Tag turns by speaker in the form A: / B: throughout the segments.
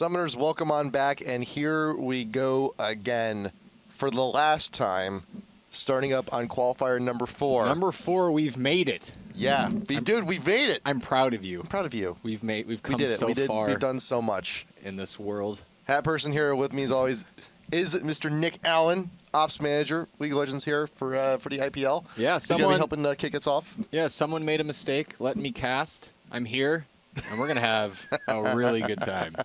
A: Summoners, welcome on back, and here we go again for the last time, starting up on qualifier number 4.
B: Number 4, we've made it.
A: Yeah, dude, we've made it.
B: I'm proud of you.
A: I'm proud of you.
B: We've come so far.
A: We've done so much
B: in this world.
A: HatPerson here with me as always is Mr. Nick Allen, Ops Manager, League of Legends here for the IPL.
B: Yeah, someone
A: helping kick us off.
B: Yeah, someone made a mistake letting me cast. I'm here, and we're gonna have a really good time.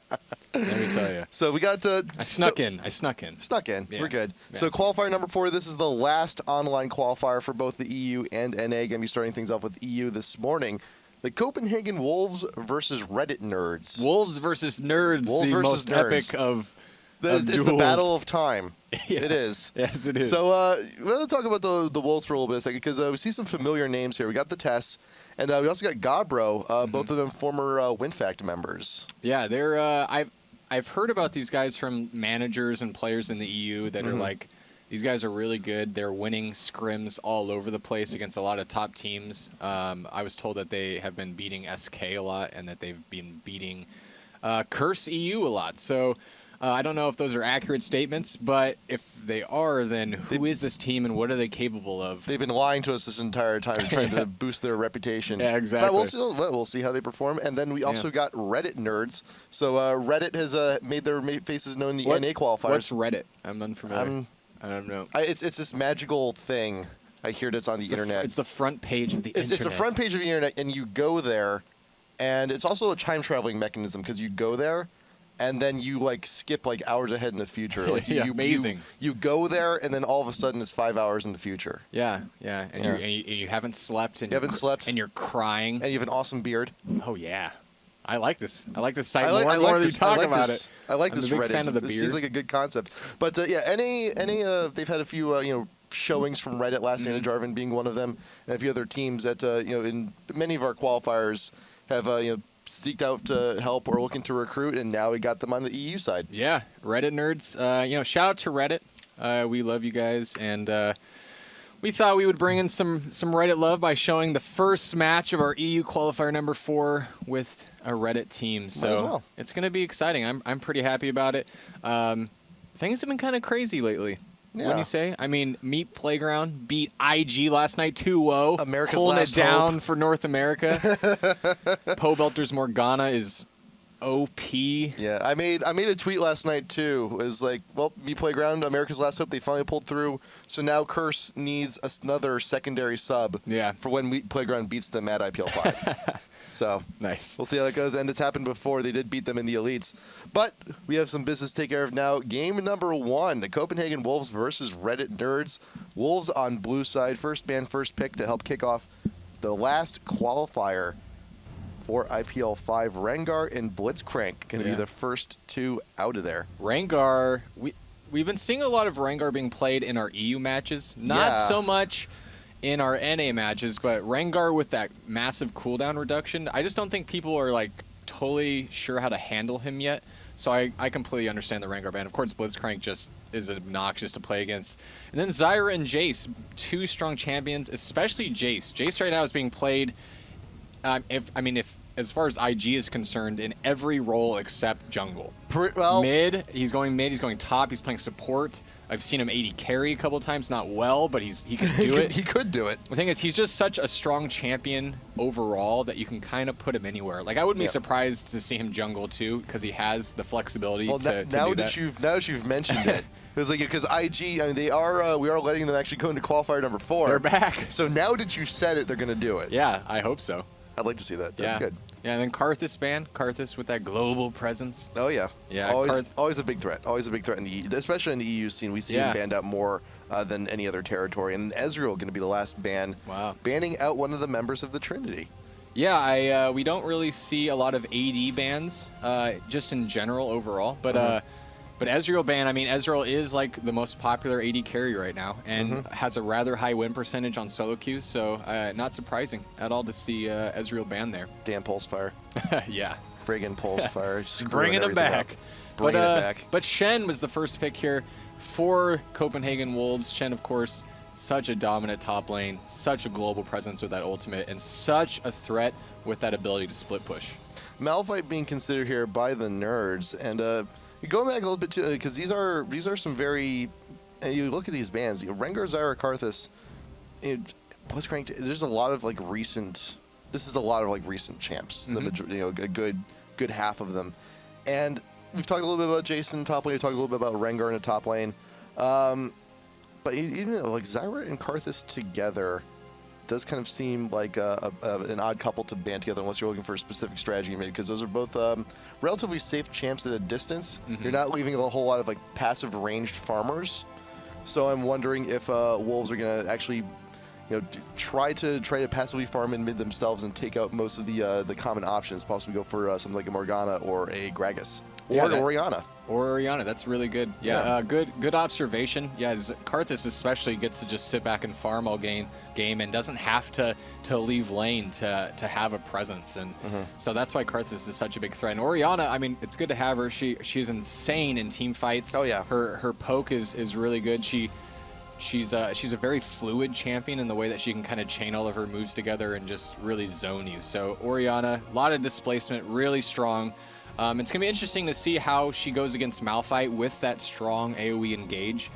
B: Let me tell you.
A: So we got
B: I snuck in.
A: Yeah. We're good.
B: Yeah.
A: So qualifier number 4. This is the last online qualifier for both the EU and NA. Gonna be starting things off with EU this morning. The Copenhagen Wolves versus Reddit Nerds.
B: Wolves versus Nerds.
A: Wolves
B: the
A: versus
B: most
A: nerds.
B: epic of
A: It's
B: duels.
A: the battle of time.
B: Yeah.
A: It is.
B: Yes, it is.
A: So we'll talk about the Wolves for a little bit, because we see some familiar names here. We got TheTess, and we also got Godbro. Both of them former WinFact members.
B: Yeah, they're. I've heard about these guys from managers and players in the EU that are like, these guys are really good. They're winning scrims all over the place against a lot of top teams. I was told that they have been beating SK a lot and that they've been beating Curse EU a lot. So I don't know if those are accurate statements, but if they are, then who is this team and what are they capable of?
A: They've been lying to us this entire time, trying to boost their reputation.
B: Yeah, exactly.
A: But we'll see how they perform. And then we also got Reddit Nerds. So Reddit has made their faces known in the NA qualifiers.
B: What's Reddit? I'm unfamiliar. I don't know.
A: It's this magical thing. I hear that's on the internet.
B: It's the front page of the internet.
A: It's the front page of the internet, and you go there, and it's also a time traveling mechanism, because you go there, and then you skip hours ahead in the future.
B: Amazing.
A: You go there, and then all of a sudden it's 5 hours in the future.
B: Yeah. And you haven't slept. And and you're crying.
A: And you have an awesome beard.
B: Oh yeah. I like this. I like this site more and more than you talk about it.
A: I like this
B: I'm a
A: Reddit.
B: big fan of the
A: This
B: beard.
A: seems like a good concept. But NA, they've had a few showings from Reddit. Last Santa Jarvan being one of them, and a few other teams that in many of our qualifiers have seeked out to help or looking to recruit, and now we got them on the EU side.
B: Yeah, Reddit Nerds. Shout out to Reddit. We love you guys, and we thought we would bring in some Reddit love by showing the first match of our EU qualifier number 4 with a Reddit team. So it's going to be exciting. I'm pretty happy about it. Things have been kind of crazy lately. Yeah. Wouldn't you say? I mean, Meat Playground beat IG last night 2-0.
A: America's
B: pulling
A: last
B: it down
A: hope
B: for North America. Pobelter's Morgana is OP.
A: Yeah, I made a tweet last night too. It was like, well, Meat Playground, America's last hope. They finally pulled through. So now Curse needs another secondary sub.
B: Yeah.
A: For when Meat Playground beats them at IPL5. So
B: nice.
A: We'll see how that goes. And it's happened before. They did beat them in the elites. But we have some business to take care of now. Game number 1, the Copenhagen Wolves versus Reddit Nerds. Wolves on blue side. First man, first pick to help kick off the last qualifier for IPL5. Rengar and Blitzcrank going to be the first 2 out of there.
B: Rengar, we've been seeing a lot of Rengar being played in our EU matches. Not so much in our NA matches, but Rengar with that massive cooldown reduction, I just don't think people are totally sure how to handle him yet. So I completely understand the Rengar ban. Of course, Blitzcrank just is obnoxious to play against. And then Zyra and Jace, 2 strong champions, especially Jace. Jace right now is being played, if as far as IG is concerned, in every role except jungle. Mid, he's going top, he's playing support. I've seen him AD carry a couple times, not well, but he can do it.
A: He could do it.
B: The thing is, he's just such a strong champion overall that you can kind of put him anywhere. I wouldn't be surprised to see him jungle too, because he has the flexibility to do that.
A: Now that you've mentioned it, it was because IG, we are letting them actually go into qualifier number 4.
B: They're back.
A: So now that you said it, they're going to do it.
B: Yeah, I hope so.
A: I'd like to see that. That'd be good.
B: Yeah, and then Karthus ban. Karthus with that global presence.
A: Oh, yeah.
B: Yeah.
A: Always a big threat. Always a big threat, especially in the EU scene. We see him banned out more than any other territory. And Ezreal going to be the last ban.
B: Wow.
A: Banning out one of the members of the Trinity.
B: Yeah, we don't really see a lot of AD bans, just in general overall. But Ezreal ban, Ezreal is the most popular AD carry right now and has a rather high win percentage on solo queues, so not surprising at all to see Ezreal ban there.
A: Damn Pulsefire.
B: Yeah.
A: Friggin' Pulsefire.
B: Bringing him back.
A: Bringing it back.
B: But Shen was the first pick here for Copenhagen Wolves. Shen, of course, such a dominant top lane, such a global presence with that ultimate, and such a threat with that ability to split push.
A: Malphite being considered here by the nerds, and going back a little bit to because these are some very. And you look at these bands, Rengar, Zyra, Karthus. What's ranked? There's a lot of like recent. This is a lot of like recent champs.
B: Mm-hmm.
A: A good half of them, and we've talked a little bit about Jason top lane. We talked a little bit about Rengar in the top lane, but even like Zyra and Karthus together does kind of seem like an odd couple to band together unless you're looking for a specific strategy maybe, because those are both relatively safe champs at a distance.
B: Mm-hmm.
A: You're not leaving a whole lot of like passive ranged farmers. So I'm wondering if Wolves are going to actually, try to passively farm in mid themselves and take out most of the common options. Possibly go for something like a Morgana or a Gragas or an Orianna.
B: Or Orianna, that's really good. Yeah, good observation. Yeah, Karthus especially gets to just sit back and farm all game and doesn't have to leave lane to have a presence, and so that's why Karthus is such a big threat. And Orianna, I mean, it's good to have her. She's insane in team fights.
A: Oh yeah,
B: her poke is really good. She's a very fluid champion in the way that she can kind of chain all of her moves together and just really zone you. So Orianna, a lot of displacement, really strong. It's going to be interesting to see how she goes against Malphite with that strong AoE engage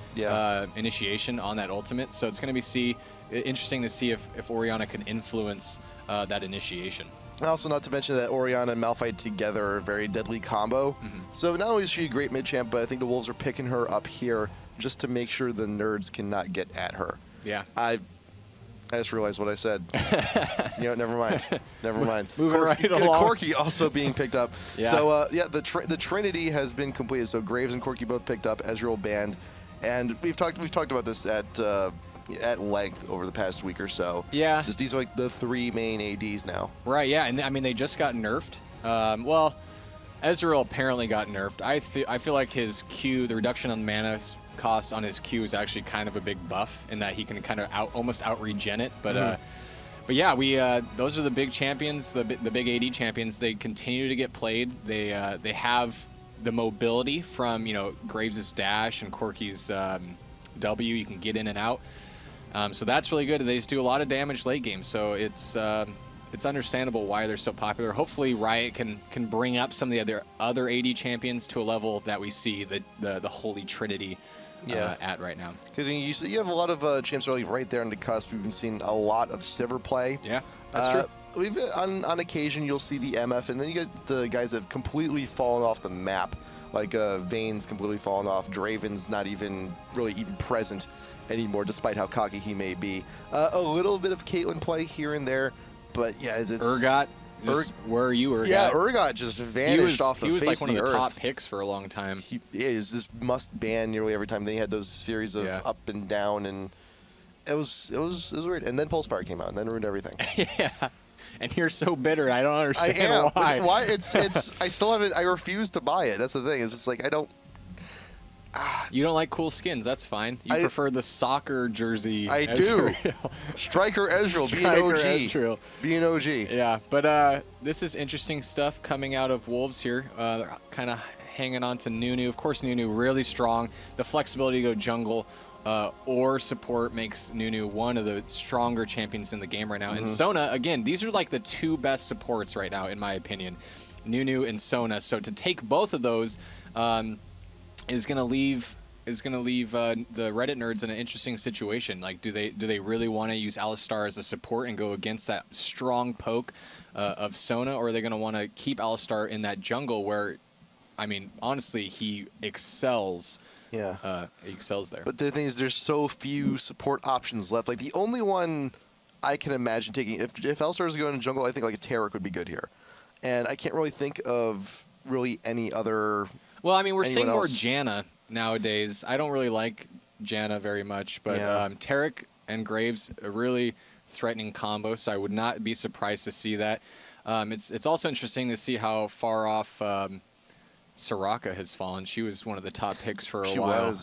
B: initiation on that ultimate. So it's going to be interesting to see if Orianna can influence that initiation.
A: Also, not to mention that Orianna and Malphite together are a very deadly combo. So not only is she a great mid champ, but I think the Wolves are picking her up here just to make sure the nerds cannot get at her.
B: Yeah.
A: I just realized what I said. Never mind. Never mind.
B: Moving right along.
A: Corki also being picked up.
B: Yeah.
A: So, the Trinity has been completed. So Graves and Corki both picked up. Ezreal banned. And we've talked about this at length over the past week or so.
B: Yeah.
A: Just these are like the three main ADs now.
B: Right, yeah. And I mean, they just got nerfed. Well, Ezreal apparently got nerfed. I feel like his Q, the reduction on mana cost on his Q is actually kind of a big buff in that he can kind of almost out-regen it. But yeah, those are the big champions, the big AD champions. They continue to get played. They have the mobility from Graves' dash and Corki's W. You can get in and out. So that's really good. They just do a lot of damage late game. So it's understandable why they're so popular. Hopefully Riot can bring up some of the other AD champions to a level that we see the Holy Trinity at right now.
A: Because you have a lot of champs really right there on the cusp. We've been seeing a lot of Sivir play.
B: Yeah, that's true.
A: We've on occasion you'll see the MF, and then you get the guys that have completely fallen off the map. Like Vayne's completely fallen off. Draven's not even present anymore, despite how cocky he may be. A little bit of Caitlyn play here and there, but yeah, it's
B: Urgot. Where are you, Urgot?
A: Yeah, Urgot just vanished off the face of the earth.
B: He was like one of the top picks for a long time.
A: He is this must ban nearly every time. Then he had those series of up and down, and it was weird. And then Pulsefire came out, and then ruined everything.
B: Yeah. And you're so bitter. I don't understand
A: why.
B: Why?
A: It's I still haven't. I refuse to buy it. That's the thing. It's just like I don't.
B: You don't like cool skins. That's fine. You prefer the soccer jersey.
A: I do. Striker Ezreal, being OG. Being OG.
B: Yeah, but this is interesting stuff coming out of Wolves here. They're kind of hanging on to Nunu. Of course, Nunu really strong. The flexibility to go jungle or support makes Nunu one of the stronger champions in the game right now. And Sona, again, these are like the two best supports right now, in my opinion. Nunu and Sona. So to take both of those is going to leave the Reddit nerds in an interesting situation. Like, do they really want to use Alistar as a support and go against that strong poke of Sona, or are they going to want to keep Alistar in that jungle where, I mean, honestly, he excels.
A: Yeah,
B: he excels there.
A: But the thing is, there's so few support options left. Like the only one I can imagine taking, if Alistar is going to jungle, I think like a Taric would be good here, and I can't really think of any other.
B: Well, I mean, we're seeing more
A: else.
B: Janna nowadays. I don't really like Janna very much, but Taric and Graves, a really threatening combo, so I would not be surprised to see that. It's also interesting to see how far off Soraka has fallen. She was one of the top picks for a while.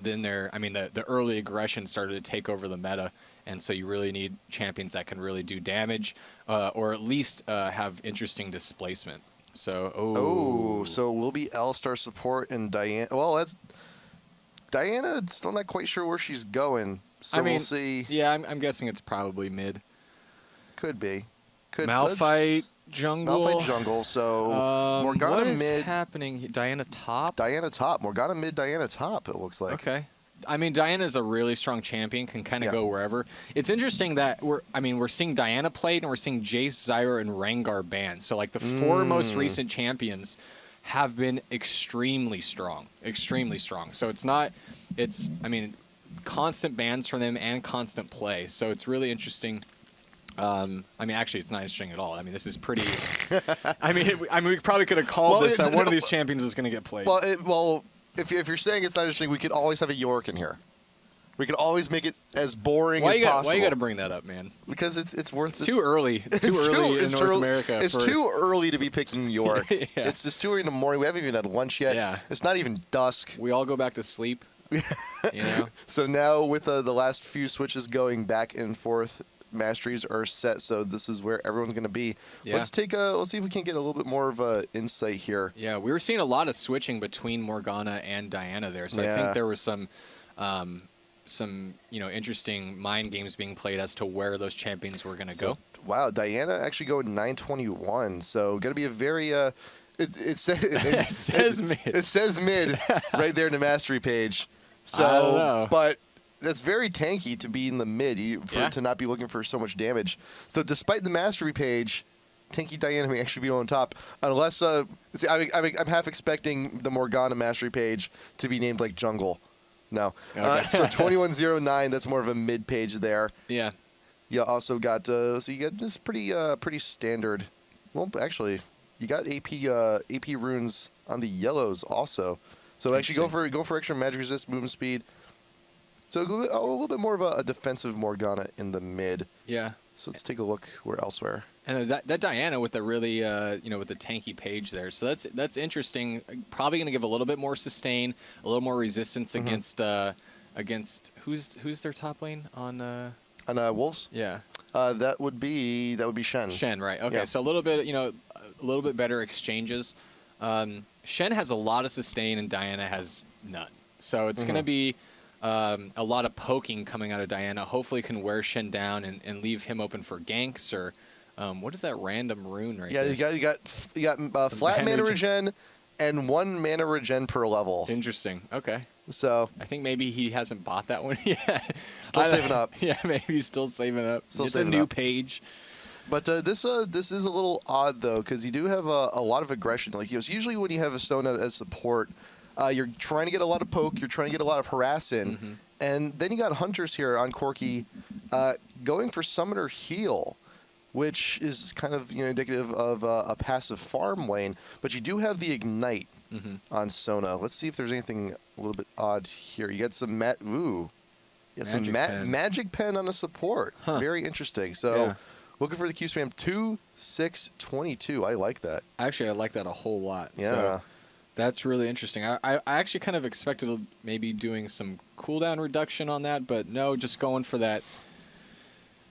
B: Then the early aggression started to take over the meta, and so you really need champions that can really do damage, or at least have interesting displacement. So
A: so we'll be Alistar support and Diana. Well, Diana. Still not quite sure where she's going. So we'll see.
B: Yeah, I'm guessing it's probably mid.
A: Could be.
B: Malphite. jungle.
A: Malphite jungle. So Morgana
B: what is
A: mid.
B: happening? Diana top.
A: Diana top. Morgana mid. Diana top. It looks like.
B: Okay. I mean, Diana's a really strong champion, can kind of go wherever. It's interesting that we're seeing Diana played and we're seeing Jace, Zyra, and Rengar banned. So like the 4 most recent champions have been extremely strong. So I mean, constant bans from them and constant play. So it's really interesting. I mean, actually, it's not interesting at all. I mean, this is pretty. I mean, we probably could have called this that one of these champions was going to get played.
A: Well, if you're saying it's not interesting, we could always have a York in here. We could always make it as boring as possible.
B: Why you got to bring that up, man?
A: Because it's worth.
B: It's too early. It's too early in North America.
A: It's too early to be picking York. It's just too early in the morning. We haven't even had lunch yet.
B: Yeah.
A: It's not even dusk.
B: We all go back to sleep. You know.
A: So now with the last few switches going back and forth, masteries are set. So this is where everyone's going to be.
B: Yeah.
A: Let's see if we can get a little bit more of a insight here.
B: Yeah, we were seeing a lot of switching between Morgana and Diana there. So I think there was some interesting mind games being played as to where those champions were going to go.
A: Wow, Diana actually going 921. So going to be a very it says mid. It says mid right there in the mastery page. So,
B: I don't know.
A: But that's very tanky to be in the mid to not be looking for so much damage. So despite the mastery page, tanky Diana may actually be on top, unless I'm half expecting the Morgana mastery page to be named like jungle. No.
B: Okay.
A: So 2109, that's more of a mid page there.
B: Yeah.
A: You also got so you got this pretty standard. Well, actually, you got AP runes on the yellows also. So actually go for extra magic resist, movement speed. So a little bit more of a defensive Morgana in the mid.
B: Yeah.
A: So let's take a look elsewhere.
B: And that Diana with the really with the tanky page there. So that's interesting. Probably going to give a little bit more sustain, a little more resistance against who's their top lane on
A: Wolves?
B: Yeah.
A: That would be Shen.
B: Shen, right. Okay.
A: Yeah.
B: So a little bit better exchanges. Shen has a lot of sustain and Diana has none. So it's going to be a lot of poking coming out of Diana. Hopefully can wear Shen down and leave him open for ganks or what is that random rune right there?
A: Yeah, you got flat mana regen and 1 mana regen per level.
B: Interesting. Okay.
A: So
B: I think maybe he hasn't bought that one yet.
A: Still saving up.
B: Yeah, maybe he's still saving up. It's a new page.
A: But this is a little odd though, because you do have a lot of aggression. Like usually when you have a stone as support, you're trying to get a lot of poke, you're trying to get a lot of harass in, and then you got hunters here on Corki, going for summoner heal, which is kind of indicative of a passive farm lane. But you do have the ignite on Sona. Let's see if there's anything a little bit odd here. You got some magic pen on a support.
B: Huh.
A: Very interesting. So looking for the Q spam 2-6-22. I like that.
B: Actually, I like that a whole lot.
A: Yeah.
B: So that's really interesting. I actually kind of expected maybe doing some cooldown reduction on that, but no, just going for that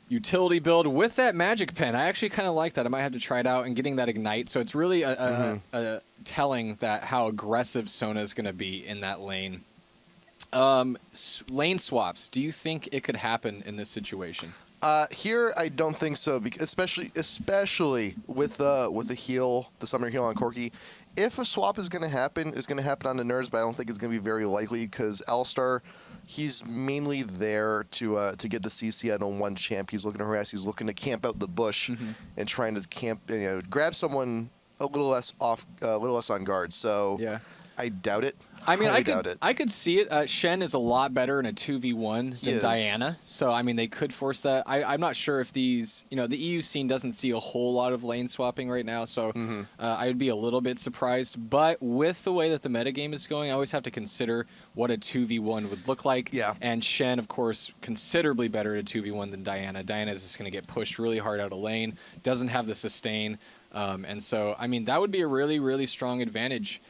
B: utility build with that magic pen. I actually kind of like that. I might have to try it out and getting that ignite. So it's really telling that how aggressive Sona is going to be in that lane. Lane swaps. Do you think it could happen in this situation?
A: Here, I don't think so, because especially with the heal, the summoner heal on Corki. If a swap is going to happen, it's going to happen on the nerds, but I don't think it's going to be very likely because Alistar, he's mainly there to get the CC on one champ. He's looking to harass. He's looking to camp out the bush and trying to grab someone a little less on guard. So
B: yeah.
A: I doubt it.
B: I mean,
A: doubt it.
B: I could see it. Shen is a lot better in a 2v1 than Diana. So, I mean, they could force that. I'm not sure if these, the EU scene doesn't see a whole lot of lane swapping right now. So, I would be a little bit surprised. But with the way that the metagame is going, I always have to consider what a 2v1 would look like.
A: Yeah.
B: And Shen, of course, considerably better at a 2v1 than Diana. Diana is just going to get pushed really hard out of lane, doesn't have the sustain. And so, I mean, that would be a really, really strong advantage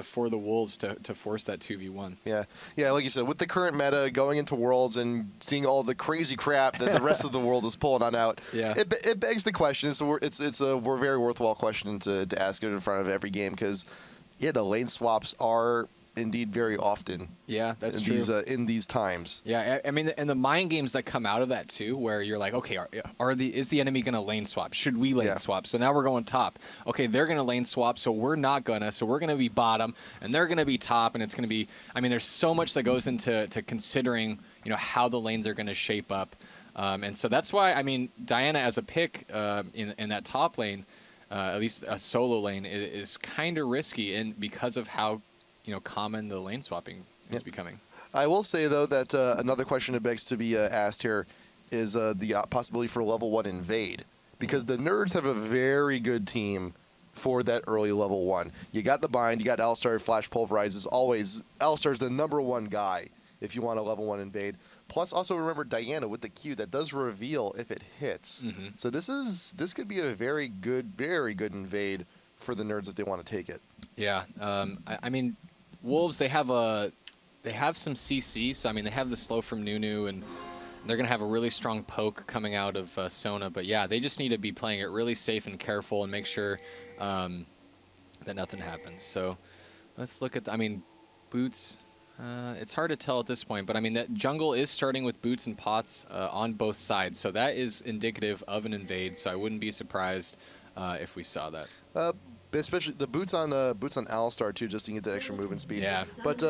B: for the Wolves to force that 2v1.
A: Yeah, like you said, with the current meta going into Worlds and seeing all the crazy crap that the rest of the world is pulling on out, it begs the question. It's a very worthwhile question to ask it in front of every game because, the lane swaps are indeed very often.
B: Yeah, that's
A: in
B: true.
A: In these times.
B: Yeah, I mean, and the mind games that come out of that too, where you're like, okay, is the enemy going to lane swap? Should we lane swap? So now we're going top. Okay, they're going to lane swap, so we're not gonna. So we're going to be bottom, and they're going to be top, and it's going to be. I mean, there's so much that goes into considering, you know, how the lanes are going to shape up, and so that's why I mean, Diana as a pick in that top lane, at least a solo lane, is kind of risky, and because of how, you know, common the lane swapping is becoming.
A: I will say, though, that another question that begs to be asked here is the possibility for level 1 invade. Because the nerds have a very good team for that early level 1. You got the bind, you got Alistar, Flash Pulverize. As always, Alistar's the #1 guy if you want a level 1 invade. Plus, also remember Diana with the Q that does reveal if it hits. So this could be a very good invade for the nerds if they want to take it.
B: Yeah, I mean, Wolves, they have some CC, so I mean they have the slow from Nunu, and they're gonna have a really strong poke coming out of Sona. But yeah, they just need to be playing it really safe and careful and make sure that nothing happens. So let's look at. I mean, Boots. It's hard to tell at this point, but I mean that jungle is starting with Boots and Pots on both sides, so that is indicative of an invade. So I wouldn't be surprised if we saw that.
A: Especially the boots on Alistar too, just to get the extra movement speed.
B: Yeah.
A: But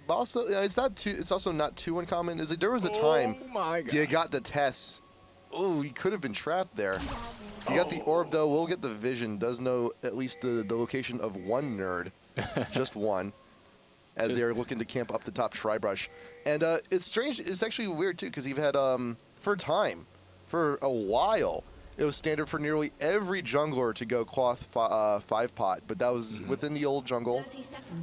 A: also, it's also not too uncommon. Is that there was a time you got the TheTess. Oh, he could have been trapped there. You got the orb though. We'll get the vision. Does know at least the location of one nerd, just one, as they are looking to camp up the top Tribrush. And it's strange. It's actually weird too, because you've had for a while. It was standard for nearly every jungler to go cloth 5-pot, but that was within the old jungle.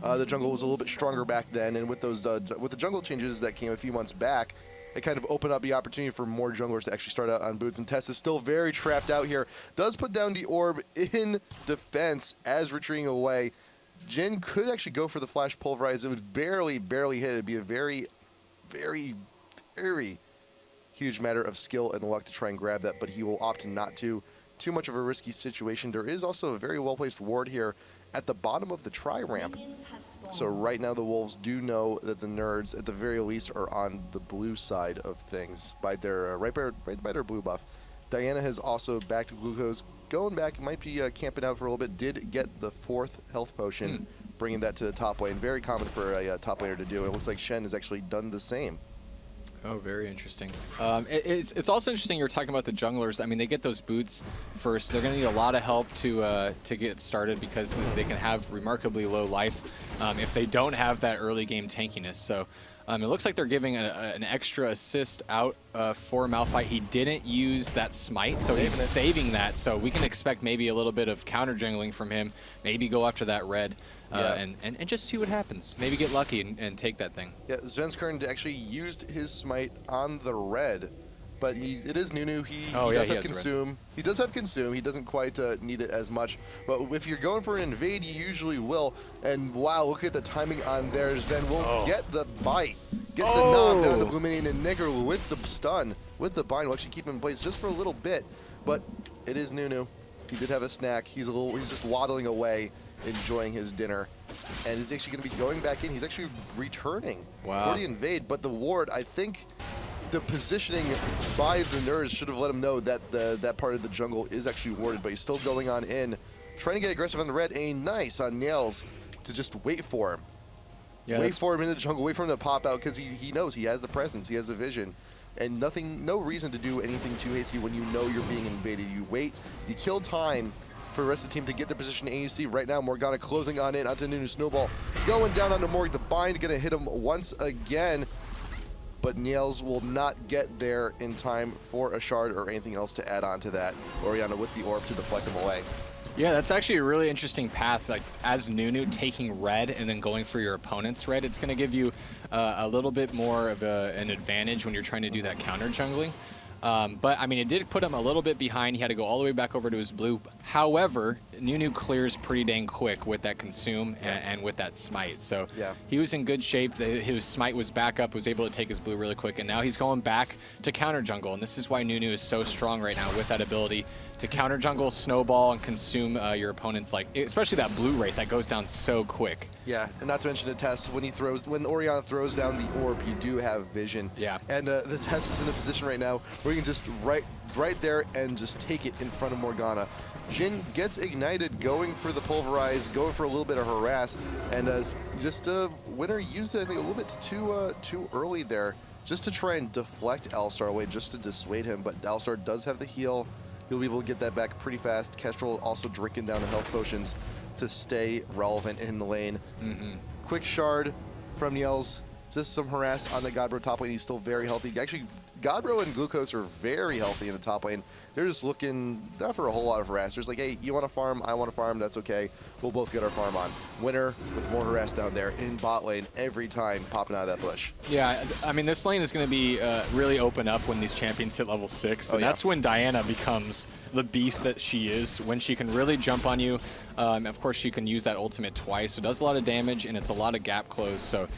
A: The jungle was a little bit stronger back then, and with those with the jungle changes that came a few months back, it kind of opened up the opportunity for more junglers to actually start out on boots. And TheTess is still very trapped out here. Does put down the orb in defense as retreating away. Jhin could actually go for the flash pulverize. It would barely hit. It'd be a very, very, very huge matter of skill and luck to try and grab that, but he will opt not to. Too much of a risky situation. There is also a very well-placed ward here at the bottom of the tri-ramp. So right now the Wolves do know that the nerds, at the very least, are on the blue side of things by their right by their blue buff. Diana has also back to Gliukoze, going back, might be camping out for a little bit. Did get the 4th health potion, bringing that to the top lane. Very common for a top laner to do. And it looks like Shen has actually done the same.
B: Oh, very interesting. It's also interesting you're talking about the junglers. I mean, they get those boots first. They're going to need a lot of help to get started because they can have remarkably low life if they don't have that early game tankiness. So it looks like they're giving an extra assist out for Malphite. He didn't use that smite, so he's saving that. So we can expect maybe a little bit of counter jungling from him. Maybe go after that red. And just see what happens. Maybe get lucky and take that thing. Yeah,
A: Svenskeren actually used his smite on the red, but it is Nunu. He does have consume. He does have consume. He doesn't quite need it as much. But if you're going for an invade, you usually will. And wow, look at the timing on there. Sven will get the bite, get the knob down to Bluminian, and Nigger with the stun, with the bind will actually keep him in place just for a little bit. But it is Nunu. He did have a snack. He's just waddling away, enjoying his dinner, and he's actually going to be going back in. He's actually returning for the invade, but the ward, I think the positioning by the nerds should have let him know that that part of the jungle is actually warded, but he's still going on in, trying to get aggressive on the red. A nice on Niels to just wait for him. Yeah, wait for him in the jungle, wait for him to pop out, because he knows he has the presence, he has the vision. And no reason to do anything too hasty when you know you're being invaded. You wait, you kill time for the rest of the team to get their position in AEC. Right now, Morgana closing on in onto Nunu. Snowball going down onto Morg. The bind going to hit him once again, but Niels will not get there in time for a shard or anything else to add on to that. Orianna with the orb to deflect him away.
B: Yeah, that's actually a really interesting path. Like, as Nunu taking red and then going for your opponent's red, it's going to give you a little bit more of an advantage when you're trying to do that counter jungling. But, I mean, it did put him a little bit behind. He had to go all the way back over to his blue. However, Nunu clears pretty dang quick with that consume and with that smite. So he was in good shape. His smite was back up, was able to take his blue really quick, and now he's going back to counter jungle. And this is why Nunu is so strong right now with that ability to counter jungle, snowball, and consume your opponents, like especially that blue wraith that goes down so quick.
A: Yeah, and not to mention TheTess, when Orianna throws down the orb, you do have vision.
B: Yeah.
A: And TheTess is in a position right now where you can just right there and just take it in front of Morgana. Jhin gets ignited, going for the pulverize, going for a little bit of harass, and Winner used it, I think, a little bit too early there, just to try and deflect Alistar away, just to dissuade him. But Alistar does have the heal. He'll be able to get that back pretty fast. Kestrel also drinking down the health potions to stay relevant in the lane. Quick shard from Niels, just some harass on the Godbro top lane. He's still very healthy. Actually, Godbro and Gliukoze are very healthy in the top lane. They're just looking not for a whole lot of harass. There's like, hey, you want to farm? I want to farm. That's okay. We'll both get our farm on. Winner with more harass down there in bot lane every time, popping out of that bush. Yeah,
B: I mean, this lane is going to be really open up when these champions hit level 6. And that's when Diana becomes the beast that she is, when she can really jump on you. Of course, she can use that ultimate twice. So it does a lot of damage, and it's a lot of gap close. So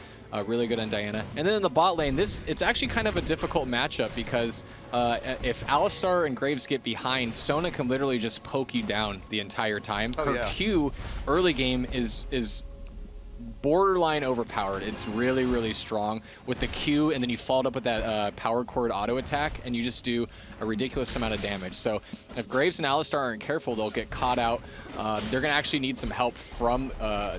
B: really good on Diana. And then in the bot lane, it's actually kind of a difficult matchup because if Alistar and Graves get behind, Sona can literally just poke you down the entire time. Her Q early game is borderline overpowered. It's really, really strong with the Q, and then you follow it up with that power chord auto attack, and you just do a ridiculous amount of damage. So if Graves and Alistar aren't careful, they'll get caught out. They're going to actually need some help from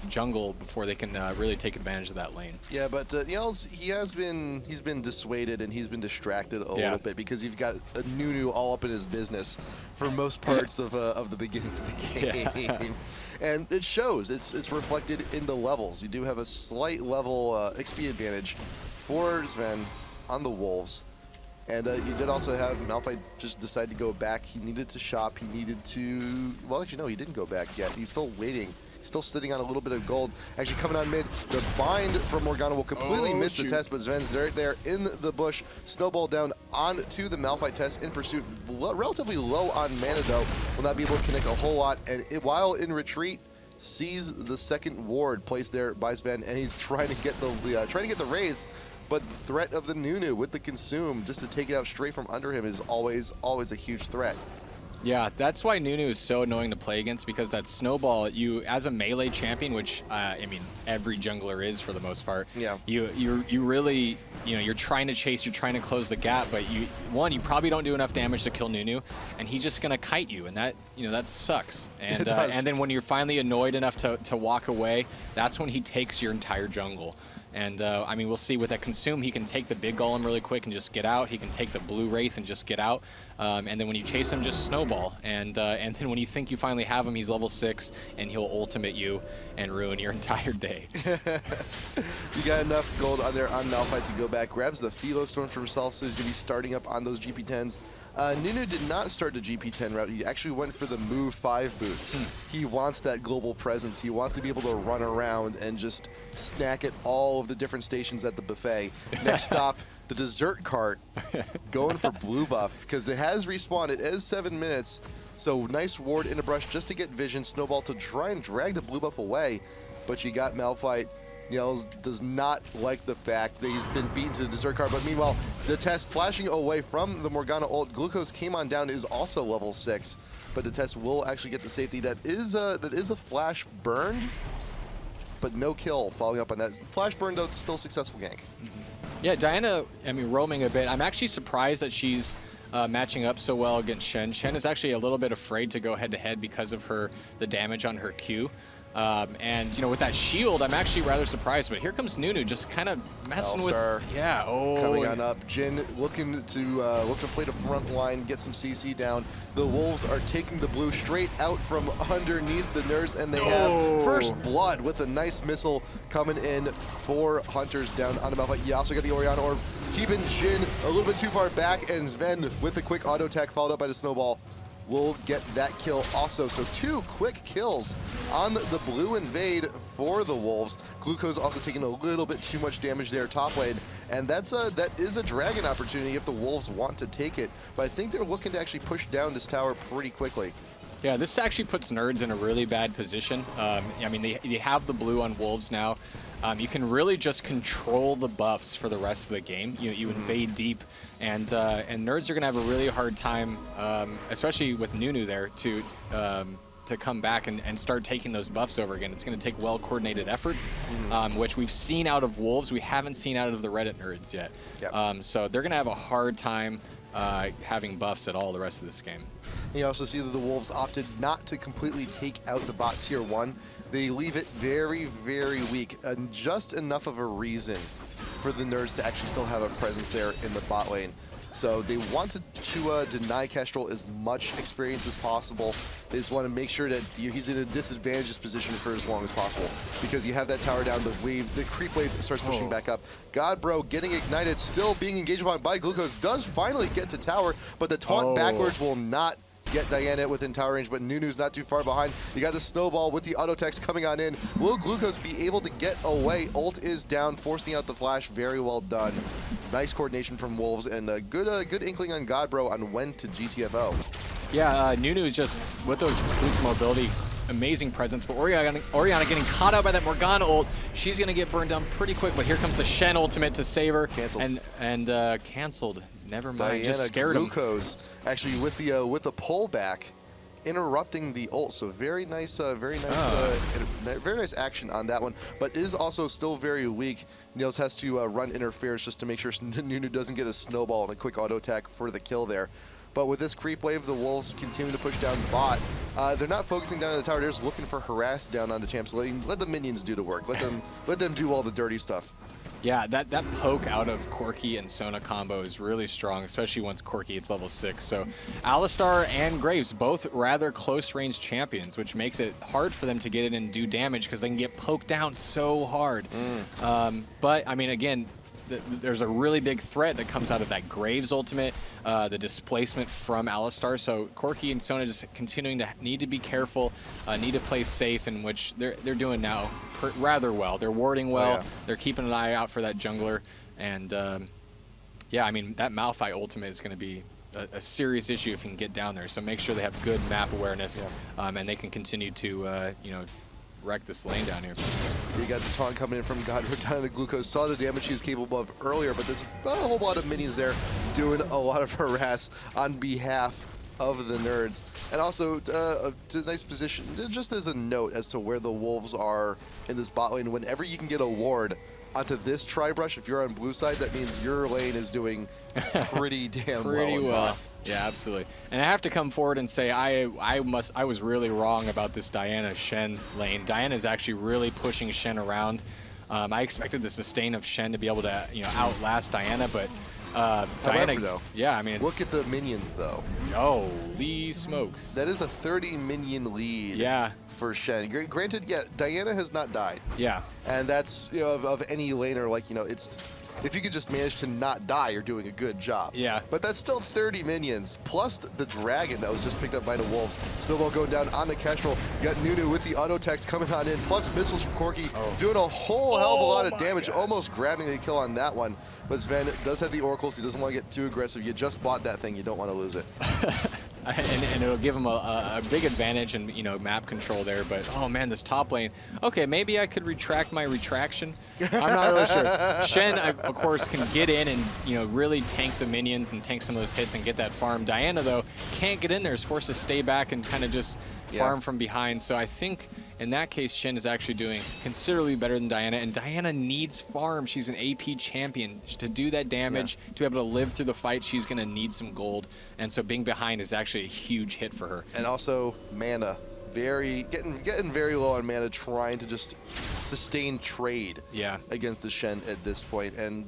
B: jungle before they can really take advantage of that lane. Yeah, but Niels, he's been dissuaded and he's been distracted a little bit because you've got a Nunu all up in his business for most parts of the beginning of the game. And it shows. It's reflected in the levels. You do have a slight level XP advantage for Sven on the Wolves. And you did also have Malphite just decide to go back. He needed to shop. He needed to... Well, actually, no, he didn't go back yet. He's still waiting. He's still sitting on a little bit of gold. Actually, coming on mid, the bind from Morgana will completely miss the test, but Sven's right there in the bush. Snowball down onto the Malphite test in pursuit. Relatively low on mana, though. Will not be able to connect a whole lot. And while in retreat, sees the second ward placed there by Sven, and he's trying to get the raise. But the threat of the Nunu with the consume, just to take it out straight from under him, is always a huge threat. Yeah, that's why Nunu is so annoying to play against, because that snowball, you as a melee champion, which I mean every jungler is for the most part. Yeah. You really, you're trying to chase, you're trying to close the gap, but you probably don't do enough damage to kill Nunu, and he's just gonna kite you, and that that sucks. And and then when you're finally annoyed enough to walk away, that's when he takes your entire jungle. And I mean, we'll see with that consume, he can take the big golem really quick and just get out. He can take the blue wraith and just get out. And then when you chase him, just snowball. And then when you think you finally have him, he's level 6, and he'll ultimate you and ruin your entire day.
A: You got enough gold on there on Malphite to go back. Grabs the Philo Stone for himself, so he's going to be starting up on those GP10s. Nunu did not start the GP10 route. He actually went for the Move 5 boots. He wants that global presence. He wants to be able to run around and just snack at all of the different stations at the buffet. Next stop, the dessert cart, going for blue buff, because it has respawned. It is 7 minutes, so nice ward in a brush just to get vision. Snowball to try and drag the blue buff away, but you got Malphite. Niels does not like the fact that he's been beaten to the dessert card, but meanwhile, TheTess flashing away from the Morgana ult. Gliukoze came on down, is also level 6, but TheTess will actually get the safety. That is a flash burn, but no kill following up on that. Flash burn, though, still successful gank.
B: Yeah, Diana, I mean, roaming a bit. I'm actually surprised that she's matching up so well against Shen. Shen is actually a little bit afraid to go head-to-head because of the damage on her Q. And with that shield, I'm actually rather surprised. But here comes Nunu, just kind of messing with. Yeah.
A: Coming on up. Jhin looking to play the front line, get some CC down. The Wolves are taking the blue straight out from underneath the nurse, and they have first blood with a nice missile coming in for Hunters down on the Malphite. You also got the Orianna orb, keeping Jhin a little bit too far back, and Sven with a quick auto attack followed up by the snowball will get that kill also. So 2 quick kills on the blue invade for the Wolves. Gliukoze also taking a little bit too much damage there top lane, and that is a dragon opportunity if the Wolves want to take it. But I think they're looking to actually push down this tower pretty quickly.
B: Yeah, this actually puts Nerds in a really bad position. I mean, they have the blue on Wolves now. You can really just control the buffs for the rest of the game. You invade deep, and Nerds are going to have a really hard time, especially with Nunu there, to come back and start taking those buffs over again. It's going to take well-coordinated efforts, which we've seen out of Wolves. We haven't seen out of the Reddit Nerds yet. Yep. So they're going to have a hard time having buffs at all the rest of this game.
A: You also see that the Wolves opted not to completely take out the bot tier 1. They leave it very, very weak, and just enough of a reason for the Nerds to actually still have a presence there in the bot lane. So they wanted to deny Kestrel as much experience as possible. They just want to make sure that he's in a disadvantageous position for as long as possible, because you have that tower down, the creep wave starts pushing back up. Godbro getting ignited, still being engaged upon by Gliukoze, does finally get to tower, but the taunt backwards will not get Diana within tower range, but Nunu's not too far behind. You got the snowball with the auto text coming on in. Will Gliukoze be able to get away? Ult is down, forcing out the flash. Very well done. Nice coordination from Wolves, and a good inkling on Godbro on when to GTFO.
B: Yeah, Nunu is just, with those boots of mobility, amazing presence, but Orianna getting caught out by that Morgana ult. She's going to get burned down pretty quick, but here comes the Shen ultimate to save her.
A: Canceled.
B: And canceled. Never mind,
A: Diana,
B: just scared him.
A: Gliukoze actually with the pullback, interrupting the ult. So very nice action on that one. But is also still very weak. Niels has to run interference just to make sure Nunu doesn't get a snowball and a quick auto attack for the kill there. But with this creep wave, the Wolves continue to push down the bot. They're not focusing down on the tower. They're just looking for harass down on the champs. Let the minions do the work. Let them do all the dirty stuff.
B: Yeah, that poke out of Corki and Sona combo is really strong, especially once Corki hits level 6. So Alistar and Graves, both rather close-range champions, which makes it hard for them to get in and do damage because they can get poked down so hard. But, I mean, again, there's a really big threat that comes out of that Graves ultimate, the displacement from Alistar. So Corki and Sona just continuing to need to be careful, need to play safe, in which they're doing now rather well. They're warding well. They're keeping an eye out for that jungler. And yeah, I mean, that Malphite ultimate is going to be a serious issue if he can get down there. So make sure they have good map awareness, and they can continue to, you know, wreck this lane down here.
A: So you got the taunt coming in from Godbro down to Gliukoze. Saw the damage he was capable of earlier, but there's a whole lot of minions there doing a lot of harass on behalf of the Nerds. And also a nice position, just as a note as to where the Wolves are in this bot lane. Whenever you can get a ward onto this tri-brush, if you're on blue side, that means your lane is doing pretty damn well.
B: Yeah, absolutely. And I have to come forward and say I was really wrong about this Diana Shen lane. Diana is actually really pushing Shen around. I expected the sustain of Shen to be able to, you know, outlast Diana, but Diana,
A: though,
B: yeah, I mean,
A: look at the minions though.
B: Holy smokes.
A: That is a 30 minion lead for Shen. Granted, yeah, Diana has not died. Yeah. And that's, you know, of any laner, like, you know, it's, if you could just manage to not die, you're doing a good job. Yeah. But that's still 30 minions, plus the dragon that was just picked up by the Wolves. Snowball going down on the Kestrel. You got Nunu with the auto text coming on in, plus missiles from Corki, doing a whole hell of a lot of damage, almost grabbing the kill on that one. But Sven does have the oracles. He doesn't want to get too aggressive. You just bought that thing. You don't want to lose it. And it'll give him a big advantage in, you know, map control there. But oh man, this top lane. Okay, maybe I could retract my retraction. I'm not really sure. Shen, of course, can get in and, you know, really tank the minions and tank some of those hits and get that farm. Diana though can't get in there. Is forced to stay back and kind of just farm from behind. So I think in that case, Shen is actually doing considerably better than Diana, and Diana needs farm. She's an AP champion. To do that damage, to be able to live through the fight, she's going to need some gold, and so being behind is actually a huge hit for her. And also mana. Getting very low on mana, trying to just sustain trade against the Shen at this point, and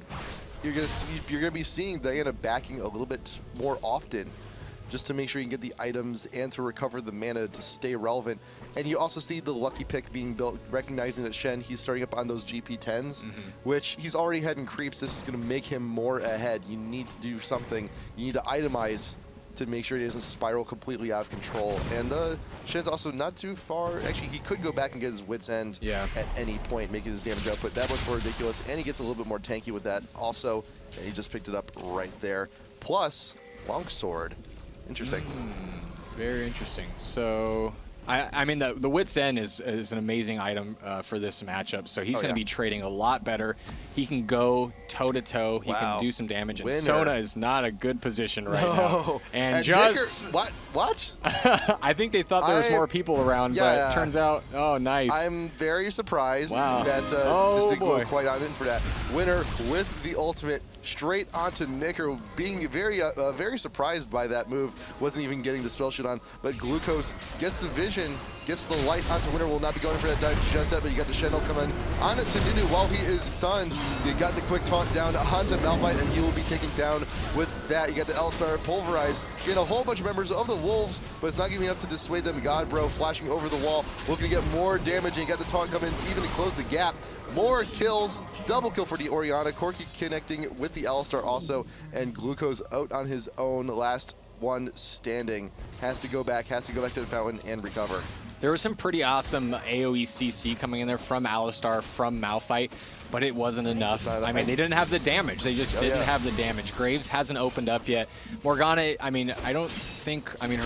A: you're gonna be seeing Diana backing a little bit more often, just to make sure you can get the items and to recover the mana to stay relevant. And you also see the lucky pick being built, recognizing that Shen, he's starting up on those GP10s, which he's already had in creeps. This is going to make him more ahead. You need to do something. You need to itemize to make sure he doesn't spiral completely out of control. And Shen's also not too far. Actually, he could go back and get his wit's end at any point, making his damage output that much more ridiculous. And he gets a little bit more tanky with that also. And he just picked it up right there. Plus, longsword. Interesting.
B: Very interesting. So, I mean, the Wit's End is an amazing item for this matchup. So he's going to be trading a lot better. He can go toe-to-toe. He can do some damage. And Sona is not a good position right now. And just...
A: What?
B: I think they thought there was more people around, but it turns out, oh, nice.
A: I'm very surprised that
B: oh,
A: didn't go quite on in for that. Winner with the ultimate straight onto Nicker, being very surprised by that move. Wasn't even getting the spell shit on, but Gliukoze gets the vision, gets the light onto Winner. Will not be going for that dive just yet, but you got the Shendel coming on it to Nunu while he is stunned. You got the quick taunt down onto Malphite, and he will be taken down with that. You got the L-Star pulverize, get a whole bunch of members of the Wolves, but it's not giving enough to dissuade them. Godbro flashing over the wall, looking to get more damage, and you got the taunt coming even to close the gap. More kills, double kill for the Orianna. Corki connecting with the Alistar also, and Gliukoze out on his own. Last one standing. Has to go back to the fountain and recover.
B: There was some pretty awesome AoE CC coming in there from Alistar, from Malphite, but it wasn't enough. I mean, they didn't have the damage. They just didn't have the damage. Graves hasn't opened up yet. Morgana, I mean, her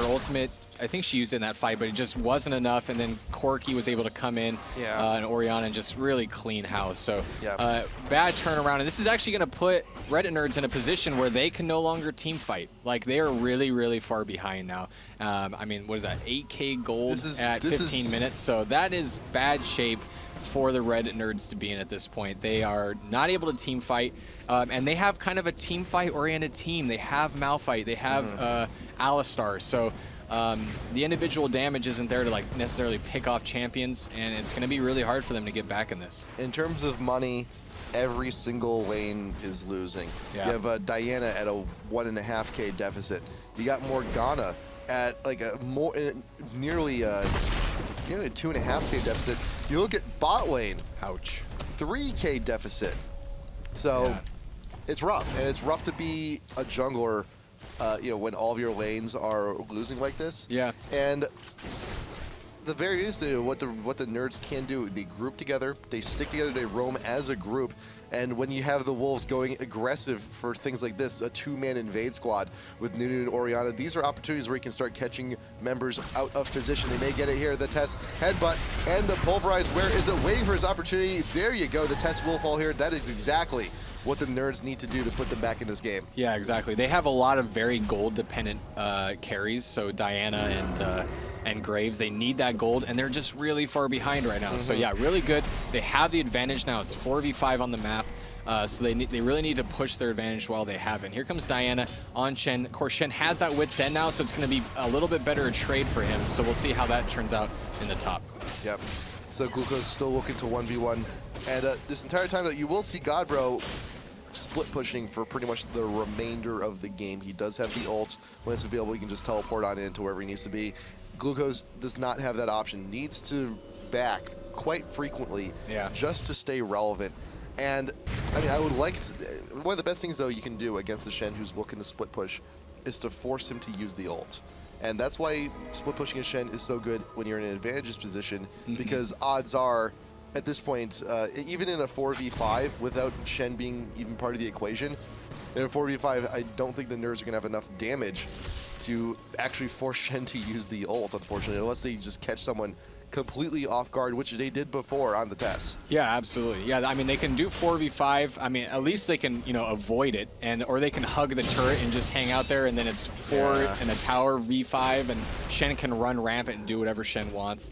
B: ultimate, I think she used it in that fight, but it just wasn't enough. And then Corki was able to come in, and Orianna, and just really clean house. So bad turnaround. And this is actually going to put Reddit nerds in a position where they can no longer team fight. Like, they are really, really far behind now. I mean, what is that? 8K gold at 15 minutes. So that is bad shape for the Reddit nerds to be in at this point. They are not able to team fight, and they have kind of a team fight oriented team. They have Malphite, they have Alistar. So the individual damage isn't there to like necessarily pick off champions, and it's going to be really hard for them to get back in this.
A: In terms of money, every single lane is losing. You have Diana at a 1.5K deficit. You got Morgana at like a nearly a 2.5K deficit. You look at bot lane,
B: ouch,
A: 3K deficit. So it's rough, and it's rough to be a jungler when all of your lanes are losing like this. And the very least, what the nerds can do, they group together, they stick together, they roam as a group. And when you have the Wolves going aggressive for things like this, a two-man invade squad with Nunu and Orianna, these are opportunities where you can start catching members out of position. They may get it here. The TheTess headbutt and the pulverize. Where is it? Waiting for his opportunity. There you go. The TheTess will fall here. That is exactly what the nerds need to do to put them back in this game.
B: Yeah, exactly. They have a lot of very gold-dependent carries. So Diana and Graves, they need that gold, and they're just really far behind right now. So yeah, really good. They have the advantage now. It's 4v5 on the map, so they really need to push their advantage while they have it. And here comes Diana on Shen. Of course, Shen has that Wit's End now, so it's going to be a little bit better a trade for him. So we'll see how that turns out in the top.
A: Yep. So Gliukoze still looking to 1v1, and this entire time that you will see Godbro split pushing for pretty much the remainder of the game. He does have the ult. When it's available, he can just teleport on into wherever he needs to be. Gliukoze does not have that option. Needs to back quite frequently just to stay relevant. And I mean, I would like to, one of the best things though you can do against the Shen who's looking to split push is to force him to use the ult. And that's why split pushing a Shen is so good when you're in an advantageous position, because odds are at this point, even in a 4v5 without Shen being even part of the equation, in a 4v5 I don't think the nerds are going to have enough damage to actually force Shen to use the ult, unfortunately, unless they just catch someone completely off guard, which they did before on the TheTess.
B: Yeah, absolutely. Yeah, I mean, they can do 4v5. I mean, at least they can, avoid it, or they can hug the turret and just hang out there, and then it's 4 in a tower v5, and Shen can run rampant and do whatever Shen wants.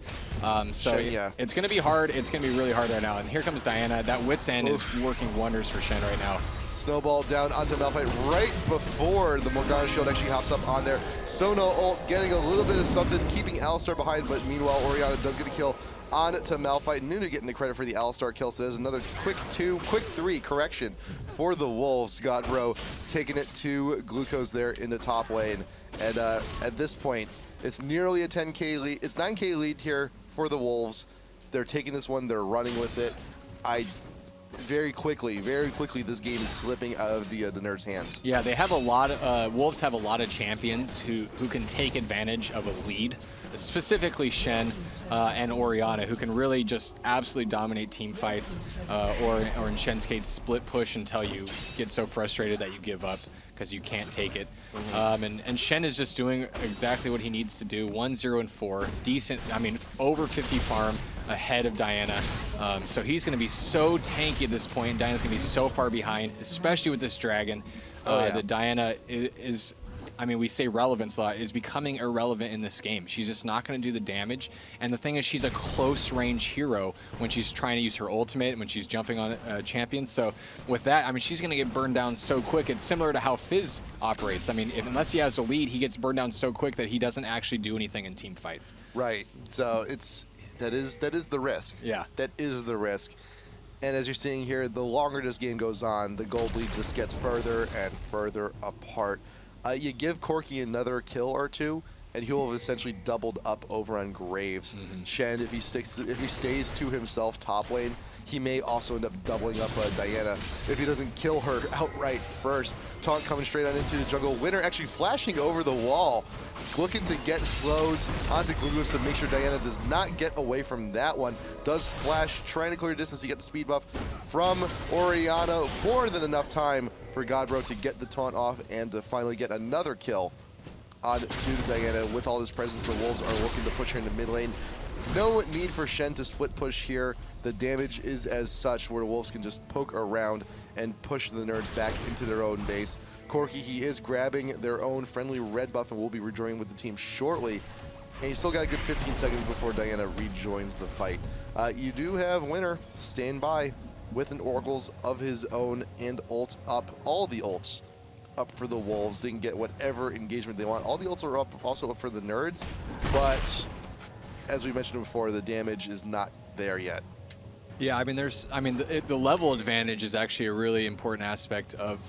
B: So Shen, it's going to be hard. It's going to be really hard right now. And here comes Diana. That Wit's End is working wonders for Shen right now.
A: Snowball down onto Malphite right before the Morgana shield actually hops up on there. Sona ult getting a little bit of something, keeping Alistar behind, but meanwhile Orianna does get a kill on to Malphite. Nunu getting the credit for the Alistar kill, so there's another quick 3 correction for the Wolves. Godbro taking it to Gliukoze there in the top lane. And at this point, it's nearly a 10K lead. It's 9K lead here for the Wolves. They're taking this one, they're running with it. very quickly, this game is slipping out of the Nerds' hands.
B: Yeah, they have a lot of, Wolves have a lot of champions who can take advantage of a lead, specifically Shen and Orianna, who can really just absolutely dominate team fights, or in Shen's case, split push until you get so frustrated that you give up because you can't take it. And Shen is just doing exactly what he needs to do. 1-0-4, decent, I mean, over 50 farm ahead of Diana. So he's going to be so tanky at this point. Diana's going to be so far behind, especially with this dragon. That Diana is, I mean, we say relevance a lot, is becoming irrelevant in this game. She's just not going to do the damage. And the thing is, she's a close-range hero when she's trying to use her ultimate, when she's jumping on champions. So with that, I mean, she's going to get burned down so quick. It's similar to how Fizz operates. I mean, unless he has a lead, he gets burned down so quick that he doesn't actually do anything in team fights.
A: Right. So that is the risk.
B: Yeah.
A: That is the risk. And as you're seeing here, the longer this game goes on, the gold lead just gets further and further apart. You give Corki another kill or two, and he'll have essentially doubled up over on Graves. Shen, if he stays to himself top lane, he may also end up doubling up Diana if he doesn't kill her outright first. Taunt coming straight on into the jungle. Winner actually flashing over the wall, looking to get slows onto Gliukoze to make sure Diana does not get away from that one. Does flash, trying to clear distance to get the speed buff from Orianna. More than enough time for Godbro to get the taunt off and to finally get another kill on to Diana. With all this presence, the Wolves are looking to push her into mid lane. No need for Shen to split push here. The damage is as such where the Wolves can just poke around and push the Nerds back into their own base. Corki, he is grabbing their own friendly red buff and will be rejoining with the team shortly. And he's still got a good 15 seconds before Diana rejoins the fight. You do have Winner stand by with an Oracles of his own and ult up. All the ults up for the Wolves. They can get whatever engagement they want. All the ults are up, also up for the Nerds, but as we mentioned before, the damage is not there yet.
B: Yeah, I mean, the level advantage is actually a really important aspect of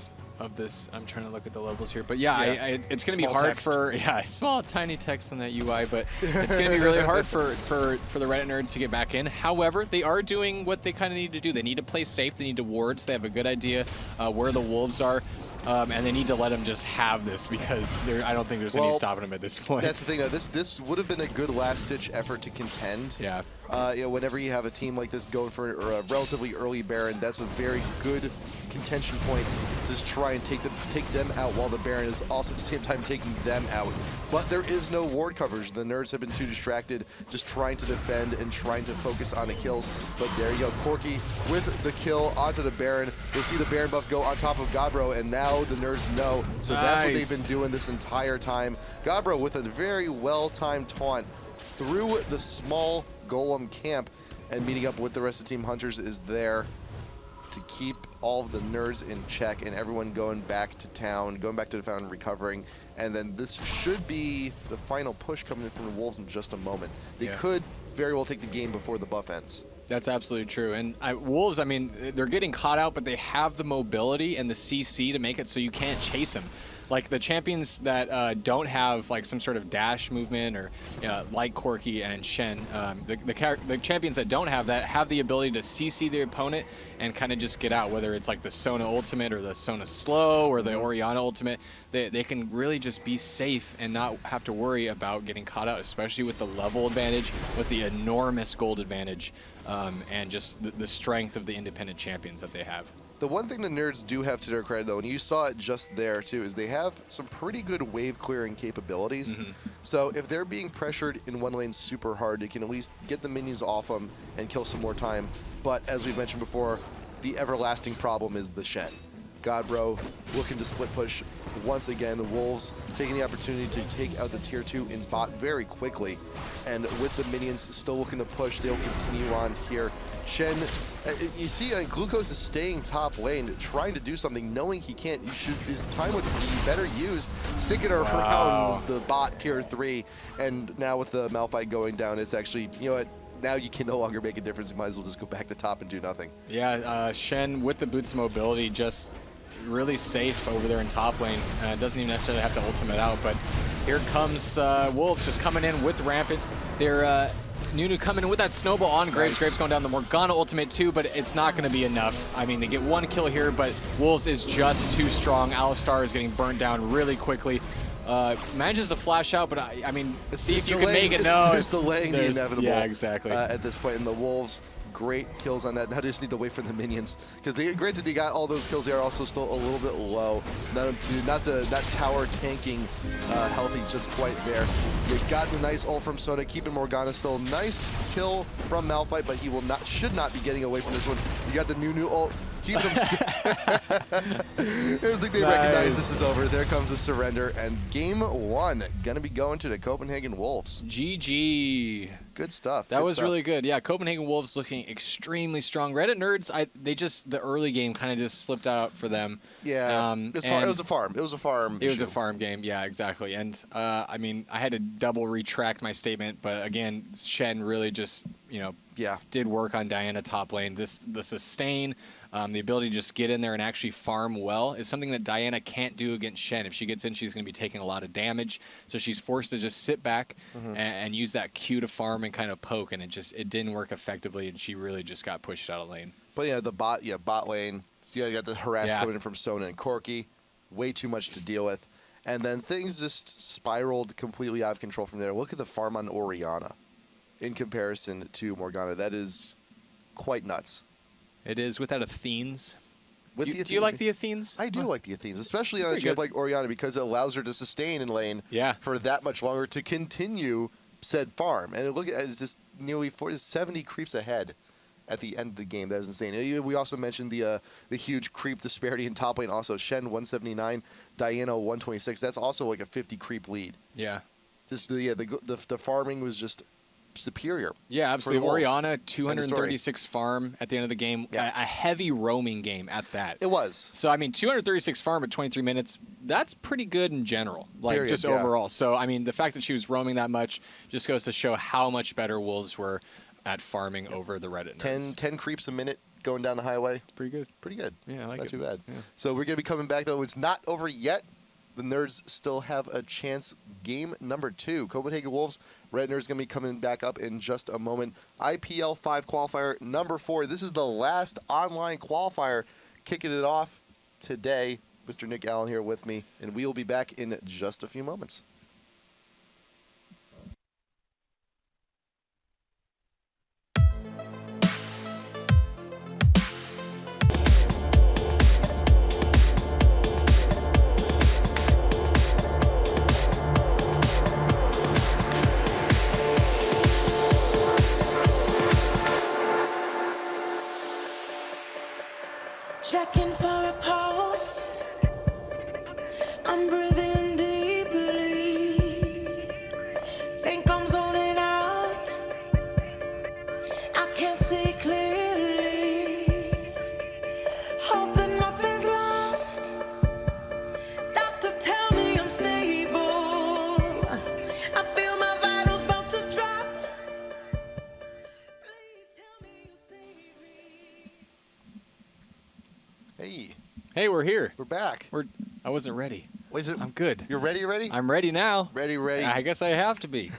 B: this. I'm trying to look at the levels here, but yeah, it's going to be hard
A: text.
B: for small tiny text on that UI, but it's going to be really hard for the Reddit nerds to get back in. However, they are doing what they kind of need to do. They need to play safe. They need to ward. So they have a good idea where the Wolves are. And they need to let them just have this because I don't think there's any stopping them at this point.
A: That's the thing. This would have been a good last-ditch effort to contend.
B: Yeah.
A: You know, whenever you have a team like this going for a relatively early Baron, that's a very good contention point to just try and take them out while the Baron is also at the same time taking them out. But there is no ward coverage. The Nerds have been too distracted just trying to defend and trying to focus on the kills. But there you go. Corki with the kill onto the Baron. We'll see the Baron buff go on top of Godbro, and now the Nerds know. So that's what they've been doing this entire time. Godbro with a very well-timed taunt through the small golem camp, and meeting up with the rest of Team Hunters is there to keep all of the Nerds in check and everyone going back to town, going back to the fountain, recovering. And then this should be the final push coming in from the Wolves in just a moment. They could very well take the game before the buff ends.
B: That's absolutely true. And Wolves, I mean, they're getting caught out, but they have the mobility and the CC to make it so you can't chase them. Like the champions that don't have like some sort of dash movement, or like Corki and Shen, the champions that don't have that have the ability to CC their opponent and kind of just get out, whether it's like the Sona ultimate or the Sona slow or the Orianna ultimate. They can really just be safe and not have to worry about getting caught out, especially with the level advantage, with the enormous gold advantage, and just the strength of the independent champions that they have.
A: The one thing the Nerds do have to their credit, though, and you saw it just there, too, is they have some pretty good wave-clearing capabilities. So if they're being pressured in one lane super hard, they can at least get the minions off them and kill some more time. But as we've mentioned before, the everlasting problem is the Shen. Godbro looking to split push once again. The Wolves taking the opportunity to take out the tier 2 in bot very quickly. And with the minions still looking to push, they'll continue on here. Shen, you see Gliukoze is staying top lane, trying to do something, knowing he can't. His time would be better used, sticking around the bot tier 3. And now with the Malphite going down, it's actually, you know what, now you can no longer make a difference. You might as well just go back to top and do nothing. Yeah,
B: Shen with the boots mobility just really safe over there in top lane. Doesn't even necessarily have to ultimate out, but here comes Wolves just coming in with Rampant. They're Nunu coming in with that snowball on Graves.
A: Nice.
B: Graves going down the Morgana ultimate too, but it's not going to be enough. I mean, they get 1 kill here, but Wolves is just too strong. Alistar is getting burnt down really quickly. Manages to flash out, but I mean, see if you can make it. No,
A: it's delaying the inevitable.
B: Yeah, exactly.
A: At this point, in the Wolves, great kills on that. Now they just need to wait for the minions, because granted they got all those kills. They are also still a little bit low. Not tower tanking healthy just quite there. You got the nice ult from Sona, keeping Morgana still. Nice kill from Malphite, but he should not be getting away from this one. You got the new ult. Keep them. It was like they recognize this is over. There comes the surrender, and game 1 gonna be going to the Copenhagen Wolves.
B: GG.
A: Good stuff.
B: That was really good. Yeah, Copenhagen Wolves looking extremely strong. Reddit nerds, the early game kind of just slipped out for them.
A: Yeah, it was a farm. It was a farm.
B: It was a farm game. Yeah, exactly. And I mean, I had to double retract my statement, but again, Shen really just did work on Diana top lane. The sustain. The ability to just get in there and actually farm well is something that Diana can't do against Shen. If she gets in, she's going to be taking a lot of damage. So she's forced to just sit back and use that Q to farm and kind of poke, and it didn't work effectively, and she really just got pushed out of lane.
A: But yeah, the bot lane. So you got the harass coming in from Sona and Corki. Way too much to deal with. And then things just spiraled completely out of control from there. Look at the farm on Orianna in comparison to Morgana. That is quite nuts.
B: It is without Athenes.
A: Do
B: you like the Athenes?
A: I do like the Athenes, especially on a champ like Orianna, because it allows her to sustain in lane for that much longer to continue said farm. And look at it's just nearly 70 creeps ahead at the end of the game. That is insane. We also mentioned the huge creep disparity in top lane. Also, Shen 179, Diana 126. That's also like a 50 creep lead.
B: Yeah.
A: Just the farming was just superior.
B: Yeah, absolutely. Orianna 236 farm at the end of the game.
A: Yeah.
B: A heavy roaming game at that.
A: It was.
B: So I mean, 236 farm at 23 minutes. That's pretty good in general,
A: Period,
B: overall. So I mean, the fact that she was roaming that much just goes to show how much better Wolves were at farming over the Reddit nerds.
A: 10 creeps a minute going down the highway.
B: It's pretty good.
A: Pretty good.
B: Yeah, I like
A: it's not
B: it.
A: too bad.
B: Yeah.
A: So we're going to be coming back, though. It's not over yet. The Nerds still have a chance. Game number 2. Copenhagen Wolves. Red Nerds going to be coming back up in just a moment. IPL5 qualifier number 4. This is the last online qualifier. Kicking it off today. Mr. Nick Allen here with me, and we will be back in just a few moments.
C: Checking for a pulse. I'm breathing deeply. Think I'm zoning out. I can't see clearly. Hope that nothing's lost. Doctor, tell me I'm stable. I feel my vitals about to drop. Please tell me you'll save me.
A: Hey,
B: Hey, we're here.
A: we're back.
B: I wasn't ready.
A: Wait, is it,
B: I'm good.
A: You're ready?
B: I'm ready now.
A: Ready.
B: I guess I have to be.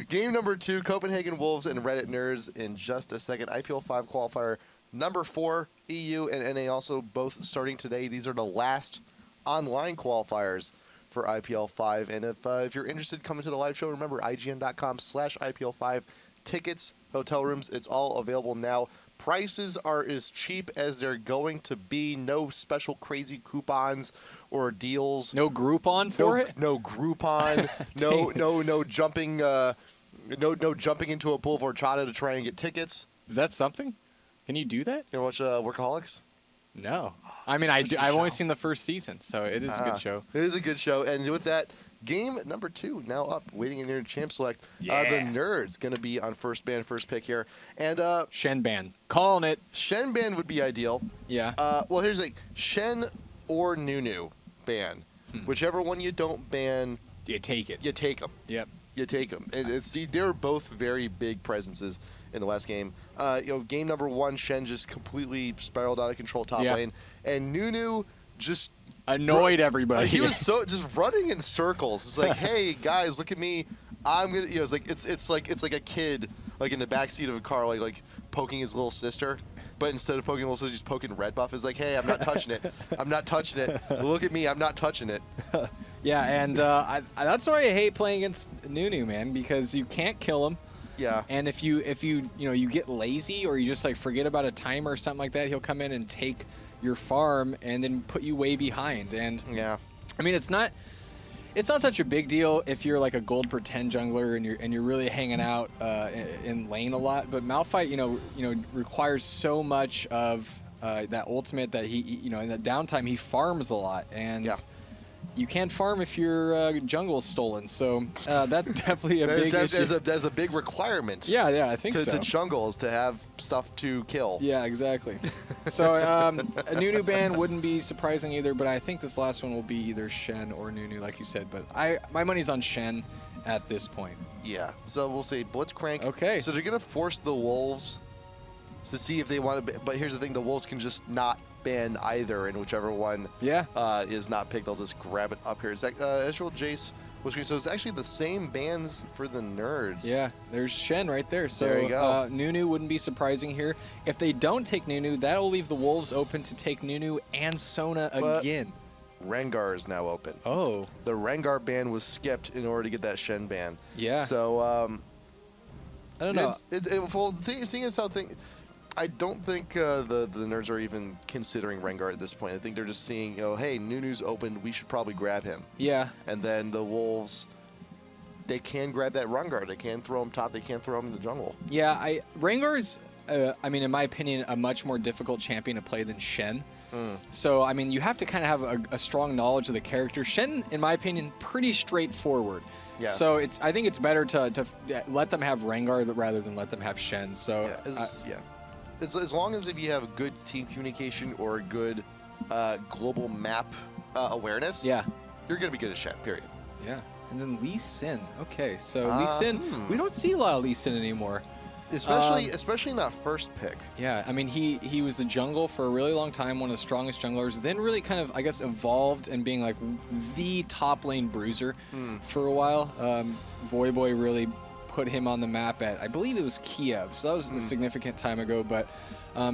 A: Game number 2, Copenhagen Wolves and Reddit Nerds in just a second. IPL5 qualifier number 4, EU and NA also both starting today. These are the last online qualifiers for IPL5. And if you're interested, come to the live show. Remember, IGN.com/IPL5. Tickets, hotel rooms, it's all available now. Prices are as cheap as they're going to be. No special crazy coupons or deals.
B: No Groupon for it?
A: No Groupon. no jumping. No jumping into a pool for horchata to try and get tickets.
B: Is that something? Can you do that?
A: You know, watch Workaholics.
B: No. I mean,
A: Such a good
B: I've only
A: show.
B: seen the first season, so it is a good show.
A: It is a good show, and with that, game number 2 now up, waiting in your champ select.
B: Yeah.
A: The Nerds gonna be on first ban, first pick here, and
B: Shenban. Calling it.
A: Shen ban would be ideal.
B: Yeah.
A: Well, here's the thing: Shen or Nunu ban, whichever one you don't ban,
B: You take it.
A: you take them.
B: Yep.
A: You take them. They're both very big presences in the last game. Game number 1, Shen just completely spiraled out of control top lane, and Nunu just
B: Annoyed everybody.
A: he was so just running in circles. It's like, hey guys, look at me. I'm gonna. It's like a kid like in the backseat of a car, like poking his little sister. But instead of poking little sister, he's poking Red Buff. Is like, hey, I'm not touching it. I'm not touching it. Look at me. I'm not touching it.
B: Yeah, and that's why I hate playing against Nunu, man, because you can't kill him.
A: Yeah.
B: And if you you get lazy or you just like forget about a timer or something like that, he'll come in and take your farm and then put you way behind. And
A: yeah,
B: I mean, it's not such a big deal if you're like a gold pretend jungler and you're really hanging out in lane a lot. But Malphite, requires so much of that ultimate that he in that downtime he farms a lot, and you can't farm if your jungle is stolen. So that's definitely a big issue.
A: There's a big requirement.
B: Yeah, I think so.
A: To jungle is to have stuff to kill.
B: Yeah, exactly. So a Nunu ban wouldn't be surprising either, but I think this last one will be either Shen or Nunu, like you said. But my money's on Shen at this point.
A: Yeah. So we'll say Blitzcrank.
B: Okay.
A: So they're gonna force the Wolves to see if they want to. But here's the thing: the Wolves can just not ban either, and whichever one is not picked, they'll just grab it up here. It's like Ezreal, Jace, so it's actually the same bans for the nerds.
B: Yeah, there's Shen right there. So
A: there you go.
B: Nunu wouldn't be surprising here. If they don't take Nunu, that'll leave the Wolves open to take Nunu and Sona again.
A: Rengar is now open.
B: Oh.
A: The Rengar ban was skipped in order to get that Shen ban.
B: Yeah.
A: So
B: I don't know.
A: Seeing as how I don't think the nerds are even considering Rengar at this point. I think they're just seeing, hey, Nunu's open. We should probably grab him.
B: Yeah.
A: And then the Wolves, they can grab that Rengar. They can throw him top. They can throw him in the jungle.
B: Yeah, Rengar's, in my opinion, a much more difficult champion to play than Shen. So, you have to kind of have a strong knowledge of the character. Shen, in my opinion, pretty straightforward.
A: Yeah.
B: So I think it's better to let them have Rengar rather than let them have Shen. So
A: as long as if you have good team communication or good global map awareness, you're going to be good at Shen, period.
B: Yeah. And then Lee Sin. Okay, so Lee Sin, we don't see a lot of Lee Sin anymore.
A: Especially not first pick.
B: Yeah, he was the jungle for a really long time, one of the strongest junglers, then really kind of, I guess, evolved and being like the top lane bruiser for a while. Voyboy really put him on the map at, I believe it was Kiev, so that was a significant time ago. But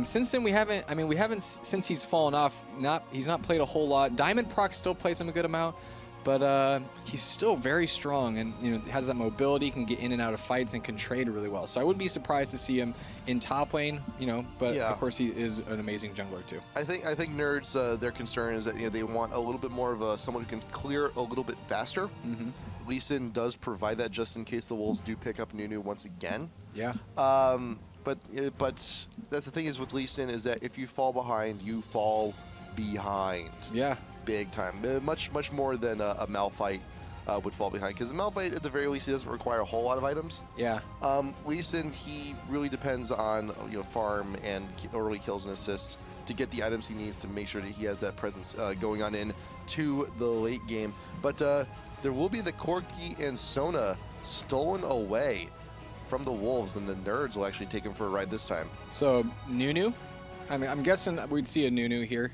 B: since then we haven't since he's fallen off. He's not played a whole lot. Diamond Proc still plays him a good amount, but he's still very strong and has that mobility, can get in and out of fights, and can trade really well. So I wouldn't be surprised to see him in top lane. But of course he is an amazing jungler too.
A: I think nerds, their concern is that they want a little bit more of someone who can clear a little bit faster. Lee Sin does provide that just in case the Wolves do pick up Nunu once again.
B: Yeah.
A: But that's the thing is with Lee Sin is that if you fall behind, you fall behind.
B: Yeah.
A: Big time. Much more than a Malphite would fall behind, because a Malphite at the very least he doesn't require a whole lot of items.
B: Yeah.
A: Lee Sin, he really depends on farm and early kills and assists to get the items he needs to make sure that he has that presence going on into the late game. But there will be the Corki and Sona stolen away from the Wolves, and the nerds will actually take him for a ride this time.
B: So Nunu, I'm guessing we'd see a Nunu here.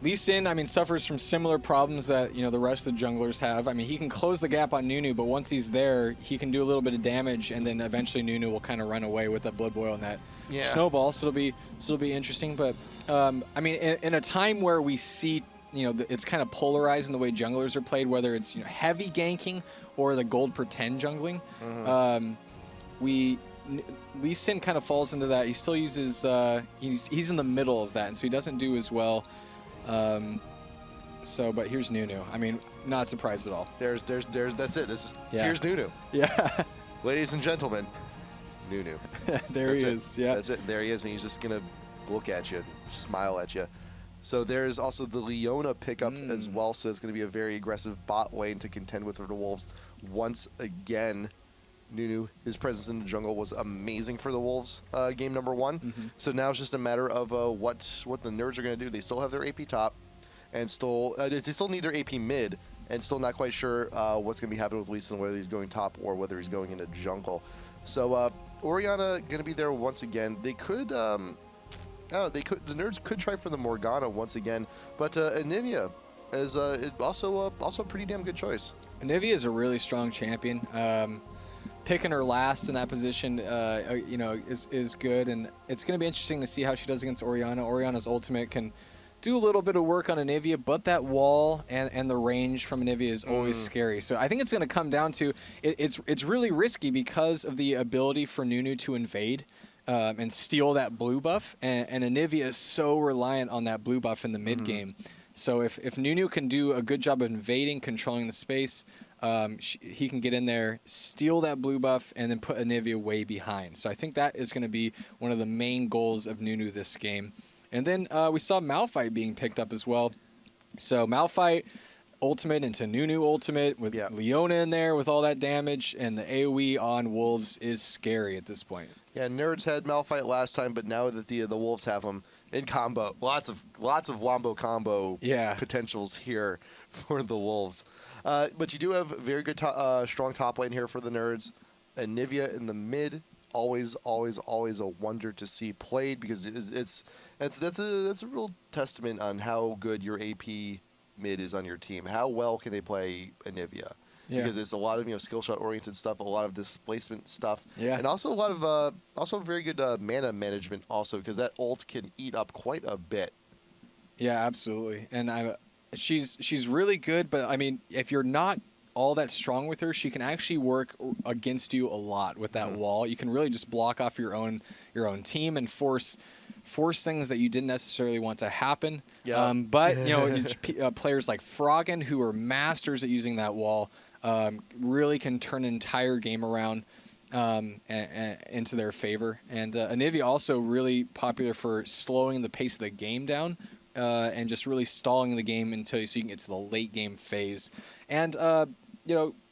B: Lee Sin, suffers from similar problems that the rest of the junglers have. He can close the gap on Nunu, but once he's there, he can do a little bit of damage, and then eventually Nunu will kind of run away with that Blood Boil and that snowball. So it'll be interesting. But in a time where we see it's kind of polarized in the way junglers are played, whether it's heavy ganking or the gold pretend jungling. Lee Sin kind of falls into that. He still uses he's in the middle of that, and so he doesn't do as well. But here's Nunu. Not surprised at all.
A: That's it. Here's Nunu.
B: Yeah.
A: Ladies and gentlemen, Nunu.
B: There he is. Yeah.
A: That's it. There he is, and he's just gonna look at you, smile at you. So there's also the Leona pickup as well. So it's going to be a very aggressive bot lane to contend with for the Wolves. Once again, Nunu, his presence in the jungle was amazing for the Wolves game number 1. So now it's just a matter of what the nerds are going to do. They still have their AP top, and they still need their AP mid, and still not quite sure what's going to be happening with Lee Sin, whether he's going top or whether he's going into jungle. So Orianna going to be there once again. They could. The nerds could try for the Morgana once again, but Anivia is also a pretty damn good choice.
B: Anivia is a really strong champion. picking her last in that position, is good, and it's going to be interesting to see how she does against Orianna. Orianna's ultimate can do a little bit of work on Anivia, but that wall and the range from Anivia is always scary. So I think it's going to come down to it's really risky because of the ability for Nunu to invade and steal that blue buff, and Anivia is so reliant on that blue buff in the mid game. So if Nunu can do a good job of invading, controlling the space, he can get in there, steal that blue buff, and then put Anivia way behind. So I think that is going to be one of the main goals of Nunu this game. And then we saw Malphite being picked up as well. So Malphite ultimate into Nunu ultimate with Leona in there with all that damage, and the AoE on Wolves is scary at this point.
A: Yeah, Nerds had Malphite last time, but now that the Wolves have them in combo, lots of wombo combo potentials here for the Wolves. But you do have very good, strong top lane here for the Nerds. Anivia in the mid, always a wonder to see played, because that's a real testament on how good your AP mid is on your team. How well can they play Anivia? Yeah. Because it's a lot of skill shot oriented stuff, a lot of displacement stuff, and also a lot of very good mana management also, because that ult can eat up quite a bit.
B: Yeah, absolutely. And she's really good, but I mean, if you're not all that strong with her, she can actually work against you a lot with that wall. You can really just block off your own team and force things that you didn't necessarily want to happen. Yeah. But players like Froggen, who are masters at using that wall, really can turn an entire game around into their favor. And Anivia also really popular for slowing the pace of the game down and just really stalling the game so you can get to the late game phase. And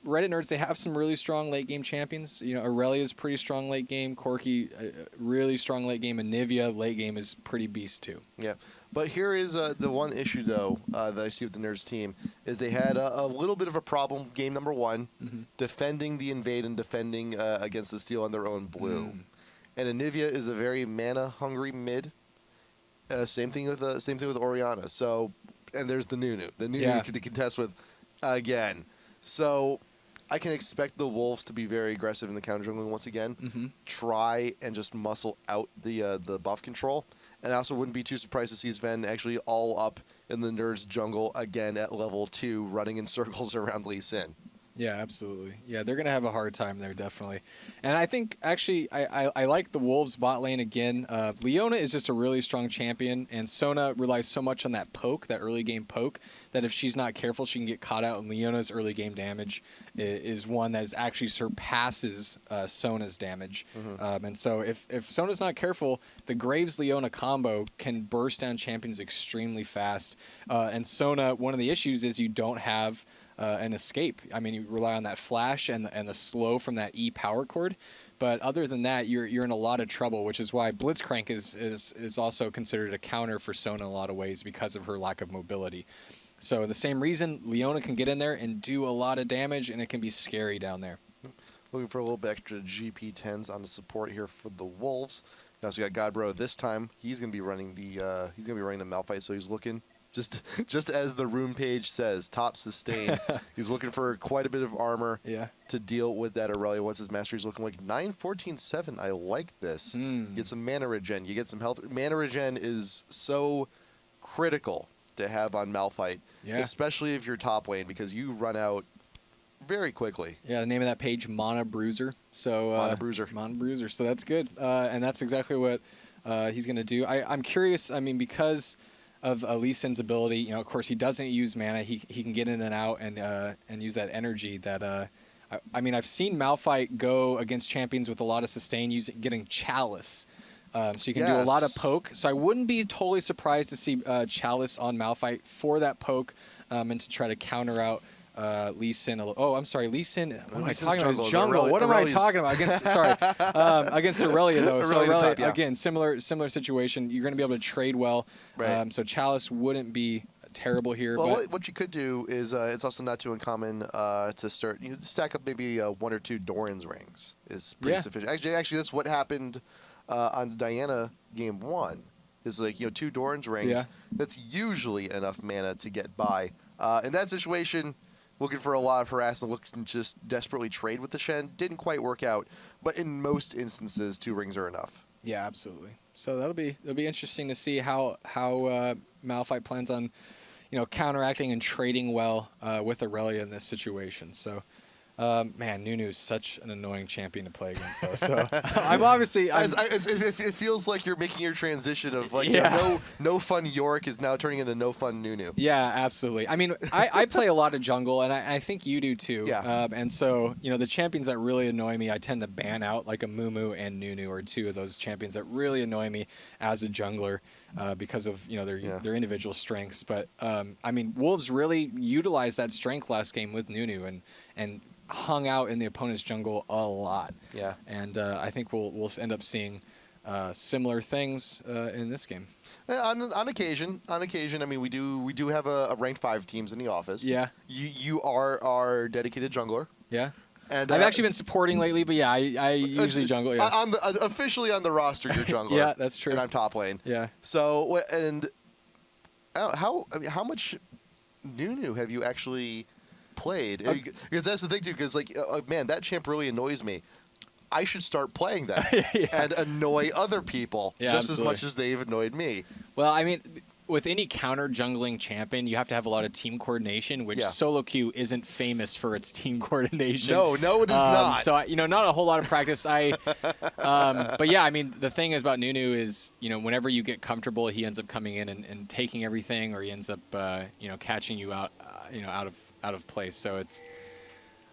B: Reddit Nerds, they have some really strong late game champions. Aurelia's pretty strong late game. Corki, really strong late game. And Anivia, late game, is pretty beast too. Yeah.
A: But here is the one issue, though, that I see with the Nerds team, is they had a little bit of a problem game number one, defending the invade and defending against the steal on their own blue. And Anivia is a very mana-hungry mid. Same thing with Orianna. So, and there's the Nunu. The Nunu to contest with again. So I can expect the Wolves to be very aggressive in the counter jungling once again. Try and just muscle out the buff control. And I also wouldn't be too surprised to see Sven actually all up in the Nerds jungle again at level 2, running in circles around Lee Sin.
B: Yeah, absolutely. Yeah, they're going to have a hard time there, definitely. And I think, actually, I like the Wolves bot lane again. Leona is just a really strong champion, and Sona relies so much on that poke, that early game poke, that if she's not careful, she can get caught out, and Leona's early game damage is one that actually surpasses Sona's damage. And so if Sona's not careful, the Graves-Leona combo can burst down champions extremely fast. And Sona, one of the issues is you don't have an escape. I mean, you rely on that flash and the slow from that E power cord. But other than that, you're in a lot of trouble, which is why Blitzcrank is also considered a counter for Sona in a lot of ways because of her lack of mobility. So the same reason, Leona can get in there and do a lot of damage, and it can be scary down there.
A: Looking for a little bit extra GP10s on the support here for the Wolves. We also got Godbro this time. He's going to be running the Malphite, so he's looking. Just as the rune page says, top sustain. He's looking for quite a bit of armor to deal with that Aurelia. What's his mastery's looking like? 9-14-7. I like this. Get some mana regen. You get some health. Mana regen is so critical to have on Malphite, especially if you're top lane, because you run out very quickly. Yeah,
B: the name of that page, Mana Bruiser. So
A: Mana Bruiser.
B: Mana Bruiser. So that's good. And that's exactly what he's going to do. I'm curious, I mean, because of Lee Sin's ability, of course, he doesn't use mana. He can get in and out and use that energy that... I mean, I've seen Malphite go against champions with a lot of sustain, getting Chalice. So you can do a lot of poke. So I wouldn't be totally surprised to see Chalice on Malphite for that poke and to try to counter out Lee Sin. Oh, I'm sorry, Lee Sin. What am I talking about? Jungle. What am I talking about? Against Aurelia though. So Aurelia, again, similar situation. You're going to be able to trade well. Right. So Chalice wouldn't be terrible here.
A: Well,
B: but
A: what you could do is it's also not too uncommon to start. You stack up maybe 1 or 2 Doran's rings is pretty sufficient. Actually, that's what happened on Diana game 1. Is 2 Doran's rings. That's usually enough mana to get by. In that situation, looking for a lot of harassment, looking to just desperately trade with the Shen. Didn't quite work out, but in most instances, 2 rings are enough.
B: Yeah, absolutely. So it'll be interesting to see how Malphite plans on, counteracting and trading well with Aurelia in this situation. So. Man, Nunu's such an annoying champion to play against, though. So
A: it feels like you're making your transition of like no fun Yorick is now turning into no fun Nunu.
B: Yeah, absolutely. I mean, I play a lot of jungle, and I think you do too.
A: Yeah.
B: And so the champions that really annoy me, I tend to ban out, like a Mumu and Nunu are 2 of those champions that really annoy me as a jungler because of their individual strengths. But I mean, Wolves really utilized that strength last game with Nunu and hung out in the opponent's jungle a lot.
A: Yeah.
B: And I think we'll end up seeing similar things in this game.
A: On occasion, I mean, we do have a ranked 5 teams in the office.
B: Yeah.
A: You are our dedicated jungler.
B: Yeah.
A: And
B: I've actually been supporting lately, but yeah, I usually jungle. Yeah.
A: Officially on the roster, you're jungler.
B: Yeah, that's true.
A: And I'm top lane.
B: Yeah.
A: So how much Nunu have you actually played? Because that's the thing too. Because man, that champ really annoys me. I should start playing that and annoy other people just as much as they've annoyed me.
B: Well, I mean, with any counter jungling champion, you have to have a lot of team coordination, which solo queue isn't famous for its team coordination.
A: No, it is not.
B: So not a whole lot of practice. But yeah, I mean, the thing is about Nunu is, whenever you get comfortable, he ends up coming in and taking everything, or he ends up, catching you out, out of place. So it's.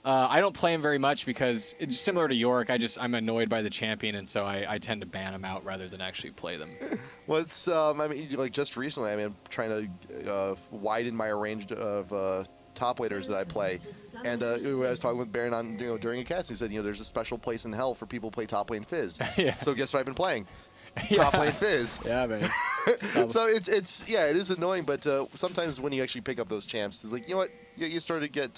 B: I don't play him very much because it's similar to Yorick. I'm annoyed by the champion, and so I tend to ban him out rather than actually play them.
A: Well, it's I mean, like just recently, I mean, I'm trying to widen my range of top laners that I play, and I was talking with Baron on during a cast. He said, there's a special place in hell for people who play top lane Fizz.
B: Yeah.
A: So guess what I've been playing? Top lane Fizz.
B: Yeah, man.
A: So it is annoying, but sometimes when you actually pick up those champs, it's like, you start to get.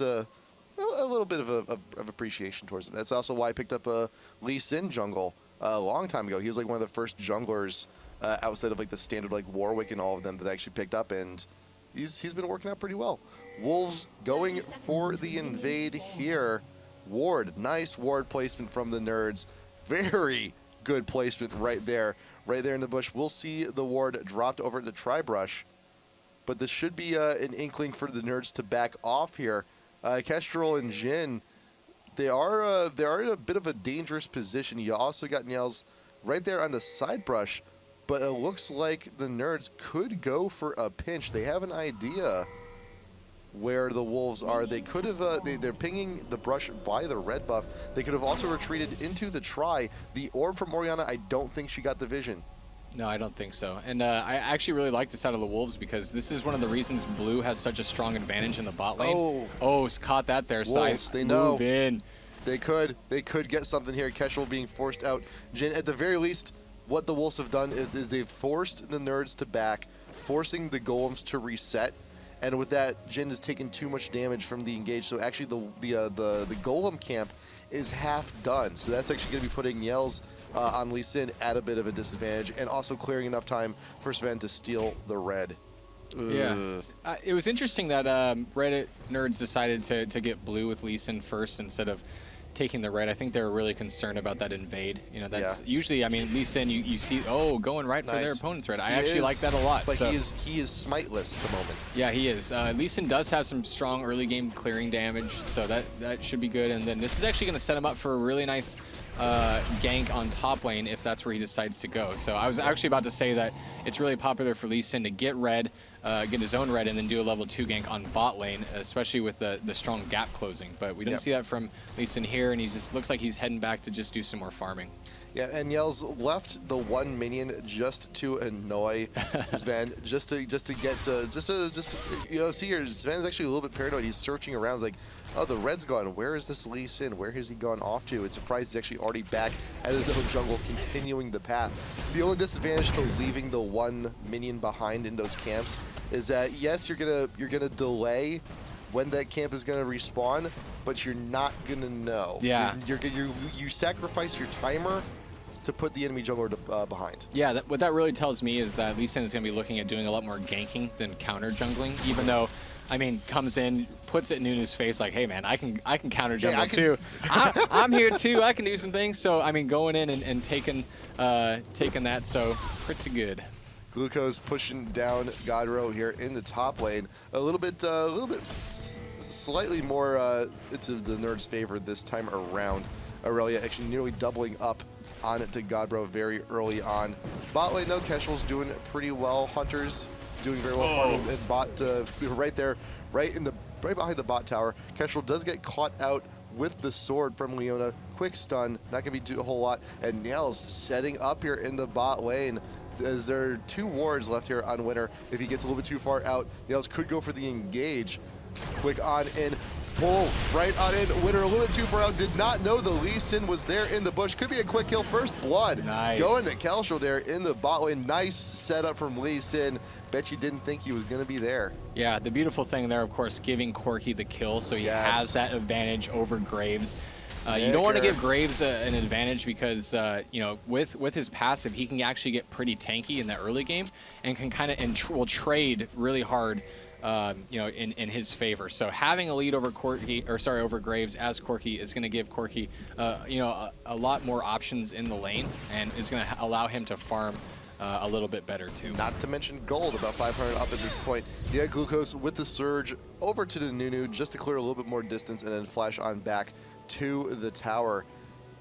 A: A little bit of appreciation towards it. That's also why I picked up a Lee Sin jungle a long time ago. He was like one of the first junglers outside of like the standard like Warwick and all of them that I actually picked up, and he's been working out pretty well. Wolves going for the invade here. Ward, nice ward placement from the nerds. Very good placement right there in the bush. We'll see the ward dropped over the Tribrush, but this should be an inkling for the nerds to back off here. Kestrel and Jhin, they are in a bit of a dangerous position. You also got Niels right there on the side brush, but it looks like the nerds could go for a pinch. They have an idea where the Wolves are. They could have, they're pinging the brush by the red buff. They could have also retreated into the try. The orb from Orianna, I don't think she got the vision.
B: No, I don't think so. And I actually really like this out of the Wolves because this is one of the reasons Blue has such a strong advantage in the bot lane. Oh, caught that there.
A: Wolves,
B: So
A: they know.
B: Move in.
A: They could get something here. Kestrel being forced out. Jhin, at the very least, what the Wolves have done is they've forced the nerds to back, forcing the golems to reset. And with that, Jhin has taken too much damage from the engage. So actually, the golem camp is half done. So that's actually going to be putting Niels on Lee Sin at a bit of a disadvantage, and also clearing enough time for Sven to steal the red.
B: Yeah. It was interesting that Reddit nerds decided to get blue with Lee Sin first instead of taking the red. I think they were really concerned about that invade. That's usually, I mean, Lee Sin, you see, going right for their opponent's red. I actually like that a lot.
A: But so. he is smiteless at the moment.
B: Yeah, he is. Lee Sin does have some strong early game clearing damage, so that should be good. And then this is actually going to set him up for a really nice gank on top lane if that's where he decides to go. So I was actually about to say that it's really popular for Lee Sin to get red, get his own red, and then do a level 2 gank on bot lane, especially with the strong gap closing. But we didn't see that from Lee Sin here, and he just looks like he's heading back to just do some more farming.
A: Yeah, and Niels left the one minion just to annoy Sven, just to get see here. Sven's actually a little bit paranoid. He's searching around, he's like, oh, the red's gone. Where is this Lee Sin? Where has he gone off to? It's surprised he's actually already back at his own jungle, continuing the path. The only disadvantage to leaving the one minion behind in those camps is that yes, you're gonna delay when that camp is gonna respawn, but you're not gonna know.
B: Yeah.
A: You sacrifice your timer to put the enemy jungler behind.
B: Yeah, what that really tells me is that Lee Sin is going to be looking at doing a lot more ganking than counter jungling, even though I mean, comes in, puts it in Nunu's face like, hey man, I can counter jungle
A: I can-
B: too. I'm here too. I can do some things. So I mean, going in and taking that, so pretty good.
A: Gliukoze pushing down Godbro here in the top lane. A little bit slightly more into the Nerds' favor this time around. Aurelia actually nearly doubling up on it to Godbro very early on. Bot lane though, Kestrel's doing pretty well. Hunter's doing very well for him. And bot right there, right behind the bot tower. Kestrel does get caught out with the sword from Leona. Quick stun, not gonna be do a whole lot. And Niels setting up here in the bot lane. As there are 2 wards left here on Winter. If he gets a little bit too far out, Niels could go for the engage. Quick on in. Pull right on in. Winter a little bit too far out. Did not know the Lee Sin was there in the bush. Could be a quick kill. First blood.
B: Nice.
A: Going to Kestrel there in the bot lane. Nice setup from Lee Sin. Bet you didn't think he was going to be there.
B: Yeah, the beautiful thing there, of course, giving Corki the kill, so he has that advantage over Graves. You don't want to give Graves an advantage because you know, with his passive, he can actually get pretty tanky in the early game and can kind of will trade really hard. You know, in his favor. So having a lead over over Graves as Corki is going to give Corki, you know, a lot more options in the lane, and is going to allow him to farm a little bit better too.
A: Not to mention gold, about 500 up at this point. Yeah, Gliukoze with the surge over to the Nunu just to clear a little bit more distance and then flash on back to the tower.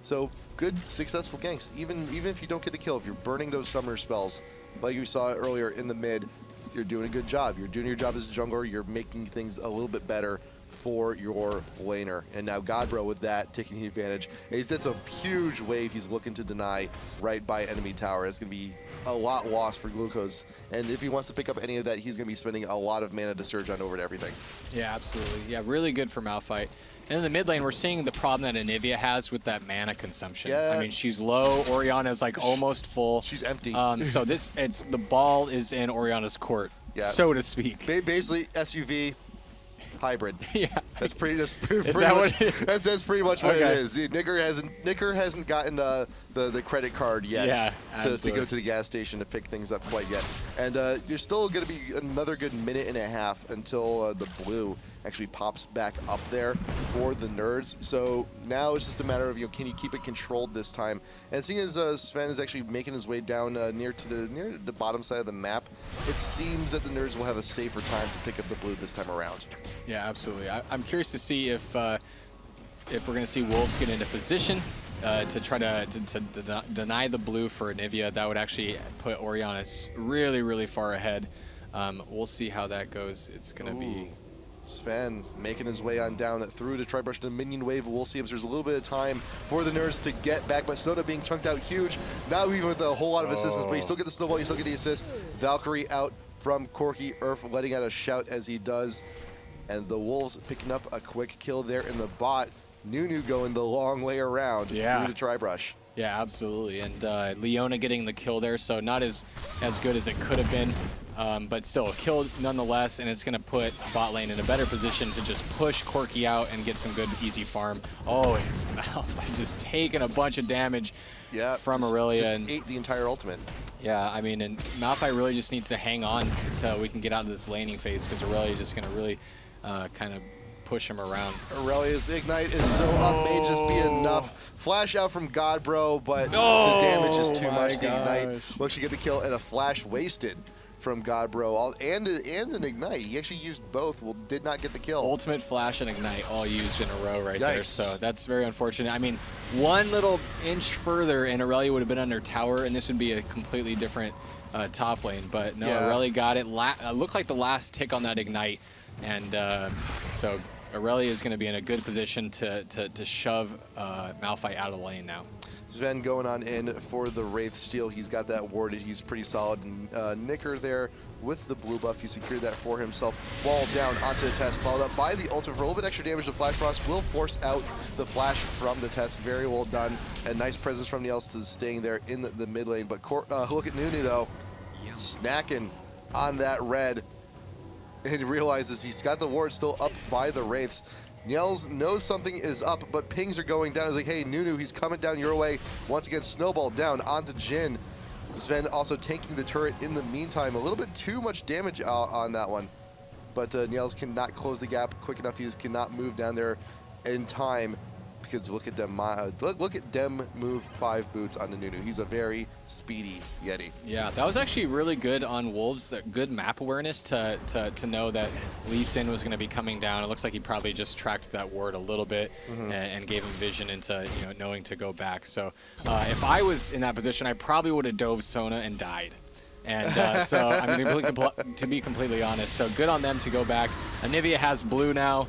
A: So good, successful ganks. Even if you don't get the kill, if you're burning those summoner spells, like you saw earlier in the mid, you're doing a good job. You're doing your job as a jungler. You're making things a little bit better for your laner. And now Godbro with that, taking advantage. And he's did some huge wave he's looking to deny right by enemy tower. It's going to be a lot lost for Gliukoze. And if he wants to pick up any of that, he's going to be spending a lot of mana to surge on over to everything.
B: Yeah, absolutely. Yeah, really good for Malphite. And in the mid lane, we're seeing the problem that Anivia has with that mana consumption.
A: Yeah.
B: I mean, she's low. Oriana's like almost full.
A: She's empty.
B: So the ball is in Oriana's court, so to speak.
A: Basically, SUV hybrid.
B: Yeah.
A: That's pretty
B: Is
A: pretty
B: that
A: much,
B: what it is?
A: That's pretty much what
B: Okay.
A: it is. Nicker hasn't gotten the credit card yet
B: Yeah,
A: to go
B: absolutely.
A: to the gas station to pick things up quite yet. And there's still going to be another good minute and a half until the blue actually pops back up there for the Nerds. So now it's just a matter of, you know, can you keep it controlled this time? And seeing as Sven is actually making his way down near the bottom side of the map, it seems that the Nerds will have a safer time to pick up the blue this time around.
B: Yeah, absolutely. I'm curious to see if we're going to see Wolves get into position to try to deny the blue for Anivia. That would actually put Oriana really, really far ahead. We'll see how that goes. It's going to be...
A: Sven making his way on down through to try brush the minion wave. We'll see if there's a little bit of time for the Nerds to get back, but Soda being chunked out huge. Not even with a whole lot of assistance, but you still get the snowball, you still get the assist. Valkyrie out from Corki, Urf letting out a shout as he does. And the Wolves picking up a quick kill there in the bot. Nunu going the long way around through the tri-brush.
B: Yeah, absolutely. And Leona getting the kill there, so not as good as it could have been. But still, a kill nonetheless, and it's going to put bot lane in a better position to just push Corki out and get some good, easy farm. Oh, and Malphite just taking a bunch of damage from Aurelia.
A: Just ate the entire ultimate.
B: Yeah, I mean, and Malphite really just needs to hang on until we can get out of this laning phase, because Aurelia is just going to really kind of push him around.
A: Aurelia's Ignite is still up, may just be enough. Flash out from Godbro, but the damage is too much. The Ignite looks to get the kill, and a flash wasted from Godbro, and an Ignite. He actually used both, did not get the kill.
B: Ultimate Flash and Ignite all used in a row right there,
A: Yikes.
B: so that's very unfortunate. I mean, one little inch further and Aurelia would have been under tower, and this would be a completely different top lane, but no, Aurelia got it. Looked like the last tick on that Ignite, and so Aurelia is going to be in a good position to shove Malphite out of the lane now.
A: Sven going on in for the Wraith Steel. He's got that warded. He's pretty solid. Nicker there with the blue buff. He secured that for himself. Wall down onto TheTess, followed up by the ultimate for a little bit extra damage. The Flash Frost will force out the flash from TheTess. Very well done. And nice presence from Niels staying there in the mid lane. But look at Nunu though, snacking on that red. And he realizes he's got the ward still up by the Wraiths. Niels knows something is up, but pings are going down. He's like, hey, Nunu, he's coming down your way. Once again, snowball down onto Jhin. Sven also tanking the turret in the meantime. A little bit too much damage on that one. but Niels cannot close the gap quick enough. He just cannot move down there in time. Because look at them, look at them move 5 boots on the Nunu. He's a very speedy Yeti.
B: Yeah, that was actually really good on Wolves. Good map awareness to know that Lee Sin was going to be coming down. It looks like he probably just tracked that ward a little bit and gave him vision into knowing to go back. So if I was in that position, I probably would have dove Sona and died. And so I mean, to be completely honest, so good on them to go back. Anivia has blue now.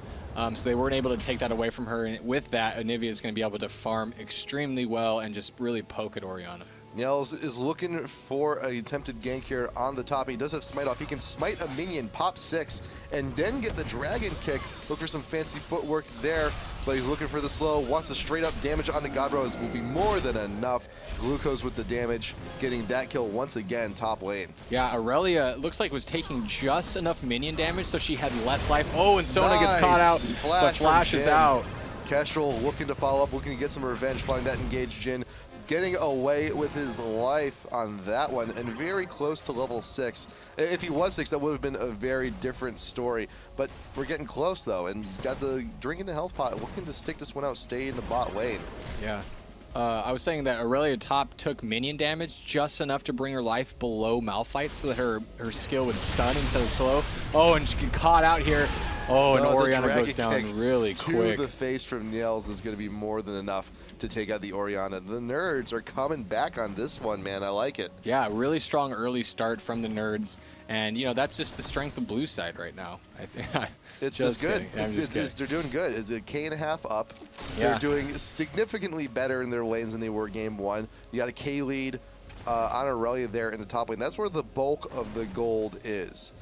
B: So they weren't able to take that away from her. And with that, Anivia is going to be able to farm extremely well and just really poke at Orianna.
A: Niels is looking for an attempted gank here on the top. He does have smite off. He can smite a minion, pop 6, and then get the dragon kick. Look for some fancy footwork there, but he's looking for the slow. Wants a straight up damage on the Godbro. This will be more than enough. Gliukoze with the damage, getting that kill once again top lane.
B: Yeah, Aurelia looks like was taking just enough minion damage, so she had less life. Oh, and Sona gets caught out. The flash is out.
A: Kestrel looking to follow up, looking to get some revenge, finding that engaged Jhin. Getting away with his life on that one, and very close to level 6. If he was 6, that would have been a very different story. But we're getting close, though, and he's got the drink in the health pot, looking to stick this one out, stay in the bot lane.
B: Yeah. I was saying that Aurelia top took minion damage just enough to bring her life below Malphite so that her skill would stun instead of slow. Oh, and she get caught out here. Oh, and Orianna goes down really quick.
A: To the face from Niels is going to be more than enough to take out the Orianna. The nerds are coming back on this one, man. I like it.
B: Yeah, really strong early start from the nerds. And, that's just the strength of blue side right now. I think.
A: It's just good. They're doing good. It's a K.5 up. Yeah. They're doing significantly better in their lanes than they were game 1. You got a K lead on Aurelia there in the top lane. That's where the bulk of the gold is.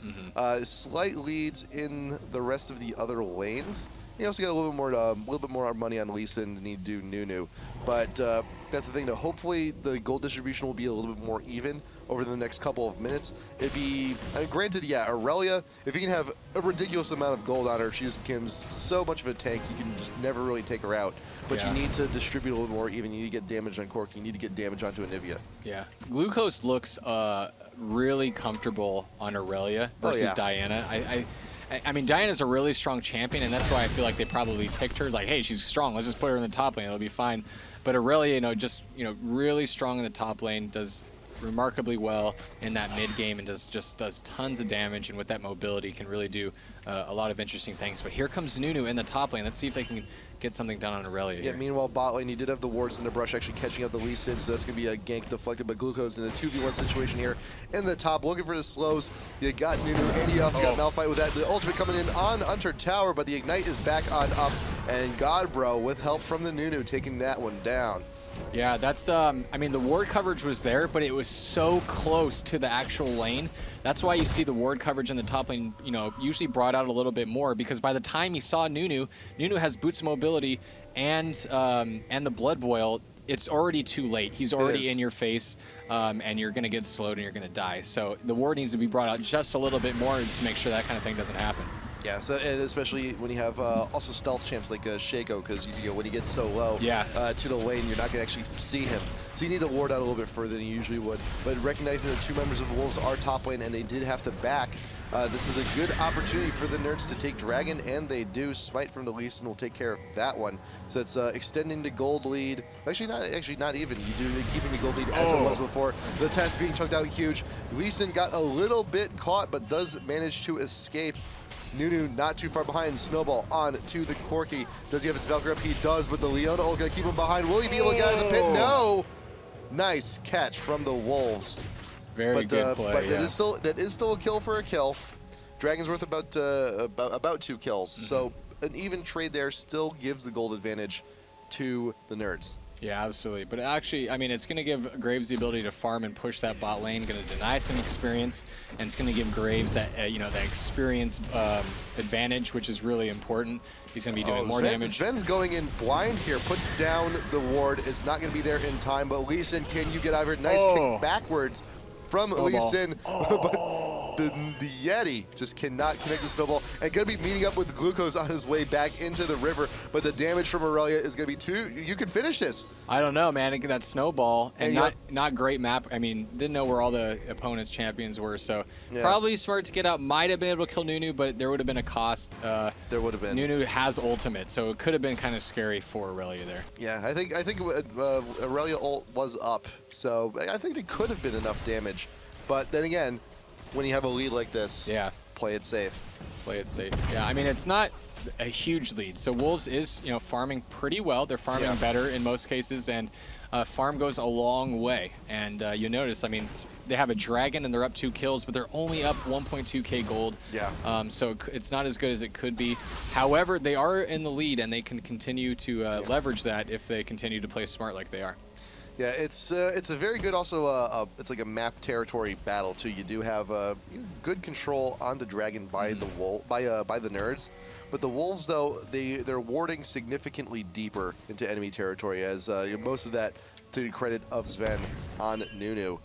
A: Slight leads in the rest of the other lanes. You also got a little bit more money on Lee Sin than you do Nunu. But that's the thing, though. Hopefully the gold distribution will be a little bit more even over the next couple of minutes. It'd be, granted, yeah, Aurelia, if you can have a ridiculous amount of gold on her, she just becomes so much of a tank, you can just never really take her out. But you need to distribute a little more even. You need to get damage on Corki. You need to get damage onto Anivia.
B: Yeah. Gliukoze looks really comfortable on Aurelia versus Diana. I mean, Diana's a really strong champion, and that's why I feel like they probably picked her. Like, hey, she's strong. Let's just put her in the top lane. It'll be fine. But Aurelia, really strong in the top lane, does remarkably well in that mid game and does tons of damage, and with that mobility can really do a lot of interesting things. But here comes Nunu in the top lane. Let's see if they can get something done on Aurelia here.
A: Meanwhile, bot lane, you did have the wards in the brush actually catching up the Lee Sin, so that's going to be a gank deflected by Gliukoze in a 2v1 situation here in the top, looking for the slows. You got Nunu, and you also got Malphite with that. The ultimate coming in on Hunter Tower, but the Ignite is back on up, and Godbro, with help from the Nunu, taking that one down.
B: Yeah, that's, I mean, the ward coverage was there, but it was so close to the actual lane. That's why you see the ward coverage in the top lane, usually brought out a little bit more, because by the time he saw Nunu has boots mobility and the blood boil. It's already too late. He's already in your face, and you're going to get slowed and you're going to die. So the ward needs to be brought out just a little bit more to make sure that kind of thing doesn't happen.
A: Yeah, so, and especially when you have also stealth champs like Shaco, because when he gets so low to the lane, you're not going to actually see him. So you need to ward out a little bit further than you usually would. But recognizing that 2 members of the Wolves are top lane and they did have to back, this is a good opportunity for the nerds to take Dragon, and they do. Smite from the Lee Sin will take care of that one. So it's extending the gold lead. Actually, not even. You do keeping the gold lead as it was before. The test being chucked out huge. Lee Sin got a little bit caught, but does manage to escape. Nunu not too far behind. Snowball on to the Corki. Does he have his Valkyrie up? He does, but the Leona going to keep him behind. Will he be able to get out of the pit? No! Nice catch from the Wolves.
B: Very good play,
A: But that is still a kill for a kill. Dragon's worth about 2 kills. So an even trade there still gives the gold advantage to the nerds.
B: Yeah, absolutely. But actually, I mean, it's going to give Graves the ability to farm and push that bot lane, going to deny some experience, and it's going to give Graves that, that experience advantage, which is really important. He's going to be doing more damage.
A: Sven's going in blind here, puts down the ward. It's not going to be there in time, but Lee Sin, can you get out of here? Nice kick backwards from Lee Sin. the Yeti just cannot connect the snowball, and going to be meeting up with Gliukoze on his way back into the river. But the damage from Aurelia is going to be too. You can finish this.
B: I don't know, man. That snowball and
A: And
B: not great map. I mean, didn't know where all the opponent's champions were, so
A: Yeah.
B: probably smart to get out. Might have been able to kill Nunu, but there would have been a cost.
A: There would have been.
B: Nunu has ultimate, so it could have been kind of scary for Aurelia there.
A: Yeah, I think Aurelia ult was up, so I think it could have been enough damage. But then again, when you have a lead like this,
B: Yeah.
A: play it safe.
B: Play it safe. Yeah, I mean, it's not a huge lead. So Wolves is, farming pretty well. They're farming
A: Yeah.
B: better in most cases, and farm goes a long way. And you notice, I mean, they have a dragon and they're up 2 kills, but they're only up 1.2k gold.
A: Yeah.
B: So it's not as good as it could be. However, they are in the lead, and they can continue to leverage that if they continue to play smart like they are.
A: Yeah, it's a very good also it's like a map territory battle too. You do have good control on the dragon by the by the nerds, but the wolves though they're warding significantly deeper into enemy territory as most of that to the credit of Sven on Nunu.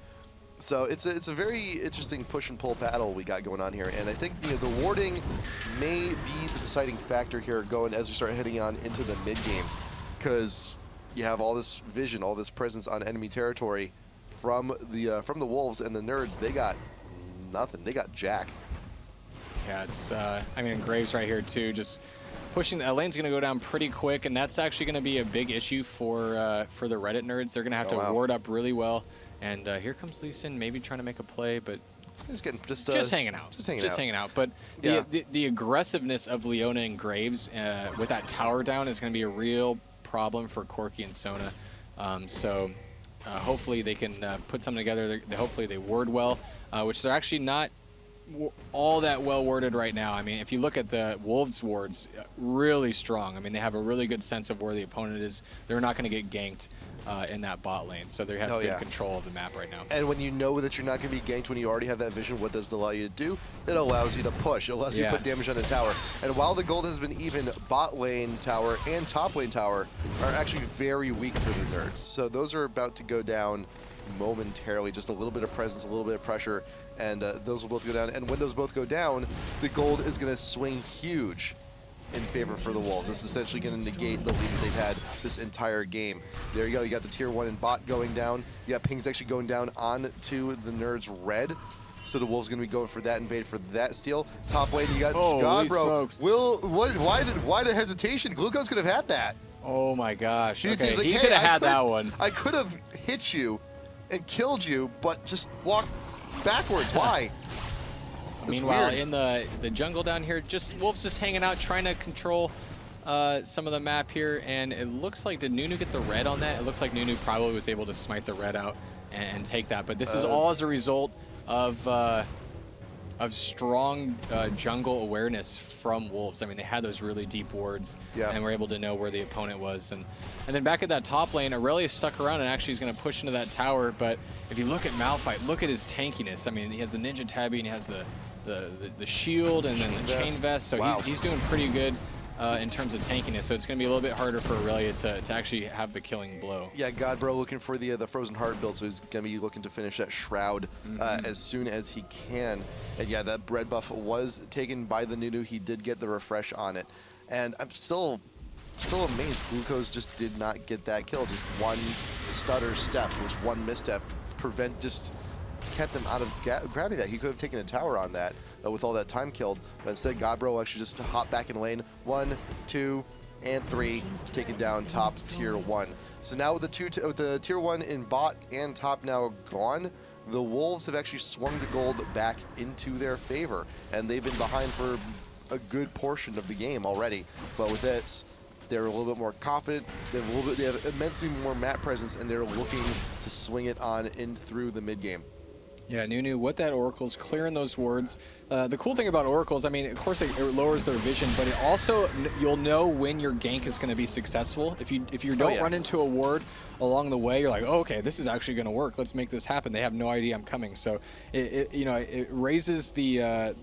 A: So it's a very interesting push and pull battle we got going on here, and I think the warding may be the deciding factor here going as we start heading on into the mid game, because you have all this vision, all this presence on enemy territory from the wolves, and the nerds, they got nothing. They got jack.
B: Yeah, it's, I mean, Graves right here too, just pushing, the lane's going to go down pretty quick, and that's actually going to be a big issue for the Reddit nerds. They're going to have to ward up really well, and here comes Lee Sin, maybe trying to make a play, but
A: Just getting
B: just hanging out.
A: Just hanging out.
B: But
A: Yeah.
B: the aggressiveness of Leona and Graves with that tower down is going to be a real problem for Corki and Sona. So hopefully they can put something together. Hopefully they ward well, which they're actually not all that well worded right now. I mean, if you look at the Wolves wards, really strong. I mean, they have a really good sense of where the opponent is. They're not going to get ganked in that bot lane, so they have good control of the map right now.
A: And when you know that you're not going to be ganked, when you already have that vision, what does it allow you to do? It allows you to push. It allows you to put damage on the tower. And while the gold has been even, bot lane tower and top lane tower are actually very weak for the nerds. So those are about to go down momentarily. Just a little bit of presence, a little bit of pressure, and those will both go down. And when those both go down, the gold is going to swing huge in favor for the Wolves. It's essentially going to negate the lead that they've had this entire game. There you go. You got the tier 1 and bot going down. You got pings actually going down onto the nerds red. So the Wolves going to be going for that invade, for that steal. Top lane, you got Godbro. Why the hesitation? Gliukoze could have had that.
B: Oh my gosh.
A: He's
B: Okay,
A: like,
B: he
A: hey,
B: could have had that one.
A: I could have hit you and killed you, but just walked backwards. Why?
B: Meanwhile, in the jungle down here, Wolves just hanging out, trying to control some of the map here, and it looks like, did Nunu get the red on that? It looks like Nunu probably was able to smite the red out and take that, but this is all as a result of strong jungle awareness from Wolves. I mean, they had those really deep wards, and were able to know where the opponent was. And then back at that top lane, Aurelia stuck around and actually is going to push into that tower, but if you look at Malphite, look at his tankiness. I mean, he has the Ninja Tabby, and he has the shield and then the chain vest, so he's doing pretty good in terms of tankiness, so it's going to be a little bit harder for Aurelia to actually have the killing blow.
A: Yeah, Godbro looking for the Frozen Heart build, so he's going to be looking to finish that Shroud as soon as he can. And yeah, that bread buff was taken by the Nunu. He did get the refresh on it. And I'm still amazed Gliukoze just did not get that kill. Just one stutter step, was one misstep, kept him out of grabbing that. He could have taken a tower on that with all that time killed, but instead Godbro actually just hop back in lane. 1, 2, and 3, taking down top tier 1. So now with the tier 1 in bot and top now gone, the Wolves have actually swung the gold back into their favor, and they've been behind for a good portion of the game already. But with this, they're a little bit more confident. They have immensely more map presence, and they're looking to swing it on in through the mid game.
B: Yeah, Nunu, what that Oracle's clearing those wards. The cool thing about Oracles, I mean, of course it lowers their vision, but it also, you'll know when your gank is going to be successful. If you don't run into a ward along the way, you're like, oh, okay, this is actually going to work. Let's make this happen. They have no idea I'm coming. So it raises the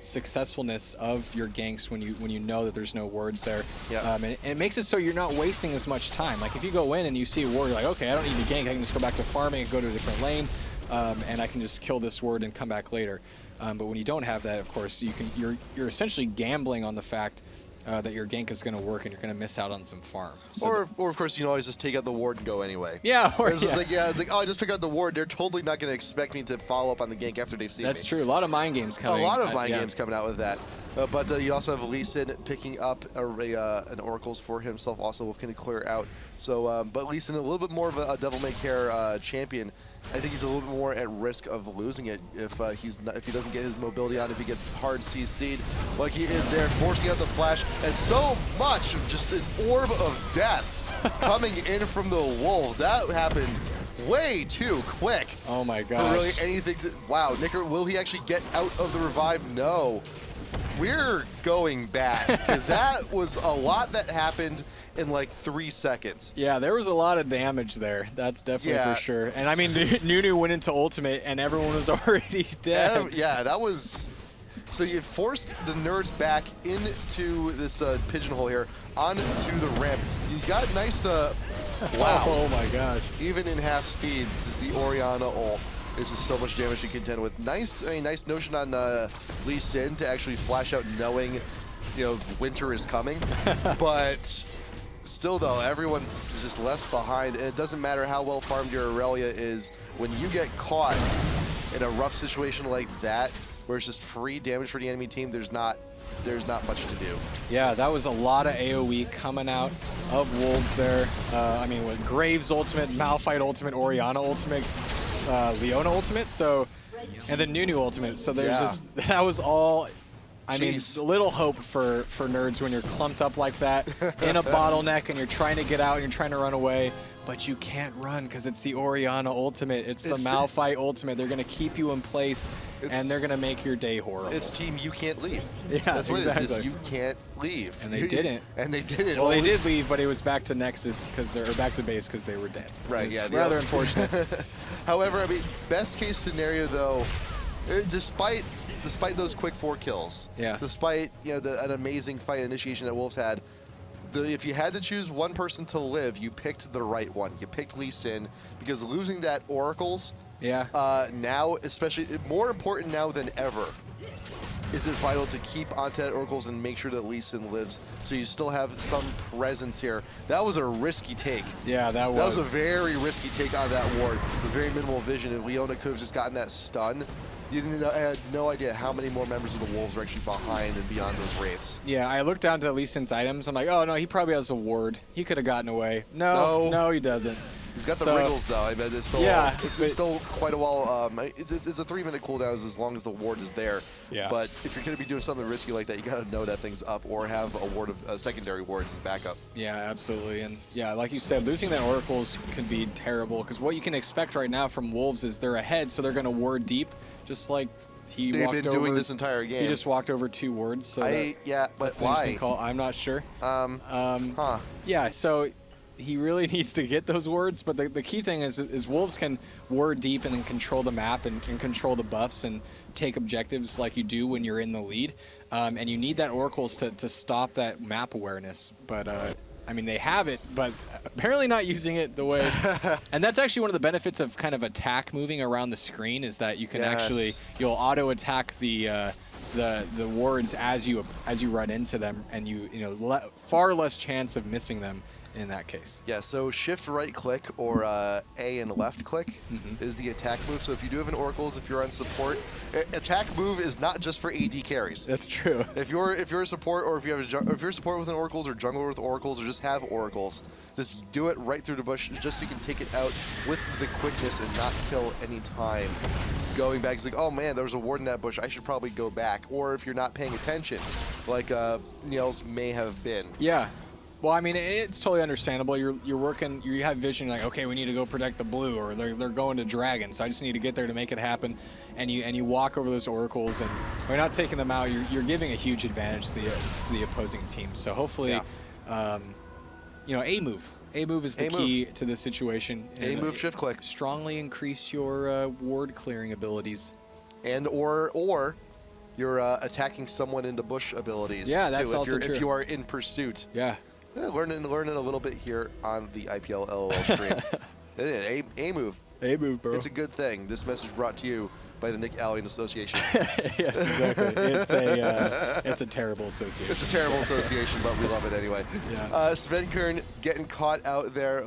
B: successfulness of your ganks when you know that there's no wards there. And it makes it so you're not wasting as much time. Like if you go in and you see a ward, you're like, okay, I don't need to gank. I can just go back to farming and go to a different lane. And I can just kill this ward and come back later. But when you don't have that, of course, you're essentially gambling on the fact that your gank is going to work and you're going to miss out on some farm. So
A: or of course, you can always just take out the ward and go anyway.
B: yeah, or
A: It's like, oh, I just took out the ward. They're totally not going to expect me to follow up on the gank after they've seen
B: that's
A: me.
B: true. A lot of mind games coming.
A: A lot of mind
B: yeah.
A: games coming out with that. But you also have Lee Sin picking up an Oracles for himself also can clear out. So, but Lee Sin a little bit more of a Devil May Care champion. I think he's a little bit more at risk of losing it if he doesn't get his mobility on, if he gets hard CC'd like he is there, forcing out the flash, and so much of just an orb of death coming in from the Wolves. That happened way too quick.
B: Oh my
A: For
B: gosh.
A: really anything to, wow, Nicker, will he actually get out of the revive? No. We're going back, because that was a lot that happened in like 3 seconds.
B: Yeah, there was a lot of damage there. That's definitely for sure. And I mean, Nunu went into ultimate and everyone was already dead.
A: Yeah, that was... So you forced the nerds back into this pigeonhole here, onto the ramp. You got nice... wow.
B: Oh my gosh.
A: Even in half speed, just the Orianna ult. There's just so much damage to contend with. Nice notion on Lee Sin to actually flash out knowing, winter is coming. But still, though, everyone is just left behind, and it doesn't matter how well farmed your Aurelia is. When you get caught in a rough situation like that, where it's just free damage for the enemy team, there's not much to do.
B: Yeah, that was a lot of AoE coming out of Wolves there. I mean, with Graves ultimate, Malphite ultimate, Orianna ultimate, Leona ultimate, and then Nunu ultimate. So there's just, that was all. I mean, little hope for nerds when you're clumped up like that in a bottleneck and you're trying to get out and you're trying to run away, but you can't run because it's the Orianna ultimate. It's the Malphite ultimate. They're going to keep you in place and they're going to make your day horrible.
A: It's team you can't leave.
B: Yeah,
A: that's what
B: exactly.
A: it is. You can't leave.
B: And they didn't.
A: And they didn't.
B: Well, they did leave, but it was back to Nexus or back to base because they were dead.
A: Right. Yeah.
B: Rather unfortunate.
A: However, I mean, best case scenario though, despite those quick 4 kills, despite an amazing fight initiation that Wolves had, if you had to choose one person to live, you picked the right one. You picked Lee Sin, because losing that Oracles, now, especially more important now than ever, is it vital to keep onto that Oracles and make sure that Lee Sin lives, so you still have some presence here. That was a risky take.
B: Yeah, that was.
A: That was a very risky take on that ward. With very minimal vision, and Leona could have just gotten that stun. I had no idea how many more members of the Wolves are actually behind and beyond those wraiths.
B: Yeah, I looked down to Lee Sin's items. I'm like, oh no, he probably has a ward. He could have gotten away. No, he doesn't.
A: He's got the wriggles though. I mean, it's still, it's still quite a while. It's a 3-minute cooldown as long as the ward is there.
B: Yeah.
A: But if you're going to be doing something risky like that, you got to know that thing's up or have a secondary ward backup.
B: Yeah, absolutely. And yeah, like you said, losing that Oracles could be terrible, because what you can expect right now from Wolves is they're ahead, so they're going to ward deep, just like they've been
A: doing this entire game.
B: He just walked over 2 wards. So
A: but
B: that's
A: why?
B: An interesting call. I'm not sure. Yeah, so he really needs to get those wards, but the key thing is Wolves can ward deep and then control the map and control the buffs and take objectives like you do when you're in the lead. And you need that Oracles to stop that map awareness. But I mean, they have it, but apparently not using it the way. And that's actually one of the benefits of kind of attack moving around the screen, is that you can you'll auto attack the wards as you run into them, and far less chance of missing them in that case.
A: Yeah, so shift right click or A and left click is the attack move. So if you do have an Oracles, if you're on support, attack move is not just for AD carries.
B: That's true.
A: If you're a support, or if you're support with an Oracles or jungler with Oracles, or just have Oracles, just do it right through the bush, just so you can take it out with the quickness and not kill any time. Going back, it's like, oh man, there was a ward in that bush, I should probably go back. Or if you're not paying attention, like Niels may have been.
B: Yeah. Well, I mean, it's totally understandable. You're working, you have vision, like, okay, we need to go protect the blue, or they're going to dragon, so I just need to get there to make it happen. And you walk over those Oracles, and by not taking them out, you're giving a huge advantage to the opposing team. So hopefully, A move. A move is the key to this situation.
A: A move, shift click.
B: Strongly increase your ward clearing abilities.
A: And or you're attacking someone into bush abilities.
B: Yeah, that's
A: too,
B: also true.
A: If you are in pursuit.
B: Yeah.
A: Learning a little bit here on the IPL LOL stream. A move.
B: A move, bro.
A: It's a good thing. This message brought to you by the Nick Allen Association.
B: Yes, exactly. It's a terrible association.
A: It's a terrible association, but we love it anyway.
B: Yeah.
A: Svenskeren getting caught out there,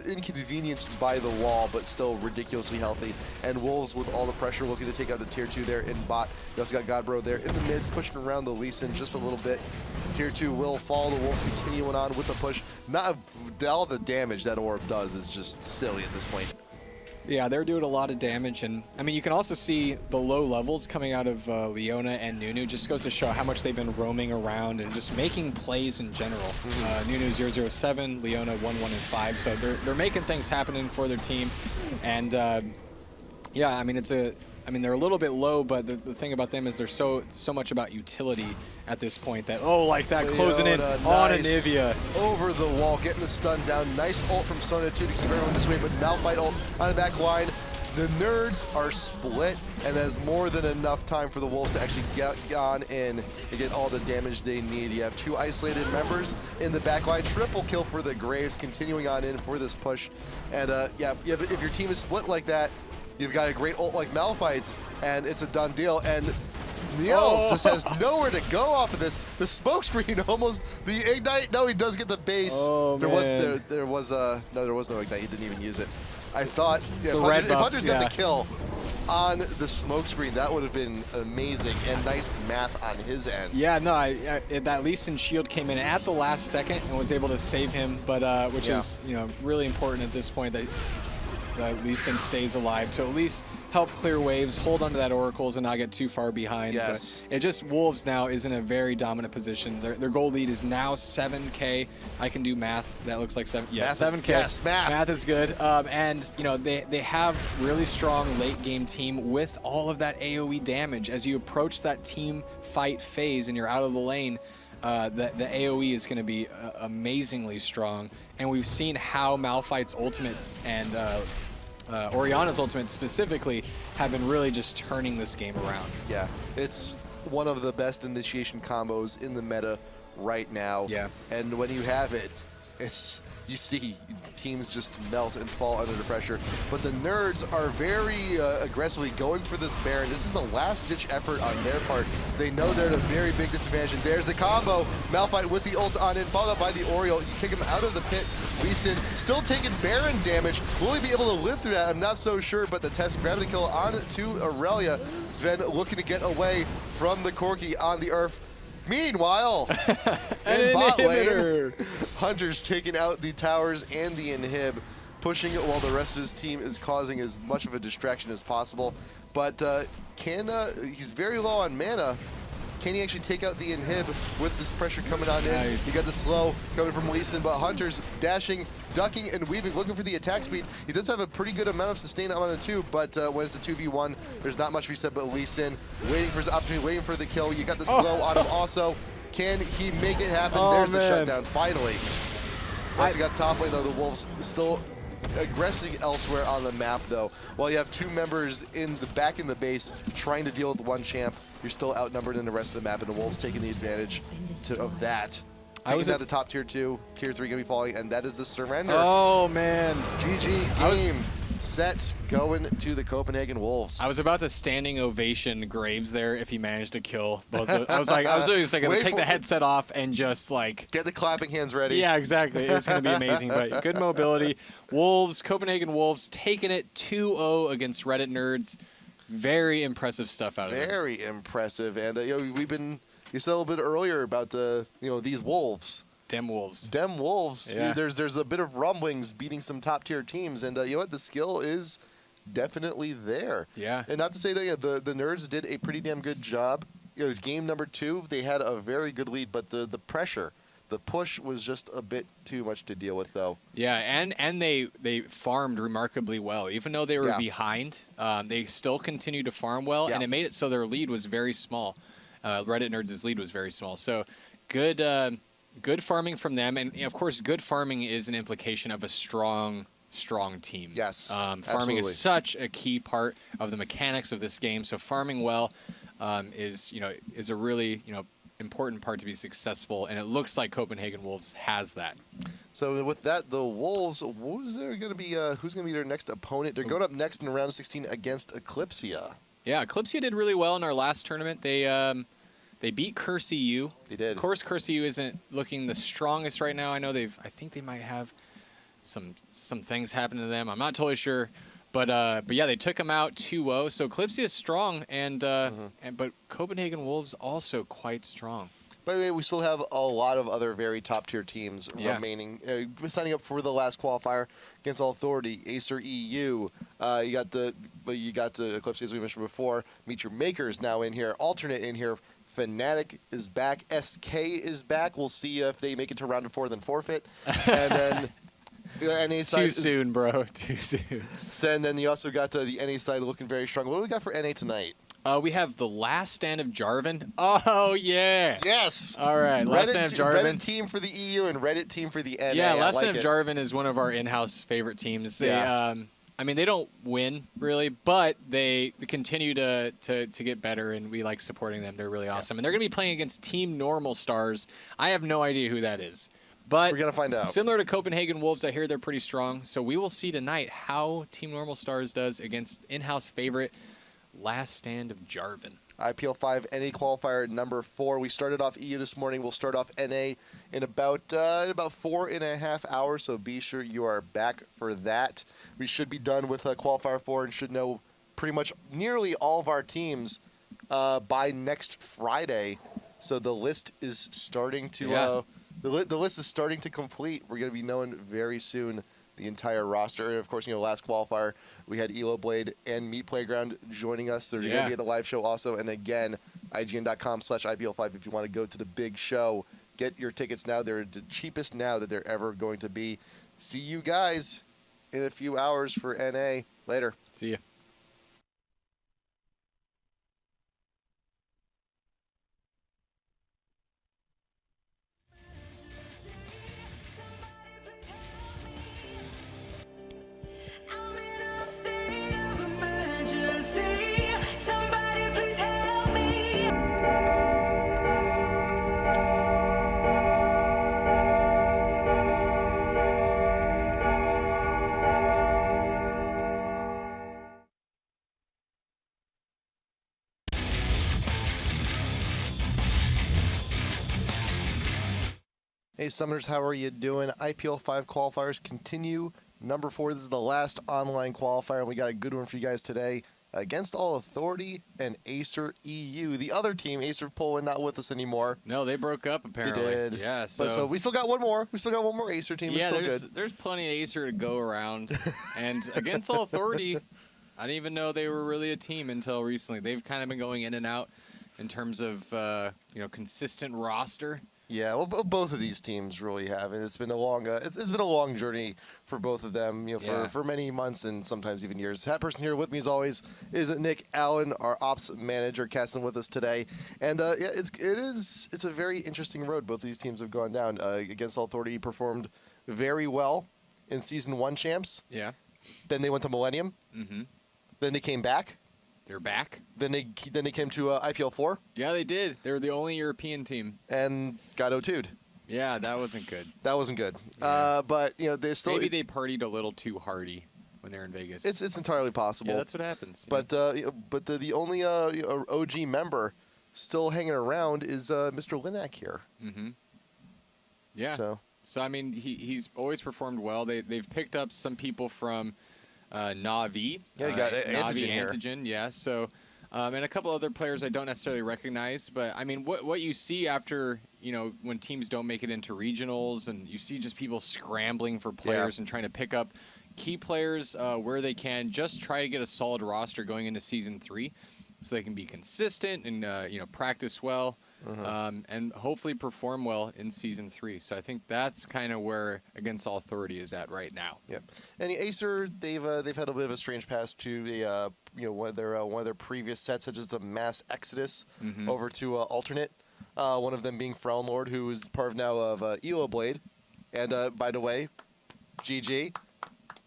A: inconvenienced by the wall, but still ridiculously healthy. And Wolves with all the pressure looking to take out the tier 2 there in bot. We also got Godbro there in the mid, pushing around the Lee Sin just a little bit. Tier 2 will fall. The Wolves continuing on with the push. Not all the damage that orb does is just silly at this point.
B: Yeah, they're doing a lot of damage, and I mean, you can also see the low levels coming out of Leona and Nunu. Just goes to show how much they've been roaming around and just making plays in general. Nunu 007, Leona 1-1-5, so they're making things happening for their team. And yeah, I mean, they're a little bit low, but the thing about them is they're so much about utility at this point that, like that, closing in on Anivia.
A: Over the wall, getting the stun down. Nice ult from Sona too to keep everyone this way, but Malphite ult on the back line. The nerds are split, and there's more than enough time for the Wolves to actually get on in and get all the damage they need. You have 2 isolated members in the back line. Triple kill for the Graves, continuing on in for this push. And yeah, if your team is split like that, you've got a great ult like Malphite's, and it's a done deal. And Niels just has nowhere to go off of this. The smoke screen almost, the ignite. No, he does get the base. There was no ignite. He didn't even use it. I thought if Hunter's got the kill on the smoke screen, that would have been amazing and nice math on his end.
B: Yeah, no, that Lee Sin shield came in at the last second and was able to save him, but which is really important at this point that Lee Sin stays alive to at least help clear waves, hold onto that oracles, and not get too far behind.
A: Yes.
B: But it just, Wolves now is in a very dominant position. Their goal lead is now 7K. I can do math. That looks like 7. Yes, 7K.
A: Yes, math.
B: Math is good. And they have really strong late game team with all of that AoE damage. As you approach that team fight phase and you're out of the lane, the AoE is going to be amazingly strong. And we've seen how Malphite's ultimate and Orianna's ultimate specifically have been really just turning this game around.
A: Yeah, it's one of the best initiation combos in the meta right now.
B: Yeah.
A: And when you have it, you see teams just melt and fall under the pressure. But the nerds are very aggressively going for this Baron. This is a last-ditch effort on their part. They know they're at a very big disadvantage. And there's the combo. Malphite with the ult on in, followed by the Oriole. You kick him out of the pit. Lee Sin still taking Baron damage. Will he be able to live through that? I'm not so sure, but the TheTess grabbing the kill on to Aurelia. Sven looking to get away from the Corki on the Earth. Meanwhile, in bot lane, Hunter's taking out the towers and the inhib, pushing it while the rest of his team is causing as much of a distraction as possible. But he's very low on mana. Can he actually take out the inhib with this pressure coming on in?
B: Nice.
A: You got the slow coming from Lee Sin, but Hunter's dashing, ducking, and weaving, looking for the attack speed. He does have a pretty good amount of sustain on it too, but when it's a 2v1, there's not much to be said, but Lee Sin waiting for his opportunity, waiting for the kill. You got the slow on him also. Can he make it happen? There's the shutdown, finally. Once you got the top lane though, the Wolves still aggressing elsewhere on the map though. While you have 2 members back in the base trying to deal with 1 champ, you're still outnumbered in the rest of the map, and the Wolves taking the advantage of that. Taking down the top tier 2, tier 3 gonna be falling, and that is the surrender.
B: Oh man.
A: GG game. Set going to the Copenhagen Wolves.
B: I was about to standing ovation Graves there if he managed to kill both. I was just like, gonna take the headset off and just like
A: get the clapping hands ready.
B: Yeah, exactly. It's gonna be amazing. But good mobility. Wolves, Copenhagen Wolves, taking it 2-0 against Reddit nerds. Very impressive stuff out of them.
A: Very impressive, and you said a little bit earlier about these Wolves.
B: Dem Wolves.
A: Dem Wolves.
B: Yeah.
A: There's a bit of rumblings beating some top tier teams, and you know what? The skill is definitely there.
B: Yeah.
A: And not to say that the nerds did a pretty damn good job. Game number 2, they had a very good lead, but the pressure, the push was just a bit too much to deal with, though.
B: Yeah, and they farmed remarkably well. Even though they were behind, they still continued to farm well, and it made it so their lead was very small. Reddit Nerds' lead was very small. So good farming from them, and of course, good farming is an implication of a strong team.
A: Yes,
B: farming
A: absolutely.
B: is such a key part of the mechanics of this game. So farming well is a really important part to be successful, and it looks like Copenhagen Wolves has that.
A: So with that, the Wolves, who's going to be their next opponent? They're going up next in round 16 against Eclipsia.
B: Yeah, Eclipsia did really well in our last tournament. They beat Curse EU.
A: They did.
B: Of course, Curse EU isn't looking the strongest right now. I know I think they might have some things happen to them. I'm not totally sure. But yeah, they took them out 2-0. So Eclipsia is strong, but Copenhagen Wolves also quite strong.
A: By the way, we still have a lot of other very top-tier teams remaining. Signing up for the last qualifier against All Authority, ACER EU. You got the Eclipse, as we mentioned before. Meet Your Makers now in here. Alternate in here. FNATIC is back. SK is back. We'll see if they make it to round of 4, then forfeit. And then NA side
B: Too soon, bro. Too soon.
A: And then you also got the NA side looking very strong. What do we got for NA tonight?
B: We have the last stand of Jarvan. Oh, yeah.
A: Yes.
B: All right. Last stand of Jarvan.
A: Reddit team for the EU and Reddit team for the NA.
B: Yeah, last stand of Jarvan is one of our in-house favorite teams. They, I mean, they don't win, really, but they continue to get better, and we like supporting them. They're really awesome. And they're going to be playing against Team Normal Stars. I have no idea who that is. But
A: we're going to find out.
B: Similar to Copenhagen Wolves, I hear they're pretty strong. So we will see tonight how Team Normal Stars does against in-house favorite Last Stand of Jarvan.
A: IPL5 NA qualifier number 4. We started off EU this morning. We'll start off NA in about 4.5 hours, so be sure you are back for that. We should be done with qualifier 4 and should know pretty much nearly all of our teams by next Friday. So the list is starting to the list is starting to complete. We're going to be knowing very soon the entire roster. And of course, last qualifier, we had Elo Blade and Meat Playground joining us. They're going to be at the live show also. And again, IGN.com/IPL5 if you want to go to the big show. Get your tickets now. They're the cheapest now that they're ever going to be. See you guys in a few hours for NA. Later.
B: See ya.
C: I'm in a state of emergency. Somebody please help me.
A: Hey, Summoners, how are you doing? IPL5 qualifiers continue. Number 4, this is the last online qualifier, and we got a good one for you guys today. Against All Authority and ACER EU. The other team, ACER Poland, not with us anymore.
B: No, they broke up, apparently.
A: They did.
B: Yeah,
A: So we still got one more. We still got one more ACER team.
B: Yeah,
A: It's still good.
B: there's plenty of Acer to go around. And against All Authority, I didn't even know they were really a team until recently. They've kind of been going in and out in terms of consistent roster.
A: Yeah, well, both of these teams really have, and it's been a long, it's been a long journey for both of them, for many months and sometimes even years. HatPerson here with me as always is Nick Allen, our ops manager, casting with us today, and it's a very interesting road. Both of these teams have gone down. Against All Authority, performed very well in Season 1 champs.
B: Yeah.
A: Then they went to Millennium.
B: Mm-hmm.
A: Then they came back.
B: They're back.
A: Then they came to IPL4
B: Yeah, they did. They were the only European team.
A: and got O2'd.
B: Yeah, that wasn't good.
A: That wasn't good.
B: Yeah.
A: But they still
B: Maybe they partied a little too hardy when they're in Vegas.
A: it's entirely possible.
B: yeah, that's what happens.
A: But the only OG member still hanging around is Mr. Linak here.
B: Mm-hmm. Yeah.
A: So
B: I mean, he's always performed well. They've picked up some people from Navi.
A: Yeah, you got
B: Navi
A: Antogyn here.
B: Antogyn, yeah. So, and a couple other players I don't necessarily recognize, but I mean, what you see after when teams don't make it into regionals, and you see just people scrambling for players and trying to pick up key players where they can, just try to get a solid roster going into Season 3, so they can be consistent and practice well. And hopefully perform well in Season 3. So I think that's kind of where Against All Authority is at right now.
A: Yep. And Acer, they've had a bit of a strange past to one of their previous sets, such as the mass exodus over to alternate. One of them being Frown Lord, who is part now of Elo Blade. And by the way, GG.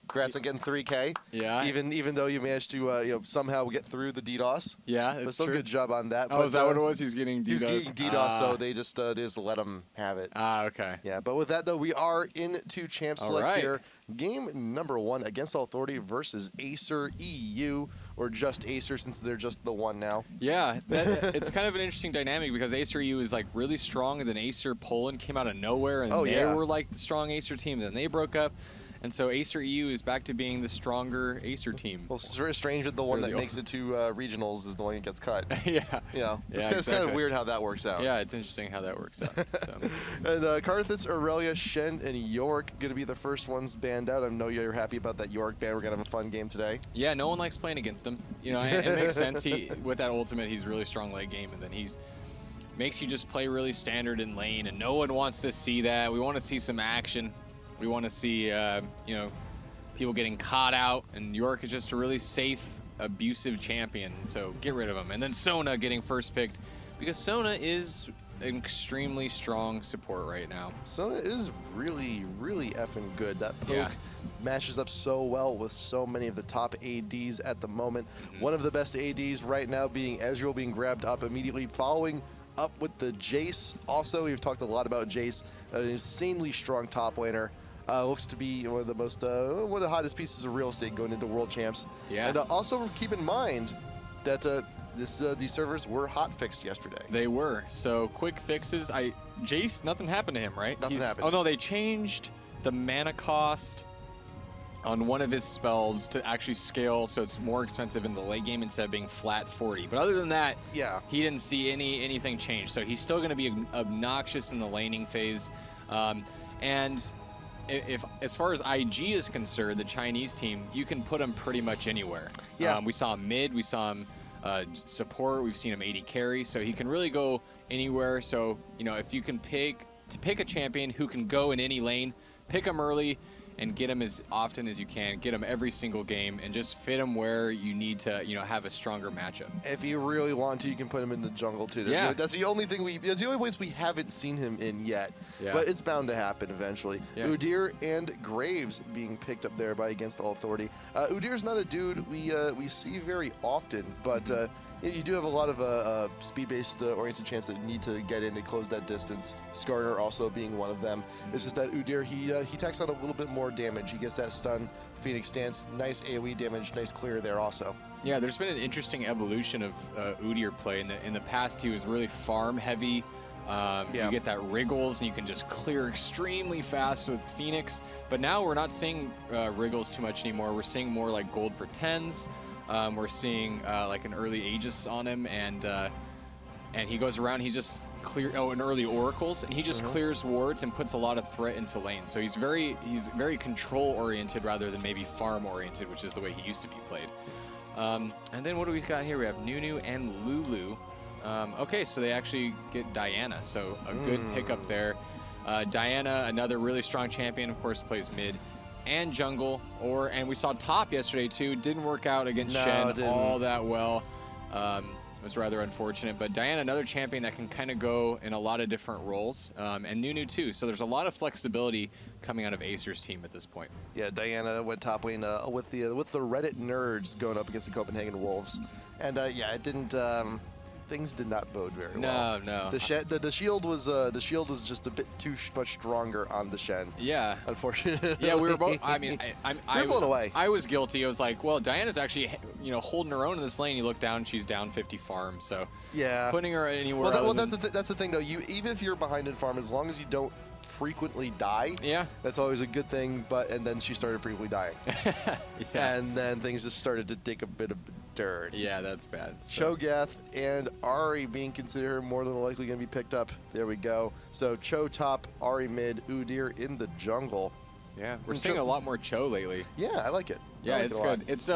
A: Congrats on getting 3K.
B: Yeah.
A: Even though you managed to somehow get through the DDoS.
B: Yeah,
A: But
B: that's
A: still
B: true.
A: good job on that.
B: Oh,
A: but,
B: is that what it was? He was getting DDoS?
A: He was getting DDoS, so they just let him have it.
B: Okay.
A: Yeah, but with that, though, we are into Champ
B: All
A: Select
B: right.
A: here. Game number 1 Against All Authority versus ACER EU. or just Acer since they're just the one now?
B: Yeah, it's kind of an interesting dynamic because Acer EU is like really strong, and then Acer Poland came out of nowhere, and they were like the strong Acer team. Then they broke up, and so Acer EU is back to being the stronger Acer team.
A: Well, it's very strange that the one that makes it to regionals is the one that gets cut.
B: Yeah.
A: It's kind of weird how that works out.
B: Yeah, it's interesting how that works out. So.
A: And Karthus, Aurelia, Shen, and York going to be the first ones banned out. I know you're happy about that York ban. We're going to have a fun game today.
B: Yeah, no one likes playing against him. You know, it makes sense. With that ultimate, he's really strong late game, and then makes you just play really standard in lane, and no one wants to see that. We want to see some action. We want to see, people getting caught out, and York is just a really safe, abusive champion, so get rid of him. And then Sona getting first picked, because Sona is an extremely strong support right now.
A: Sona is really, really effing good. That poke matches up so well with so many of the top ADs at the moment. One of the best ADs right now being Ezreal being grabbed up immediately, following up with the Jace. Also, we've talked a lot about Jace, an insanely strong top laner. Looks to be one of the most, one of the hottest pieces of real estate going into World Champs.
B: Yeah.
A: And also keep in mind that these servers were hot fixed yesterday.
B: They were. So quick fixes. Jace, nothing happened to him, right?
A: Nothing happened.
B: Oh no, they changed the mana cost on one of his spells to actually scale, so it's more expensive in the late game instead of being flat 40. But other than that, he didn't see anything change. So he's still going to be obnoxious in the laning phase. And if as far as IG is concerned, the Chinese team, you can put him pretty much anywhere.
A: Yeah.
B: We saw him mid, we saw him support, we've seen him AD carry, so he can really go anywhere. So, if you can pick a champion who can go in any lane, pick him early and get him as often as you can, get him every single game, and just fit him where you need to, have a stronger matchup.
A: If you really want to, you can put him in the jungle too. That's the only thing that's the only place we haven't seen him in yet.
B: Yeah.
A: But it's bound to happen eventually.
B: Yeah.
A: Udyr and Graves being picked up there by Against All Authority. Udyr's not a dude we see very often, but you do have a lot of speed-based oriented champs that need to get in and close that distance. Skarner also being one of them. It's just that Udyr, he tacks on a little bit more damage. He gets that stun, Phoenix stance, nice AoE damage, nice clear there also.
B: Yeah, there's been an interesting evolution of Udyr play. In the past, he was really farm heavy. You get that Wriggles, and you can just clear extremely fast with Phoenix. But now we're not seeing Wriggles too much anymore. We're seeing more like Gold Pretends. We're seeing like an early Aegis on him, and he goes around. He's just an early Oracles, and he just clears wards and puts a lot of threat into lane. So he's very control oriented rather than maybe farm oriented, which is the way he used to be played. And then what do we got here? We have Nunu and Lulu. Okay, so they actually get Diana, so a good pickup there. Diana, another really strong champion, of course, plays mid and jungle, and we saw top yesterday too. Didn't work out against Shen all that well. It was rather unfortunate, but Diana, another champion that can kind of go in a lot of different roles, and Nunu too. So there's a lot of flexibility coming out of Acer's team at this point.
A: Yeah, Diana went top lane with the Reddit nerds going up against the Copenhagen Wolves, and it didn't. Things did not bode very well.
B: No.
A: The shield was just a bit too much stronger on the Shen.
B: Yeah.
A: Unfortunately.
B: Yeah, we were both. I mean,
A: we were blown away.
B: I was guilty. I was like, well, Diana's actually, holding her own in this lane. You look down, she's down 50 farm. So
A: yeah,
B: putting her anywhere.
A: That's the thing though. Even if you're behind in farm, as long as you don't frequently die, that's always a good thing. And then she started frequently dying, and then things just started to take a bit of dirt.
B: Yeah, that's bad. So.
A: Cho'Gath and Ahri being considered more than likely going to be picked up. There we go. So Cho top, Ahri mid, Udyr in the jungle.
B: Yeah, we're seeing a lot more Cho lately.
A: Yeah, I like it.
B: Yeah, it's good. It's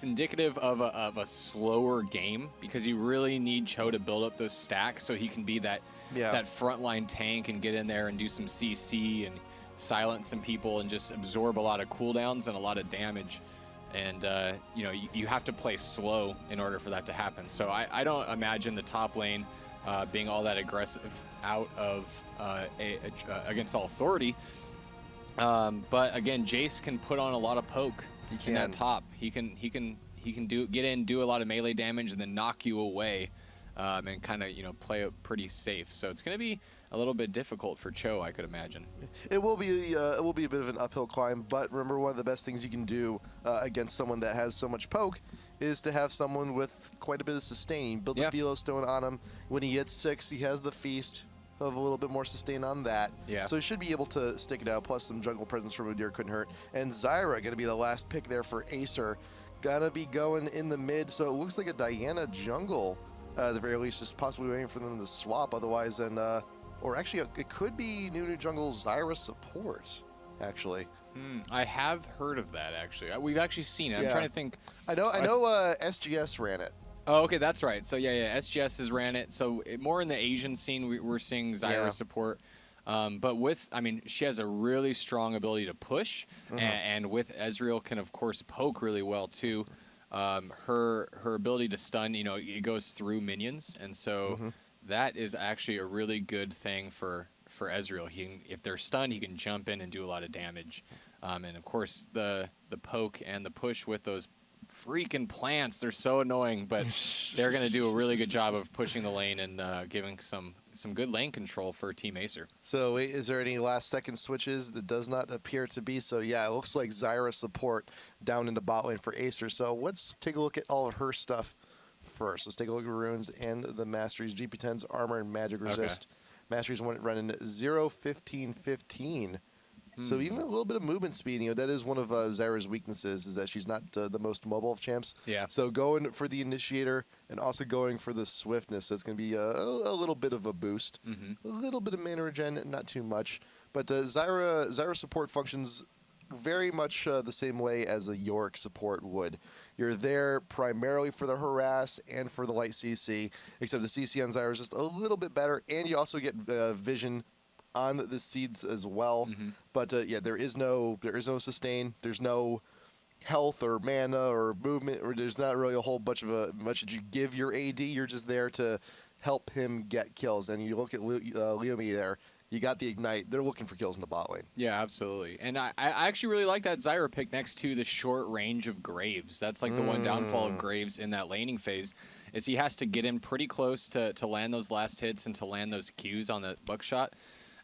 B: indicative of a slower game because you really need Cho to build up those stacks so he can be that frontline tank and get in there and do some CC and silence some people and just absorb a lot of cooldowns and a lot of damage. And, you have to play slow in order for that to happen. So I don't imagine the top lane being all that aggressive out of Against All Authority. But again, Jace can put on a lot of poke in that top. He can get in, do a lot of melee damage, and then knock you away and kind of play it pretty safe. So it's going to be a little bit difficult for Cho, I could imagine.
A: It will be a bit of an uphill climb, but remember, one of the best things you can do against someone that has so much poke is to have someone with quite a bit of sustain. Build the Velo Stone on him. When he gets 6, he has the Feast of a little bit more sustain on that.
B: Yeah.
A: So he should be able to stick it out, plus some jungle presence from Udyr couldn't hurt. And Zyra going to be the last pick there for Acer. Gonna be going in the mid, so it looks like a Diana jungle, at the very least, just possibly waiting for them to swap. Otherwise, then, or actually, it could be new jungle Zyra support, actually.
B: I have heard of that, actually. We've actually seen it. I'm trying to think.
A: I know SGS ran it.
B: Oh, okay, that's right. So, SGS has ran it. So, more in the Asian scene, we're seeing Zyra support. But she has a really strong ability to push, and with Ezreal can, of course, poke really well, too. Her ability to stun, it goes through minions, and so that is actually a really good thing for Ezreal. If they're stunned, he can jump in and do a lot of damage. And, of course, the poke and the push with those freaking plants, they're so annoying, but they're going to do a really good job of pushing the lane and giving some good lane control for Team Acer.
A: So wait, is there any last second switches? That does not appear to be. So yeah, it looks like Zyra support down into bot lane for Acer. So let's take a look at all of her stuff first. Let's take a look at runes and the masteries. GP10's armor and magic resist. Masteries went running 0-15-15. So even a little bit of movement speed, that is one of Zyra's weaknesses, is that she's not the most mobile of champs.
B: Yeah.
A: So going for the initiator and also going for the swiftness, that's going to be a little bit of a boost. A little bit of mana regen, not too much. But Zyra support functions very much the same way as a Yorick support would. You're there primarily for the harass and for the light CC, except the CC on Zyra is just a little bit better, and you also get vision on the seeds as well. But there is no sustain. There's no health or mana or movement, or there's not really a whole bunch that you give your AD. You're just there to help him get kills. And you look at Lyumi there. You got the Ignite. They're looking for kills in the bot lane.
B: Yeah, absolutely. And I actually really like that Zyra pick next to the short range of Graves. That's like the one downfall of Graves in that laning phase, is he has to get in pretty close to land those last hits and to land those Qs on the buckshot.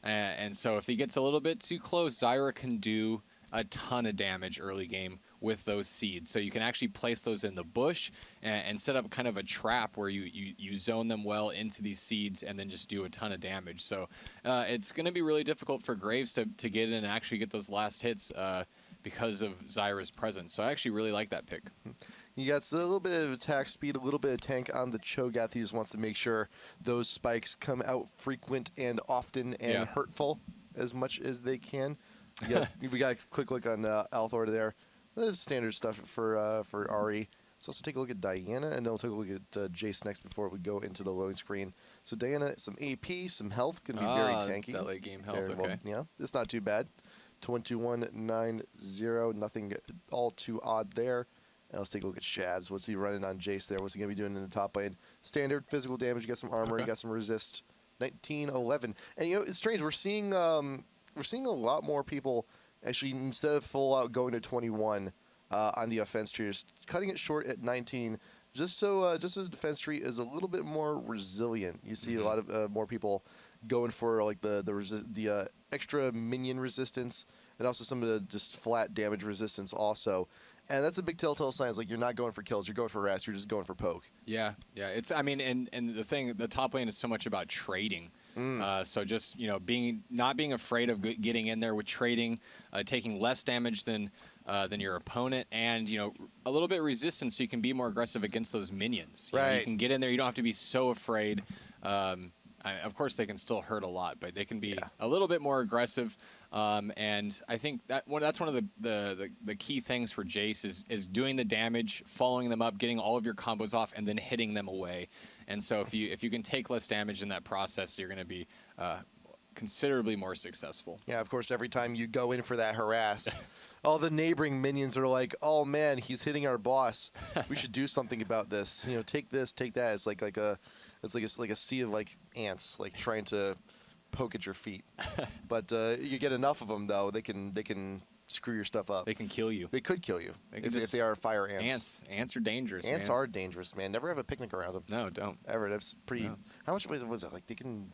B: And so if he gets a little bit too close, Zyra can do a ton of damage early game with those seeds. So you can actually place those in the bush and set up kind of a trap where you zone them well into these seeds and then just do a ton of damage. So it's going to be really difficult for Graves to get in and actually get those last hits because of Zyra's presence. So I actually really like that pick.
A: You got a little bit of attack speed, a little bit of tank on the Cho'Gath. He just wants to make sure those spikes come out frequent and often and hurtful as much as they can. We got a quick look on Althor there. That's standard stuff for Ari. Let's also take a look at Diana, and then we'll take a look at Jace next before we go into the loading screen. So Diana, some AP, some health, can be very tanky.
B: That late game health, okay.
A: Yeah, it's not too bad. 21-9-0, nothing all too odd there. And let's take a look at Schabs. What's he running on Jace there? What's he going to be doing in the top lane? Standard physical damage. You got some armor. You got some resist. 19-11. And it's strange. We're seeing a lot more people actually, instead of full out going to 21 on the offense tree, just cutting it short at 19. Just so the defense tree is a little bit more resilient. You see a lot of more people going for like the extra minion resistance, and also some of the just flat damage resistance also. And that's a big telltale sign. It's like you're not going for kills, you're going for rest, you're just going for poke.
B: Yeah. It's and the top lane is so much about trading. So just not being afraid of getting in there with trading, taking less damage than your opponent, and a little bit of resistance, so you can be more aggressive against those minions. You can get in there. You don't have to be so afraid. Of course, they can still hurt a lot, but they can be a little bit more aggressive. And I think that's one of the key things for Jace is doing the damage, following them up, getting all of your combos off, and then hitting them away. And so if you can take less damage in that process, you're going to be considerably more successful.
A: Yeah, of course, every time you go in for that harass, all the neighboring minions are like, "Oh man, he's hitting our boss. We should do something about this. Take this, take that." It's like a sea of like ants, like trying to poke at your feet. But you get enough of them though, they can screw your stuff up.
B: They can kill you.
A: They could kill you if
B: They
A: they are fire ants.
B: Ants are dangerous.
A: Ants
B: man.
A: are dangerous, man. Never have a picnic around them.
B: No, don't.
A: Ever. That's pretty.
B: No.
A: How much was it? Like they can.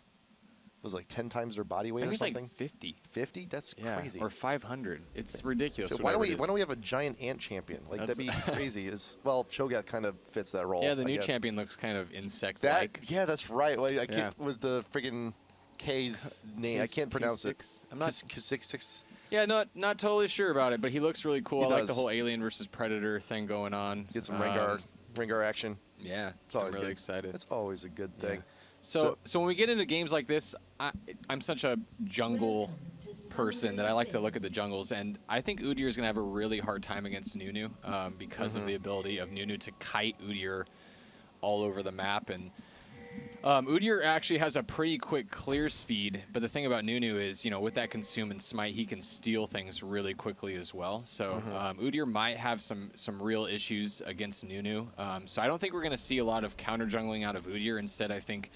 A: It was like 10 times their body
B: I
A: weight
B: think
A: or
B: it's
A: something.
B: like 50.
A: 50? That's crazy.
B: Or 500. It's ridiculous.
A: So why don't we have a giant ant champion? Like that'd be crazy. Well, Cho'Gath kind of fits that role.
B: Yeah, the
A: I
B: new
A: guess.
B: champion looks kind of insect-like.
A: Yeah, that's right. Like, I
B: Yeah.
A: can't. Was the friggin' K's name? I can't pronounce it.
B: I'm not.
A: Six.
B: Yeah, not totally sure about it, but he looks really cool.
A: He
B: I like the
A: does.
B: whole Alien versus Predator thing going on.
A: Get some Rengar action.
B: Yeah,
A: It's always
B: I'm really
A: good.
B: excited.
A: It's always a good thing.
B: So when we get into games like this, I'm such a jungle person that I like to look at the jungles, and I think Udyr is going to have a really hard time against Nunu because of the ability of Nunu to kite Udyr all over the map. And Udyr actually has a pretty quick clear speed, but the thing about Nunu is, with that consume and smite, he can steal things really quickly as well. So Udyr might have some real issues against Nunu. So I don't think we're going to see a lot of counter jungling out of Udyr. Instead, I think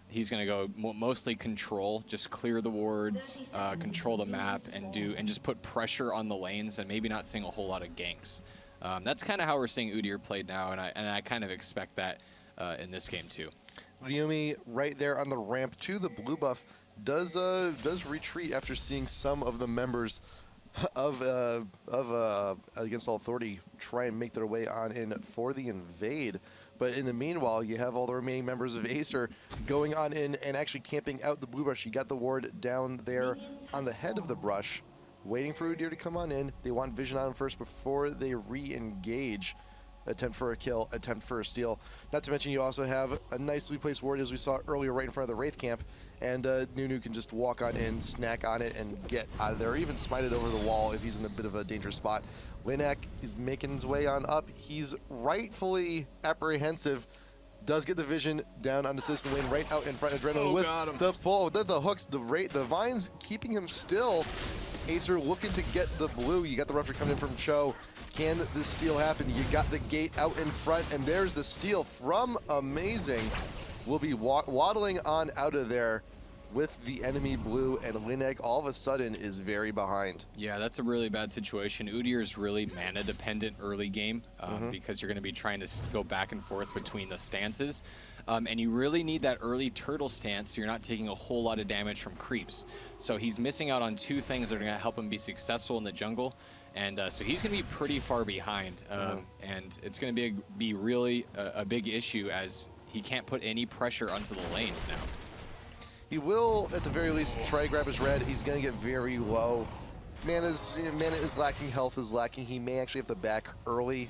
B: he's going to go mostly control, just clear the wards, control the map, and just put pressure on the lanes, and maybe not seeing a whole lot of ganks. That's kind of how we're seeing Udyr played now, and I kind of expect that in this game too.
A: Lyumi right there on the ramp to the blue buff does retreat after seeing some of the members of Against All Authority try and make their way on in for the invade. But in the meanwhile, you have all the remaining members of ACER going on in and actually camping out the blue brush. You got the ward down there on the head of the brush, waiting for Udyr to come on in. They want vision on him first before they re-engage. Attempt for a kill, attempt for a steal. Not to mention you also have a nicely placed ward, as we saw earlier, right in front of the Wraith camp. And Nunu can just walk on in, snack on it, and get out of there. Or even smite it over the wall if he's in a bit of a dangerous spot. Linak is making his way on up. He's rightfully apprehensive. Does get the vision down on the CitizenWayne right out in front of Adrenaline with the pull, the hooks, the vines keeping him still. Acer looking to get the blue. You got the rupture coming in from Cho. Can this steal happen? You got the gate out in front, and there's the steal from Amazing. We'll be waddling on out of there with the enemy blue, and Linak all of a sudden is very behind.
B: Yeah, that's a really bad situation. Udyr is really mana dependent early game because you're going to be trying to go back and forth between the stances. And you really need that early turtle stance so you're not taking a whole lot of damage from creeps. So he's missing out on two things that are going to help him be successful in the jungle. And so he's going to be pretty far behind. And it's going to be really a big issue as he can't put any pressure onto the lanes now.
A: He will, at the very least, try to grab his red. He's going to get very low. Mana is lacking, health is lacking. He may actually have to back early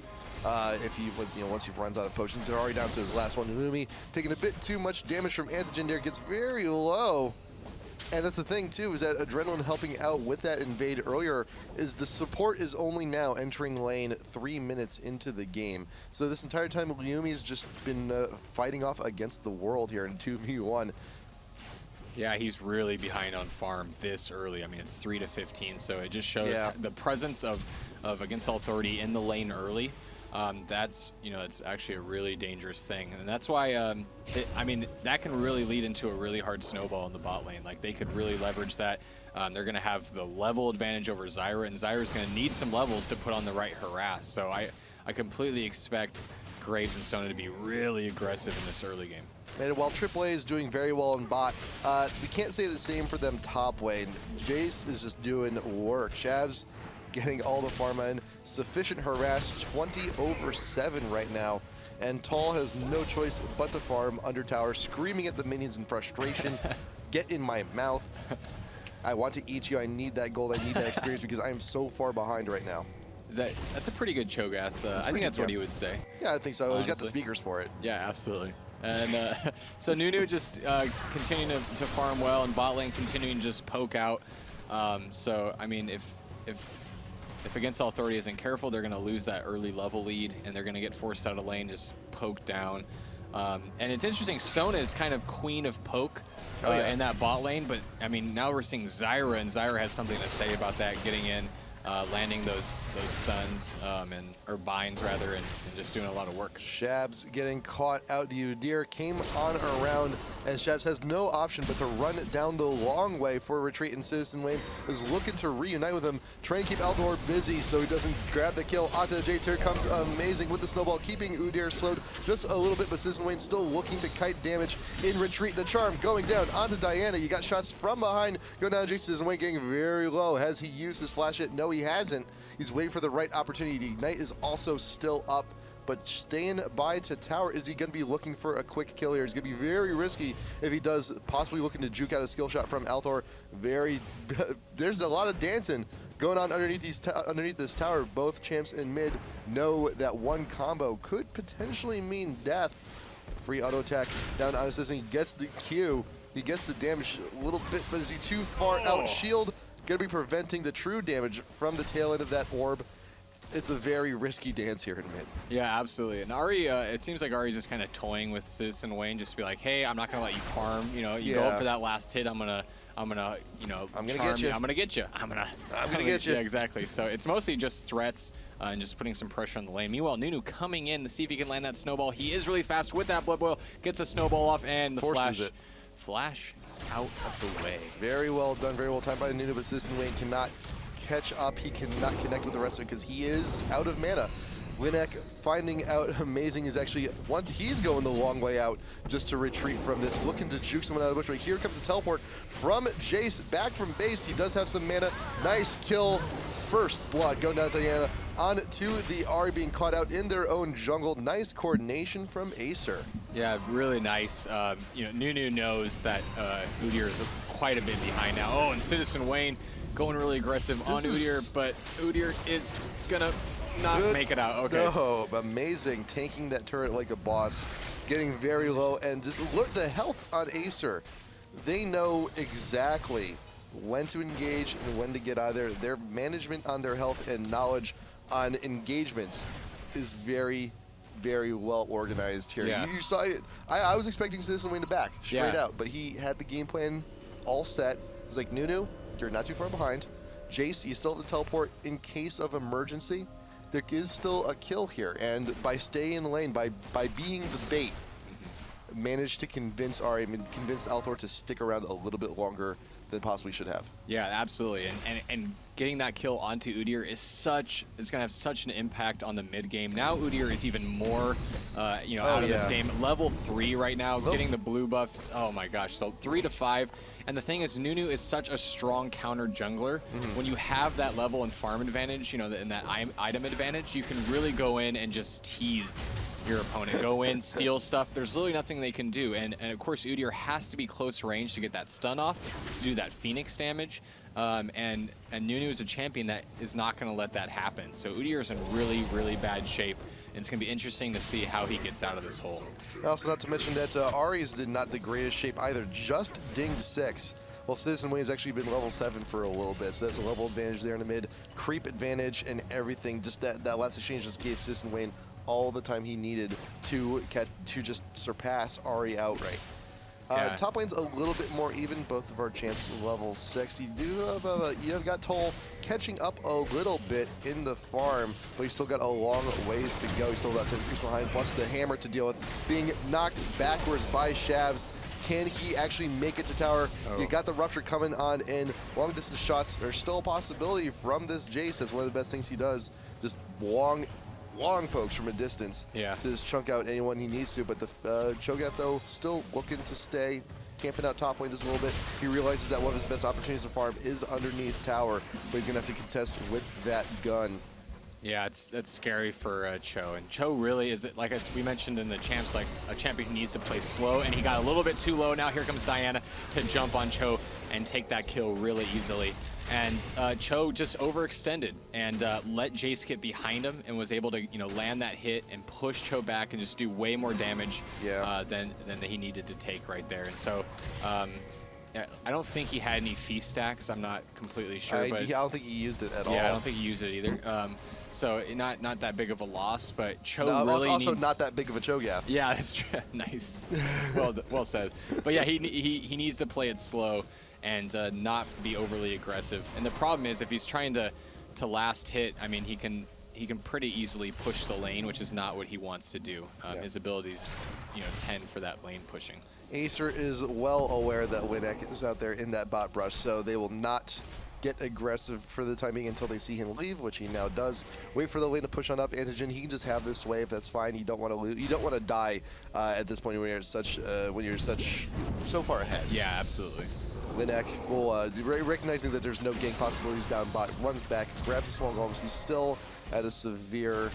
A: if he was, once he runs out of potions. They're already down to his last one. Lyumi taking a bit too much damage from Antogyn there, gets very low. And that's the thing too, is that Adrenaline helping out with that invade earlier is the support is only now entering lane 3 minutes into the game. So this entire time, Lyumi's just been fighting off against the world here in 2v1.
B: Yeah, he's really behind on farm this early. I mean, it's 3 to 15, so it just shows the presence of Against All Authority in the lane early. That's it's actually a really dangerous thing, and that's why that can really lead into a really hard snowball in the bot lane. Like they could really leverage that. They're going to have the level advantage over Zyra, and Zyra's going to need some levels to put on the right harass. So I completely expect Graves and Sona to be really aggressive in this early game.
A: And while AAA is doing very well in bot, we can't say the same for them top lane. Jace is just doing work. Schabs getting all the farm in. Sufficient harass, 20/7 right now. And Tall has no choice but to farm under tower, screaming at the minions in frustration. Get in my mouth. I want to eat you. I need that gold. I need that experience because I am so far behind right now.
B: That's a pretty good Cho'Gath. I think that's what he would say.
A: Yeah, I think so.
B: Honestly.
A: He's got the speakers for it.
B: Yeah, absolutely. And so Nunu just continuing to farm well, and bot lane continuing to just poke out. So I mean, if Against All Authority isn't careful, they're going to lose that early level lead, and they're going to get forced out of lane, just poked down. And it's interesting, Sona is kind of queen of poke in that bot lane, but I mean, now we're seeing Zyra, and Zyra has something to say about that, getting in, landing those stuns, or binds rather, and just doing a lot of work.
A: Schabs getting caught out. The Udyr came on around and Schabs has no option but to run down the long way for a retreat, and CitizenWayne is looking to reunite with him, trying to keep Altor busy so he doesn't grab the kill onto Jace. Here comes Amazing with the snowball, keeping Udyr slowed just a little bit, but CitizenWayne still looking to kite damage in retreat. The charm going down onto Diana. You got shots from behind, going down to Jace. CitizenWayne getting very low. Has he used his flash hit? No, he hasn't. He's waiting for the right opportunity. Ignite is also still up, but staying by to tower. Is he going to be looking for a quick kill here? It's going to be very risky if he does, possibly looking to juke out a skill shot from Altor. There's a lot of dancing going on underneath this tower. Both champs in mid know that one combo could potentially mean death. Free auto attack down on assist, and he gets the Q. He gets the damage a little bit, but is he too far out? Shield going to be preventing the true damage from the tail end of that orb. It's a very risky dance here in mid.
B: Yeah, absolutely. And Ari, it seems like Ari's just kind of toying with CitizenWayne, just to be like, hey, I'm not gonna let you farm. You know, you go up for that last hit. I'm gonna, you know,
A: I'm gonna
B: charm
A: get you.
B: I'm gonna get you. I'm gonna
A: get you.
B: Yeah, exactly. So it's mostly just threats and just putting some pressure on the lane. Meanwhile, Nunu coming in to see if he can land that snowball. He is really fast with that blood boil. Gets a snowball off and the flash out of the way.
A: Very well done, very well timed by Nunu, but CitizenWayne cannot catch up. He cannot connect with the rest of it because he is out of mana. Linak finding out Amazing is actually, he's going the long way out just to retreat from this, looking to juke someone out of the bush. But here comes the teleport from Jace, back from base. He does have some mana. Nice kill. First blood going down to Diana, on to the Ari being caught out in their own jungle. Nice coordination from Acer.
B: Yeah, really nice. You know, Nunu knows that Udyr is quite a bit behind now. Oh, and CitizenWayne going really aggressive on Udyr, but Udyr is gonna not make it out. Okay.
A: No, Amazing, tanking that turret like a boss, getting very low, and just look the health on Acer. They know exactly when to engage and when to get out of there. Their management on their health and knowledge on engagements is very, very well organized here.
B: Yeah.
A: You saw it. I was expecting CitizenWayne to back straight out, but he had the game plan all set. He's like, Nunu, you're not too far behind. Jace, you still have the teleport in case of emergency. There is still a kill here, and by staying in the lane, by being the bait, managed to convince convinced Altor to stick around a little bit longer than possibly should have.
B: Yeah, absolutely. And getting that kill onto Udyr is gonna have such an impact on the mid game. Now Udyr is even more out of this game. Level 3 right now, getting the blue buffs. Oh my gosh. So 3 to 5. And the thing is, Nunu is such a strong counter jungler. When you have that level and farm advantage, you know, and that item advantage, you can really go in and just tease your opponent. Go in, steal stuff. There's literally nothing they can do. And of course, Udyr has to be close range to get that stun off, to do that Phoenix damage. And Nunu is a champion that is not going to let that happen. So Udyr is in really, really bad shape. And it's going to be interesting to see how he gets out of this hole.
A: Also, not to mention that Ari's did not the greatest shape either. Just dinged 6. Well, CitizenWayne has actually been level 7 for a little bit, so that's a level advantage there in the mid. Creep advantage and everything. Just that last exchange just gave CitizenWayne all the time he needed to just surpass Ari outright. Top lane's a little bit more even. Both of our champs level 6. You do have you've got Toll catching up a little bit in the farm, but he's still got a long ways to go. He's still got 10 creeps behind, plus the hammer to deal with. Being knocked backwards by Schabs. Can he actually make it to tower? You got the rupture coming on in. Long distance shots are still a possibility from this Jace. That's one of the best things he does. Just long pokes from a distance to just chunk out anyone he needs to. But the Cho'Gath, though, still looking to stay, camping out top lane just a little bit. He realizes that one of his best opportunities to farm is underneath tower, but he's going to have to contest with that gun.
B: Yeah, that's scary for Cho. And Cho really is, like we mentioned in the champs, like a champion who needs to play slow, and he got a little bit too low. Now here comes Diana to jump on Cho and take that kill really easily. And Cho just overextended and let Jace get behind him and was able to, you know, land that hit and push Cho back and just do way more damage than he needed to take right there. And so I don't think he had any feast stacks. I'm not completely sure. But
A: I don't think he used it at all.
B: Yeah, I don't think he used it either. So not that big of a loss, but Cho
A: really
B: also
A: needs... not that big of a Cho'Gath.
B: Yeah, that's true. Nice. well said. But yeah, he needs to play it slow and not be overly aggressive. And the problem is, if he's trying to last hit, I mean, he can pretty easily push the lane, which is not what he wants to do. His abilities, 10 for that lane pushing.
A: Acer is well aware that Linak is out there in that bot brush, so they will not get aggressive for the time being until they see him leave, which he now does. Wait for the lane to push on up. Antogyn, he can just have this wave. That's fine. You don't want to lose. You don't want to die at this point when you're so far ahead.
B: Yeah, absolutely.
A: Linak will, recognizing that there's no gank possibilities down bot, runs back, grabs the small golems. He's still at a severe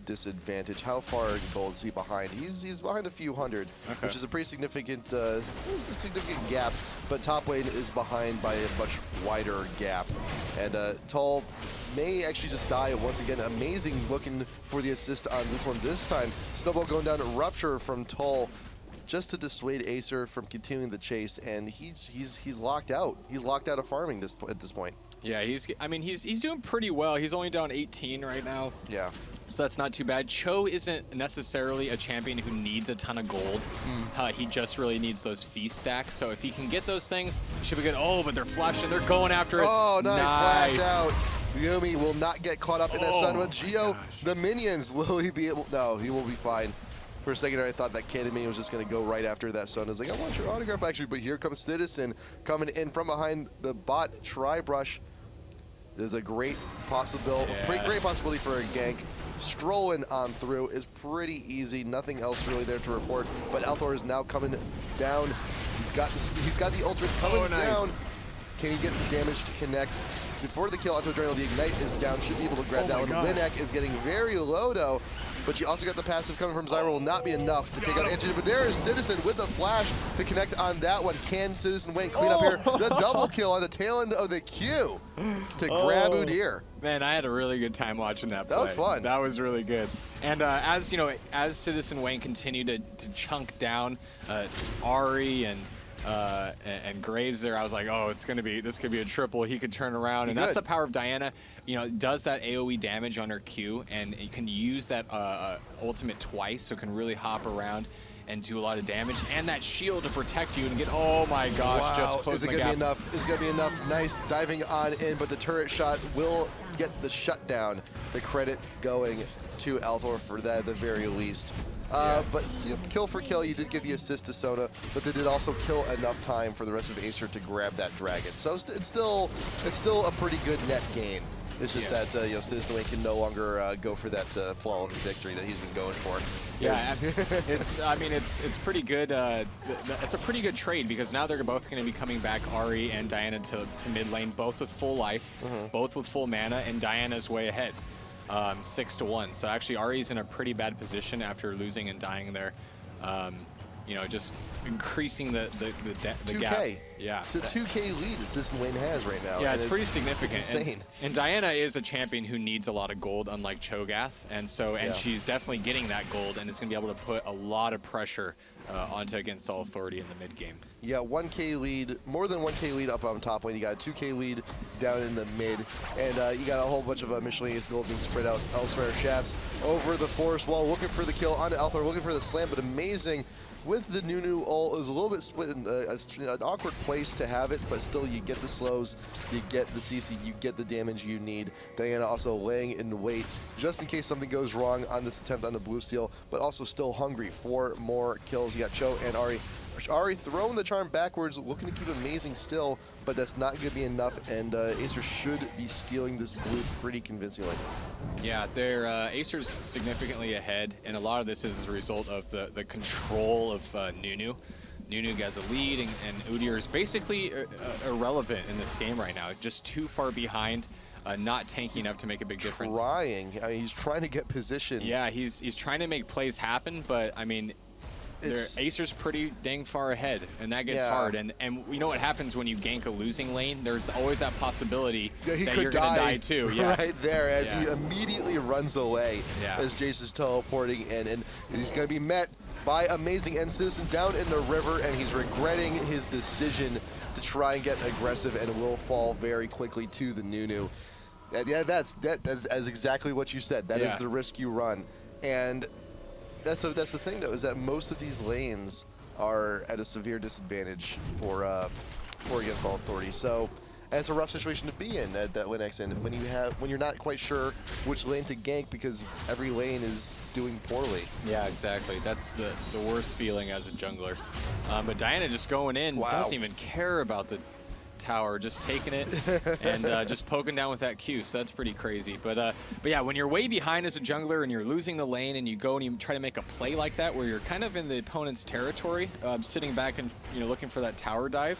A: disadvantage. How far is he behind? He's behind a few hundred, which is a pretty significant, gap. But top lane is behind by a much wider gap, and Tull may actually just die once again. Amazing looking for the assist on this one this time. Snowball going down, Rupture from Tull, just to dissuade Acer from continuing the chase, and he's locked out. He's locked out of farming at this point.
B: Yeah, he's doing pretty well. He's only down 18 right now.
A: Yeah.
B: So that's not too bad. Cho isn't necessarily a champion who needs a ton of gold. He just really needs those feast stacks. So if he can get those things, he should be good. Oh, but they're flashing. They're going after it.
A: Oh, nice flash out. Lyumi will not get caught up in that stun with Geo.
B: Gosh.
A: The minions, will he be able? No, he will be fine. For a second, I thought that Cannon minion was just going to go right after that stun. I was like, I want your autograph, actually. But here comes Citizen coming in from behind the bot Tri-Brush. There's a great possibility, great possibility for a gank. Strolling on through is pretty easy. Nothing else really there to report. But Althor is now coming down. He's got the ultimate coming down. Can he get the damage to connect? For the kill, Antogyn, the ignite is down. Should be able to grab that one. Linak is getting very low though. But you also got the passive coming from Zyra, will not be enough to take out Antogyn. But there is Citizen with the flash to connect on that one. Can CitizenWayne clean up here? The double kill on the tail end of the Q to grab Udyr.
B: Man, I had a really good time watching that play.
A: That was fun.
B: That was really good. And as you know, as CitizenWayne continued to chunk down Ahri and Graves there, I was like, oh, this could be a triple. He could turn around, and that's the power of Diana. You know, does that AoE damage on her Q, and you can use that ultimate twice, so it can really hop around and do a lot of damage, and that shield to protect you and get. Oh my gosh, just close the gap.
A: Is it gonna be enough? Is it gonna be enough? Nice diving on in, but the turret shot will get the shutdown. The credit going to Althor for that at the very least. But kill for kill, you did get the assist to Sona, but they did also kill enough time for the rest of Acer to grab that dragon. So it's still a pretty good net gain. It's just that CitizenWayne can no longer go for that flawless victory that he's been going for.
B: Yeah, it's pretty good. It's a pretty good trade because now they're both going to be coming back, Ahri and Diana, to mid lane, both with full life, both with full mana, and Diana's way ahead. 6-1. So actually, Ahri's in a pretty bad position after losing and dying there. You know, just increasing the
A: 2K.
B: gap. Yeah.
A: It's a 2K lead CitizenWayne has right now.
B: Yeah, it's pretty significant.
A: It's insane.
B: And Diana is a champion who needs a lot of gold, unlike Cho'Gath, and she's definitely getting that gold, and it's going to be able to put a lot of pressure onto against all authority in the mid game.
A: You got 1K lead, more than 1K lead up on top lane. You got a 2K lead down in the mid, and you got a whole bunch of miscellaneous gold being spread out elsewhere. Schabs over the forest wall, looking for the kill onto Althor, looking for the slam, but amazing. With the Nunu ult, is a little bit split in an awkward place to have it, but still you get the slows, you get the CC, you get the damage you need. Diana also laying in wait just in case something goes wrong on this attempt on the blue steel, but also still hungry for more kills. You got Cho and Ahri. Ahri throwing the charm backwards, looking to keep amazing still, but that's not going to be enough, and Acer should be stealing this blue pretty convincingly.
B: Yeah, Acer's significantly ahead, and a lot of this is as a result of the control of Nunu. Nunu has a lead, and Udyr is basically irrelevant in this game right now, just too far behind. Not tanky enough to make a big difference.
A: He's trying to get position.
B: Yeah, he's trying to make plays happen, but I mean, Acer's pretty dang far ahead, and that gets hard. And you know what happens when you gank a losing lane? There's always that possibility that you're going to die too. Yeah.
A: Right there, as he immediately runs away as Jace is teleporting in, and he's going to be met by amazing end Citizen down in the river, and he's regretting his decision to try and get aggressive, and will fall very quickly to the Nunu. Yeah, that's exactly what you said. That is the risk you run, and that's the thing though, is that most of these lanes are at a severe disadvantage for against all authority. So And it's a rough situation to be in that Linak, and when you're not quite sure which lane to gank because every lane is doing poorly.
B: Yeah, exactly. That's the worst feeling as a jungler. But Diana just going in,
A: Wow.
B: doesn't even care about the tower, just taking it and just poking down with that Q. So that's pretty crazy. But yeah, when you're way behind as a jungler and you're losing the lane and you go and you try to make a play like that where you're kind of in the opponent's territory, sitting back and looking for that tower dive.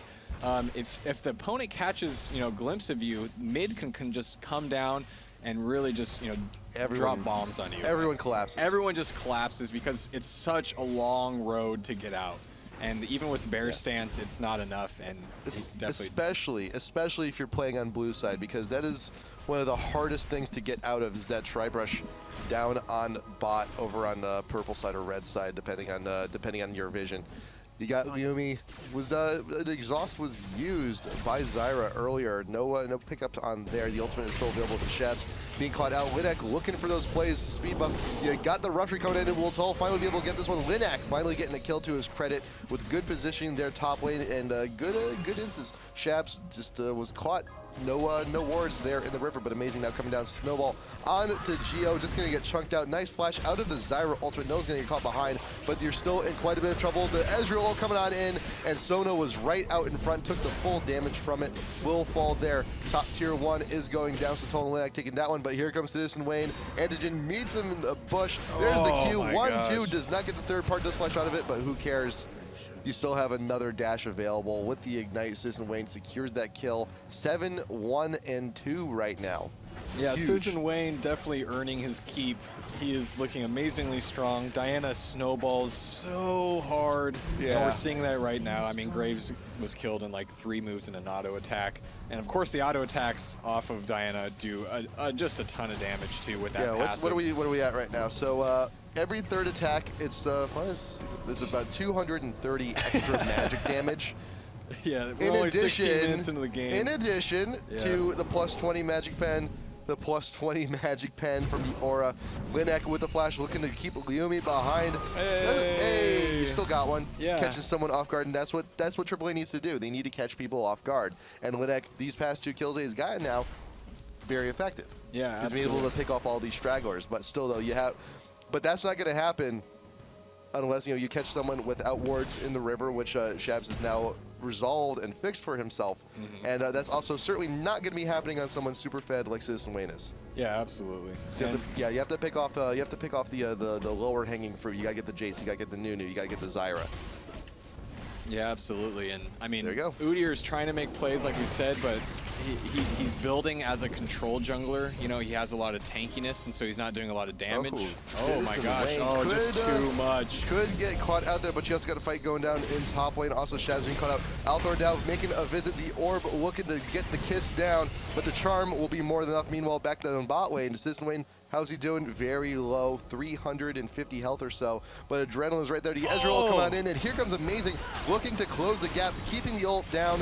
B: If the opponent catches a glimpse of you, mid can just come down and really just drop bombs on you.
A: Everyone collapses.
B: Everyone just collapses because it's such a long road to get out. And even with bear stance, it's not enough. And
A: especially if you're playing on blue side, because that is one of the hardest things to get out of is that tri-brush down on bot over on the purple side or red side, depending on your vision. You got Lyumi. An exhaust was used by Zyra earlier. No pickups on there. The ultimate is still available to Schabs. Being caught out. Linak looking for those plays. Speed buff. You got the rupture coming in, and we'll finally be able to get this one. Linak finally getting a kill to his credit with good positioning there top lane and good instance. Schabs just was caught. No wards there in the river, but amazing now coming down. Snowball on to Geo, just going to get chunked out. Nice flash out of the Zyra ultimate. No one's going to get caught behind, but you're still in quite a bit of trouble. The Ezreal coming on in, and Sona was right out in front, took the full damage from it. Will fall there. Top tier 1 is going down, so Total Linak taking that one, but here comes CitizenWayne. Antogyn meets him in the bush. There's the Q. 1-2, does not get the third part, does flash out of it, but who cares? You still have another dash available with the Ignite. CitizenWayne secures that kill. 7-1-2 right now.
B: Yeah,
A: Huge.
B: CitizenWayne definitely earning his keep. He is looking amazingly strong. Diana snowballs so hard.
A: Yeah.
B: And we're seeing that right now. I mean, Graves was killed in like 3 moves in an auto attack. And of course, the auto attacks off of Diana do just a ton of damage too with that passive.
A: What are we at right now? So every third attack, it's about 230 extra magic damage.
B: Yeah, we're only 16 minutes into the game.
A: In addition to the plus 20 magic pen, the plus 20 magic pen from the aura. Linak with the flash looking to keep Lyumi behind. Hey, you still got one.
B: Yeah.
A: Catching someone off guard, and that's what AAA needs to do. They need to catch people off guard. And Linak, these past 2 kills that he's gotten now, very effective.
B: Yeah,
A: he's been able to pick off all these stragglers. But still, though, but that's not going to happen unless you catch someone without wards in the river, which Schabs has now resolved and fixed for himself. And that's also certainly not going to be happening on someone super fed like CitizenWayne is.
B: Yeah, absolutely.
A: So you have to pick off the lower hanging fruit. You got to get the Jace, you got to get the Nunu, you got to get the Zyra.
B: Yeah, absolutely. And I mean,
A: there you go.
B: Udyr is trying to make plays like we said, but he's building as a control jungler. He has a lot of tankiness, and so he's not doing a lot of damage. Oh my gosh! Oh, just too much.
A: Could get caught out there, but you also got a fight going down in top lane. Also, Schabs being caught out. Althor down, making a visit. The orb looking to get the kiss down, but the charm will be more than enough. Meanwhile, back down bot lane, CitizenWayne. How's he doing? Very low, 350 health or so. But Adrenaline's right there. The Ezreal will come on in, and here comes Amazing, looking to close the gap, keeping the ult down,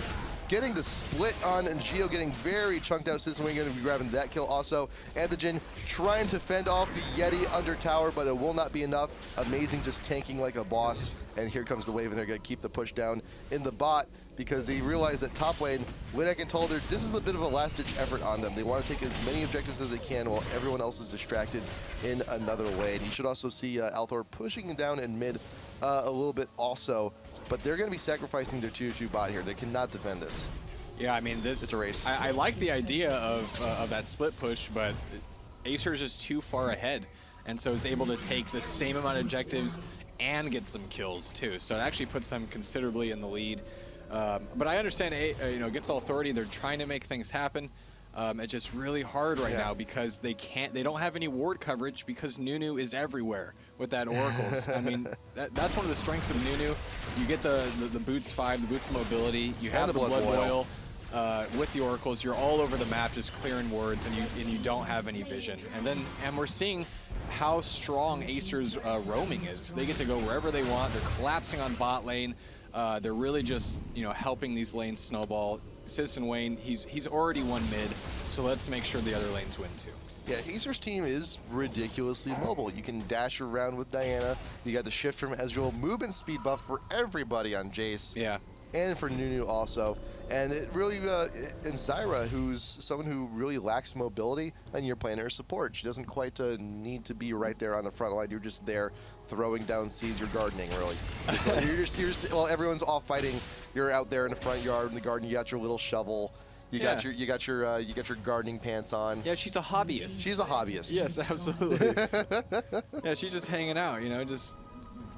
A: getting the split on, and Geo getting very chunked out. CitizenWayne going to be grabbing that kill also. Antogyn trying to fend off the Yeti under tower, but it will not be enough. Amazing just tanking like a boss. And here comes the wave, and they're going to keep the push down in the bot because they realize that top lane, Linak and Talder, this is a bit of a last-ditch effort on them. They want to take as many objectives as they can while everyone else is distracted in another lane. You should also see Althor pushing down in mid a little bit also, but they're going to be sacrificing their 2-2 bot here. They cannot defend this.
B: Yeah, I mean,
A: It's a race.
B: I like the idea of that split push, but Acer is just too far ahead, and so is able to take the same amount of objectives and get some kills too. So it actually puts them considerably in the lead. But I understand, against all authority, they're trying to make things happen. It's just really hard right now because they don't have any ward coverage because Nunu is everywhere with that Oracles. I mean, that's one of the strengths of Nunu. You get the boots 5, the boots of mobility. You have the blood boil. With the Oracles, you're all over the map just clearing wards, and you don't have any vision. And we're seeing how strong Acer's roaming is. They get to go wherever they want. They're collapsing on bot lane. They're really just helping these lanes snowball. CitizenWayne, he's already won mid, so let's make sure the other lanes win too.
A: Yeah, Acer's team is ridiculously mobile. You can dash around with Diana. You got the shift from Ezreal, movement speed buff for everybody on Jace.
B: Yeah.
A: And for Nunu also. And it really, and Zyra, who's someone who really lacks mobility, and you're playing her support. She doesn't quite need to be right there on the front line. You're just there throwing down seeds. You're gardening, really. It's like you're just, well, everyone's off fighting. You're out there in the front yard in the garden. You got your little shovel. You got your gardening pants on.
B: Yeah, she's a hobbyist.
A: She's a hobbyist.
B: Yes, absolutely. Yeah, she's just hanging out, you know, just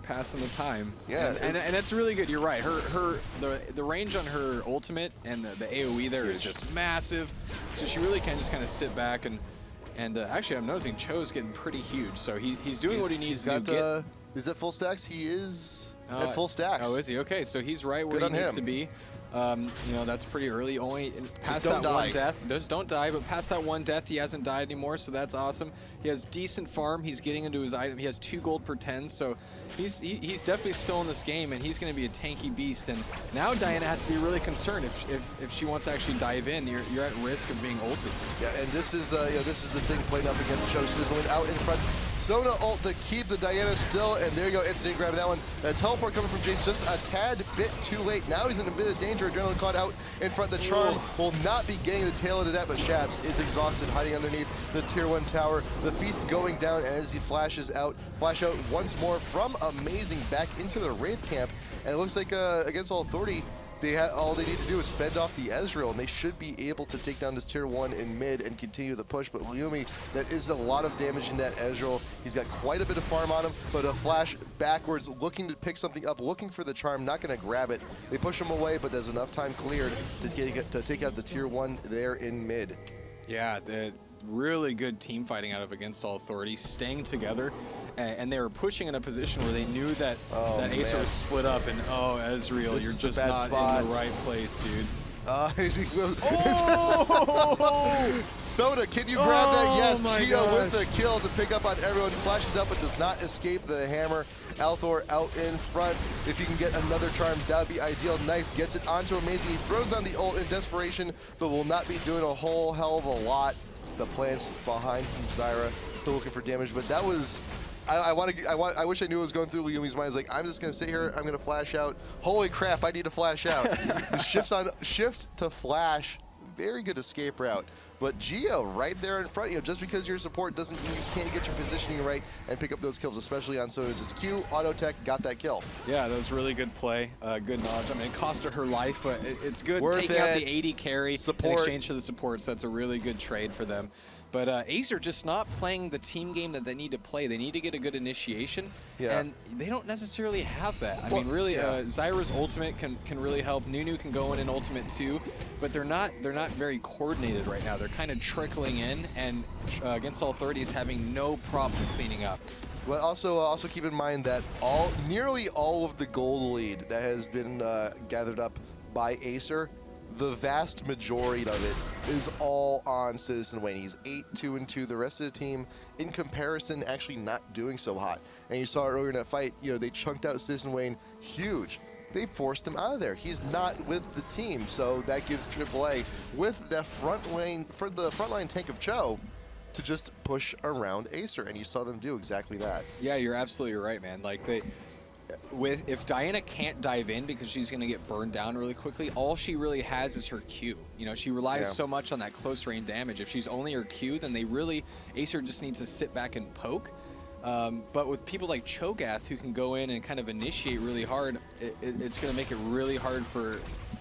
B: passing the time.
A: Yeah,
B: and it's really good. You're right. The range on her ultimate and the AOE there is just massive. So she really can just kind of sit back and actually I'm noticing Cho's getting pretty huge. So he's doing what he needs to do.
A: Is that full stacks? He is at full stacks.
B: Oh, is he? Okay, so he's right where he needs to be. You know, that's pretty early. Only past that one death. Just don't die, but past that one death, he hasn't died anymore, so that's awesome. He has decent farm. He's getting into his item. He has 2 gold per 10, so he's definitely still in this game, and he's going to be a tanky beast. And now Diana has to be really concerned if she wants to actually dive in. You're at risk of being ulted.
A: Yeah, and this is this is the thing playing up against Cho Sizzling out in front. Sona ult to keep the Diana still, and there you go, Anthony grabbing that one. That teleport coming from Jace just a tad bit too late. Now he's in a bit of danger. Adrenaline caught out in front. The Charm will not be getting the tail end of that, but Schabs is exhausted, hiding underneath the tier 1 tower. The feast going down, and as he flash out once more from Amazing back into the Wraith camp. And it looks like against all authority, all they need to do is fend off the Ezreal, and they should be able to take down this tier 1 in mid and continue the push. But Lyumi, that is a lot of damage in that Ezreal. He's got quite a bit of farm on him, but a flash backwards, looking to pick something up, looking for the charm, not going to grab it. They push him away, but there's enough time cleared to take out the tier 1 there in mid.
B: Yeah, the really good team fighting out of Against All Authority, staying together, and they were pushing in a position where they knew that ACER was split up, and Ezreal, you're just not in the right place, dude.
A: Soda, can you grab that? Yes, Geo with the kill to pick up on everyone. Flashes out, but does not escape the hammer. Althor out in front. If you can get another charm, that would be ideal. Nice, gets it onto Amazing. He throws down the ult in desperation, but will not be doing a whole hell of a lot. The plants behind from Zyra, still looking for damage, but that was... I wish I knew what was going through Lyumi's mind. He's like, I'm just going to sit here, I'm going to flash out. Holy crap, I need to flash out. The shifts on shift to flash. Very good escape route. But Geo right there in front, just because your support doesn't mean you can't get your positioning right and pick up those kills, especially on Soda. Just Q, auto tech, got that kill.
B: Yeah, that was really good play, good knowledge. I mean, it cost her life, but it's good taking out the 80 carry in exchange for the support, so that's a really good trade for them. But ACER just not playing the team game that they need to play. They need to get a good initiation, and they don't necessarily have that. I mean, really, Zyra's ultimate can really help. Nunu can go in ultimate too, but they're not very coordinated right now. They're kind of trickling in, and Against All 30 is having no problem cleaning up.
A: Well, also keep in mind that nearly all of the gold lead that has been gathered up by ACER, the vast majority of it is all on CitizenWayne. He's 8-2-2. The rest of the team, in comparison, actually not doing so hot. And you saw earlier in that fight, they chunked out CitizenWayne huge. They forced him out of there. He's not with the team, so that gives AAA with that front lane for the frontline tank of Cho to just push around ACER, and you saw them do exactly that.
B: Yeah, you're absolutely right, man. Like if Diana can't dive in because she's going to get burned down really quickly, all she really has is her Q. She relies so much on that close range damage. If she's only her Q, then ACER just needs to sit back and poke. But with people like Cho'Gath who can go in and kind of initiate really hard, it's going to make it really hard for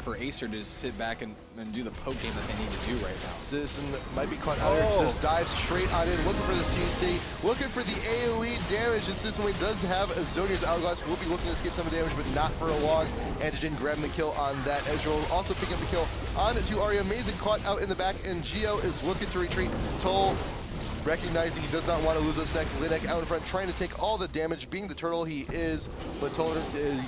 B: ACER to just sit back and do the poke game that they need to do right now.
A: Citizen might be caught out there, just dives straight on in, looking for the CC, looking for the AoE damage, and CitizenWayne does have a Zonier's Hourglass, will be looking to escape some of the damage, but not for a long. Antogyn grabbing the kill on that Ezreal, also picking up the kill on to Arya. Amazing caught out in the back, and Geo is looking to retreat. Toll recognizing he does not want to lose those stacks. Linak out in front, trying to take all the damage, being the turtle he is, but Toll,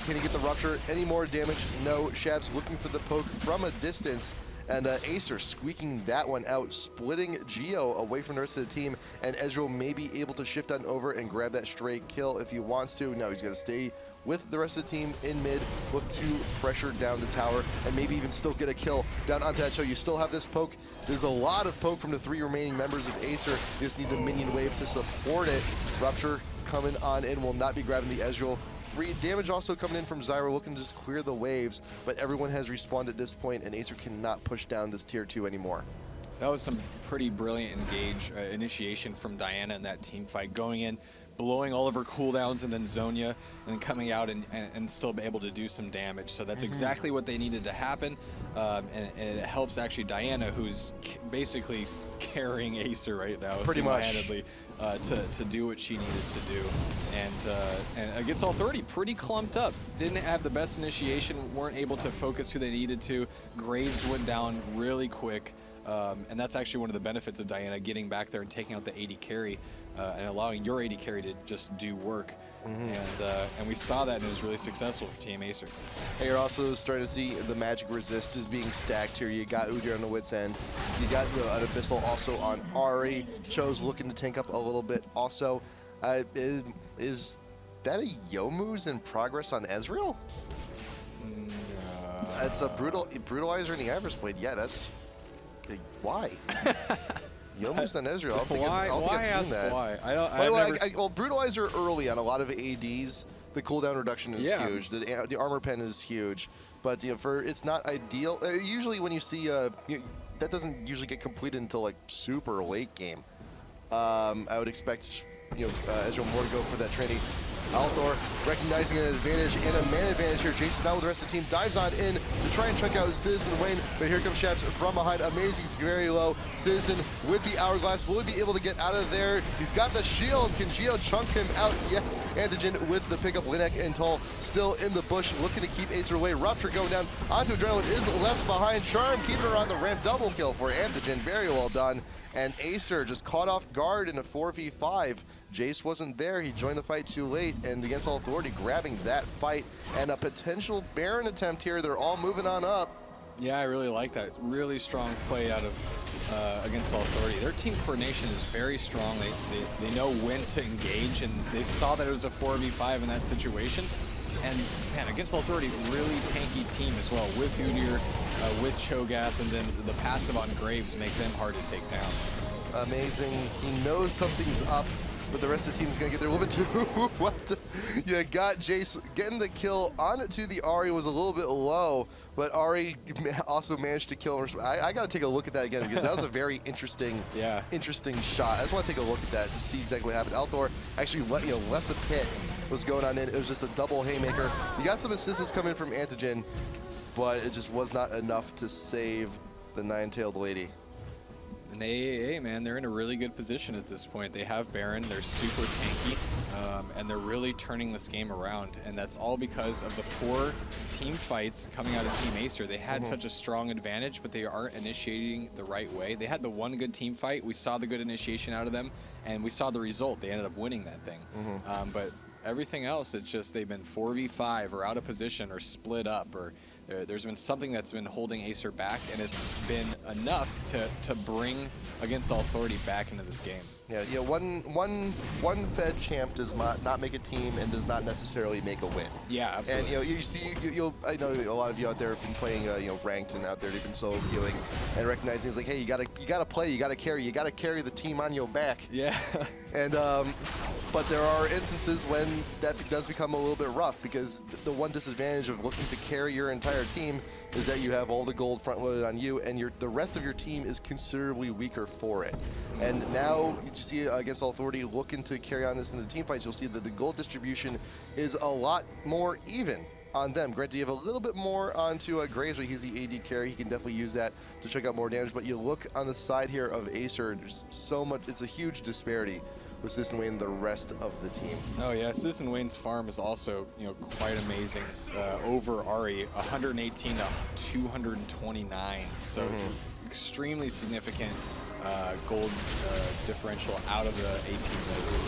A: can he get the rupture? Any more damage? No. Schabs looking for the poke from a distance, and ACER squeaking that one out, splitting Geo away from the rest of the team, and Ezreal may be able to shift on over and grab that stray kill if he wants to. No, he's going to stay with the rest of the team in mid, look to pressure down the tower, and maybe even still get a kill down onto that show. You still have this poke. There's a lot of poke from the 3 remaining members of ACER. You just need the minion wave to support it. Rupture coming on in, will not be grabbing the Ezreal free damage also coming in from Zyra, looking to just clear the waves, but everyone has respawned at this point, and Acer cannot push down this tier 2 anymore.
B: That was some pretty brilliant initiation from Diana in that team fight, going in, blowing all of her cooldowns, and then Zonya, and then coming out and still be able to do some damage. So that's exactly what they needed to happen, and it helps actually Diana, who's basically carrying Acer right now,
A: Pretty much.
B: single-handedly, to do what she needed to do. And against Authority, pretty clumped up. Didn't have the best initiation, weren't able to focus who they needed to. Graves went down really quick. And that's actually one of the benefits of Diana, getting back there and taking out the AD carry and allowing your AD carry to just do work. And we saw that, and it was really successful for Team Acer.
A: And you're also starting to see the magic resist is being stacked here. You got Udyr on the wit's end. You got the Abyssal also on Ahri. Cho's looking to tank up a little bit also. Is that a Youmuu's in progress on Ezreal? It's a Brutalizer in the Iris Blade. Yeah, that's... Why? Youmuu's on Ezreal. I don't think I've seen that.
B: Why?
A: Well, Brutalizer early on a lot of ADs, the cooldown reduction is huge. The armor pen is huge, but it's not ideal. Usually, when you see that doesn't usually get completed until like super late game. I would expect Ezreal more to go for that training. Althor recognizing an advantage and a man advantage here. Jason's now with the rest of the team, dives on in to try and check out CitizenWayne, but here comes Schabs from behind. Amnesiq's very low. Citizen with the hourglass. Will he be able to get out of there? He's got the shield. Can Geo chunk him out? Yes. Antogyn with the pickup. Linak and Tull still in the bush, looking to keep Acer away. Rupture going down onto Adrenaline is left behind. Charm keeping her on the ramp. Double kill for Antogyn. Very well done. And Acer just caught off guard in a 4v5. Jace wasn't there. He joined the fight too late, and against All Authority, grabbing that fight and a potential Baron attempt here. They're all moving on up.
B: Yeah, I really like that. Really strong play out of against All Authority. Their team coordination is very strong. They know when to engage, and they saw that it was a 4v5 in that situation. And man, against All Authority, really tanky team as well, with Udyr, with Cho'Gath, and then the passive on Graves make them hard to take down.
A: Amazing. He knows something's up, but the rest of the team's going to get there a little bit too. You got Jace getting the kill onto the Ahri was a little bit low, but Ahri also managed to kill him. I got to take a look at that again, because that was a very interesting shot. I just want to take a look at that to see exactly what happened. Althor actually left the pit. Was going on in. It was just a double haymaker. You got some assistance coming from Antogyn, but it just was not enough to save the nine-tailed lady.
B: And AAA, man, they're in a really good position at this point. They have Baron, they're super tanky, and they're really turning this game around. And that's all because of the poor team fights coming out of Team Acer. They had such a strong advantage, but they aren't initiating the right way. They had the one good team fight. We saw the good initiation out of them, and we saw the result. They ended up winning that thing. But everything else, it's just they've been 4v5 or out of position or split up, or there's been something that's been holding Acer back, and it's been enough to bring against All Authority back into this game.
A: Yeah. One Fed champ does not make a team and does not necessarily make a win.
B: Yeah, absolutely.
A: And you see, I know a lot of you out there have been playing ranked, and out there they've been solo queuing and recognizing it's like, hey, you gotta play, you gotta carry the team on your back.
B: Yeah.
A: And but there are instances when that does become a little bit rough, because the one disadvantage of looking to carry your entire team is that you have all the gold front loaded on you, and the rest of your team is considerably weaker for it. And now you just see against All Authority looking to carry on this in the team fights, you'll see that the gold distribution is a lot more even on them. Granted, you have a little bit more onto Graves, but he's the AD carry. He can definitely use that to check out more damage. But you look on the side here of Acer, there's so much, it's a huge disparity with CitizenWayne and the rest of the team.
B: Oh yeah, CitizenWayne's farm is also quite amazing. Over Ahri, 118 to 229, so extremely significant gold differential out of the AP modes.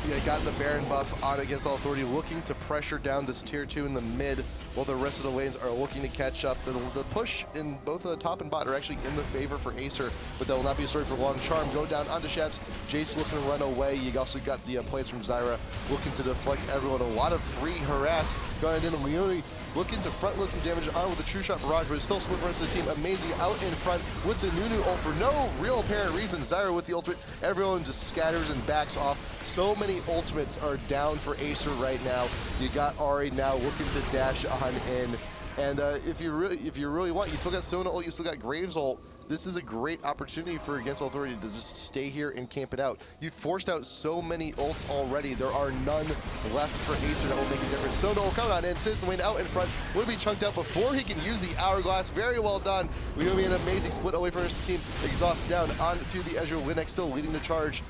A: Yeah, got the Baron buff on against All Authority, looking to pressure down this tier 2 in the mid, while the rest of the lanes are looking to catch up. The push in both the top and bot are actually in the favor for Acer, but that will not be a story for long. Charm go down onto Schabs. Jace looking to run away. You also got the plays from Zyra looking to deflect everyone. A lot of free harass going into Lyumi. looking to front load some damage on with the True Shot Barrage, but it's still split runs to the team. Amazing out in front with the Nunu ult for no real apparent reason. Zyra with the ultimate. Everyone just scatters and backs off. So many ultimates are down for Acer right now. You got Ari now looking to dash on in. And if you really want, you still got Sona ult, you still got Graves ult. This is a great opportunity for Against All Authority to just stay here and camp it out. You've forced out so many ults already. There are none left for Acer that will make a difference. Sona ult coming on in. CitizenWayne out in front. Will be chunked out before he can use the Hourglass. Very well done. Lyumi an amazing split away from his team. Exhaust down onto the Ezreal. Linak still leading the charge.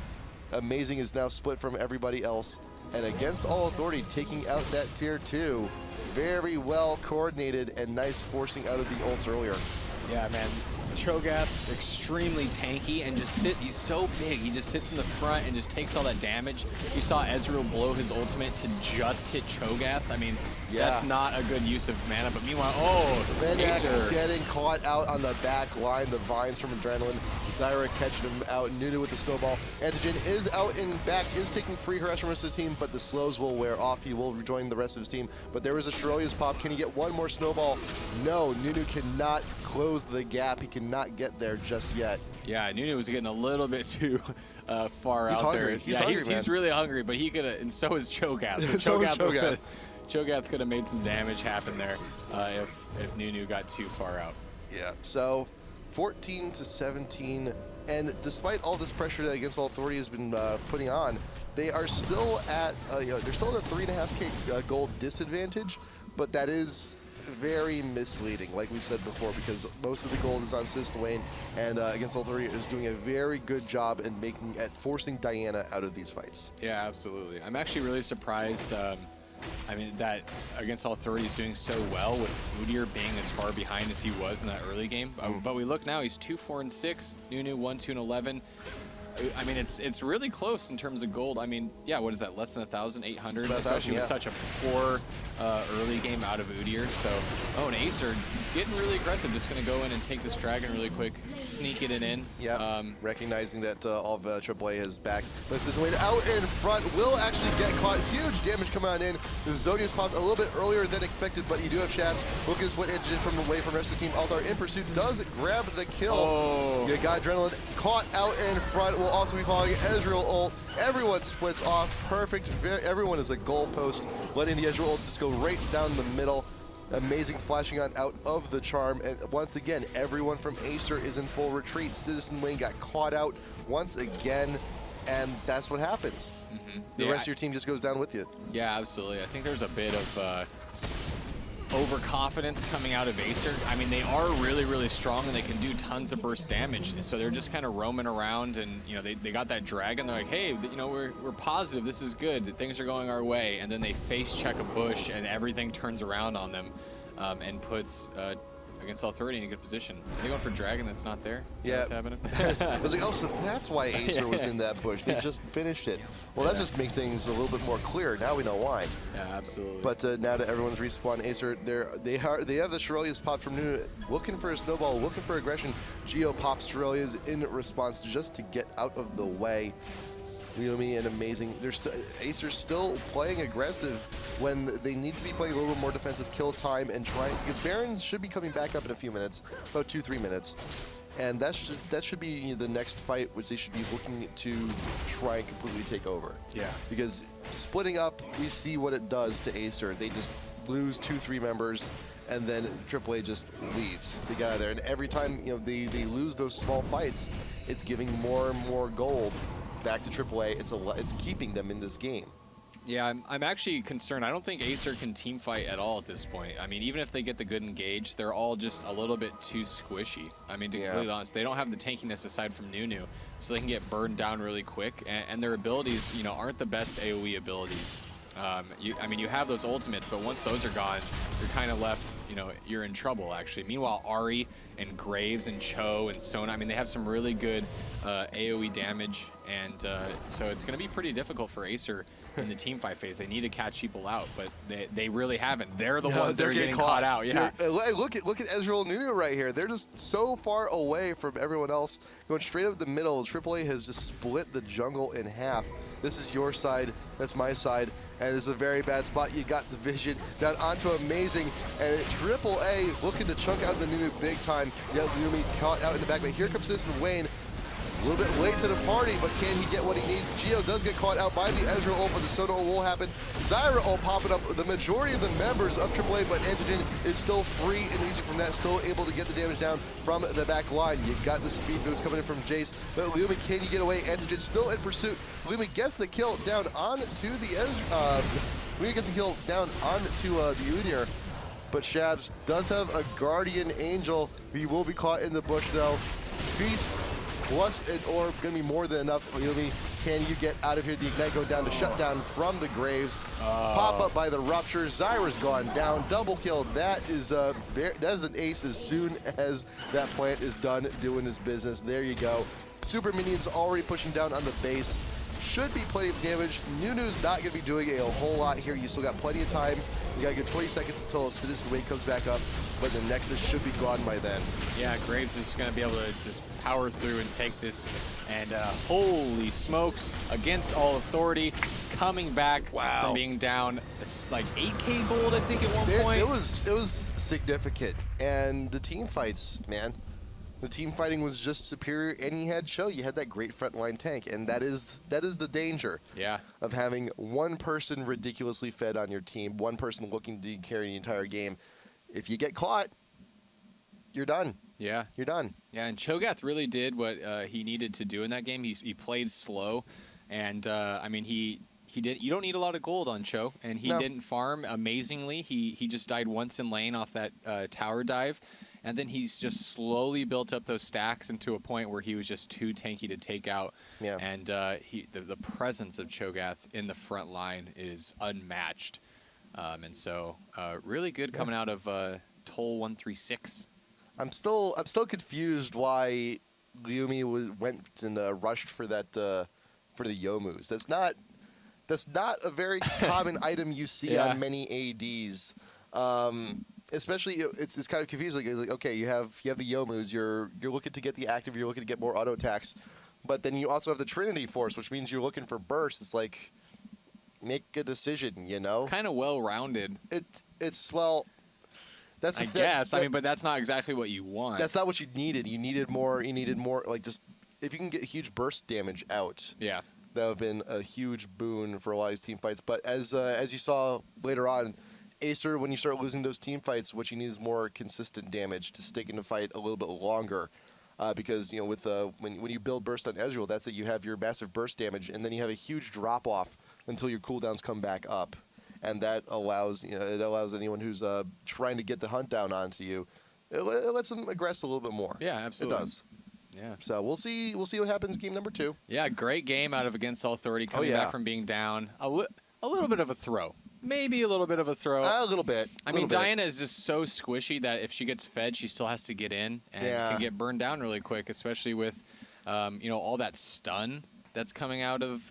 A: Amazing is now split from everybody else. And Against All Authority taking out that tier 2. Very well coordinated and nice forcing out of the ults earlier.
B: Yeah, man. Cho'Gath, extremely tanky and he's so big. He just sits in the front and just takes all that damage. You saw Ezreal blow his ultimate to just hit Cho'Gath. I mean, that's not a good use of mana. But meanwhile, Acer
A: getting caught out on the back line. The vines from Adrenaline. Zyra catching him out. Nunu with the snowball. Antogyn is out in back, is taking free harass from the rest of the team, but the slows will wear off. He will rejoin the rest of his team. But there is a Shirelia's pop. Can he get one more snowball? No, Nunu cannot close the gap. He cannot get there just yet.
B: Yeah, Nunu was getting a little bit too far
A: He's
B: out
A: hungry.
B: there.
A: He's hungry,
B: he's really hungry, but he could have, and so is Cho'Gath.
A: So is Cho'Gath.
B: Cho'Gath could have made some damage happen there if Nunu got too far out.
A: Yeah. So 14 to 17, and despite all this pressure that Against All Authority has been putting on, they are still at they're still at a 3.5k gold disadvantage, but that is very misleading, like we said before, because most of the gold is on CitizenWayne, and Against All Authority is doing a very good job in forcing Diana out of these fights.
B: Yeah, absolutely. I'm actually really surprised. I mean, that Against All Authority is doing so well with Udyr being as far behind as he was in that early game. But we look now, he's 2-4-6, Nunu 1-2-11. I mean, it's really close in terms of gold. I mean, yeah, what is that? Less than 1,800, especially with such a poor early game out of Udyr. So, and Acer getting really aggressive. Just going to go in and take this dragon really quick, sneak it in.
A: Yeah, recognizing that all of AAA is back. This is Wayne out in front. Will actually get caught. Huge damage coming on in. The Zodia's popped a little bit earlier than expected, but you do have Schabs looking to split Antogyn from away from the rest of the team. Altar in pursuit does grab the kill.
B: Oh.
A: You got Adrenaline caught out in front. Will also be following Ezreal ult. Everyone splits off. Perfect. Everyone is a goalpost. Letting the Ezreal ult just go right down the middle. Amazing flashing on out of the charm. And once again, everyone from Acer is in full retreat. CitizenWayne got caught out once again. And that's what happens. The rest of your team just goes down with you.
B: Yeah, absolutely. I think there's a bit of overconfidence coming out of Acer. I mean, they are really, really strong and they can do tons of burst damage. So they're just kind of roaming around, and they got that dragon. They're like, hey, we're positive, this is good, things are going our way. And then they face check a bush and everything turns around on them and puts Against All Authority in a good position. Are they going for dragon that's not there? Is that what's happening?
A: I was like, oh, so that's why Acer was in that bush. They just finished it. Well, that just makes things a little bit more clear. Now we know why.
B: Yeah, absolutely.
A: But now that everyone's respawned, Acer, they have the Shirelia's pop from Nunu, looking for a snowball, looking for aggression. Geo pops Shirelia's in response just to get out of the way. Lyumi and amazing. Acer's still playing aggressive when they need to be playing a little bit more defensive kill time and trying. Because Baron should be coming back up in a few minutes, about 2-3 minutes, and that should be the next fight, which they should be looking to try and completely take over. Yeah. Because splitting up, we see what it does to Acer. They just lose 2-3 members, and then AAA just leaves. They get out of there, and every time they lose those small fights, it's giving more and more gold back to AAA. It's keeping them in this game.
B: Yeah, I'm actually concerned. I don't think Acer can team fight at all at this point. I mean, even if they get the good engage, they're all just a little bit too squishy. I mean, to be completely honest, they don't have the tankiness aside from Nunu, so they can get burned down really quick, and their abilities, aren't the best AoE abilities. I mean, you have those ultimates, but once those are gone, you're kind of left, you're in trouble, actually. Meanwhile, Ari and Graves and Cho and Sona, I mean, they have some really good AoE damage, and so it's going to be pretty difficult for Acer in the team fight phase. They need to catch people out, but they really haven't. They're the ones that
A: they're
B: are getting caught out. Yeah.
A: Look at Ezreal and Nunu right here. They're just so far away from everyone else. Going straight up the middle. AAA has just split the jungle in half. This is your side. That's my side. And it's a very bad spot. You got the vision down onto Amazing, and AAA looking to chunk out the Nunu big time. You got Lyumi caught out in the back, but here comes CitizenWayne. A little bit late to the party, but can he get what he needs? Geo does get caught out by the Ezreal ult, but the Soda ult will happen. Zyra ult popping up. The majority of the members of AAA, but Antogyn is still free and easy from that, still able to get the damage down from the back line. You got the speed boost coming in from Jace, but Lyumi, can you get away? Antogyn still in pursuit. Lyumi gets the kill down onto the Ezreal. Lyumi gets the kill down onto the Ejnar, but Schabs does have a Guardian Angel. He will be caught in the bush though. Beast plus an orb, gonna be more than enough. Lyumi, can you get out of here? The Ignite go down to shut down from the Graves. Pop up by the Rupture. Zyra's gone down. Double kill. That is an ace as soon as that plant is done doing his business. There you go. Super minions already pushing down on the base. Should be plenty of damage. Nunu's not going to be doing a whole lot here. You still got plenty of time. You got to get 20 seconds until CitizenWayne comes back up, but the Nexus should be gone by then.
B: Yeah, Graves is going to be able to just power through and take this. And holy smokes, against all authority, coming back from being down like 8k gold, I think, at one point.
A: It was significant. And the team fights, man. The team fighting was just superior, and he had Cho. You had that great frontline tank, and that is the danger of having one person ridiculously fed on your team, one person looking to carry the entire game. If you get caught, you're done.
B: Yeah.
A: You're done.
B: Yeah, and Cho'Gath really did what he needed to do in that game. He played slow, and I mean, he did. You don't need a lot of gold on Cho, and he didn't farm amazingly. He just died once in lane off that tower dive. And then he's just slowly built up those stacks into a point where he was just too tanky to take out. Yeah. And the presence of Cho'Gath in the front line is unmatched. And so really good coming out of Toll 136.
A: I'm still confused why Lyumi went and rushed for that for the Yomus. That's not a very common item you see on many ADs. Especially, it's kind of confusing. It's like, okay, you have the Yomus, you're looking to get the active, you're looking to get more auto attacks, but then you also have the Trinity Force, which means you're looking for burst. It's like, make a decision, you know?
B: Kind of well-rounded.
A: It's well, that's
B: I guess. I mean, but that's not exactly what you want.
A: That's not what you needed. You needed more. Like, just if you can get huge burst damage out.
B: Yeah.
A: That would have been a huge boon for a lot of these team fights. But as you saw later on, ACER, when you start losing those team fights, what you need is more consistent damage to stick in the fight a little bit longer. Because, you know, with when you build burst on Ezreal, that's it. You have your massive burst damage, and then you have a huge drop off until your cooldowns come back up, and that allows anyone who's trying to get the hunt down onto you, it lets them aggress a little bit more.
B: Yeah, absolutely.
A: It does.
B: Yeah.
A: So we'll see what happens game number 2.
B: Yeah, great game out of Against All Authority, coming back from being down. A little bit of a throw. Maybe a little bit of a throw.
A: A little bit.
B: I mean, Diana is just so squishy that if she gets fed, she still has to get in and can get burned down really quick, especially with, all that stun that's coming out of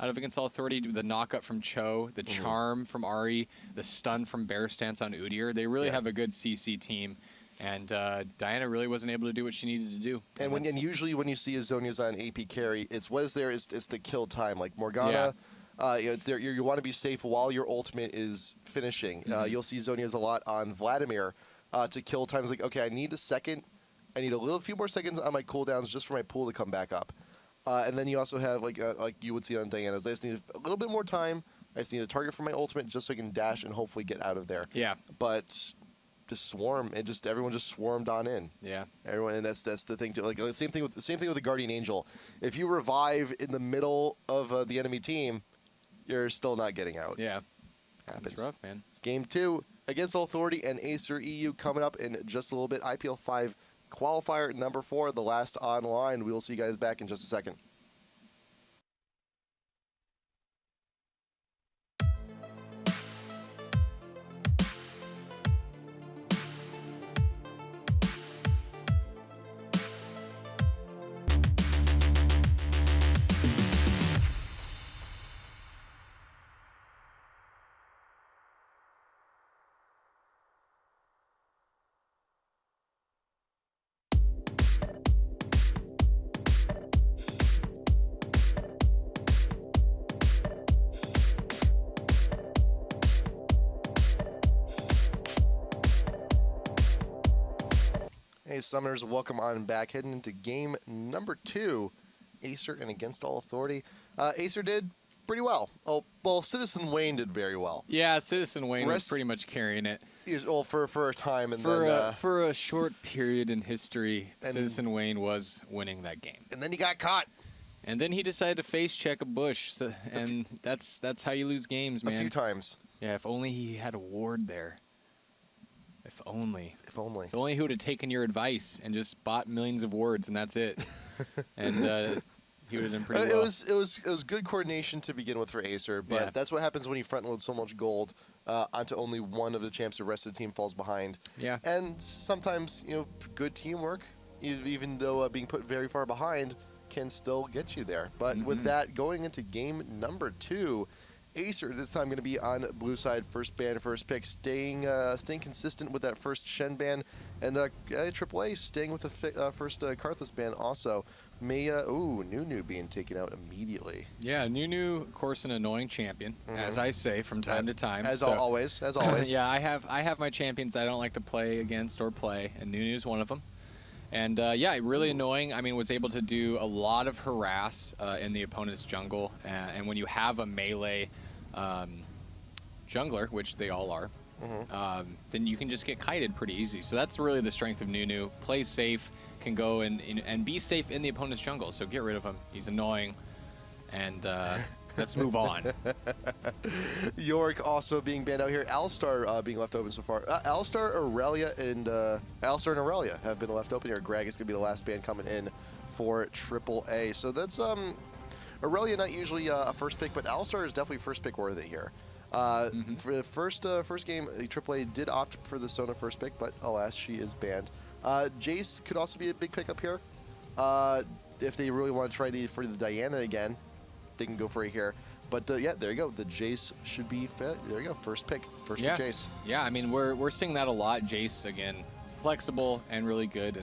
B: Against All Authority, the knock-up from Cho, the charm from Ahri, the stun from Bear Stance on Udyr. They really have a good CC team, and Diana really wasn't able to do what she needed to do.
A: And usually when you see a Zhonya's on AP carry, it's the kill time. Like Morgana, it's there. You want to be safe while your ultimate is finishing. You'll see Zhonya's a lot on Vladimir to kill times. Like, okay, I need a second. I need a few more seconds on my cooldowns just for my pool to come back up. And then you also have, like you would see on Diana's, I just need a little bit more time. I just need a target for my ultimate just so I can dash and hopefully get out of there. Yeah. But just swarm, and everyone just swarmed on in. Yeah. Everyone, and that's the thing too. Like same thing with the Guardian Angel. If you revive in the middle of the enemy team, you're still not getting out. Yeah. Happens.
B: It's rough, man.
A: It's game 2 Against All Authority and ACER EU coming up in just a little bit. IPL5 Qualifier number 4, the last online. We will see you guys back in just a second. Hey, Summoners, welcome on back. Heading into game number 2, ACER and Against All Authority. ACER did pretty well. Oh, well, CitizenWayne did very well.
B: Yeah, CitizenWayne was pretty much carrying it.
A: He was, well, for a time, and
B: For a short period in history, CitizenWayne was winning that game.
A: and then he got caught
B: And then he decided to face check a bush, and that's how you lose games, man.
A: a few times.
B: Yeah, if only he had a ward there. If only.
A: If only.
B: If only he would have taken your advice and just bought millions of wards, and that's it. And he would have done pretty well.
A: It was good coordination to begin with for Acer, but
B: Yeah.
A: that's what happens when you front load so much gold onto only one of the champs. The rest of the team falls behind.
B: Yeah.
A: And sometimes good teamwork, even though being put very far behind, can still get you there. But with that, going into game number 2. Acer this time going to be on blue side, first ban, first pick, staying consistent with that first Shen ban, and AAA staying with the first Karthus ban also. Maya, Nunu being taken out immediately.
B: Yeah, Nunu, of course, an annoying champion, as I say from time to time.
A: As
B: So-
A: always.
B: Yeah, I have my champions I don't like to play against or play, and Nunu's one of them. And yeah, really annoying. I mean, was able to do a lot of harass in the opponent's jungle, and when you have a melee jungler, which they all are, then you can just get kited pretty easy. So that's really the strength of Nunu. Play safe, can go and be safe in the opponent's jungle. So get rid of him. He's annoying, and let's move on.
A: York also being banned out here. Alistar being left open so far. Alistar, Aurelia, and Aurelia have been left open here. Greg is going to be the last ban coming in for AAA. So that's Aurelia not usually a first pick, but Alistar is definitely first pick worthy here. For the first game, AAA did opt for the Sona first pick, but alas, she is banned. Jace could also be a big pickup here. If they really want to try for the Diana again, they can go for it here. But yeah, there you go. The Jace should be fit. There you go. First pick. First pick Jace.
B: Yeah, I mean, we're seeing that a lot. Jace, again, flexible and really good.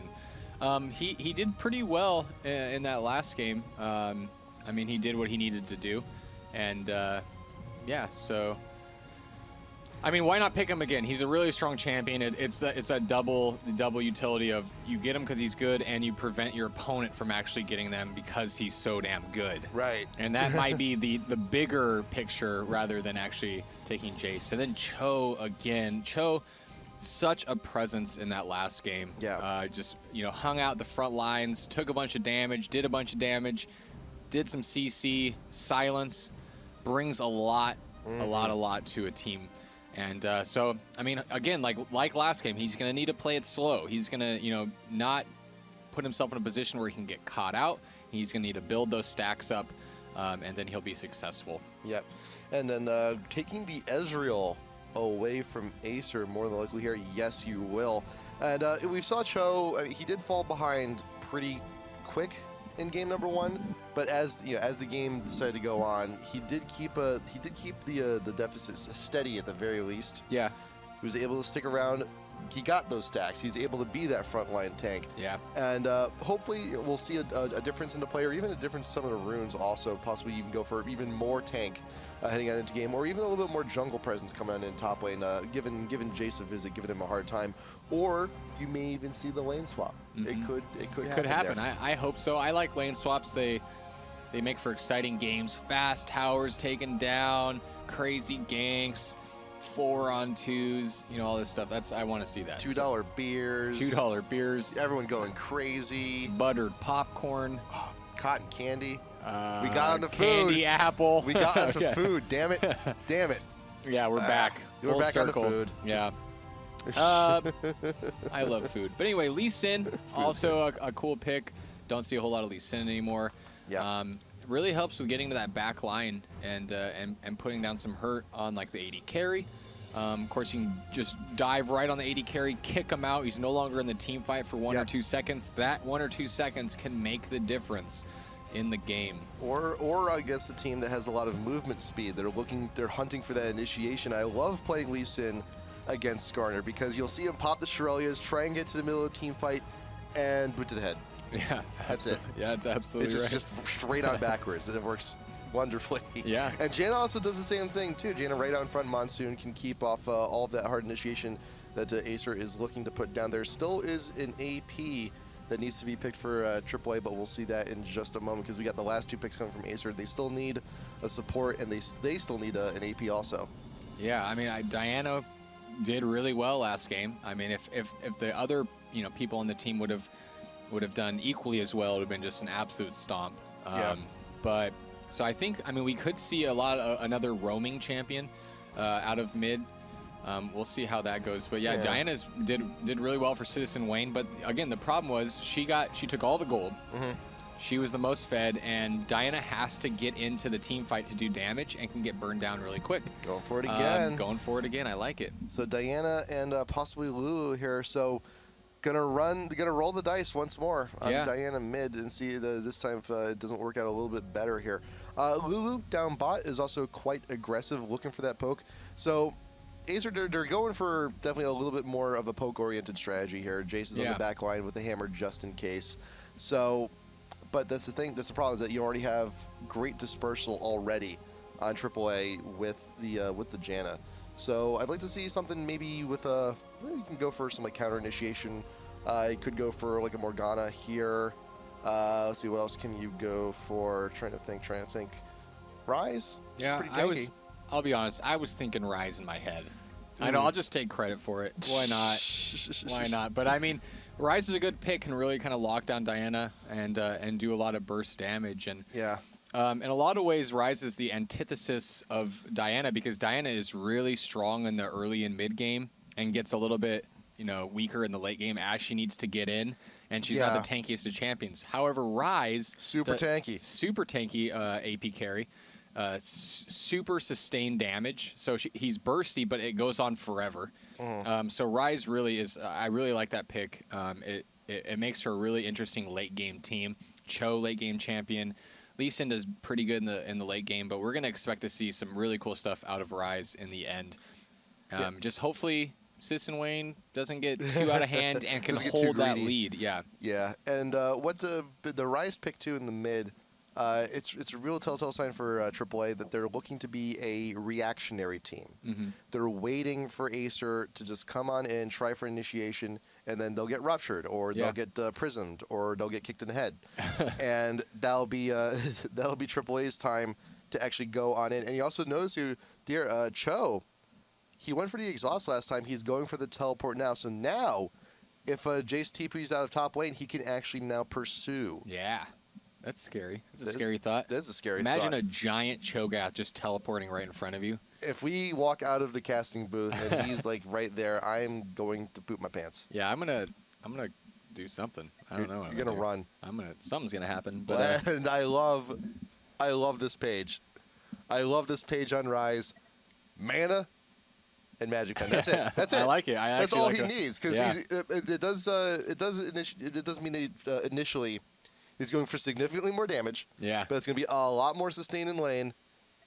B: And he did pretty well in that last game. I mean, he did what he needed to do. And yeah, so I mean, why not pick him again? He's a really strong champion. It's that double utility of you get him because he's good, and you prevent your opponent from actually getting them because he's so damn good.
A: Right.
B: And that might be the bigger picture rather than actually taking Jace. And then Cho again. Cho, such a presence in that last game.
A: Yeah.
B: Just hung out the front lines, took a bunch of damage, did a bunch of damage, did some CC, silence, brings a lot to a team. And so, I mean, again, like last game, he's going to need to play it slow. He's going to, not put himself in a position where he can get caught out. He's going to need to build those stacks up, and then he'll be successful.
A: Yep. And then taking the Ezreal away from Acer more than likely here. Yes, you will. And we saw Cho. He did fall behind pretty quick in game number 1, but as the game decided to go on, he did keep the deficit steady at the very least.
B: Yeah.
A: He was able to stick around. He got those stacks. He's able to be that frontline tank.
B: Yeah.
A: And hopefully we'll see a difference in the play, or even a difference in some of the runes also, possibly even go for even more tank heading out into game, or even a little bit more jungle presence coming on in top lane, giving Jace a visit, giving him a hard time. Or you may even see the lane swap. It could
B: happen. I hope so. I like lane swaps. They make for exciting games. Fast towers taken down, crazy ganks, 4-on-2s, all this stuff. I want to see that.
A: $2 beers.
B: $2 beers.
A: Everyone going crazy.
B: Buttered popcorn.
A: Cotton candy. We got onto food.
B: Candy apple.
A: We got onto food. Damn it. Damn it.
B: Yeah, we're back.
A: We're
B: Full
A: back
B: circle.
A: onto food.
B: Yeah. I love food. But anyway, Lee Sin, also a cool pick. Don't see a whole lot of Lee Sin anymore.
A: Yeah.
B: Really helps with getting to that back line and putting down some hurt on the AD carry. Of course, you can just dive right on the AD carry, kick him out. He's no longer in the team fight for 1 or 2 seconds. That 1 or 2 seconds can make the difference in the game.
A: Or against a team that has a lot of movement speed. They're hunting for that initiation. I love playing Lee Sin against Skarner because you'll see him pop the Shirelias, try and get to the middle of the team fight, and boot to the head.
B: Yeah,
A: that's it.
B: Yeah, it's absolutely
A: It's
B: right.
A: just straight on backwards, and it works wonderfully.
B: Yeah.
A: And Janna also does the same thing too. Janna right out in front, Monsoon can keep off all of that hard initiation that Acer is looking to put down. There still is an AP that needs to be picked for AAA, but we'll see that in just a moment because we got the last 2 picks coming from Acer. They still need a support, and they still need an AP also.
B: Yeah, I mean, Diana did really well last game. I mean, if the other people on the team would have done equally as well, it would have been just an absolute stomp.
A: Yeah.
B: But so I think we could see another roaming champion out of mid. We'll see how that goes. But yeah, Diana did really well for CitizenWayne. But again, the problem was she took all the gold.
A: Mm-hmm.
B: She was the most fed, and Diana has to get into the team fight to do damage and can get burned down really quick.
A: Going for it again.
B: Going for it again. I like it.
A: So Diana and possibly Lulu here. So gonna roll the dice once more on Diana mid and see this time if it doesn't work out a little bit better here. Lulu down bot is also quite aggressive, looking for that poke. So Acer, they're going for definitely a little bit more of a poke-oriented strategy here. Jace is on the back line with the hammer just in case. So, but that's the thing. That's the problem is that you already have great dispersal already on AAA with the Janna. So I'd like to see something maybe with you can go for some like counter initiation. You could go for like a Morgana here. Let's see, what else can you go for? Trying to think. Rise?
B: Yeah, I'll be honest, I was thinking Rise in my head. I know, I'll just take credit for it. Why not? Why not? But I mean, Rise is a good pick, can really kind of lock down Diana and do a lot of burst damage. And in a lot of ways, Rise is the antithesis of Diana because Diana is really strong in the early and mid game and gets a little bit weaker in the late game as she needs to get in, and she's not the tankiest of champions. However, Rise,
A: super tanky
B: AP carry. Super sustained damage, so he's bursty, but it goes on forever. So Rise really is. I really like that pick. It makes her a really interesting late game team. Cho late game champion. Lee Sin does pretty good in the late game, but we're gonna expect to see some really cool stuff out of Rise in the end. Just hopefully CitizenWayne doesn't get too out of hand and can hold that lead. Yeah.
A: And what's the Rise pick too in the mid? It's a real telltale sign for AAA that they're looking to be a reactionary team.
B: Mm-hmm.
A: They're waiting for Acer to just come on in, try for initiation, and then they'll get ruptured, or they'll get prismed, or they'll get kicked in the head, and that'll be AAA's time to actually go on in. And you also notice Cho, he went for the exhaust last time. He's going for the teleport now. So now, if Jace TP's out of top lane, he can actually now pursue.
B: Yeah. That's scary. That's a scary thought.
A: That's a scary
B: Imagine
A: thought.
B: a giant Cho'Gath just teleporting right in front of you.
A: If we walk out of the casting booth and he's like right there, I'm going to poop my pants.
B: Yeah, I'm gonna do something. I don't know.
A: You're gonna run.
B: Something's gonna happen. But
A: and I love this page. I love this page on Rise. Mana and Magic Pen. That's it. That's it.
B: I like it.
A: That's all he needs because it does mean initially. He's going for significantly more damage.
B: Yeah.
A: But it's going to be a lot more sustained in lane.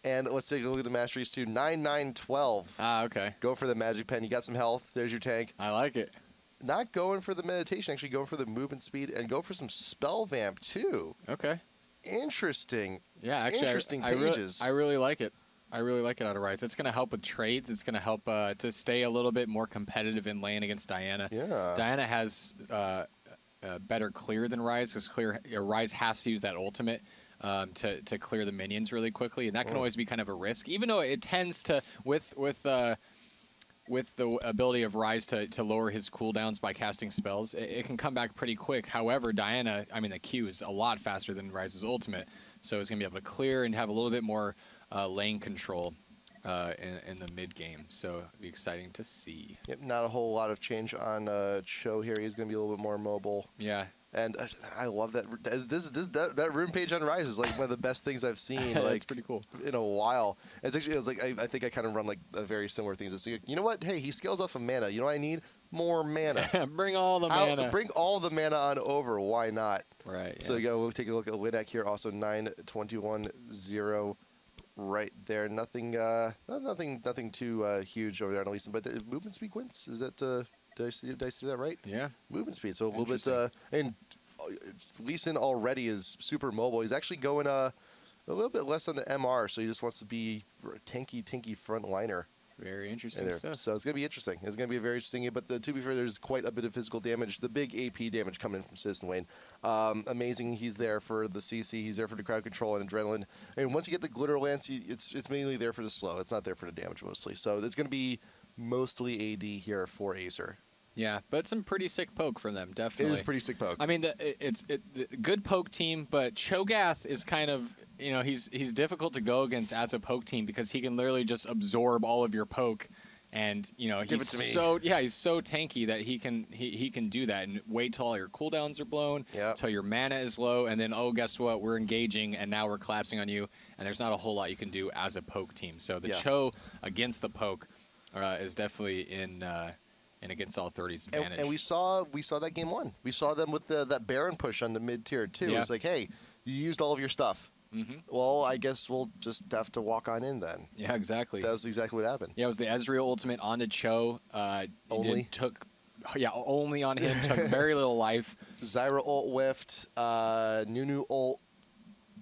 A: And let's take a look at the masteries too. 9, 9, 12.
B: Ah, okay.
A: Go for the Magic Pen. You got some health. There's your tank.
B: I like it.
A: Not going for the meditation, actually going for the movement speed and go for some spell vamp too.
B: Okay.
A: Interesting.
B: Yeah, actually,
A: interesting pages.
B: I really like it. I really like it out of Rise. It's going to help with trades. It's going to help to stay a little bit more competitive in lane against Diana.
A: Yeah.
B: Diana has better clear than Rise because Rise has to use that ultimate to clear the minions really quickly, and that can always be kind of a risk. Even though it tends to with the ability of Rise to lower his cooldowns by casting spells, it can come back pretty quick. However, Diana, the Q is a lot faster than Rise's ultimate, so it's gonna be able to clear and have a little bit more lane control in the mid game, so it'll be exciting to see.
A: Yep, not a whole lot of change on Cho here. He's going to be a little bit more mobile.
B: Yeah.
A: And I love that. That rune page on Rise is like one of the best things I've seen.
B: That's pretty cool.
A: In a while. It's like I think I kind of run like a very similar thing. Just like, you know what? Hey, he scales off of mana. You know what I need? More mana.
B: Bring all the mana.
A: Bring all the mana on over. Why not?
B: Right.
A: So we'll take a look at Linak here. Also 9, 21, 0. Right there, nothing too huge over there on Leeson, but the movement speed wins. Is that did I see that right?
B: Yeah,
A: movement speed. So a little bit, and Leeson already is super mobile. He's actually going a little bit less on the MR, so he just wants to be a tanky frontliner.
B: Very interesting
A: there.
B: stuff.
A: So it's going to be interesting. It's going to be very interesting. But to be fair, there's quite a bit of physical damage. The big AP damage coming in from CitizenWayne. Amazing. He's there for the CC. He's there for the crowd control and adrenaline. And once you get the glitter lance, it's mainly there for the slow. It's not there for the damage mostly. So it's going to be mostly AD here for Acer.
B: Yeah, but some pretty sick poke from them, definitely.
A: It is pretty sick poke.
B: I mean, it's the good poke team, but Cho'Gath is kind of, he's difficult to go against as a poke team because he can literally just absorb all of your poke, and
A: Give it to me.
B: he's so tanky that he can do that and wait till all your cooldowns are blown, till your mana is low, and then guess what? We're engaging, and now we're collapsing on you, and there's not a whole lot you can do as a poke team. So the Cho against the poke is definitely in against all 30's advantage.
A: And we saw that game 1. We saw them with that Baron push on the mid tier too.
B: Yeah.
A: It's like, hey, you used all of your stuff. Well, I guess we'll just have to walk on in then.
B: Yeah, exactly.
A: That's exactly what happened.
B: Yeah, it was the Ezreal ultimate onto Cho.
A: Only?
B: Only on him. Took very little life.
A: Zyra ult whiffed. Nunu ult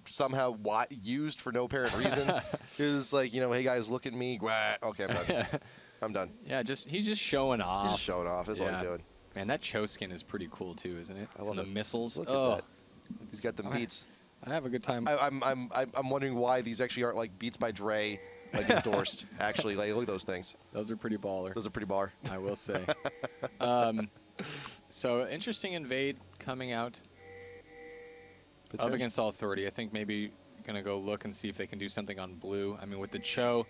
A: somehow used for no apparent reason. It was like, hey guys, look at me. Okay, I'm done. I'm done.
B: Yeah, he's just showing off.
A: He's just showing off. That's all he's doing.
B: Man, that Cho skin is pretty cool too, isn't it?
A: I love
B: the
A: it.
B: missiles.
A: Look at that. He's got them beats.
B: I have a good time.
A: I'm wondering why these actually aren't like beats by Dre, like endorsed. Actually, like look at those things.
B: Those are pretty baller.
A: Those are pretty bar.
B: I will say. So interesting invade coming out up against all 30. I think maybe gonna go look and see if they can do something on blue. I mean, with the Cho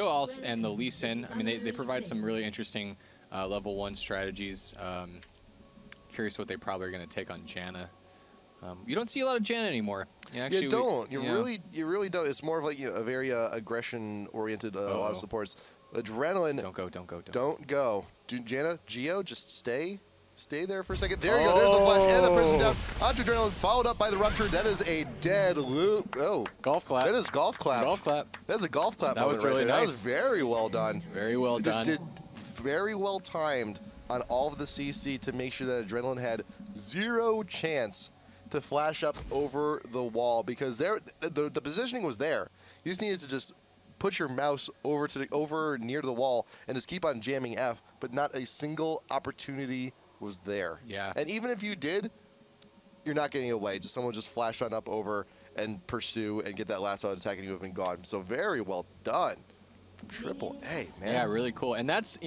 B: also and the Lee Sin. I mean, they provide some really interesting level 1 strategies. Curious what they probably are gonna take on Janna. You don't see a lot of Janna anymore.
A: You don't. You really don't. It's more of like a very aggression-oriented a lot of supports. Adrenaline. Don't go. Janna, Geo, just stay there for a second. There you go. There's the flash and the person down. Onto Adrenaline, followed up by the Rupture. That is a dead loop. Oh.
B: Golf clap.
A: That is golf clap.
B: Golf clap.
A: That's a golf clap.
B: That was really
A: nice.
B: nice.
A: That was very well done.
B: Very well done.
A: Just did very well timed on all of the CC to make sure that Adrenaline had zero chance to flash up over the wall, because the positioning was there. You just needed to just put your mouse over near the wall and just keep on jamming F, but not a single opportunity was there.
B: Yeah.
A: And even if you did, you're not getting away. Just someone just flash on up over and pursue and get that last out attack, and you have been gone. So very well done. Triple A, man.
B: Yeah, really cool. And that's,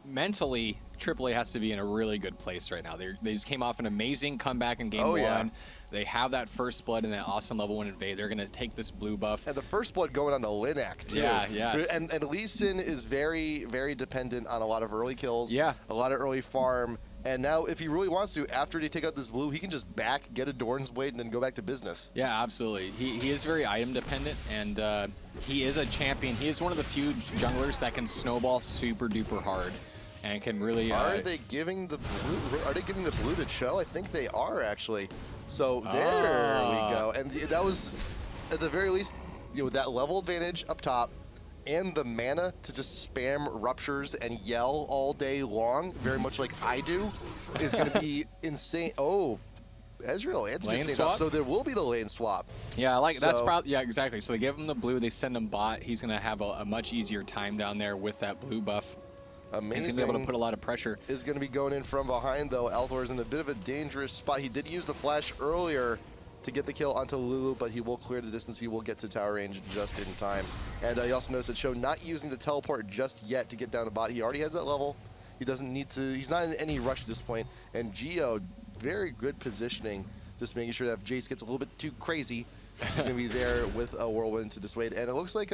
B: mentally, AAA has to be in a really good place right now. They just came off an amazing comeback in game 1.
A: Yeah.
B: They have that first blood and that awesome level 1 invade. They're going to take this blue buff.
A: And the first blood going on to Linak, too.
B: Yeah, yes.
A: And Lee Sin is very, very dependent on a lot of early kills.
B: Yeah.
A: A lot of early farm. And now, if he really wants to, after they take out this blue, he can just get a Dorn's Blade and then go back to business.
B: Yeah, absolutely. He is very item dependent, and he is a champion. He is one of the few junglers that can snowball super duper hard, and can really.
A: Are they giving the blue? Are they giving the blue to Cho? I think they are, actually. So there we go. And that was, at the very least, with that level advantage up top, and the mana to just spam Ruptures and yell all day long, very much like I do, is going to be insane. Oh, Ezreal, Antigen saved up, so there will be the lane swap.
B: Yeah, that's probably, yeah, exactly. So they give him the blue, they send him bot. He's going to have a much easier time down there with that blue buff.
A: Amazing.
B: He's going to be able to put a lot of pressure.
A: Is going to be going in from behind, though. Althor is in a bit of a dangerous spot. He did use the flash earlier to get the kill onto Lulu, but he will clear the distance. He will get to tower range just in time. And you also notice that Cho not using the teleport just yet to get down to bot. He already has that level. He doesn't need to. He's not in any rush at this point. And Geo, very good positioning, just making sure that if Jace gets a little bit too crazy, she's going to be there with a whirlwind to dissuade. And it looks like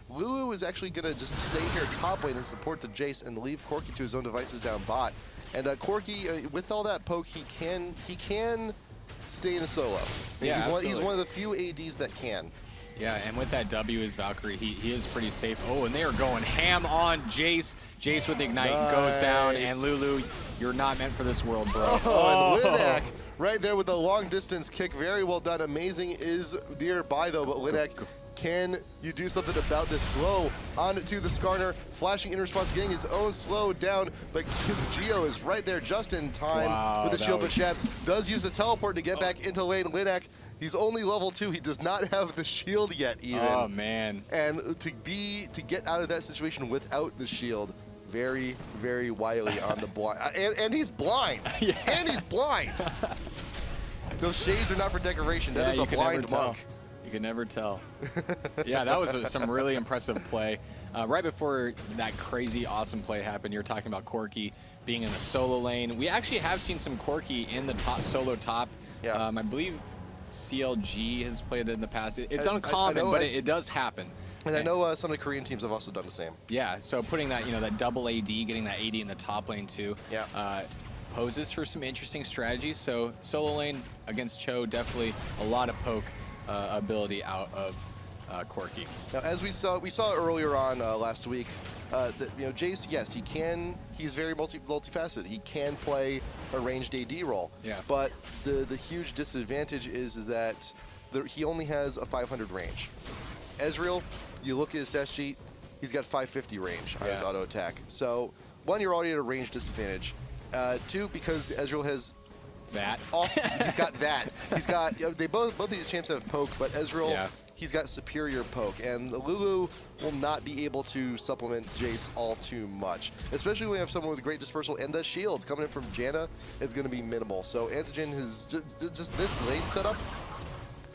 A: Lulu is actually going to just stay here top lane and support the Jace and leave Corki to his own devices down bot. And Corki, with all that poke, he can stay in a solo.
B: Yeah,
A: he's one of the few ADs that can.
B: Yeah, and with that W as Valkyrie, he is pretty safe. Oh, and they are going ham on Jace. Jace with Ignite goes down, and Lulu, you're not meant for this world, bro.
A: Oh, and Linak right there with the long distance kick. Very well done. Amazing is nearby, though, but Linak, can you do something about this? Slow onto the Skarner, flashing in response, getting his own slow down, but Geo is right there just in time with the shield, but Schabs does use the teleport to get back into lane. Linak, He's only level 2. He does not have the shield yet, even.
B: Oh man.
A: And to get out of that situation without the shield, very, very wily on the blind. And he's blind.
B: Yeah.
A: And he's blind. Those shades are not for decoration. That is a blind monk.
B: You can never tell. Yeah, that was some really impressive play. Right before that crazy awesome play happened, you were talking about Corki being in the solo lane. We actually have seen some Corki in the top solo top.
A: Yeah.
B: I believe CLG has played it in the past. It's uncommon, but it does happen.
A: And I know some of the Korean teams have also done the same.
B: Yeah, so putting that, that double AD, getting that AD in the top lane too, poses for some interesting strategies. So solo lane against Cho, definitely a lot of poke ability out of Corki.
A: Now, as we saw earlier on last week, that Jace, yes, he's very multifaceted. He can play a ranged AD role.
B: Yeah.
A: But the huge disadvantage is that he only has a 500 range. Ezreal, you look at his stat sheet, he's got 550 range on his auto attack. So, one, you're already at a range disadvantage. Two, because Ezreal has
B: that.
A: He's got that. He's got. Both of these champs have poke, but Ezreal, he's got superior poke, and Lulu will not be able to supplement Jace all too much. Especially when we have someone with great dispersal and the shields coming in from Janna is going to be minimal. So Antogyn has just this lane setup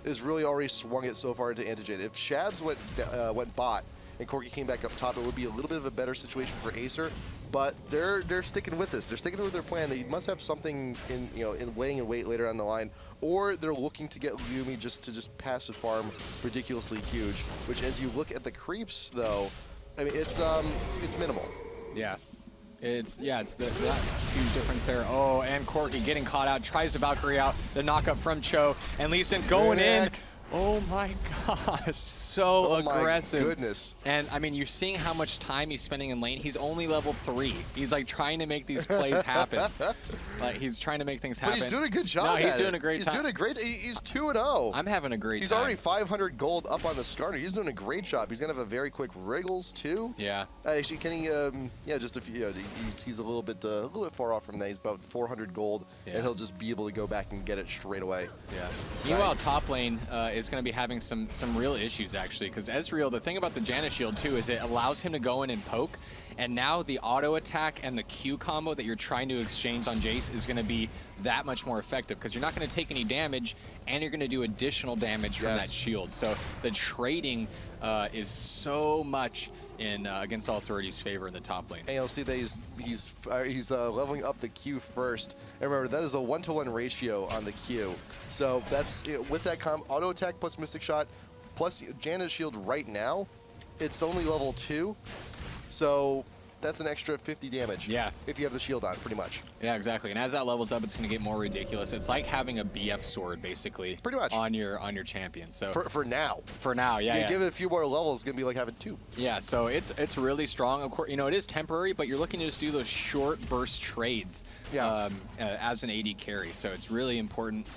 A: is really already swung it so far into Antogyn. If Schabs went bot and Corki came back up top, it would be a little bit of a better situation for Acer. But they're sticking with this. They're sticking with their plan. They must have something in laying in wait later on the line, or they're looking to get Lyumi to passive farm ridiculously huge. Which, as you look at the creeps, though, I mean it's minimal.
B: Yeah. It's that huge difference there. Oh, and Corki getting caught out, tries to Valkyrie out, the knockup from Cho, and Lee Sin going in. Oh my gosh, so aggressive.
A: Oh my goodness.
B: And I mean, you're seeing how much time he's spending in lane. He's only level 3. He's like trying to make these plays happen. Like he's trying to make things happen.
A: But he's doing a good job.
B: No, he's doing a great job.
A: He's doing a great. He's 2-0.
B: I'm having a great
A: He's
B: time.
A: already 500 gold up on the starter. He's doing a great job. He's gonna have a very quick Wriggles too.
B: Yeah.
A: Actually, can he? Just a few. He's a little bit far off from that. He's about 400 gold, and he'll just be able to go back and get it straight away.
B: Yeah.
A: Nice.
B: Meanwhile, top lane is going to be having some real issues actually, because Ezreal, the thing about the Janna shield too is it allows him to go in and poke, and now the auto attack and the Q combo that you're trying to exchange on Jace is going to be that much more effective, because you're not going to take any damage and you're going to do additional damage from that shield. So the trading is so much in against Authority's favor in the top lane.
A: And you'll see that he's leveling up the Q first. And remember, that is a 1-to-1 ratio on the Q. So that's with that auto attack plus Mystic Shot plus Janna's shield right now, it's only level 2. So that's an extra 50 damage.
B: Yeah.
A: If you have the shield on, pretty much.
B: Yeah, exactly. And as that levels up, it's going to get more ridiculous. It's like having a BF sword, basically.
A: Pretty much.
B: On your champion. So
A: for now.
B: For now, yeah.
A: Give it a few more levels, it's going to be like having 2.
B: Yeah, so it's really strong. Of course, it is temporary, but you're looking to just do those short burst trades as an AD carry. So it's really important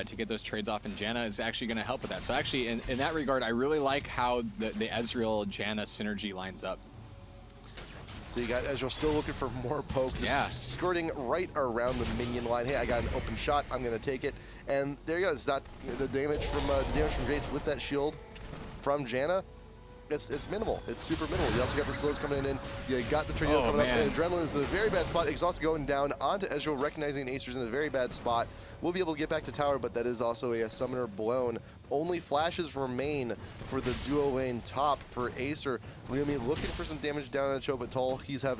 B: to get those trades off, and Janna is actually going to help with that. So actually, in that regard, I really like how the Ezreal-Janna synergy lines up.
A: So you got Ezreal still looking for more poke, just skirting right around the minion line. Hey, I got an open shot. I'm going to take it. And there you go. It's not the damage from Jace with that shield from Janna. It's minimal. It's super minimal. You also got the slows coming in. You got the tornado coming up. And Adrenaline is in a very bad spot. Exhaust going down onto Ezreal, recognizing Acer's in a very bad spot. We'll be able to get back to tower, but that is also a summoner blown. Only flashes remain for the duo lane top for Acer. Lyumi looking for some damage down on Chobetol. He's a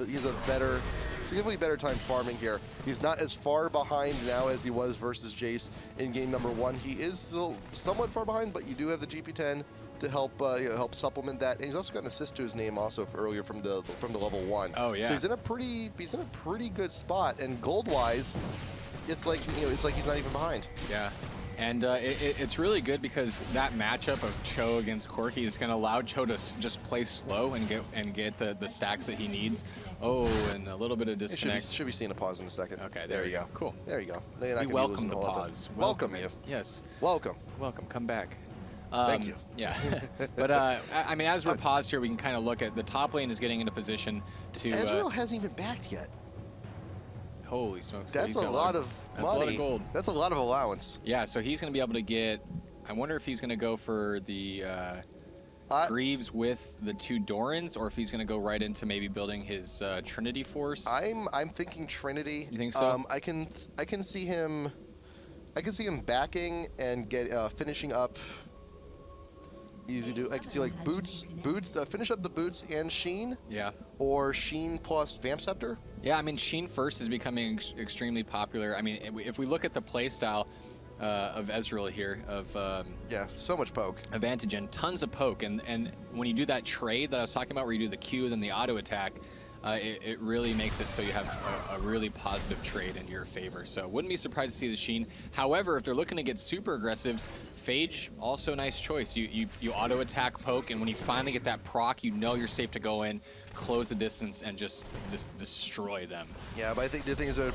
A: significantly better time farming here. He's not as far behind now as he was versus Jace in game number 1. He is still somewhat far behind, but you do have the GP10 to help help supplement that. And he's also got an assist to his name also earlier from the level 1.
B: Oh yeah.
A: So he's in a pretty good spot. And gold wise, it's like he's not even behind.
B: Yeah. And it's really good because that matchup of Cho against Corki is going to allow Cho to just play slow and get the stacks that he needs. Oh, and a little bit of disconnect.
A: Should be seeing a pause in a second.
B: Okay, there you go. Cool.
A: There you go.
B: We welcome the pause.
A: Welcome you.
B: Yes.
A: Welcome.
B: Welcome. Come back.
A: Thank you.
B: Yeah. But, I mean, as we're paused here, we can kind of look at the top lane is getting into position to...
A: Ezreal hasn't even backed yet.
B: Holy smokes.
A: That's a lot of money.
B: That's a lot of gold.
A: That's a lot of allowance.
B: Yeah, so he's going to be able to get I wonder if he's going to go for the Greaves with the 2 Dorans, or if he's going to go right into maybe building his Trinity Force.
A: I'm thinking Trinity.
B: You think so?
A: I can see him. I can see him backing and finishing up. I can see like boots, finish up the boots and Sheen.
B: Yeah.
A: Or Sheen plus Vamp Scepter.
B: Yeah, I mean, Sheen first is becoming extremely popular. I mean, if we look at the playstyle of Ezreal here,
A: yeah, so much poke.
B: Of Antogyn, tons of poke, and when you do that trade that I was talking about, where you do the Q then the auto attack, it really makes it so you have a really positive trade in your favor. So wouldn't be surprised to see the Sheen. However, if they're looking to get super aggressive, Phage, also a nice choice. You auto attack poke, and when you finally get that proc, you know you're safe to go in, close the distance, and just destroy them.
A: Yeah, but I think the thing is they're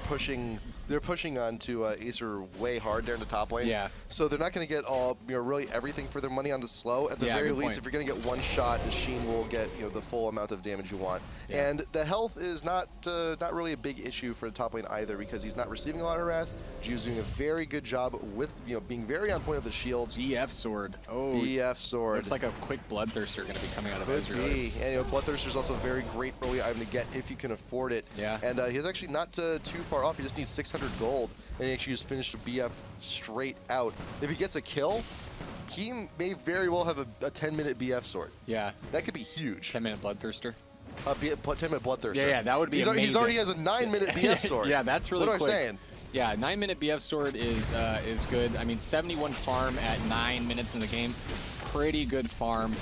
A: pushing onto Acer way hard there in the top lane.
B: Yeah.
A: So they're not going to get really everything for their money on the slow. At the very least, if you're going to get one shot, the Sheen will get the full amount of damage you want.
B: Yeah.
A: And the health is not really a big issue for the top lane either, because he's not receiving a lot of harass. Geo's doing a very good job with being very on point with the shields.
B: BF sword. Oh.
A: BF sword.
B: Looks like a quick Bloodthirster going to be coming out of
A: Could
B: Ezreal.
A: be. And Bloodthirster's also a very great early item to get if you can afford it.
B: Yeah.
A: And he's actually not too far off. He just needs 600 gold, and he actually just finished a BF straight out. If he gets a kill, he may very well have a 10-minute BF sword.
B: Yeah.
A: That could be huge.
B: 10-minute Bloodthirster.
A: 10-minute Bloodthirster.
B: Yeah, that would be amazing.
A: He already has a 9-minute BF sword.
B: Yeah, that's really quick.
A: What am I saying?
B: Yeah, 9-minute BF sword is good. I mean, 71 farm at 9 minutes in the game. Pretty good farm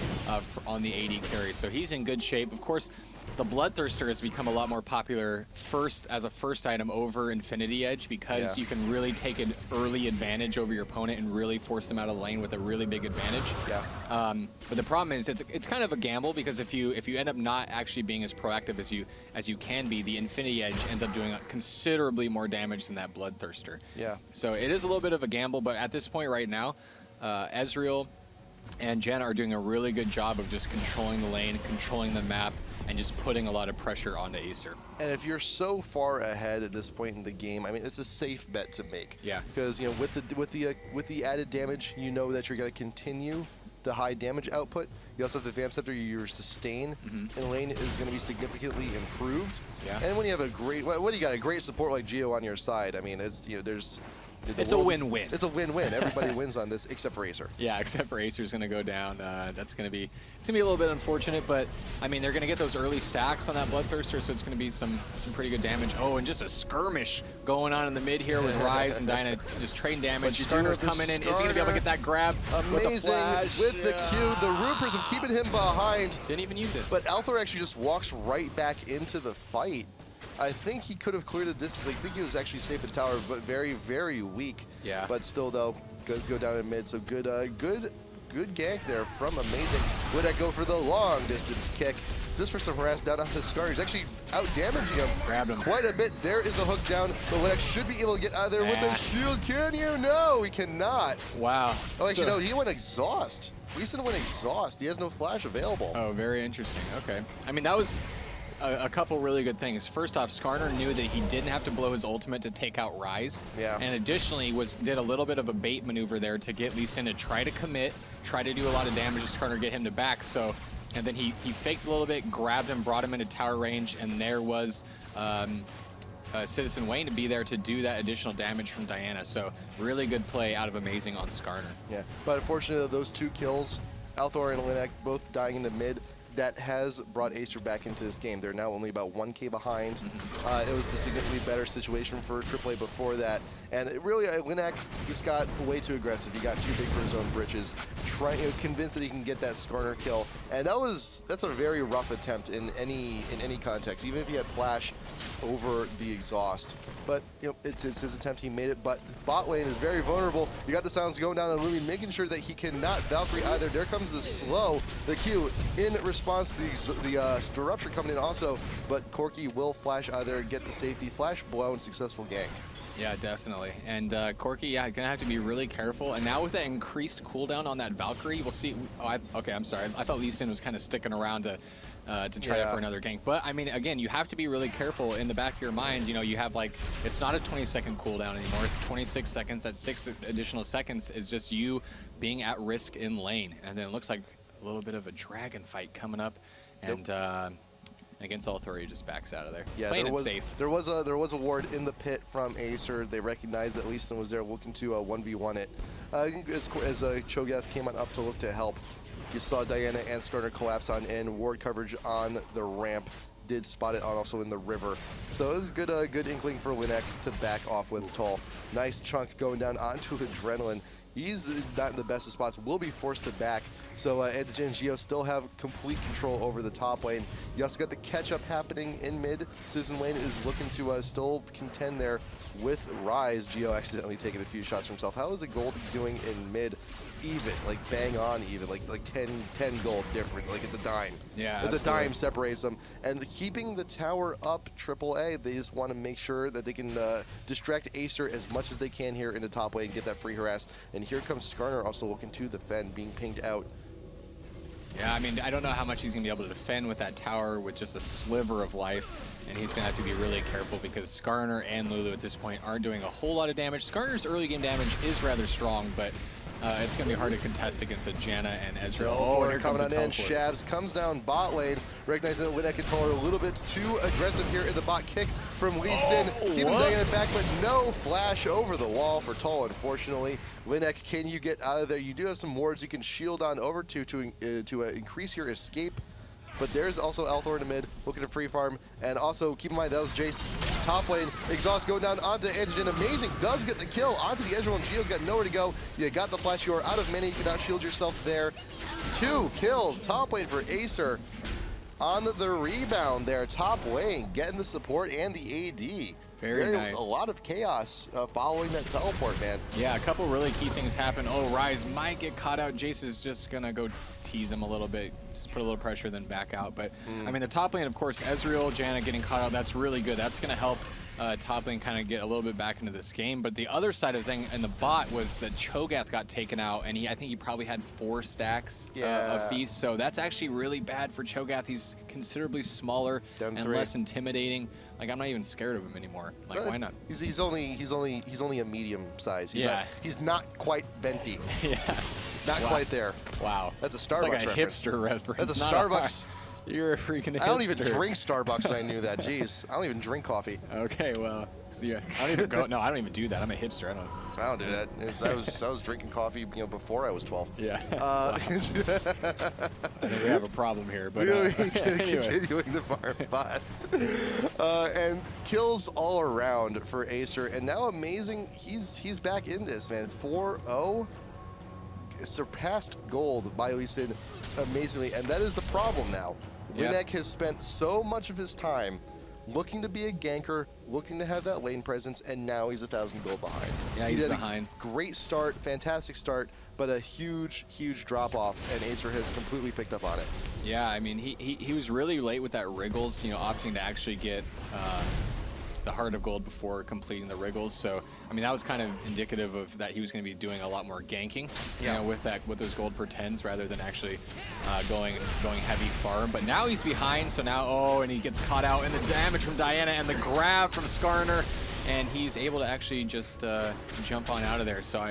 B: on the AD carry. So he's in good shape. Of course, the Bloodthirster has become a lot more popular as a first item over Infinity Edge, because you can really take an early advantage over your opponent and really force them out of the lane with a really big advantage.
A: Yeah.
B: But the problem is it's kind of a gamble, because if you end up not actually being as proactive as you can be, the Infinity Edge ends up doing considerably more damage than that Bloodthirster.
A: Yeah.
B: So it is a little bit of a gamble, but at this point right now, Ezreal and Jen are doing a really good job of just controlling the lane, controlling the map, and just putting a lot of pressure onto Acer.
A: And if you're so far ahead at this point in the game, I mean, it's a safe bet to make.
B: Yeah.
A: Because with the added damage, you know that you're going to continue the high damage output. You also have the Vamp Scepter. Your sustain in lane is going to be significantly improved.
B: Yeah.
A: And when you have a great, what do you got? A great support like Geo on your side. I mean, it's there's.
B: It's a win-win.
A: It's a win-win. Everybody wins on this except for Acer.
B: Yeah, except for Acer's going to go down. It's going to be a little bit unfortunate, but I mean, they're going to get those early stacks on that Bloodthirster, so it's going to be some pretty good damage. Oh, and just a skirmish going on in the mid here with Ryze and Dyna just trading damage. Skarner's coming in. Is he going to be able to get that grab?
A: Amazing with the Q. The Rune Prism keeping him behind.
B: Didn't even use it.
A: But Althor actually just walks right back into the fight. I think he could have cleared the distance. I think he was actually safe in tower, but very, very weak.
B: Yeah.
A: But still, though, does go down in mid. So good gank there from Amazing. Would I go for the long distance kick? Just for some harass down onto Scar. He's actually out damaging him.
B: Grabbed him.
A: Quite a bit. There is the hook down. But Linak should be able to get out of there with a shield. Can you? No, he cannot.
B: Wow.
A: Oh, actually, no, he went exhaust. Leeson went exhaust. He has no flash available.
B: Oh, very interesting. Okay. I mean, that was a couple really good things. First off, Skarner knew that he didn't have to blow his ultimate to take out Ryze.
A: Yeah.
B: And additionally did a little bit of a bait maneuver there to get Lee Sin to try to commit, try to do a lot of damage to Skarner, get him to back. So, and then he faked a little bit, grabbed him, brought him into tower range, and there was CitizenWayne to be there to do that additional damage from Diana. So really good play out of Amazing on Skarner.
A: Yeah, but unfortunately, those 2 kills, Althor and Linak both dying in the mid, that has brought Acer back into this game. They're now only about 1K behind. It was a significantly better situation for AAA before that. And it really, Linak just got way too aggressive. He got too big for his own britches, convinced that he can get that Skarner kill. And that's a very rough attempt in any context, even if he had flash over the exhaust. But it's his attempt. He made it. But bot lane is very vulnerable. You got the silence going down on Lyumi, making sure that he cannot Valkyrie either. There comes the slow, the Q in response to the disruption coming in also. But Corki will flash either, get the safety, flash blown, successful gank.
B: Yeah, definitely. And Corki, gonna have to be really careful. And now with that increased cooldown on that Valkyrie, we'll see. Okay, I'm sorry. I thought Lee Sin was kind of sticking around to try it for another gank. But I mean, again, you have to be really careful in the back of your mind. You have it's not a 20-second cooldown anymore. It's 26 seconds. That's 6 additional seconds is just you being at risk in lane. And then it looks like a little bit of a dragon fight coming up. And against all three, he just backs out of there.
A: Yeah,
B: Playing it safe.
A: there was a ward in the pit from ACER. They recognized that Leaston was there looking to 1v1 it. As Cho'Gath came on up to look to help, you saw Diana and Skarner collapse on in. Ward coverage on the ramp. Did spot it also in the river. So it was a good inkling for Linak to back off with Tull. Nice chunk going down onto Adrenaline. He's not in the best of spots, will be forced to back. So Antogyn and Geo still have complete control over the top lane. You also got the catch-up happening in mid. CitizenWayne is looking to still contend there with Rise. Geo accidentally taking a few shots for himself. How is the gold doing in mid? Even, like bang on even, like 10 gold different, like it's a dime.
B: Yeah,
A: it's
B: absolutely.
A: a dime separates them. And keeping the tower up AAA, they just want to make sure that they can distract Acer as much as they can here in the top lane and get that free harass. And here comes Skarner also looking to defend, being pinged out.
B: Yeah, I mean, I don't know how much he's going to be able to defend with that tower with just a sliver of life. And he's going to have to be really careful because Skarner and Lulu at this point aren't doing a whole lot of damage. Skarner's early game damage is rather strong, but it's going to be hard to contest against a Janna and Ezreal.
A: Oh,
B: here comes
A: coming
B: the
A: on in.
B: teleport.
A: Schabs comes down bot lane, recognizing that Linak and Tull are a little bit too aggressive here in the bot kick from Lee Sin. Keeping Diana back, but no flash over the wall for Tull, unfortunately. Linak, can you get out of there? You do have some wards you can shield on over to increase your escape. But there's also Althor in the mid, looking to free farm. And also, keep in mind, that was Jace top lane. Exhaust going down onto Antogyn. Amazing, does get the kill onto the Ezreal, and Geo's got nowhere to go. You got the flash, you are out of mana, you cannot shield yourself there. 2 kills, top lane for Acer. On the rebound there, top lane, getting the support and the AD.
B: Very nice.
A: A lot of chaos following that teleport, man.
B: Yeah, a couple really key things happen. Oh, Rise might get caught out. Jace is just going to go tease him a little bit, just put a little pressure, then back out. But, I mean, the top lane, of course, Ezreal, Janna getting caught out, that's really good. That's going to help top lane kind of get a little bit back into this game. But the other side of the thing in the bot was that Cho'Gath got taken out, and I think he probably had 4 stacks of Feast. So that's actually really bad for Cho'Gath. He's considerably smaller and
A: 3.
B: less intimidating. Like, I'm not even scared of him anymore. Like, why not?
A: He's only a medium size. He's not quite venti.
B: Yeah.
A: Not quite there.
B: Wow.
A: That's a
B: It's
A: Starbucks
B: like a
A: reference.
B: hipster reference.
A: That's a
B: not
A: Starbucks.
B: You're a freaking hipster.
A: I don't even drink Starbucks, and I knew that. Jeez, I don't even drink coffee.
B: Okay, well, so yeah, I don't even go. No, I don't even do that. I'm a hipster.
A: I don't do that. I was drinking coffee, before I was 12.
B: Yeah. I think we have a problem here, but
A: Anyway.
B: anyway.
A: the farm bot. And kills all around for Acer, and now amazing, he's back in this, man. 4-0, surpassed gold by Lee Sin amazingly, and that is the problem now.
B: Yeah.
A: Linak has spent so much of his time looking to be a ganker, looking to have that lane presence, and now he's 1,000 gold behind.
B: Yeah,
A: He
B: he's
A: did a
B: behind.
A: Great start, fantastic start, but a huge drop off, and Acer has completely picked up on it.
B: Yeah, I mean, he was really late with that Wriggles, opting to actually get the Heart of Gold before completing the Wriggles. So, I mean, that was kind of indicative of that he was going to be doing a lot more ganking, with those gold per 10s rather than actually going heavy farm. But now he's behind, so now, and he gets caught out in the damage from Diana and the grab from Skarner, and he's able to actually just jump on out of there. So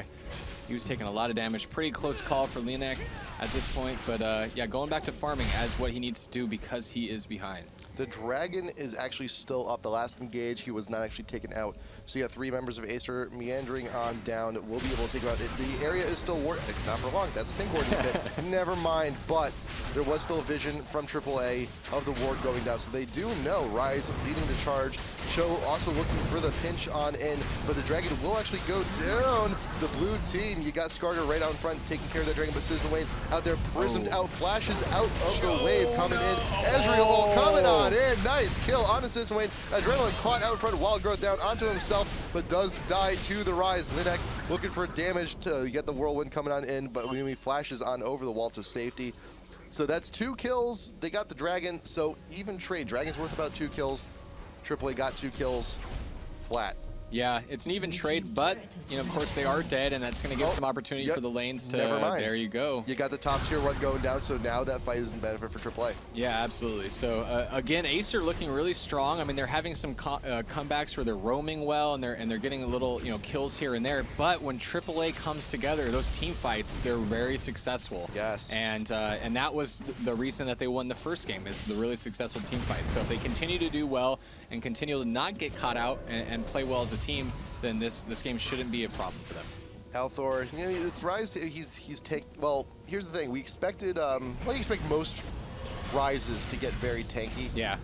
B: he was taking a lot of damage. Pretty close call for Linak at this point, but yeah, going back to farming as what he needs to do because he is behind.
A: The dragon is actually still up. The last engage, he was not actually taken out. So you got 3 members of Acer meandering on down. We'll be able to take him out. The area is still warded. Not for long. That's a ping warding bit. Never mind. But there was still a vision from AAA of the ward going down. So they do know Rise leading the charge. Cho also looking for the pinch on in. But the dragon will actually go down. The blue team, you got Skarner right out in front taking care of that dragon. But CitizenWayne out there prismed out, flashes out of the wave coming in. Ezreal coming on in. Nice kill on the CitizenWayne. Adrenaline caught out in front of Wild Growth down onto himself, but does die to the Rise. Linak looking for damage to get the whirlwind coming on in, but Lyumi flashes on over the wall to safety. So that's 2 kills. They got the dragon, so even trade. Dragon's worth about 2 kills. AAA got 2 kills. Flat.
B: Yeah, it's an even trade, but of course they are dead, and that's going to give some opportunity for the lanes to.
A: Never mind.
B: There you go.
A: You got the top tier one going down, so now that fight is in benefit for AAA.
B: Yeah, absolutely. So again, ACER looking really strong. I mean, they're having some comebacks where they're roaming well, and they're getting a little kills here and there. But when AAA comes together, those team fights, they're very successful.
A: Yes.
B: And that was the reason that they won the first game, is the really successful team fight. So if they continue to do well and continue to not get caught out and play well as a team, then this game shouldn't be a problem for them.
A: Althor, it's Rise. Well, here's the thing. We expected. You expect most Rises to get very tanky.
B: Yeah.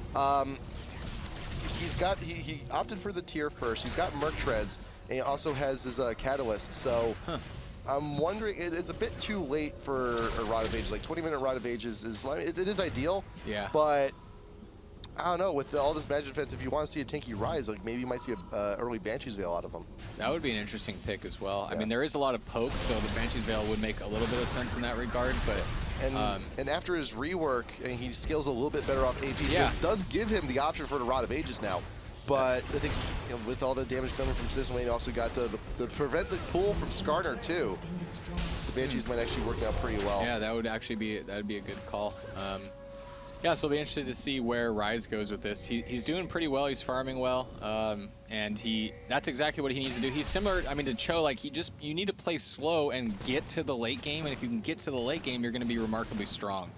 A: He opted for the tier first. He's got Merc Treads, and he also has his Catalyst. So. I'm wondering, it's a bit too late for a Rod of Ages. Like 20-minute Rod of Ages it is ideal.
B: Yeah.
A: But I don't know, with all this magic defense, if you want to see a tanky Rise, like maybe you might see a early Banshee's Veil out of him.
B: That would be an interesting pick as well.
A: Yeah.
B: I mean, there is a lot of poke, so the Banshee's Veil would make a little bit of sense in that regard. But
A: and after his rework, he scales a little bit better off AP. So
B: Yeah.
A: it does give him the option for the Rod of Ages now. But I think with all the damage coming from CitizenWayne, also got the prevent the pull from Skarner too. The Banshees might actually work out pretty well.
B: yeah, that would be a good call. Yeah, so I'll be interested to see where Rise goes with this. He's doing pretty well. He's farming well, and that's exactly what he needs to do. He's similar, I mean, to Cho. Like you need to play slow and get to the late game, and if you can get to the late game, you're going to be remarkably strong.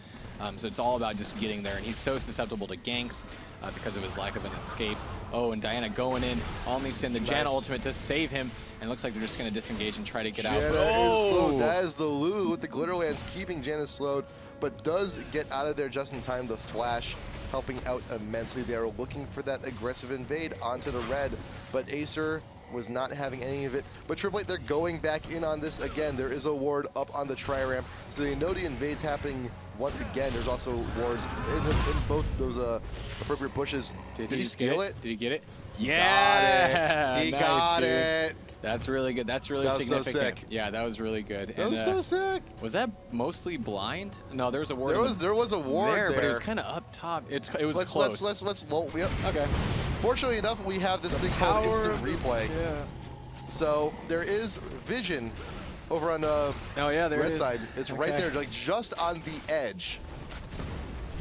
B: So it's all about just getting there, and he's so susceptible to ganks because of his lack of an escape. Oh, and Diana going in, only send the Janna ultimate to save him, and it looks like they're just going to disengage and try to get out.
A: Janna is slowed. That is the Lulu with the Glitterlands keeping Janna slowed, but does get out of there just in time. The Flash helping out immensely. They are looking for that aggressive invade onto the red, but Acer was not having any of it. But AAA, they're going back in on this again. There is a ward up on the tri-ramp, so they know the invade's happening once again. There's also wards in both those appropriate bushes. Did he steal it?
B: Did he get it? Yeah!
A: He got it.
B: That's really good. That's really significant.
A: So sick.
B: Yeah, that was really good.
A: That was so sick.
B: Was that mostly blind? No, there was a ward.
A: There was a ward there,
B: but it was kind of up top. It was close.
A: Yep.
B: Okay.
A: Fortunately enough, we have this thing called instant replay.
B: Yeah.
A: So there is vision over on the red side. It's right there, like just on the edge.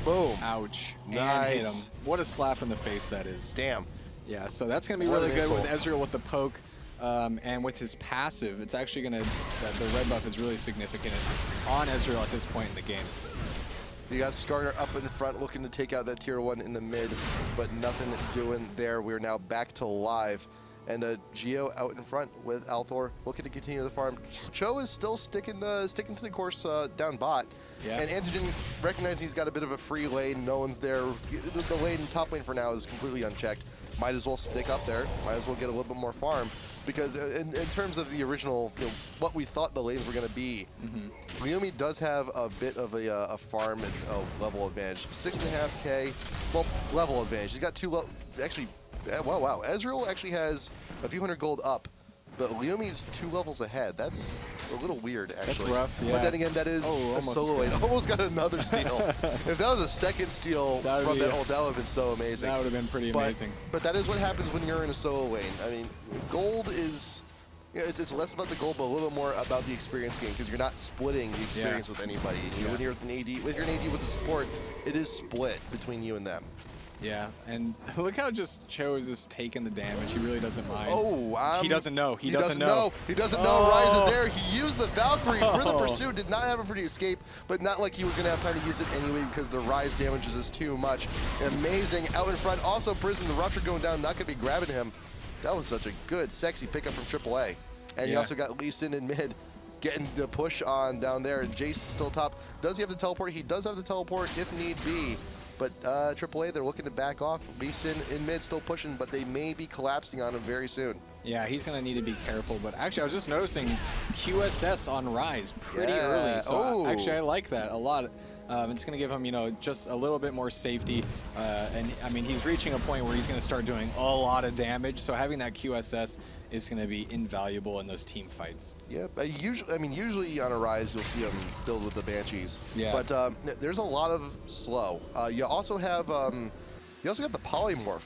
A: Boom.
B: Ouch.
A: Nice.
B: And hit him. What a slap in the face that is.
A: Damn.
B: Yeah, so that's going to be
A: What
B: really
A: an
B: good with
A: insult.
B: Ezreal with the poke. And with his passive, it's actually going to, the red buff is really significant on Ezreal at this point in the game.
A: You got Skarner up in front looking to take out that tier 1 in the mid, but nothing doing there. We're now back to live. And Geo out in front with Althor looking to continue the farm. Cho is still sticking to the course down bot.
B: Yeah.
A: And Antogyn recognizing he's got a bit of a free lane. No one's there. The lane top lane for now is completely unchecked. Might as well stick up there. Might as well get a little bit more farm. Because in terms of the original, what we thought the lanes were going to be, Lyumi does have a bit of a farm and level advantage. 6.5k, well, level advantage. He's got two, actually, wow. Ezreal actually has a few hundred gold up, but Liumi's 2 levels ahead. That's a little weird, actually.
B: That's rough, yeah.
A: But then again, that is a solo lane. Almost got another steal. If that was a second steal from that ult, that would have been so amazing.
B: That would have been pretty amazing.
A: But that is what happens when you're in a solo lane. I mean, gold is... it's less about the gold, but a little bit more about the experience game, because you're not splitting the experience with anybody. When you're with an AD, if you're an AD with the support, it is split between you and them.
B: Yeah, and look how just Cho is just taking the damage. He really doesn't mind. He doesn't know. He doesn't know.
A: He doesn't know Rise is there. He used the Valkyrie for the pursuit. Did not have it for the escape, but not like he was going to have time to use it anyway because the Rise damages is too much. Amazing. Out in front. Also, Prism, the Rupture going down. Not going to be grabbing him. That was such a good, sexy pickup from AAA. And you also got Lee Sin in mid. Getting the push on down there. And Jace is still top. Does he have to teleport? He does have to teleport if need be. But AAA, they're looking to back off. Lee Sin in mid still pushing, but they may be collapsing on him very soon.
B: Yeah, he's going to need to be careful. But actually, I was just noticing QSS on Rise pretty early. So actually, I like that a lot. It's going to give him, just a little bit more safety. And I mean, he's reaching a point where he's going to start doing a lot of damage. So having that QSS is going to be invaluable in those team fights.
A: Yeah, usually on a Rise, you'll see him build with the Banshees.
B: Yeah.
A: But there's a lot of slow. You also got the Polymorph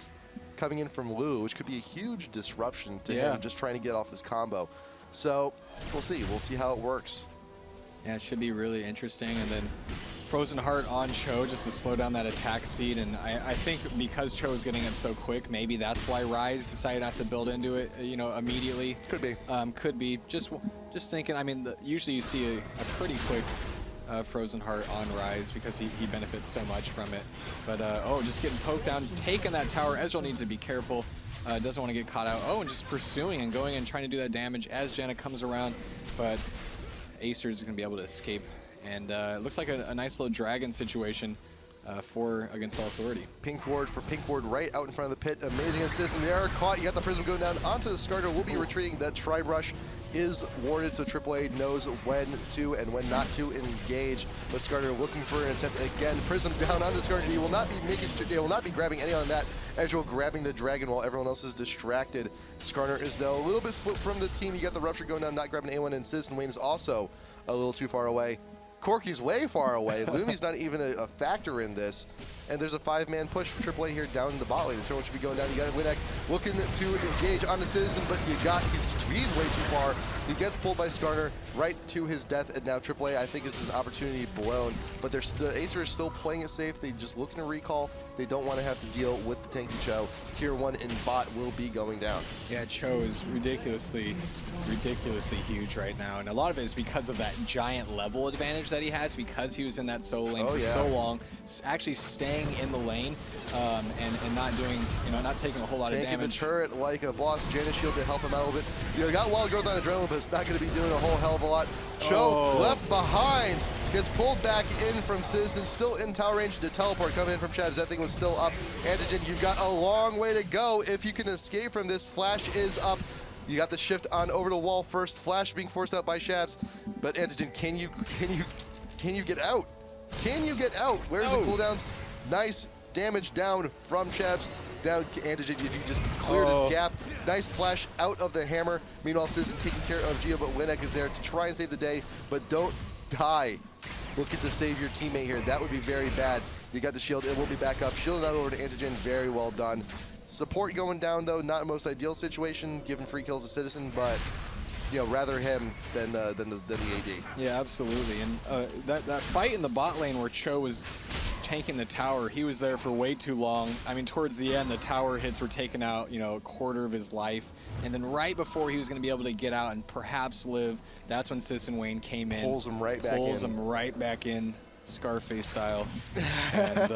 A: coming in from Lu, which could be a huge disruption to
B: Yeah.
A: him just trying to get off his combo. So we'll see. We'll see how it works.
B: Yeah, it should be really interesting. And then Frozen Heart on Cho just to slow down that attack speed. And I think because Cho is getting it so quick, maybe that's why Rise decided not to build into it, immediately.
A: Could be.
B: Could be. Just thinking. I mean, usually you see a pretty quick Frozen Heart on Rise because he benefits so much from it. But just getting poked down, taking that tower. Ezreal needs to be careful. Doesn't want to get caught out. Oh, and just pursuing and going and trying to do that damage as Janna comes around. But Acer is going to be able to escape. And it looks like a nice little dragon situation against All Authority.
A: Pink ward for Pink ward right out in front of the pit. Amazing assist in the air. Caught. You got the Prism going down onto the Skarner. Will be retreating. That Tribe Rush is warded, so AAA knows when to and when not to engage. But Skarner looking for an attempt again. Prism down onto Skarner. He will not be grabbing any on that. Ezreal grabbing the dragon while everyone else is distracted. Skarner is now a little bit split from the team. You got the Rupture going down, not grabbing anyone, and CitizenWayne is also a little too far away. Corky's way far away. Lyumi's not even a factor in this. And there's a 5-man push from AAA here down in the bot lane. The turret should be going down. You got Linak looking to engage on the Citizen, but he's way too far. He gets pulled by Skarner right to his death, and now AAA, I think this is an opportunity blown. But Acer is still playing it safe. They just looking to recall. They don't want to have to deal with the tanky Cho. Tier 1 in bot will be going down.
B: Yeah, Cho is ridiculously huge right now, and a lot of it is because of that giant level advantage that he has because he was in that solo lane for so long, actually staying in the lane and not doing, not taking a whole lot of
A: Tanking
B: damage.
A: the turret like a boss. Janna shield to help him out a little bit. Got Wild Growth on Adrenaline, but it's not going to be doing a whole hell of a lot. Cho left behind, gets pulled back in from Citizen, still in tower range. The teleport coming in from Schabs. That thing was still up. Antogyn, you've got a long way to go if you can escape from this. Flash is up. You got the shift on over the wall first. Flash being forced out by Schabs, but Antogyn, can you get out? Can you get out? Where's the cooldowns? Nice damage down from Schabs. Down Antogyn, if you just clear the gap. Nice flash out of the hammer. Meanwhile, Citizen taking care of Geo, but Linak is there to try and save the day, but don't die. Looking to save your teammate here. That would be very bad. You got the shield. It will be back up. Shielding out over to Antogyn. Very well done. Support going down, though. Not the most ideal situation, given free kills to Citizen, but rather him than the AD.
B: Yeah, absolutely. And that fight in the bot lane where Cho was tanking the tower, he was there for way too long. I mean, towards the end, the tower hits were taken out, a quarter of his life. And then right before he was going to be able to get out and perhaps live, that's when CitizenWayne came in.
A: Pulls him right back in.
B: Scarface style, and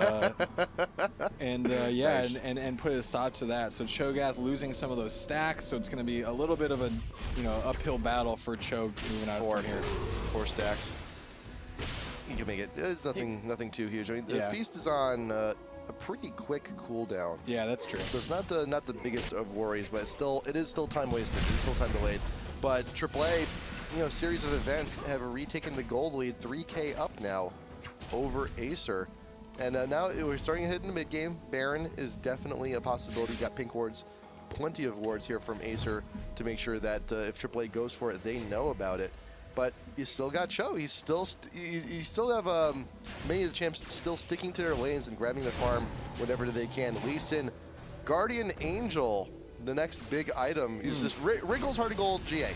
A: Nice.
B: and put a stop to that. So Cho'Gath losing some of those stacks, so it's going to be a little bit of a uphill battle for Cho moving out from here.
A: 4 stacks. You can make it. It's nothing too huge. I mean, the feast is on a pretty quick cooldown.
B: Yeah, that's true.
A: So it's not the biggest of worries, but it is still time wasted. It is still time delayed. But AAA, series of events have retaken the gold lead, 3K up now over Acer. And now we're starting to hit in the mid game. Baron is definitely a possibility. Got pink wards, plenty of wards here from Acer to make sure that if AAA goes for it, they know about it. But you still got Cho. You still have many of the champs still sticking to their lanes and grabbing the farm whenever they can. Lee Sin, Guardian Angel, the next big item is this Wriggles Heart of Gold GA.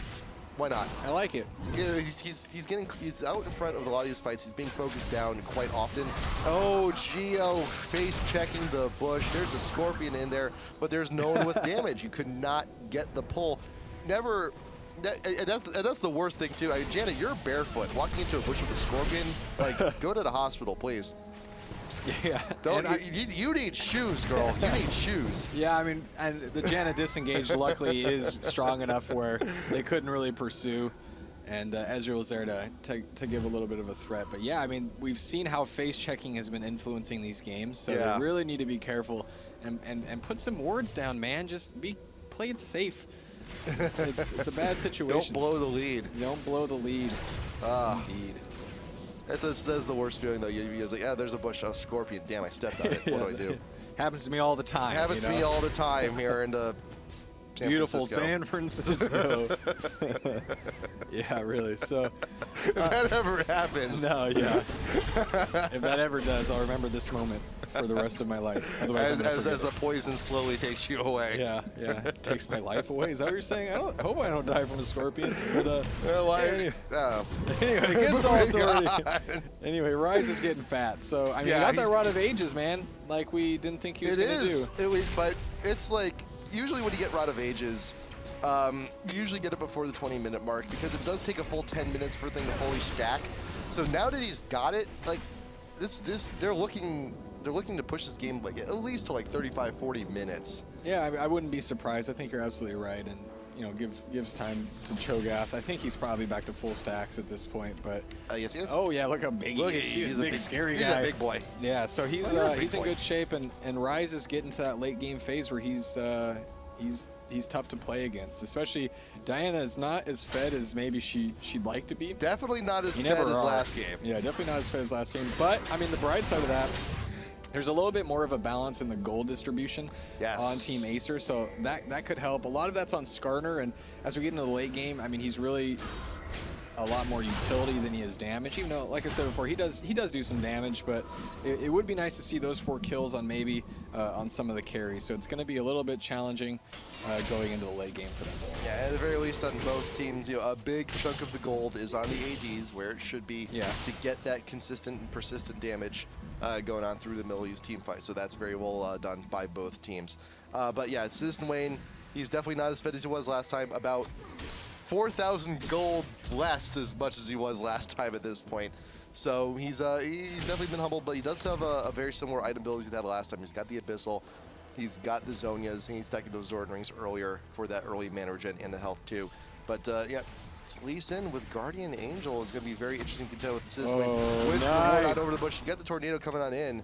A: Why not?
B: I like it.
A: Yeah, he's out in front of a lot of these fights. He's being focused down quite often. Oh, Geo face checking the bush. There's a Scorpion in there, but there's no one with damage. You could not get the pull. Never. That's the worst thing too. I mean, Janna, you're barefoot walking into a bush with a Scorpion. Like, go to the hospital, please.
B: Yeah.
A: You need shoes, girl. You need shoes.
B: Yeah, I mean, and the Janna disengage luckily is strong enough where they couldn't really pursue, and Ezreal was there to give a little bit of a threat. But yeah, I mean, we've seen how face checking has been influencing these games, so they really need to be careful and put some wards down, man. Just play it safe. It's a bad situation.
A: Don't blow the lead.
B: Don't blow the lead. Indeed.
A: That's the worst feeling though. You're like, there's a bush, a Scorpion. Damn, I stepped on it. What do I do?
B: Happens to me all the time.
A: Happens to me all the time here, and
B: Beautiful
A: Francisco.
B: San Francisco. Yeah, really. So
A: If that ever happens.
B: no, yeah. If that ever does, I'll remember this moment for the rest of my life. Otherwise, I'm gonna
A: As
B: forget
A: the
B: it.
A: poison slowly takes you away.
B: Yeah, it takes my life away. Is that what you're saying? I hope I don't die from a scorpion. But
A: Well,
B: anyway,
A: oh.
B: against all
A: Moving
B: authority.
A: on.
B: Anyway, Rise is getting fat. So I mean,
A: Yeah,
B: he got that
A: he's-
B: Rod of Ages, man. Like we didn't think he was
A: It
B: gonna
A: is.
B: do.
A: But it's like usually when you get Rod of Ages, you usually get it before the 20-minute mark because it does take a full 10 minutes for a thing to fully stack. So now that he's got it, like they're looking to push this game like at least to like 35, 40 minutes.
B: Yeah, I wouldn't be surprised. I think you're absolutely right, and gives time to Cho'Gath. I think he's probably back to full stacks at this point, but
A: Yes, he is.
B: oh yeah, look how big
A: Look,
B: he is.
A: he's a
B: big,
A: big-
B: scary
A: he's a
B: guy.
A: big boy.
B: Yeah, so he's
A: Well, you're a big
B: he's in
A: boy.
B: good shape, and Rise is getting to that late game phase where he's tough to play against. Especially Diana is not as fed as maybe she'd like to be.
A: Definitely not as
B: You
A: fed
B: never
A: as
B: are.
A: last game.
B: Yeah, definitely not as fed as last game. But I mean, the bright side of that, there's a little bit more of a balance in the gold distribution
A: Yes.
B: on Team Acer, so that could help. A lot of that's on Skarner, and as we get into the late game, I mean, he's really a lot more utility than he is damage. Even though, like I said before, he does do some damage, but it would be nice to see those 4 kills on maybe on some of the carries. So it's going to be a little bit challenging going into the late game for them.
A: Yeah, at the very least on both teams, a big chunk of the gold is on the ADs where it should be
B: Yeah.
A: to get that consistent and persistent damage going on through the middle use team fight. So that's very well done by both teams. But yeah, CitizenWayne, he's definitely not as fed as he was last time. About 4,000 gold less as much as he was last time at this point. So he's definitely been humbled, but he does have a very similar item build he had last time. He's got the Abyssal, he's got the Zonias, and he's stacking those Zord rings earlier for that early mana regen and the health too. But yeah, Lee Sin with Guardian Angel is going to be very interesting to contend with the CitizenWayne.
B: Oh,
A: With
B: nice.
A: the out over the bush, you got the tornado coming on in.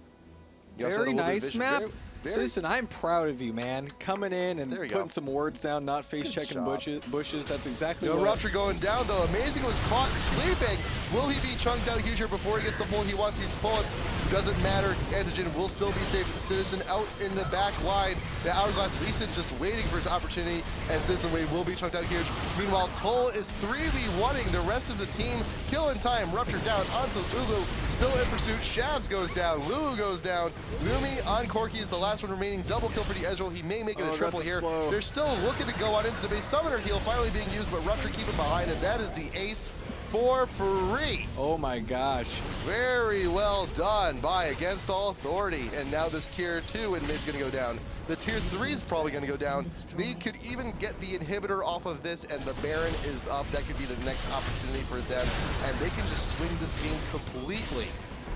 A: You also have
B: Very
A: a little bit of
B: nice
A: vision.
B: map.
A: Very-
B: Citizen, I'm proud of you, man. Coming in and
A: There you
B: putting
A: go.
B: some wards down, not face checking
A: job.
B: bushes. That's exactly
A: No
B: what.
A: Rupture going down though. Amazing was caught sleeping. Will he be chunked out huge here before he gets the pull he wants? He's pulling. Doesn't matter. Antogyn will still be safe. Citizen out in the back line. The Hourglass Leeson just waiting for his opportunity, and CitizenWayne will be chunked out huge. Meanwhile, Toll is 3v1ing the rest of the team. Kill in time. Rupture down onto Lulu. Still in pursuit. Schabs goes down. Lulu goes down. Lyumi on Corki is the last one remaining. Double kill for the Ezreal. He may make it
B: Oh,
A: a
B: got
A: triple
B: the
A: here.
B: slow.
A: They're still looking to go on into the base. Summoner heal finally being used, but Rupture keeping behind, and that is the ace for free.
B: Oh my gosh.
A: Very well done by Against All Authority. And now this tier 2 in mid's going to go down. The tier 3 is probably going to go down. They could even get the inhibitor off of this, and the Baron is up. That could be the next opportunity for them. And they can just swing this game completely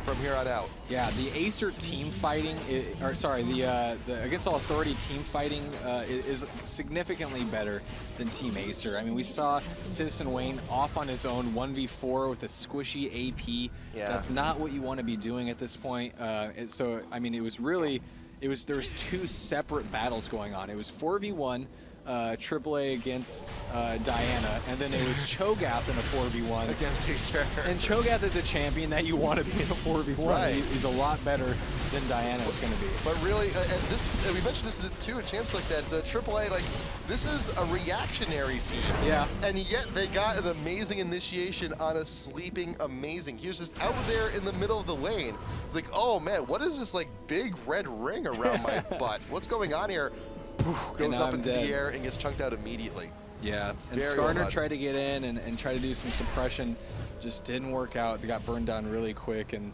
A: from here on out.
B: Yeah, the Acer team fighting, the Against All Authority team fighting is significantly better than Team Acer. I mean, we saw CitizenWayne off on his own 1v4 with a squishy AP.
A: Yeah.
B: That's not what you want to be doing at this point. So, I mean, there was 2 separate battles going on. It was 4v1. AAA against Diana, and then it was Cho'Gath in a 4v1.
A: Against Acer.
B: And Cho'Gath is a champion that you want to be in a 4v1.
A: Right.
B: He's a lot better than Diana's going to be.
A: But really, and we mentioned this too, at champs like that, AAA, like, this is a reactionary team.
B: Yeah.
A: And yet they got an amazing initiation on a sleeping amazing. He was just out there in the middle of the lane. It's like, oh man, what is this like big red ring around my butt? What's going on here? Poof, goes
B: And
A: up
B: I'm
A: into
B: dead.
A: the air and gets chunked out immediately.
B: Yeah, and
A: Very well
B: Skarner
A: done.
B: tried to get in and try to do some suppression. Just didn't work out. They got burned down really quick. And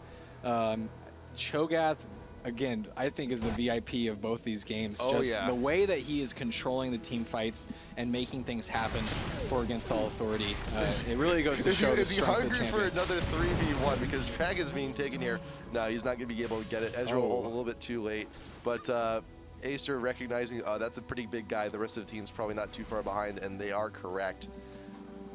B: Cho'Gath, again, I think is the VIP of both these games.
A: Oh,
B: Just
A: yeah.
B: the way that he is controlling the team fights and making things happen for Against All Authority. It really goes to show the
A: Is he
B: strength of the
A: hungry for
B: champion.
A: another 3v1? Because Dragon's being taken here. No, he's not going to be able to get it. Ezreal
B: Oh.
A: a little bit too late. But Acer recognizing, that's a pretty big guy. The rest of the team's probably not too far behind, and they are correct.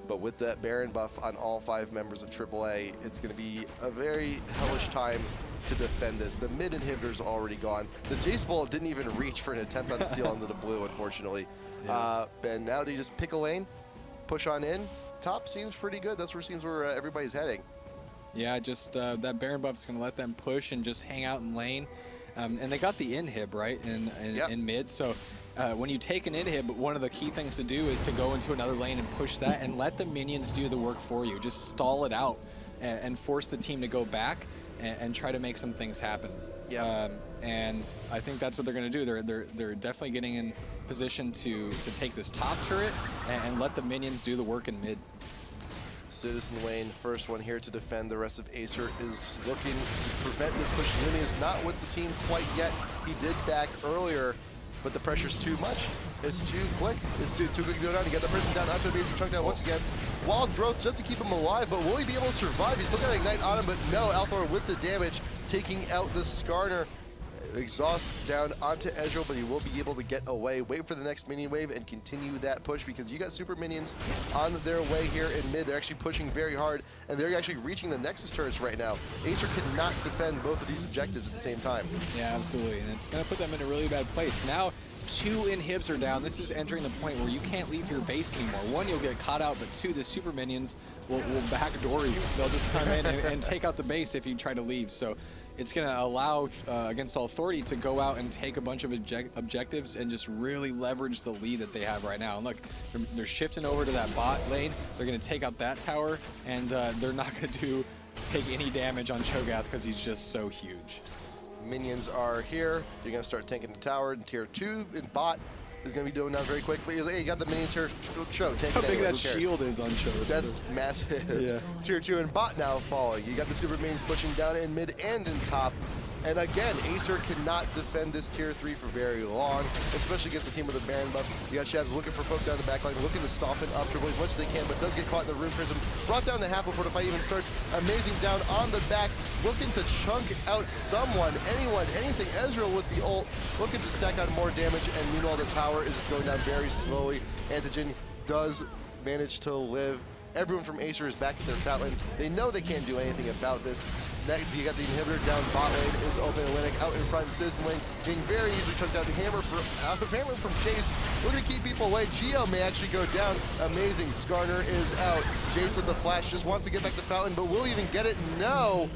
A: But with that Baron buff on all 5 members of AAA, it's going to be a very hellish time to defend this. The mid inhibitor's already gone. The Jace Bolt didn't even reach for an attempt on steal into the blue, unfortunately.
B: Yeah.
A: And now they just pick a lane, push on in. Top seems pretty good. That's where it seems where everybody's heading.
B: Yeah, just that Baron buff is going to let them push and just hang out in lane. And they got the inhib, right, in
A: Yep.
B: in mid. So when you take an inhib, one of the key things to do is to go into another lane and push that and let the minions do the work for you. Just stall it out and force the team to go back and try to make some things happen.
A: Yeah.
B: And I think that's what they're going to do. They're definitely getting in position to take this top turret and let the minions do the work in mid.
A: CitizenWayne, first one here to defend. The rest of ACER is looking to prevent this push. Lyumi is not with the team quite yet. He did back earlier, but the pressure's too much. It's too quick. It's too quick to go down. You get the person down onto a basic chunk down once again. Wild growth just to keep him alive, but will he be able to survive? He's still got Ignite on him, but no, Althor with the damage, taking out the Skarner. Exhaust down onto Ezreal, but he will be able to get away. Wait for the next minion wave and continue that push, because you got super minions on their way here in mid. They're actually pushing very hard, and they're actually reaching the Nexus turrets right now. ACER cannot defend both of these objectives at the same time.
B: Yeah, absolutely, and it's going to put them in a really bad place. Now, 2 inhibs are down. This is entering the point where you can't leave your base anymore. 1, you'll get caught out, but 2, the super minions will backdoor you. They'll just come in and take out the base if you try to leave. So it's going to allow Against All Authority to go out and take a bunch of objectives and just really leverage the lead that they have right now. And look, they're shifting over to that bot lane. They're going to take out that tower, and they're not going to take any damage on Cho'Gath because he's just so huge.
A: Minions are here. You're going to start tanking the tower. And tier 2 in bot is going to be doing that very quickly. He's like, hey, you got the minions here. Cho, take
B: How
A: it
B: big
A: anyway.
B: that shield is on Cho.
A: That's massive.
B: Yeah.
A: Tier 2 and bot now falling. You got the super minions pushing down in mid and in top. And again, ACER cannot defend this tier 3 for very long, especially against a team with a Baron buff. You got Schabs looking for poke down the back line, looking to soften up Triple as much as they can, but does get caught in the Rune Prism. Brought down the half before the fight even starts. Amazing down on the back, looking to chunk out someone, anyone, anything. Ezreal with the ult, looking to stack on more damage, and meanwhile the tower is just going down very slowly. Antogyn does manage to live. Everyone from ACER is back at their fountain. They know they can't do anything about this. Next, you got the inhibitor down bot lane. It's open. Linak out in front. CitizenWayne being very easily chunked out. The hammer from Chase. Looking to keep people away. Geo may actually go down. Amazing. Skarner is out. Jace with the flash just wants to get back to fountain, but will he even get it? No.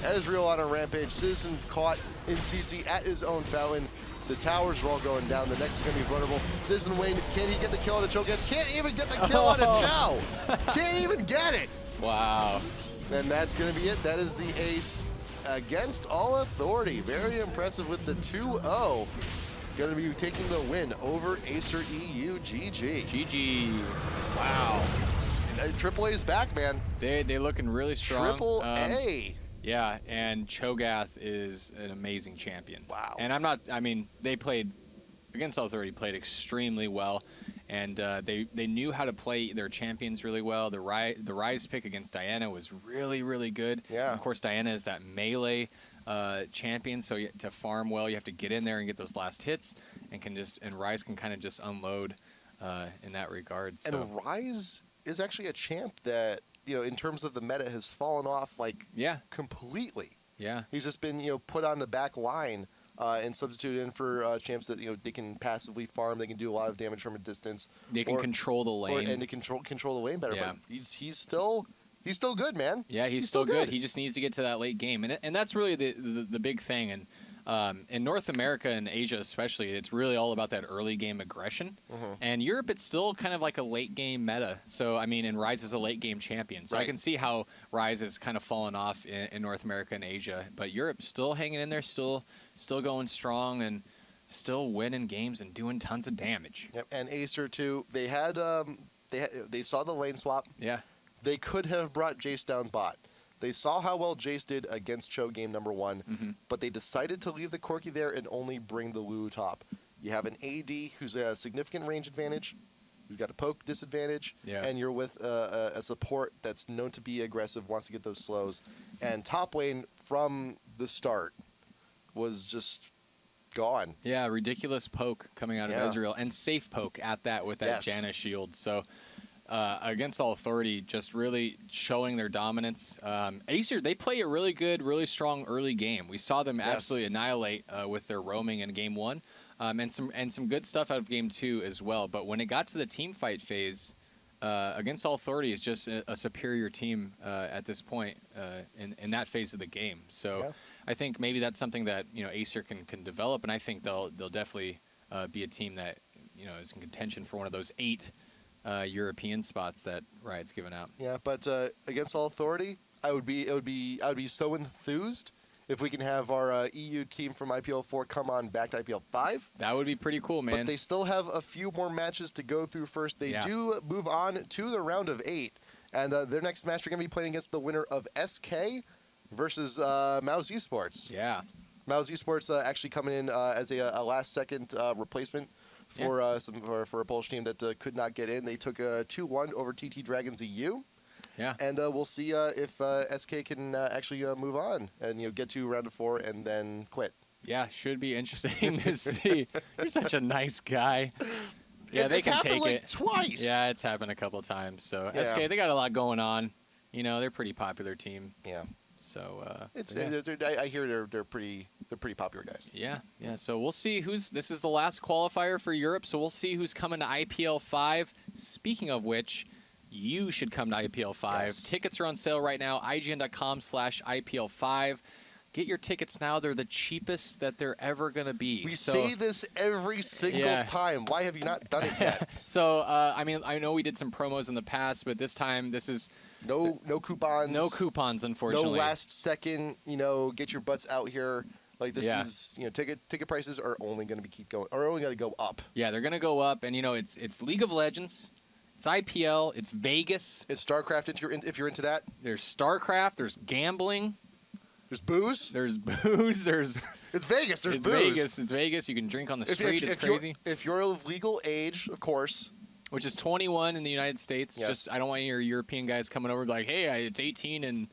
A: Ezreal on a rampage. Citizen caught in CC at his own fountain. The towers are all going down. The next is going to be vulnerable. CitizenWayne, can he get the kill on a Cho'Gath? Can't even get the kill on a Chow. Can't even get it.
B: Wow.
A: And that's going to be it. That is the ace against all authority. Very impressive with the 2-0. Going to be taking the win over Acer EU. GG.
B: GG. Wow.
A: And, Triple A's back, man.
B: They're looking really strong.
A: Triple A.
B: Yeah, and Cho'Gath is an amazing champion.
A: Wow.
B: And they played, Against All Authority played extremely well, and they knew how to play their champions really well. The Rise pick against Diana was really, really good.
A: Yeah.
B: Of course, Diana is that melee champion, so to farm well, you have to get in there and get those last hits, and Rise can kind of just unload in that regard. So.
A: And Rise is actually a champ that, in terms of the meta, has fallen off completely.
B: Yeah.
A: He's just been, put on the back line and substituted in for champs that, they can passively farm. They can do a lot of damage from a distance.
B: They can control the lane.
A: And they control the lane better.
B: Yeah.
A: But he's still good, man.
B: Yeah, he's still good. He just needs to get to that late game, and that's really the big thing. And in North America and Asia especially, it's really all about that early game aggression. And Europe, it's still kind of like a late game meta. So and Rise is a late game champion. So I can see how Rise has kind of fallen off in North America and Asia, but Europe's still hanging in there, still going strong, and still winning games and doing tons of damage.
A: Yep. And Acer too. They saw the lane swap.
B: Yeah.
A: They could have brought Jace down bot. They saw how well Jace did against Cho game number 1, but they decided to leave the Corki there and only bring the Lulu top. You have an AD who's a significant range advantage, who's got a poke disadvantage, and you're with a support that's known to be aggressive, wants to get those slows. And top lane from the start was just gone.
B: Yeah, ridiculous poke coming out of Ezreal, and safe poke at that with that Janna shield. So Against All Authority, just really showing their dominance. Acer, they play a really good, really strong early game. We saw them absolutely annihilate with their roaming in game 1, and some good stuff out of game 2 as well. But when it got to the team fight phase, Against All Authority is just a superior team at this point in that phase of the game. So I think maybe that's something that Acer can develop, and I think they'll definitely be a team that is in contention for one of those 8 European spots that Riot's given out.
A: Yeah, but against all authority, I would be so enthused if we can have our EU team from IPL4 come on back to IPL5.
B: That would be pretty cool, man.
A: But they still have a few more matches to go through first. They do move on to the round of 8. And their next match, they're going to be playing against the winner of SK versus Mouse Esports.
B: Yeah.
A: Mouse Esports actually coming in as a last-second replacement for for a Polish team that could not get in. They took a 2-1 over TT Dragons EU.
B: Yeah.
A: And we'll see if SK can actually move on and get to round of 4 and then quit.
B: Yeah, should be interesting to see. You're such a nice guy. Yeah, they can take
A: like
B: it
A: twice.
B: Yeah, it's happened a couple times. So
A: Yeah.
B: SK, they got a lot going on. They're a pretty popular team.
A: Yeah.
B: So
A: I hear they're pretty popular guys.
B: Yeah. So we'll see this is the last qualifier for Europe. So we'll see who's coming to IPL5. Speaking of which, you should come to IPL5.
A: Yes.
B: Tickets are on sale right now. IGN.com/IPL5. Get your tickets now. They're the cheapest that they're ever going to be.
A: We say this every single time. Why have you not done it yet?
B: So, I know we did some promos in the past, but this time this is
A: no coupons.
B: No coupons, unfortunately.
A: No last second, get your butts out here. Like this is, ticket prices are only going to only going to go up.
B: Yeah, they're going to go up, and it's League of Legends. It's IPL. It's Vegas.
A: It's StarCraft if you're into that.
B: There's StarCraft. There's gambling.
A: There's booze.
B: There's booze. There's.
A: It's Vegas. There's
B: it's
A: booze.
B: Vegas. It's Vegas. You can drink on the street. It's crazy.
A: If you're of legal age, of course.
B: Which is 21 in the United States.
A: Yes.
B: Just I don't want any of your European guys coming over and be like, hey, it's 18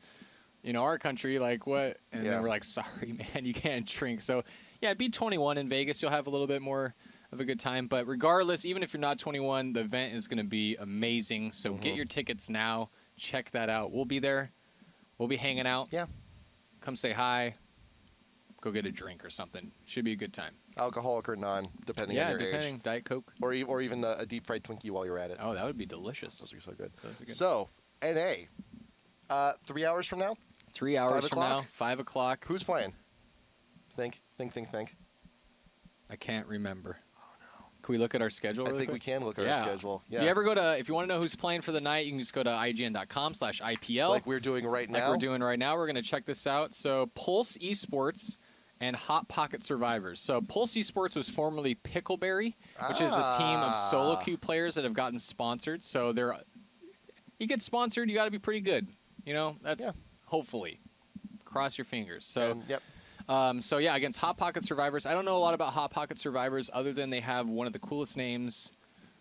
B: in our country. Like what? And then we're like, sorry, man, you can't drink. So yeah, be 21 in Vegas. You'll have a little bit more of a good time. But regardless, even if you're not 21, the event is going to be amazing. So get your tickets now. Check that out. We'll be there. We'll be hanging out.
A: Yeah.
B: Come say hi. Go get a drink or something. Should be a good time.
A: Alcoholic or non, depending on your
B: depending.
A: age.
B: Diet Coke.
A: Or even a deep fried Twinkie while you're at it.
B: Oh, that would be delicious.
A: Those are so good.
B: Those are good.
A: So, NA. 3 hours from now?
B: 3 hours
A: 5
B: from now.
A: o'clock?
B: 5 o'clock.
A: Who's playing? Think.
B: I can't remember. Can we look at our schedule?
A: I
B: really
A: think we
B: quick?
A: can look at our schedule. Yeah.
B: If you want to know who's playing for the night, you can just go to IGN.com/IPL.
A: Like we're doing right now.
B: We're going to check this out. So Pulse Esports and Hot Pocket Survivors. So Pulse Esports was formerly Pickleberry, which is this team of solo queue players that have gotten sponsored. So you get sponsored, you got to be pretty good. That's hopefully. Cross your fingers. So. Against Hot Pocket Survivors. I don't know a lot about Hot Pocket Survivors other than they have one of the coolest names.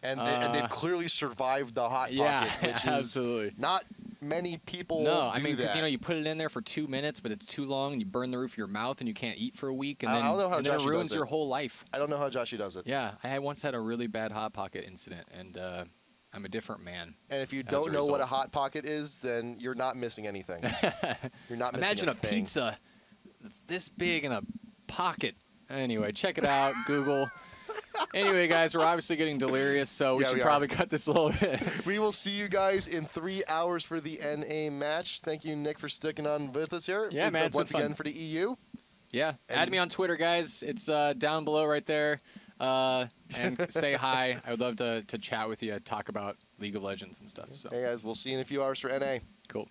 A: And they've clearly survived the Hot Pocket, which
B: absolutely.
A: is not many people
B: because you put it in there for 2 minutes, but it's too long, and you burn the roof of your mouth, and you can't eat for a week, and
A: I don't know how
B: then
A: Joshi
B: it ruins
A: does it.
B: your whole life.
A: I don't know how Joshi does it.
B: Yeah, I once had a really bad Hot Pocket incident, and I'm a different man.
A: And if you don't know what a Hot Pocket is, then you're not missing anything. You're not missing
B: Imagine a pizza that's this big in a pocket. Anyway, check it out. Google. Anyway, guys, we're obviously getting delirious, so we should probably cut this a little bit.
A: We will see you guys in 3 hours for the NA match. Thank you, Nick, for sticking on with us here.
B: Yeah, man, it's
A: once
B: been fun.
A: again for the EU.
B: Yeah, add me on Twitter, guys. It's down below right there. And say hi. I would love to chat with you, talk about League of Legends and stuff. So.
A: Hey, guys, we'll see you in a few hours for NA.
B: Cool.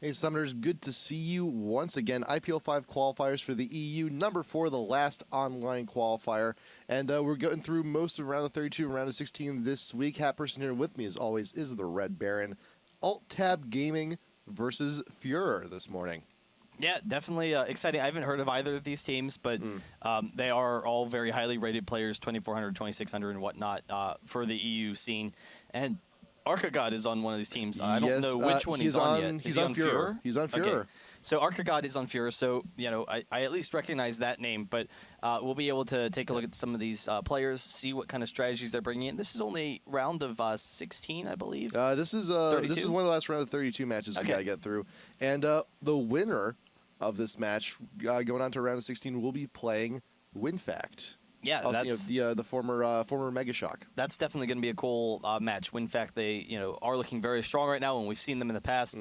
A: Hey, Summoners, good to see you once again. IPL5 qualifiers for the EU, number 4, the last online qualifier. And we're going through most of round of 32 and round of 16 this week. HatPerson here with me, as always, is the RedBaron. Alt-Tab Gaming versus FUREUR this morning.
D: Yeah, definitely exciting. I haven't heard of either of these teams, but they are all very highly rated players, 2,400, 2,600, and whatnot for the EU scene. And Arcagod is on one of these teams. I don't
A: Yes,
D: know which one he's on yet. Is
A: He's
D: he
A: on FUREUR. He's on FUREUR.
D: Okay. So Arcagod is on FUREUR, so I at least recognize that name, but we'll be able to take a look at some of these players, see what kind of strategies they're bringing in. This is only round of 16, I believe.
A: This is one of the last round of 32 matches we gotta get through, and the winner of this match going on to round of 16 will be playing WinFact.
D: Yeah,
A: also,
D: that's
A: the former Mega Shock.
D: That's definitely going to be a cool match. In fact, they are looking very strong right now, and we've seen them in the past.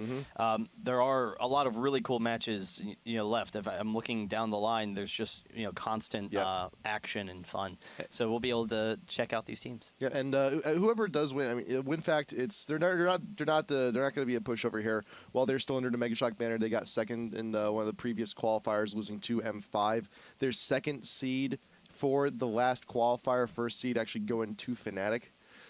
D: There are a lot of really cool matches left. If I'm looking down the line, there's just constant action and fun. So we'll be able to check out these teams.
A: Yeah, and whoever does win, I mean, WinFact, they're not going to be a pushover here. While they're still under the Mega Shock banner, they got second in one of the previous qualifiers, losing to M5. Their second seed for the last qualifier, first seed actually going to FNATIC.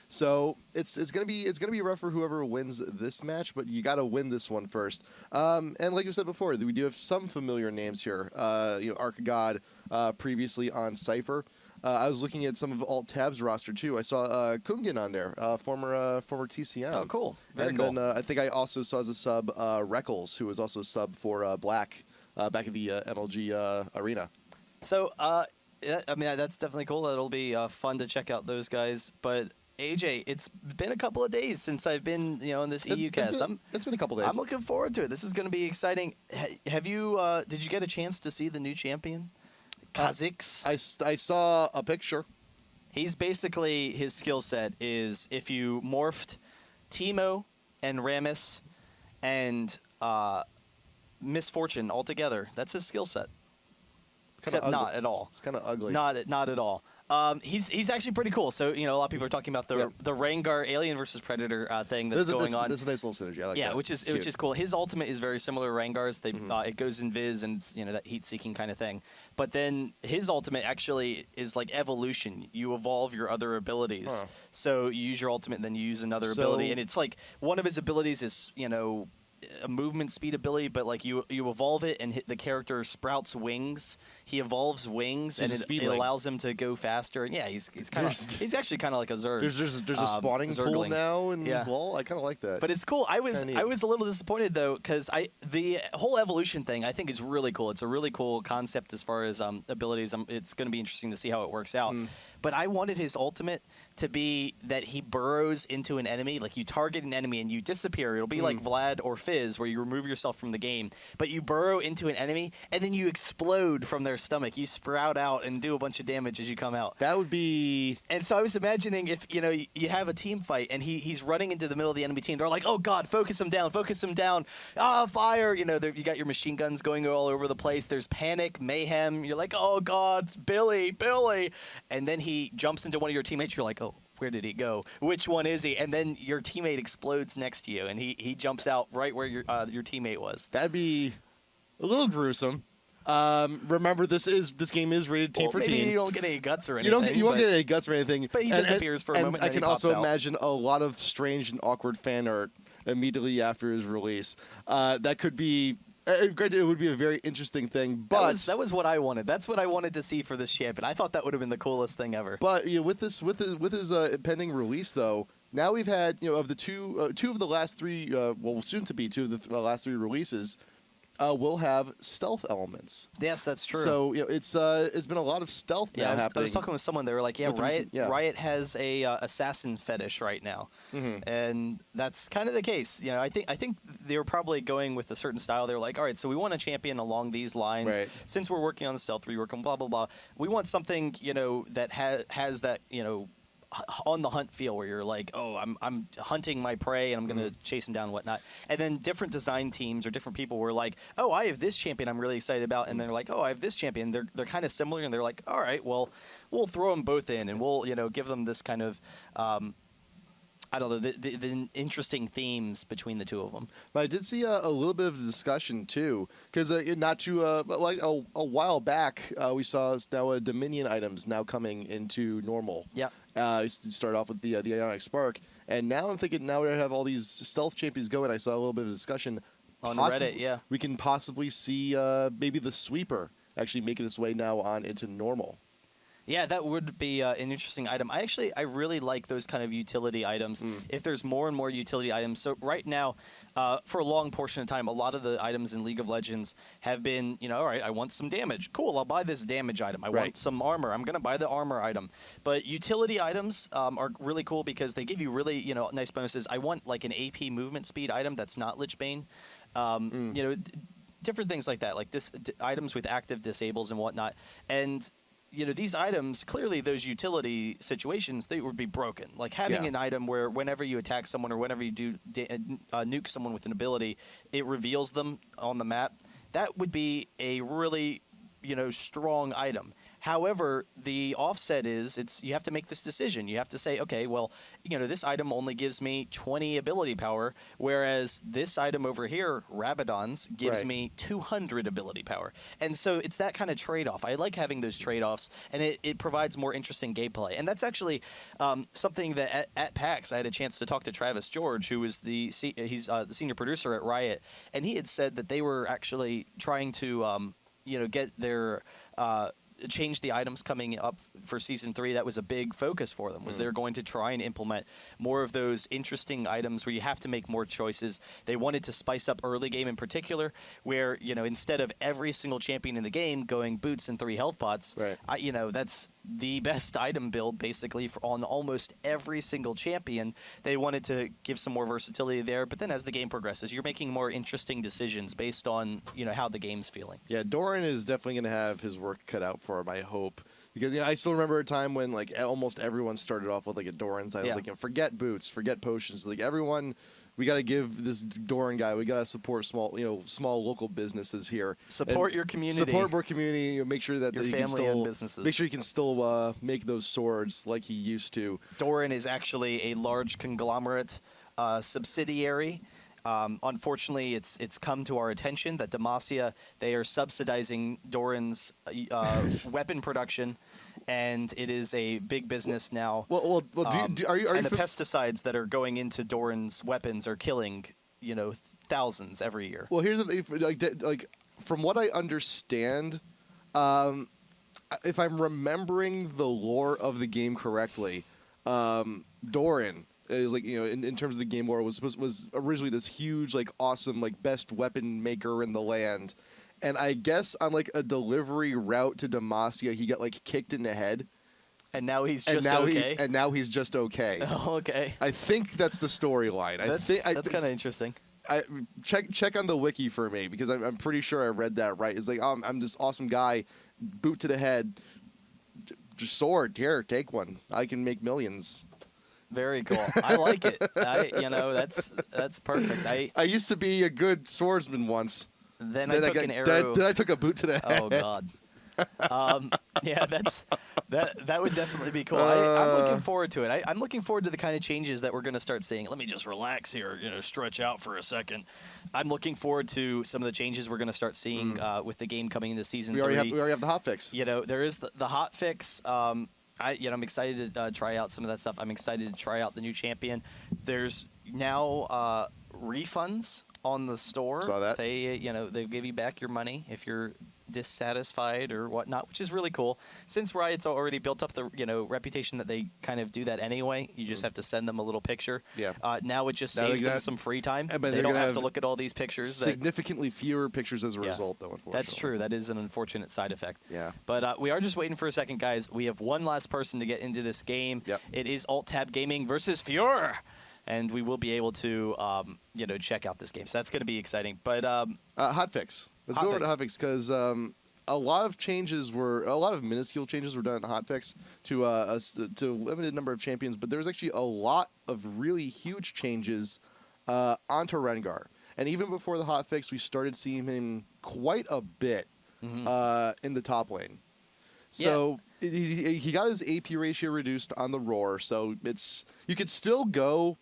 A: So it's gonna be rough for whoever wins this match, but you got to win this one first. And like you said before, we do have some familiar names here. Arcagod previously on Cypher. I was looking at some of Alt Tab's roster too. I saw Kungan on there, former TCM.
D: Oh, cool! Very
A: and
D: cool.
A: then I think I also saw as a sub Reckles, who was also a sub for Black back at the MLG arena.
D: So. Yeah, I mean, that's definitely cool. It'll be fun to check out those guys. But AJ, it's been a couple of days since I've been, in this EU cast.
A: It's been a couple days.
D: I'm looking forward to it. This is going to be exciting. Have you? Did you get a chance to see the new champion, Kha'Zix?
A: I saw a picture.
D: He's basically, his skill set is if you morphed Teemo and Rammus and Misfortune all together. That's his skill set. Except
A: ugly.
D: not at all.
A: It's kind of ugly.
D: Not at all. He's actually pretty cool. So a lot of people are talking about the Rengar Alien versus Predator thing that's going on.
A: That's a nice little synergy. I like that.
D: which is cool. His ultimate is very similar to Rengar's. They it goes in Viz and it's, that heat seeking kind of thing. But then his ultimate actually is like evolution. You evolve your other abilities.
A: Huh.
D: So you use your ultimate, and then you use another ability, and it's like one of his abilities is a movement speed ability, but like you evolve it and the character sprouts wings. He evolves wings,
A: So
D: and
A: he's a
D: it
A: speedling.
D: allows him to go faster. And he's actually kind of like a Zerg.
A: There's a spawning pool
D: Zergling.
A: now, and
D: Yeah.
A: well, I kind of like that.
D: But it's cool. I was
A: kinda neat.
D: I was a little disappointed though, because the whole evolution thing I think is really cool. It's a really cool concept as far as abilities. It's going to be interesting to see how it works out. But I wanted his ultimate to be that he burrows into an enemy. Like you target an enemy and you disappear. It'll be like Vlad or Fizz, where you remove yourself from the game. But you burrow into an enemy and then you explode from their stomach. You sprout out and do a bunch of damage as you come out.
A: that would be.
D: And so I was imagining if you have a team fight and he's running into the middle of the enemy team. They're like, oh God, focus him down. Ah, fire! You got your machine guns going all over the place. There's panic, mayhem. You're like, oh God, Billy, and then he jumps into one of your teammates. You're like, oh, where did he go? Which one is he? And then your teammate explodes next to you, and he jumps out right where your teammate was.
A: That'd be a little gruesome. Remember, this game is rated T for
D: maybe
A: teen.
D: you don't get any guts or anything.
A: You won't get any guts or anything.
D: But he disappears for a moment,
A: I
D: and then
A: can
D: he pops
A: also
D: out.
A: imagine a lot of strange and awkward fan art immediately after his release. That could be. Granted, it would be a very interesting thing, but
D: that was what I wanted. That's what I wanted to see for this champion. I thought that would have been the coolest thing ever.
A: But with his pending release, though, now we've had of the two of the last three, soon to be two of the last three releases, will have stealth elements.
D: Yes, that's true.
A: So it's been a lot of stealth now happening.
D: I was talking with someone. They were like, "Yeah,
A: With the
D: Riot.
A: recent- yeah.
D: Riot has a assassin fetish right now, and that's kind of the case. I think they were probably going with a certain style. They were like, all right, so we want a champion along these lines.
A: Right.
D: Since we're working on the stealth, we're working blah blah blah. We want something that has that on the hunt feel where you're like, oh, I'm hunting my prey and I'm gonna chase him down and whatnot. And then different design teams or different people were like, oh, I have this champion I'm really excited about, and they're like, oh, I have this champion. They're kind of similar, and they're like, all right, well, we'll throw them both in, and we'll give them this kind of I don't know, the interesting themes between the two of them.
A: But I did see a little bit of discussion too, because not too like a while back we saw now Dominion items now coming into normal.
D: Yeah.
A: Start off with the Ionic Spark, and now I'm thinking now we have all these stealth champions going. I saw a little bit of discussion
D: On Reddit, yeah.
A: We can possibly see maybe the sweeper actually making its way now on into normal.
D: Yeah, that would be an interesting item. I really like those kind of utility items. If there's more and more utility items. So right now, for a long portion of time, a lot of the items in League of Legends have been, all right, I want some damage. Cool, I'll buy this damage item. I want some armor. I'm going to buy the armor item. But utility items are really cool because they give you really, nice bonuses. I want like an AP movement speed item that's not Lichbane. Different things like that, like items with active disables and whatnot. And these items, clearly those utility situations, they would be broken. Like having an item where whenever you attack someone or whenever you do nuke someone with an ability, it reveals them on the map. That would be a really, strong item. However, the offset is you have to make this decision. You have to say, okay, well, this item only gives me 20 ability power, whereas this item over here, Rabadon's, gives me 200 ability power. And so it's that kind of trade-off. I like having those trade-offs, and it provides more interesting gameplay. And that's actually something that at PAX I had a chance to talk to Travis George, who is the senior producer at Riot, and he had said that they were actually trying to get their change the items coming up for Season 3. That was a big focus for them, was they're going to try and implement more of those interesting items where you have to make more choices. They wanted to spice up early game in particular, where, instead of every single champion in the game going boots and 3 health pots, that's the best item build basically on almost every single champion. They wanted to give some more versatility there, but then as the game progresses, you're making more interesting decisions based on how the game's feeling.
A: Yeah, Doran is definitely going to have his work cut out for him, I hope. Because I still remember a time when like almost everyone started off with like a Doran side. I was like, forget boots, forget potions. Like everyone, we got to give this Doran guy. We got to support small local businesses here.
D: Support your community.
A: Support our community. Make sure that
D: your
A: he
D: family
A: can still
D: and businesses.
A: make sure he can still make those swords like he used to.
D: Doran is actually a large conglomerate subsidiary. Unfortunately, it's come to our attention that Demacia, they are subsidizing Doran's weapon production, and it is a big business now.
A: Well, are you
D: and the pesticides that are going into Doran's weapons are killing, thousands every year.
A: Well, here's the thing, like from what I understand, if I'm remembering the lore of the game correctly, Doran is like in terms of the game lore was originally this huge like awesome like best weapon maker in the land, and I guess on like a delivery route to Demacia he got like kicked in the head,
D: and now he's just okay.
A: And now he's just okay.
D: Oh, okay.
A: I think that's the storyline.
D: That's kind of interesting.
A: I check on the wiki for me because I'm pretty sure I read that right. It's like I'm this awesome guy, boot to the head, just sword here, take one. I can make millions.
D: Very cool. I like it. That's perfect.
A: I used to be a good swordsman once.
D: Then I took an arrow.
A: Then I took a boot to the head.
D: Oh God. Yeah, that would definitely be cool. I'm looking forward to it. I'm looking forward to the kind of changes that we're going to start seeing. Let me just relax here, stretch out for a second. I'm looking forward to some of the changes we're going to start seeing with the game coming into Season 3.
A: We already have the hotfix.
D: There is the hotfix. I'm excited to try out some of that stuff. I'm excited to try out the new champion. There's now refunds on the store.
A: Saw that.
D: They give you back your money if you're dissatisfied or whatnot, which is really cool. Since Riot's already built up the reputation that they kind of do that anyway, you just have to send them a little picture.
A: Yeah.
D: Now it just saves them some free time. They don't have to look at all these pictures.
A: Significantly fewer pictures as a result, though. Unfortunately,
D: that's true. That is an unfortunate side effect.
A: Yeah.
D: But we are just waiting for a second, guys. We have one last person to get into this game.
A: Yep.
D: It is Alt-Tab Gaming versus FUREUR. And we will be able to, check out this game. So that's going to be exciting. But
A: hotfix. Let's go over to hotfix because a lot of minuscule changes were done in hotfix to a limited number of champions. But there was actually a lot of really huge changes onto Rengar. And even before the hotfix, we started seeing him quite a bit in the top lane. So he got his AP ratio reduced on the Roar. So you could still go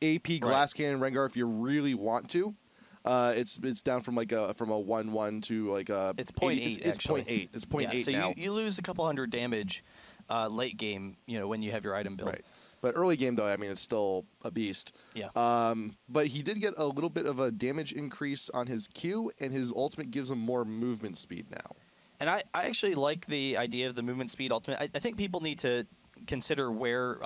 A: AP Glass Cannon Rengar if you really want to. It's down from like a 1-1 to like a.
D: It's 0.8.
A: It's 0.8. It's 0.8
D: so
A: now.
D: you lose a couple hundred damage late game. When you have your item build.
A: Right. But early game though, I mean, it's still a beast.
D: Yeah.
A: But he did get a little bit of a damage increase on his Q, and his ultimate gives him more movement speed now.
D: And I actually like the idea of the movement speed ultimate. I think people need to consider where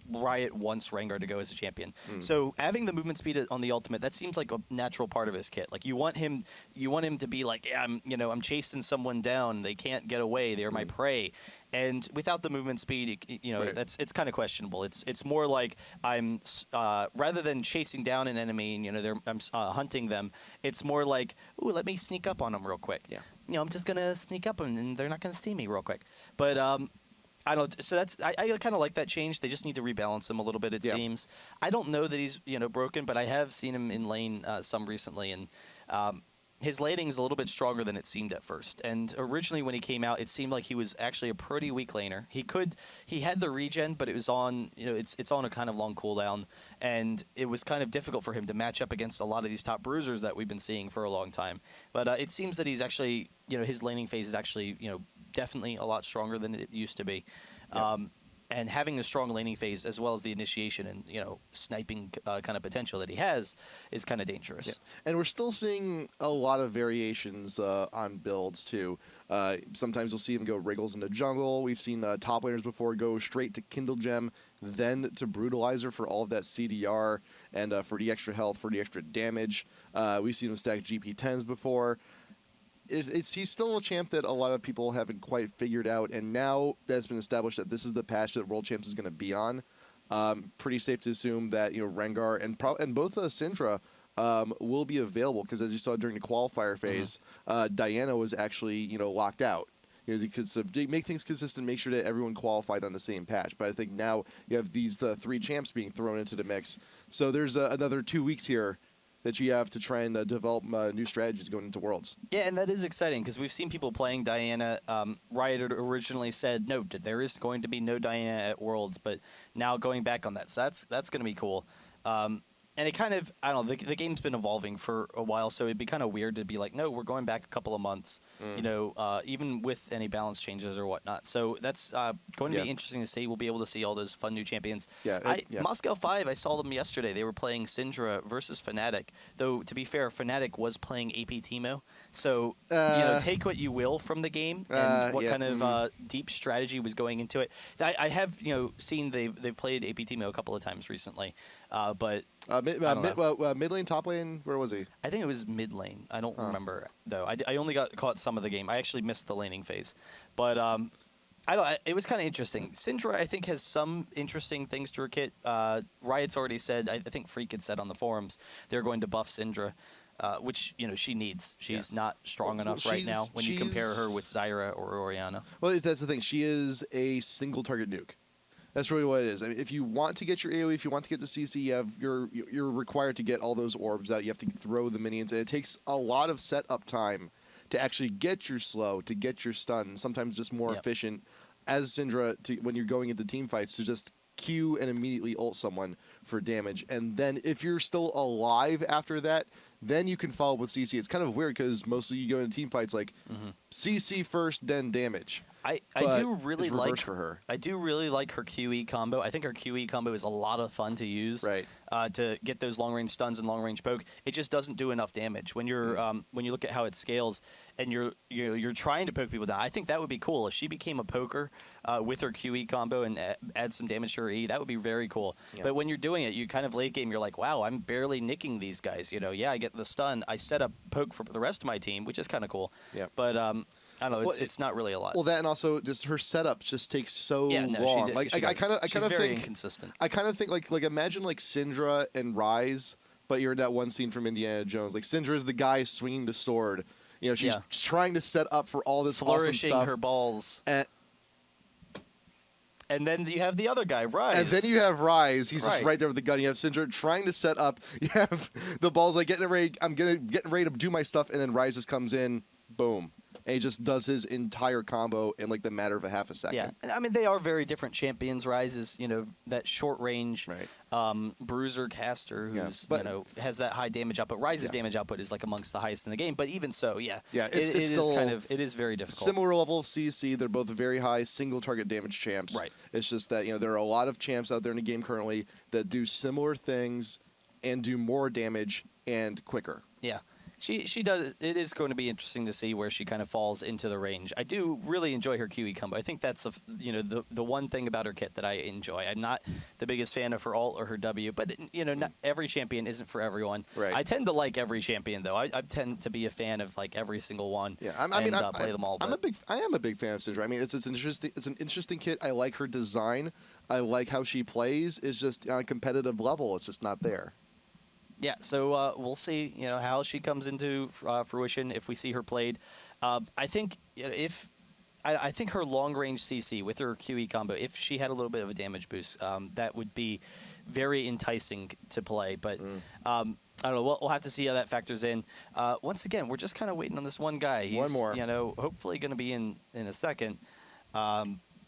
D: Riot wants Rengar to go as a champion. So having the movement speed on the ultimate, that seems like a natural part of his kit. Like you want him to be like, yeah, I'm chasing someone down. They can't get away. They're my prey. And without the movement speed,
A: Right.
D: it's kind of questionable. It's more like I'm rather than chasing down an enemy and I'm hunting them. It's more like, ooh, let me sneak up on them real quick.
A: Yeah.
D: I'm just gonna sneak up and they're not gonna see me real quick. But I don't. So I kind of like that change. They just need to rebalance him a little bit. It
A: Yeah.
D: seems. I don't know that he's broken, but I have seen him in lane some recently, and his laning is a little bit stronger than it seemed at first. And originally when he came out, it seemed like he was actually a pretty weak laner. He had the regen, but it was on it's on a kind of long cooldown, and it was kind of difficult for him to match up against a lot of these top bruisers that we've been seeing for a long time. But it seems that he's actually his laning phase is actually definitely a lot stronger than it used to be.
A: Yeah.
D: And having a strong laning phase as well as the initiation and sniping kind of potential that he has is kind of dangerous.
A: Yeah. And we're still seeing a lot of variations on builds too. Sometimes you'll see him go Wriggles into jungle. We've seen top laners before go straight to Kindle Gem, then to Brutalizer for all of that CDR and for the extra health, for the extra damage. We've seen him stack GP10s before. He's still a champ that a lot of people haven't quite figured out, and now that it's been established that this is the patch that World Champs is going to be on, pretty safe to assume that Rengar and both Syndra will be available, because as you saw during the qualifier phase, Diana was actually locked out. Because to make things consistent, make sure that everyone qualified on the same patch. But I think now you have these three champs being thrown into the mix, so there's another 2 weeks here that you have to try and develop new strategies going into Worlds.
D: Yeah, and that is exciting because we've seen people playing Diana. Riot had originally said, no, there is going to be no Diana at Worlds, but now going back on that, so that's going to be cool. And it kind of, I don't know, the game's been evolving for a while, so it'd be kind of weird to be like, no, we're going back a couple of months, even with any balance changes or whatnot. So that's going to be interesting to see. We'll be able to see all those fun new champions. Moscow 5, I saw them yesterday. They were playing Syndra versus FNATIC, though, to be fair, FNATIC was playing AP Teemo. So, take what you will from the game and what kind of deep strategy was going into it. I have, seen they've played AP Teemo a couple of times recently, but...
A: mid lane, top lane, where was he?
D: I think it was mid lane. I don't remember though. I only caught some of the game. I actually missed the laning phase, but it was kind of interesting. Syndra, I think, has some interesting things to her kit. Riot's already said. I think Freak had said on the forums they're going to buff Syndra, which she needs. She's not strong enough right now when you compare her with Zyra or Orianna.
A: Well, that's the thing. She is a single target nuke. That's really what it is. I mean, if you want to get your AoE, if you want to get the CC, you're required to get all those orbs out. You have to throw the minions, and it takes a lot of setup time to actually get your slow, to get your stun. And sometimes just more efficient as Syndra when you're going into team fights to just Q and immediately ult someone for damage. And then if you're still alive after that, then you can follow with CC. It's kind of weird because mostly you go into team fights like CC first, then damage.
D: I do really like
A: for her.
D: I do really like her QE combo. I think her QE combo is a lot of fun to use.
A: Right.
D: To get those long range stuns and long range poke. It just doesn't do enough damage when you're when you look at how it scales and you're trying to poke people down. I think that would be cool if she became a poker with her QE combo and add some damage to her E. That would be very cool.
A: Yeah.
D: But when you're doing it, you kind of late game. You're like, wow, I'm barely nicking these guys. I get the stun. I set up poke for the rest of my team, which is kind of cool.
A: Yeah.
D: But I don't know. It's not really a lot.
A: Well, that and also just her setups just take so long. I kind of
D: very
A: think
D: inconsistent.
A: I kind of think like imagine like Syndra and Rise, but you're in that one scene from Indiana Jones. Like Syndra is the guy swinging the sword. She's trying to set up for all this
D: flourishing
A: awesome stuff.
D: her balls. And then you have the other guy, Rise.
A: And then you have Rise. He's just right there with the gun. You have Syndra trying to set up. You have the balls like getting ready. I'm getting ready to do my stuff, and then Rise just comes in. Boom. And he just does his entire combo in like the matter of a half a second.
D: Yeah, I mean they are very different champions. Rise is that short range bruiser caster who's has that high damage output. Rise's damage output is like amongst the highest in the game, but even so, it's still it is very difficult.
A: Similar level of CC, they're both very high single target damage champs.
D: Right.
A: It's just that there are a lot of champs out there in the game currently that do similar things and do more damage and quicker.
D: Yeah. She does. It is going to be interesting to see where she kind of falls into the range. I do really enjoy her QE combo. I think that's the one thing about her kit that I enjoy. I'm not the biggest fan of her ult or her W, but not every champion isn't for everyone.
A: Right.
D: I tend to like every champion though. I tend to be a fan of like every single one.
A: Yeah,
D: play them all.
A: I am a big fan of Syndra. I mean, it's an interesting kit. I like her design. I like how she plays. It's just on a competitive level, it's just not there.
D: Yeah, so we'll see, how she comes into fruition if we see her played. I think I think her long range CC with her QE combo, if she had a little bit of a damage boost, that would be very enticing to play. But I don't know. We'll have to see how that factors in. Once again, we're just kind of waiting on this one guy. He's,
A: one more.
D: Hopefully going to be in a second.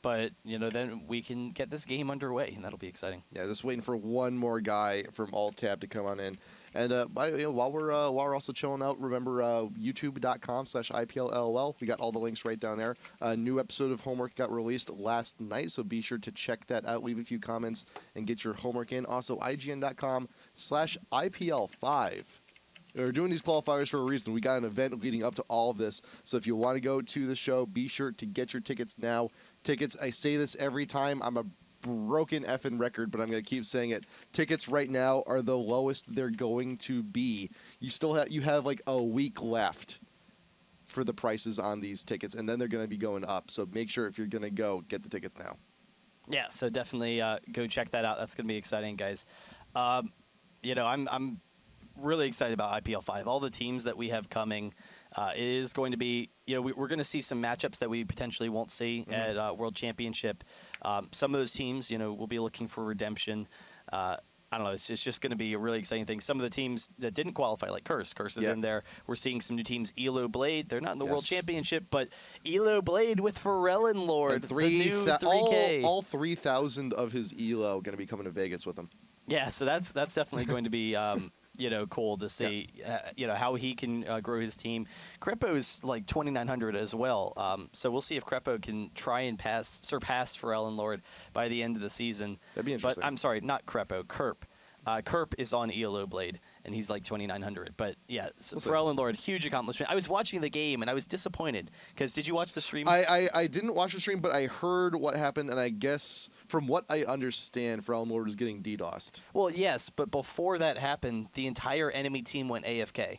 D: But then we can get this game underway, and that'll be exciting.
A: Yeah, just waiting for one more guy from Alt Tab to come on in. And while we're also chilling out, remember youtube.com/IPLLL. We got all the links right down there. A new episode of Homework got released last night, so be sure to check that out. Leave a few comments and get your homework in. Also, IGN.com/IPL5. We're doing these qualifiers for a reason. We got an event leading up to all of this. So if you want to go to the show, be sure to get your tickets now. Tickets, I say this every time. I'm a broken effing record, but I'm going to keep saying it. Tickets right now are the lowest they're going to be. You have like a week left for the prices on these tickets, and then they're going to be going up. So make sure if you're going to go, get the tickets now.
D: Yeah, so definitely go check that out. That's going to be exciting, guys. I'm really excited about IPL5. All the teams that we have coming, it is going to be, we're going to see some matchups that we potentially won't see at World Championship. Some of those teams, will be looking for redemption. I don't know. It's just going to be a really exciting thing. Some of the teams that didn't qualify, like Curse is in there. We're seeing some new teams. Elo Blade, they're not in the World Championship, but Elo Blade with Pharrell Lord, the new 3K.
A: All 3,000 of his Elo going to be coming to Vegas with him.
D: Yeah, so that's definitely going to be cool to see how he can grow his team. Crepo is like 2,900 as well, so we'll see if Crepo can try and surpass Pharrell Lord by the end of the season.
A: That'd be interesting.
D: But I'm sorry, not Crepo, Kerp. Kerp is on ELO Blade, and he's like 2,900. But yeah, so Pharrell Lord, huge accomplishment. I was watching the game, and I was disappointed because did you watch the stream?
A: I didn't watch the stream, but I heard what happened, and I guess from what I understand, Pharrell Lord was getting DDoSed.
D: Well, yes, but before that happened, the entire enemy team went AFK.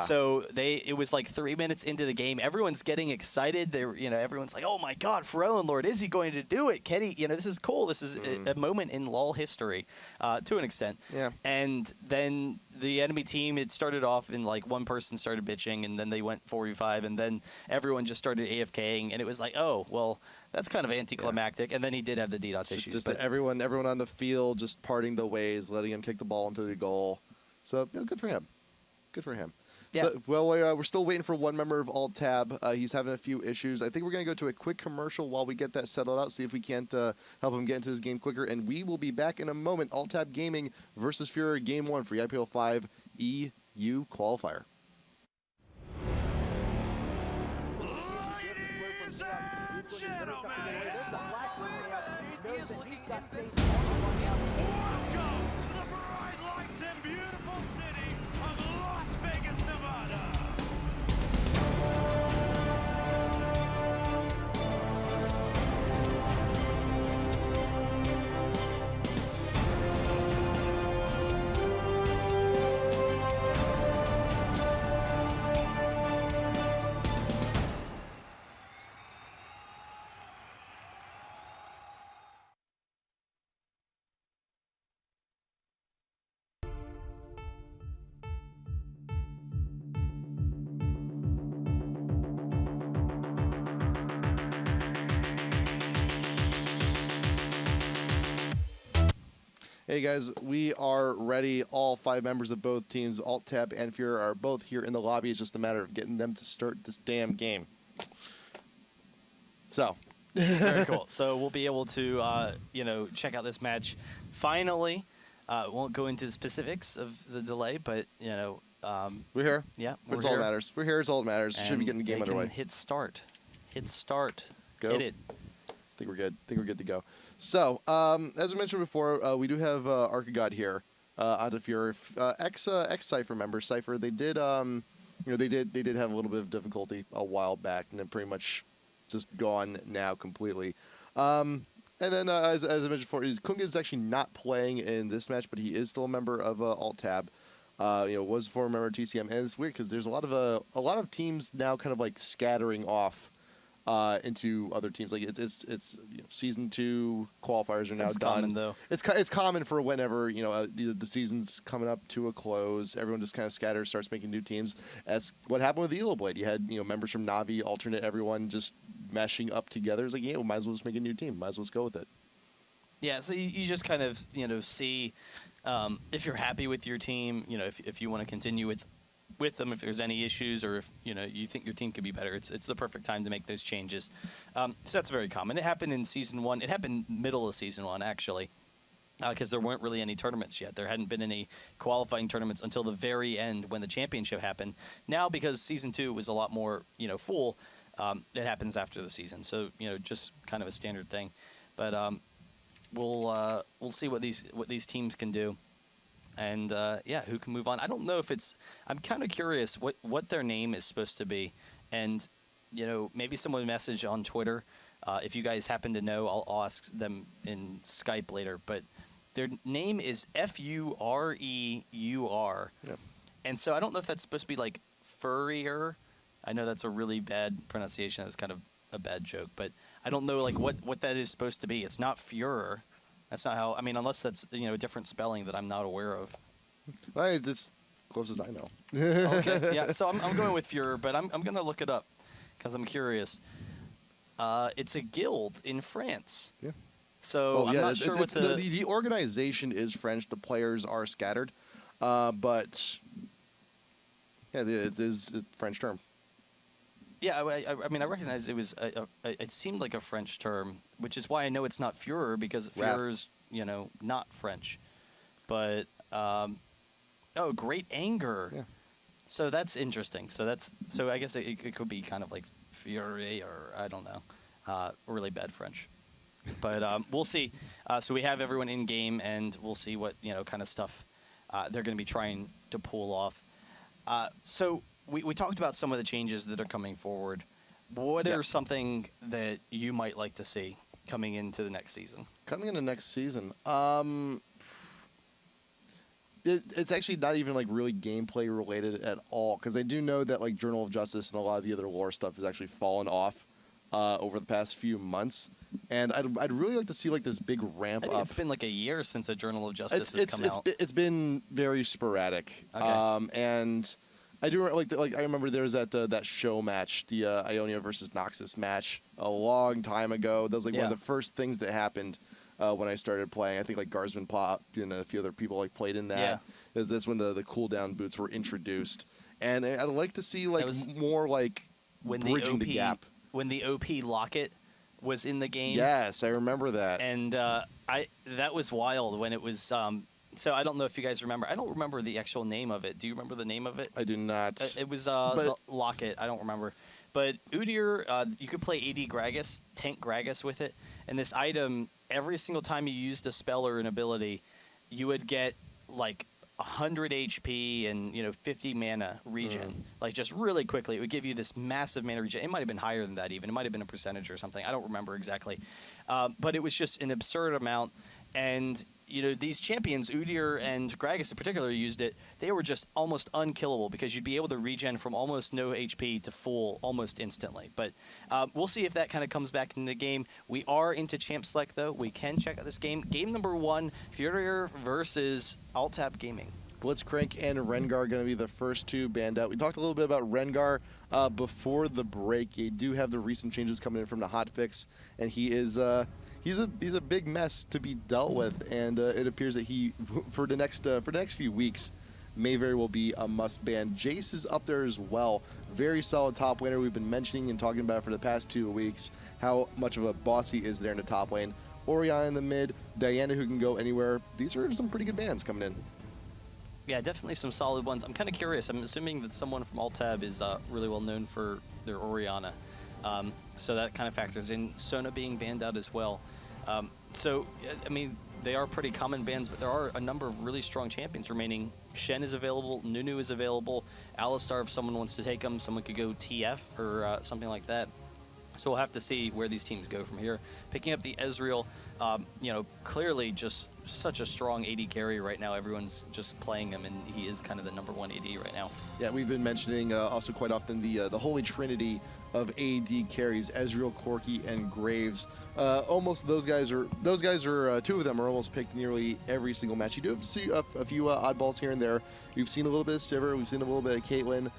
D: So it was like 3 minutes into the game. Everyone's getting excited. Everyone's like, "Oh my God, Pharrell Lord, is he going to do it? Can he? This is cool. This is a moment in LoL history, to an extent."
A: Yeah.
D: And then the enemy team, it started off in like one person started bitching, and then they went 45, and then everyone just started AFKing, and it was like, oh, well, that's kind of anticlimactic. Yeah. And then he did have the DDoS issues.
A: Just everyone on the field just parting the ways, letting him kick the ball into the goal. So good for him. Good for him.
D: Yeah.
A: So, we're still waiting for one member of Alt Tab. He's having a few issues. I think we're going to go to a quick commercial while we get that settled out, see if we can't help him get into his game quicker. And we will be back in a moment. Alt Tab Gaming versus FUREUR Game 1 for the IPL5 EU Qualifier.
C: Ladies and gentlemen, welcome to the bright lights and beautiful city of Las Vegas, Nevada.
A: Hey guys, we are ready. All 5 members of both teams, Alt Tab and FUREUR, are both here in the lobby. It's just a matter of getting them to start this damn game. So,
D: very cool. So we'll be able to, check out this match. Finally, won't go into the specifics of the delay, but
A: we're here.
D: Yeah,
A: It's all that matters. We're here. It's all that matters. Should be getting the game underway.
D: Hit start. Hit start.
A: Go.
D: Hit it.
A: I think we're good. I think we're good to go. So, as I mentioned before, we do have Arcagod here onto FUREUR. Ex-Cypher member. Cypher, they did they did have a little bit of difficulty a while back, and then pretty much just gone now completely. And then, as I mentioned before, Kunga is actually not playing in this match, but he is still a member of Alt-Tab. Was a former member of TCM, and it's weird because there's a lot of teams now kind of like scattering off into other teams. Like it's season 2 qualifiers are now
D: That's
A: done.
D: common, though.
A: It's common for whenever the season's coming up to a close, everyone just kind of scatters, starts making new teams. That's what happened with Elo Blade. You had members from Navi, alternate, everyone just meshing up together. It's like we might as well just make a new team. Might as well just go with it. Yeah,
D: so you just kind of see if you're happy with your team, if you want to continue with them, if there's any issues, or if you think your team could be better, it's the perfect time to make those changes. So that's very common. It happened in season 1. It happened middle of season 1 actually, because there weren't really any tournaments yet. There hadn't been any qualifying tournaments until the very end when the championship happened. Now because season 2 was a lot more full, it happens after the season. So just kind of a standard thing, but. We'll see what these teams can do, and who can move on. I don't know if it's. I'm kind of curious what their name is supposed to be, and maybe someone message on Twitter if you guys happen to know. I'll ask them in Skype later. But their name is FUREUR,
A: Yep.
D: and so I don't know if that's supposed to be like FUREUR. I know that's a really bad pronunciation. That's kind of a bad joke, but I don't know what that is supposed to be. It's not FUREUR. That's not how. I mean, unless that's a different spelling that I'm not aware of.
A: Well, it's as close as I know.
D: Okay, yeah. So I'm going with FUREUR, but I'm going to look it up because I'm curious. It's a guild in France.
A: Yeah.
D: So I'm not sure what
A: the organization is French. The players are scattered, but yeah, it is a French term.
D: Yeah, I mean, I recognize it was. It seemed like a French term, which is why I know it's not FUREUR because FUREUR's, not French. But great anger.
A: Yeah.
D: So that's interesting. So I guess it could be kind of like Fury or I don't know, really bad French. But we'll see. So we have everyone in game, and we'll see what kind of stuff they're going to be trying to pull off. So. We talked about some of the changes that are coming forward. What are something that you might like to see coming into the next season?
A: Coming into next season, it's actually not even like really gameplay related at all, because I do know that like Journal of Justice and a lot of the other lore stuff has actually fallen off over the past few months, and I'd really like to see like this big ramp up.
D: It's been like a year since a Journal of Justice has come out.
A: It's been very sporadic,
D: okay.
A: And I do like I remember there was that show match, the Ionia versus Noxus match a long time ago. That was like one of the first things that happened when I started playing. I think like Garsman Pop and a few other people like played in that.
D: Yeah.
A: That's when the cooldown boots were introduced, and I'd like to see like more like bridging the gap.
D: When the OP Locket was in the game.
A: Yes, I remember that.
D: And that was wild when it was. So I don't know if you guys remember. I don't remember the actual name of it. Do you remember the name of it?
A: I do not.
D: It was the Locket. I don't remember. But Udyr, you could play AD Gragas, tank Gragas with it. And this item, every single time you used a spell or an ability, you would get like 100 HP and 50 mana regen, like just really quickly. It would give you this massive mana regen. It might have been higher than that even. It might have been a percentage or something. I don't remember exactly. But it was just an absurd amount. And these champions, Udyr and Gragas in particular, used it. They were just almost unkillable because you'd be able to regen from almost no HP to full almost instantly. But we'll see if that kind of comes back in the game. We are into Champ Select, though. We can check out this game. Game number 1, FUREUR versus Alt-Tab Gaming.
A: Blitzcrank and Rengar going to be the first two banned out. We talked a little bit about Rengar before the break. You do have the recent changes coming in from the hotfix, and he is... He's a big mess to be dealt with, and it appears that he for the next few weeks may very well be a must ban. Jace is up there as well. Very solid top laner. We've been mentioning and talking about for the past 2 weeks how much of a boss he is there in the top lane. Orion in the mid, Diana who can go anywhere. These are some pretty good bans coming in.
D: Yeah, definitely some solid ones. I'm kind of curious. I'm assuming that someone from Alt-Tab is really well known for their Orianna. So that kind of factors in. Sona being banned out as well. So, I mean, they are pretty common bans, but there are a number of really strong champions remaining. Shen is available, Nunu is available, Alistar if someone wants to take him, someone could go TF or something like that. So we'll have to see where these teams go from here. Picking up the Ezreal, clearly just such a strong AD carry right now. Everyone's just playing him, and he is kind of the #1 AD right now.
A: Yeah, we've been mentioning also quite often the holy trinity of AD carries: Ezreal, Corki, and Graves. Almost those guys are two of them are almost picked nearly every single match. You do see a few oddballs here and there. We've seen a little bit of Sivir. We've seen a little bit of Caitlyn.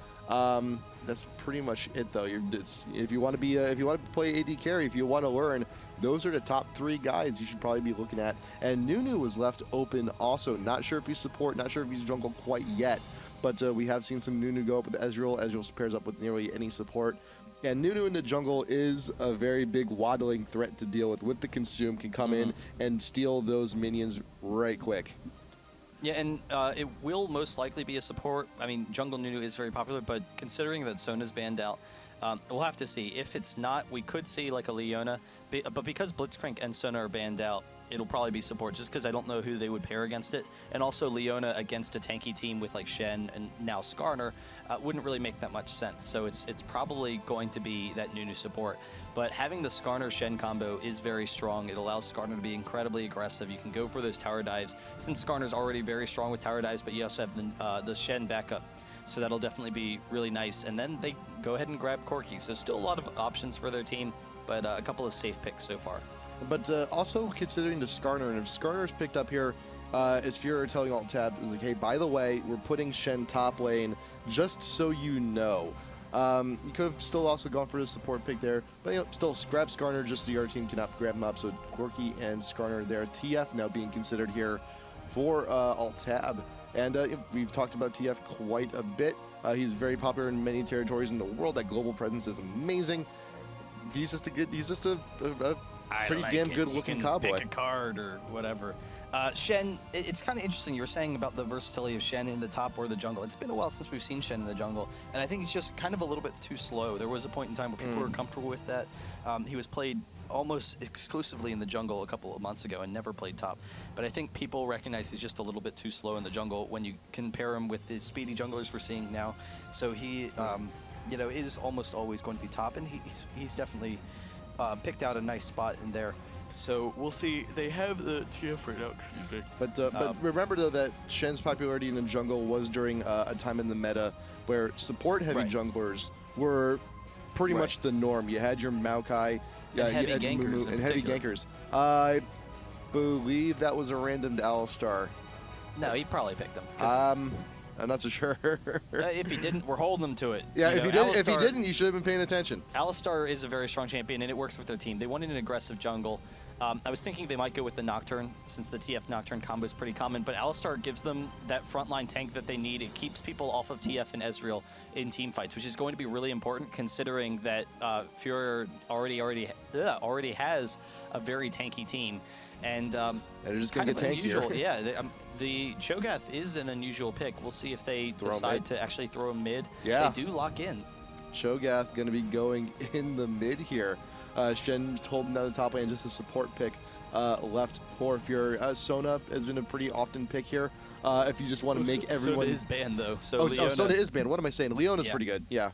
A: That's pretty much it, though. If you want to play AD carry, if you want to learn, those are the top 3 guys you should probably be looking at. And Nunu was left open also. Not sure if he's support, not sure if he's jungle quite yet, but we have seen some Nunu go up with Ezreal. Ezreal pairs up with nearly any support. And Nunu in the jungle is a very big waddling threat to deal with the consume, can come in and steal those minions right quick.
D: Yeah, and it will most likely be a support. I mean, jungle Nunu is very popular, but considering that Sona's banned out, we'll have to see. If it's not, we could see like a Leona, but because Blitzcrank and Sona are banned out, it'll probably be support just because I don't know who they would pair against it. And also Leona against a tanky team with like Shen and now Skarner wouldn't really make that much sense. So it's probably going to be that Nunu support. But having the Skarner-Shen combo is very strong. It allows Skarner to be incredibly aggressive. You can go for those tower dives. Since Skarner's already very strong with tower dives, but you also have the Shen backup. So that'll definitely be really nice. And then they go ahead and grab Corki. So still a lot of options for their team, but a couple of safe picks so far.
A: But also considering the Skarner, and if Skarner's picked up here, is FUREUR telling Alt-Tab, is like, hey, by the way, we're putting Shen top lane, just so you know. You could have still also gone for the support pick there, but still grab Skarner just so your team cannot grab him up. So Corki and Skarner there. TF now being considered here for Alt-Tab. And we've talked about TF quite a bit. He's very popular in many territories in the world. That global presence is amazing. He's just a pretty damn good-looking cowboy.
D: Pick a card or whatever. Shen, it's kind of interesting. You were saying about the versatility of Shen in the top or the jungle. It's been a while since we've seen Shen in the jungle, and I think he's just kind of a little bit too slow. There was a point in time where people were comfortable with that. He was played almost exclusively in the jungle a couple of months ago and never played top. But I think people recognize he's just a little bit too slow in the jungle when you compare him with the speedy junglers we're seeing now. So he, is almost always going to be top, and he's definitely picked out a nice spot in there. So we'll see. They have the TF right now. Excuse me.
A: But remember, though, that Shen's popularity in the jungle was during a time in the meta where support-heavy junglers were pretty much the norm. You had your Maokai,
D: and heavy gankers,
A: and heavy gankers. I believe that was a random Alistar.
D: No, he probably picked him.
A: I'm not so sure.
D: If he didn't, we're holding him to it.
A: Yeah, if he didn't, you should have been paying attention.
D: Alistar is a very strong champion, and it works with their team. They wanted an aggressive jungle. I was thinking they might go with the Nocturne, since the TF Nocturne combo is pretty common, but Alistar gives them that frontline tank that they need. It keeps people off of TF and Ezreal in team fights, which is going to be really important considering that FUREUR already has a very tanky team. And
A: they're just going to get tankier.
D: Yeah, the Cho'Gath is an unusual pick. We'll see if they decide to actually throw him mid.
A: Yeah.
D: They do lock in.
A: Cho'Gath going to be going in the mid here. Shen's holding down the top lane, just a support pick left for FUREUR. Sona has been a pretty often pick here. If you just want to make everyone...
D: Sona is banned, though. So
A: Sona is banned. What am I saying? Leona's pretty good. Yeah.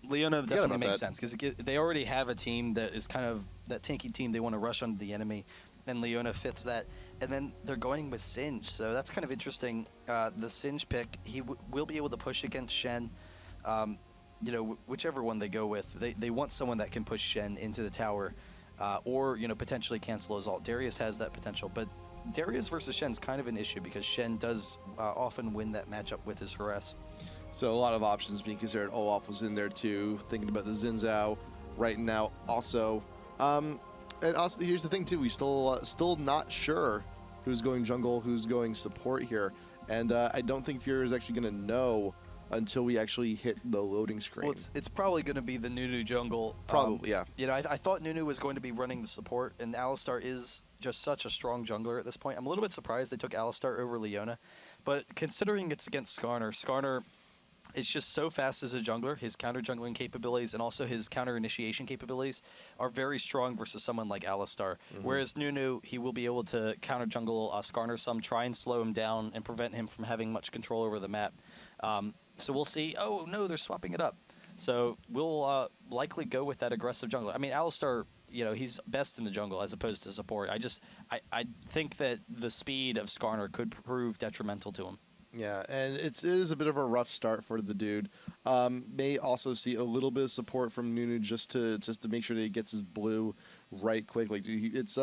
D: Leona definitely makes sense because they already have a team that is kind of that tanky team. They want to rush onto the enemy, and Leona fits that. And then they're going with Singe, so that's kind of interesting. The Singe pick, he will be able to push against Shen. Whichever one they go with, they want someone that can push Shen into the tower, or potentially cancel his ult. Darius has that potential, but Darius versus Shen is kind of an issue because Shen does often win that matchup with his harass.
A: So a lot of options being considered. Olaf was in there too. Thinking about the Xin Zhao right now also. And also, here's the thing too. We still not sure who's going jungle, who's going support here, and I don't think FUREUR is actually going to know until we actually hit the loading screen.
D: Well, it's probably going to be the Nunu jungle.
A: Probably, yeah.
D: I thought Nunu was going to be running the support, and Alistar is just such a strong jungler at this point. I'm a little bit surprised they took Alistar over Leona, but considering it's against Skarner It's just so fast as a jungler. His counter jungling capabilities and also his counter initiation capabilities are very strong versus someone like Alistar. Whereas Nunu, he will be able to counter jungle Skarner some, try and slow him down and prevent him from having much control over the map. So we'll see. Oh no, they're swapping it up. So we'll likely go with that aggressive jungler. I mean, Alistar, he's best in the jungle as opposed to support. I think that the speed of Skarner could prove detrimental to him.
A: Yeah, and it is a bit of a rough start for the dude. May also see a little bit of support from Nunu just to make sure that he gets his blue right quick. Like it's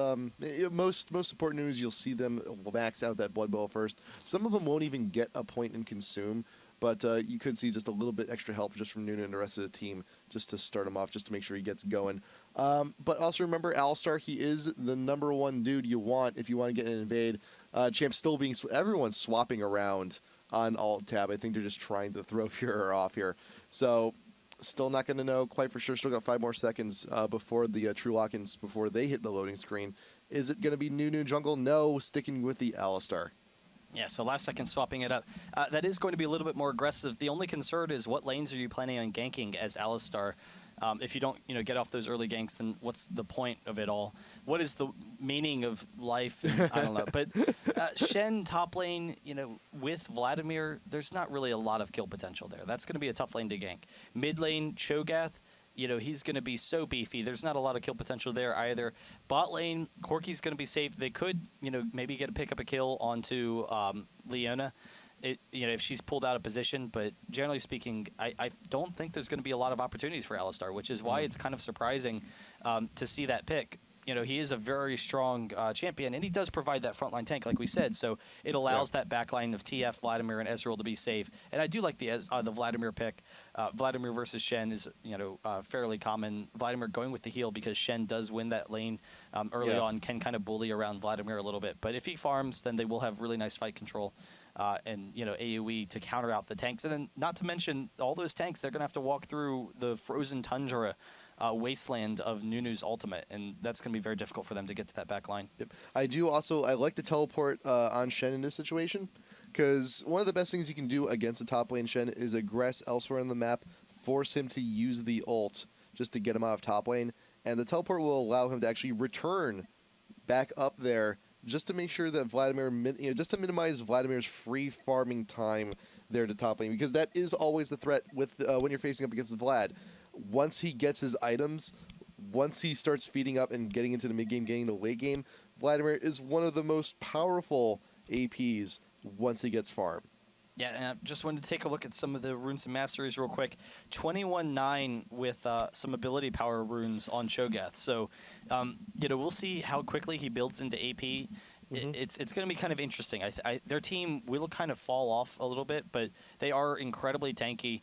A: most support Nunus, you'll see them max out that blood bowl first. Some of them won't even get a point in consume, but you could see just a little bit extra help just from Nunu and the rest of the team just to start him off, just to make sure he gets going. But also remember, Alistar, he is the #1 dude you want if you want to get an invade. Champ still being everyone's swapping around on alt tab. I think they're just trying to throw FUREUR off here. So still not going to know quite for sure. Still got 5 more seconds before the true lock-ins, before they hit the loading screen. Is it going to be Nunu jungle? No, sticking with the Alistar.
D: Yeah, so last second swapping it up. That is going to be a little bit more aggressive. The only concern is what lanes are you planning on ganking as Alistar? If you don't, get off those early ganks, then what's the point of it all? What is the meaning of life? I don't know. But Shen top lane, with Vladimir, there's not really a lot of kill potential there. That's going to be a tough lane to gank. Mid lane, Cho'Gath, he's going to be so beefy. There's not a lot of kill potential there either. Bot lane, Corki's going to be safe. They could, maybe pick up a kill onto Leona. If she's pulled out of position, but generally speaking, I don't think there's going to be a lot of opportunities for Alistar, which is why it's kind of surprising to see that pick. He is a very strong champion, and he does provide that frontline tank, like we said. So it allows that backline of TF, Vladimir, and Ezreal to be safe. And I do like the Vladimir pick. Vladimir versus Shen is fairly common. Vladimir going with the heal because Shen does win that lane early on, can kind of bully around Vladimir a little bit. But if he farms, then they will have really nice fight control. And AoE to counter out the tanks. And then not to mention all those tanks, they're going to have to walk through the frozen tundra wasteland of Nunu's ultimate, and that's going to be very difficult for them to get to that back line.
A: Yep. I like to teleport on Shen in this situation, because one of the best things you can do against the top lane Shen is aggress elsewhere on the map, force him to use the ult just to get him out of top lane, and the teleport will allow him to actually return back up there just to make sure that Vladimir, just to minimize Vladimir's free farming time there to top lane, because that is always the threat with when you're facing up against Vlad. Once he gets his items, once he starts feeding up and getting into the mid game, getting into late game, Vladimir is one of the most powerful APs once he gets farm.
D: Yeah, and I just wanted to take a look at some of the runes and masteries real quick. 21-9 with some ability power runes on Cho'Gath. So, we'll see how quickly he builds into AP. It's going to be kind of interesting. Their team will kind of fall off a little bit, but they are incredibly tanky.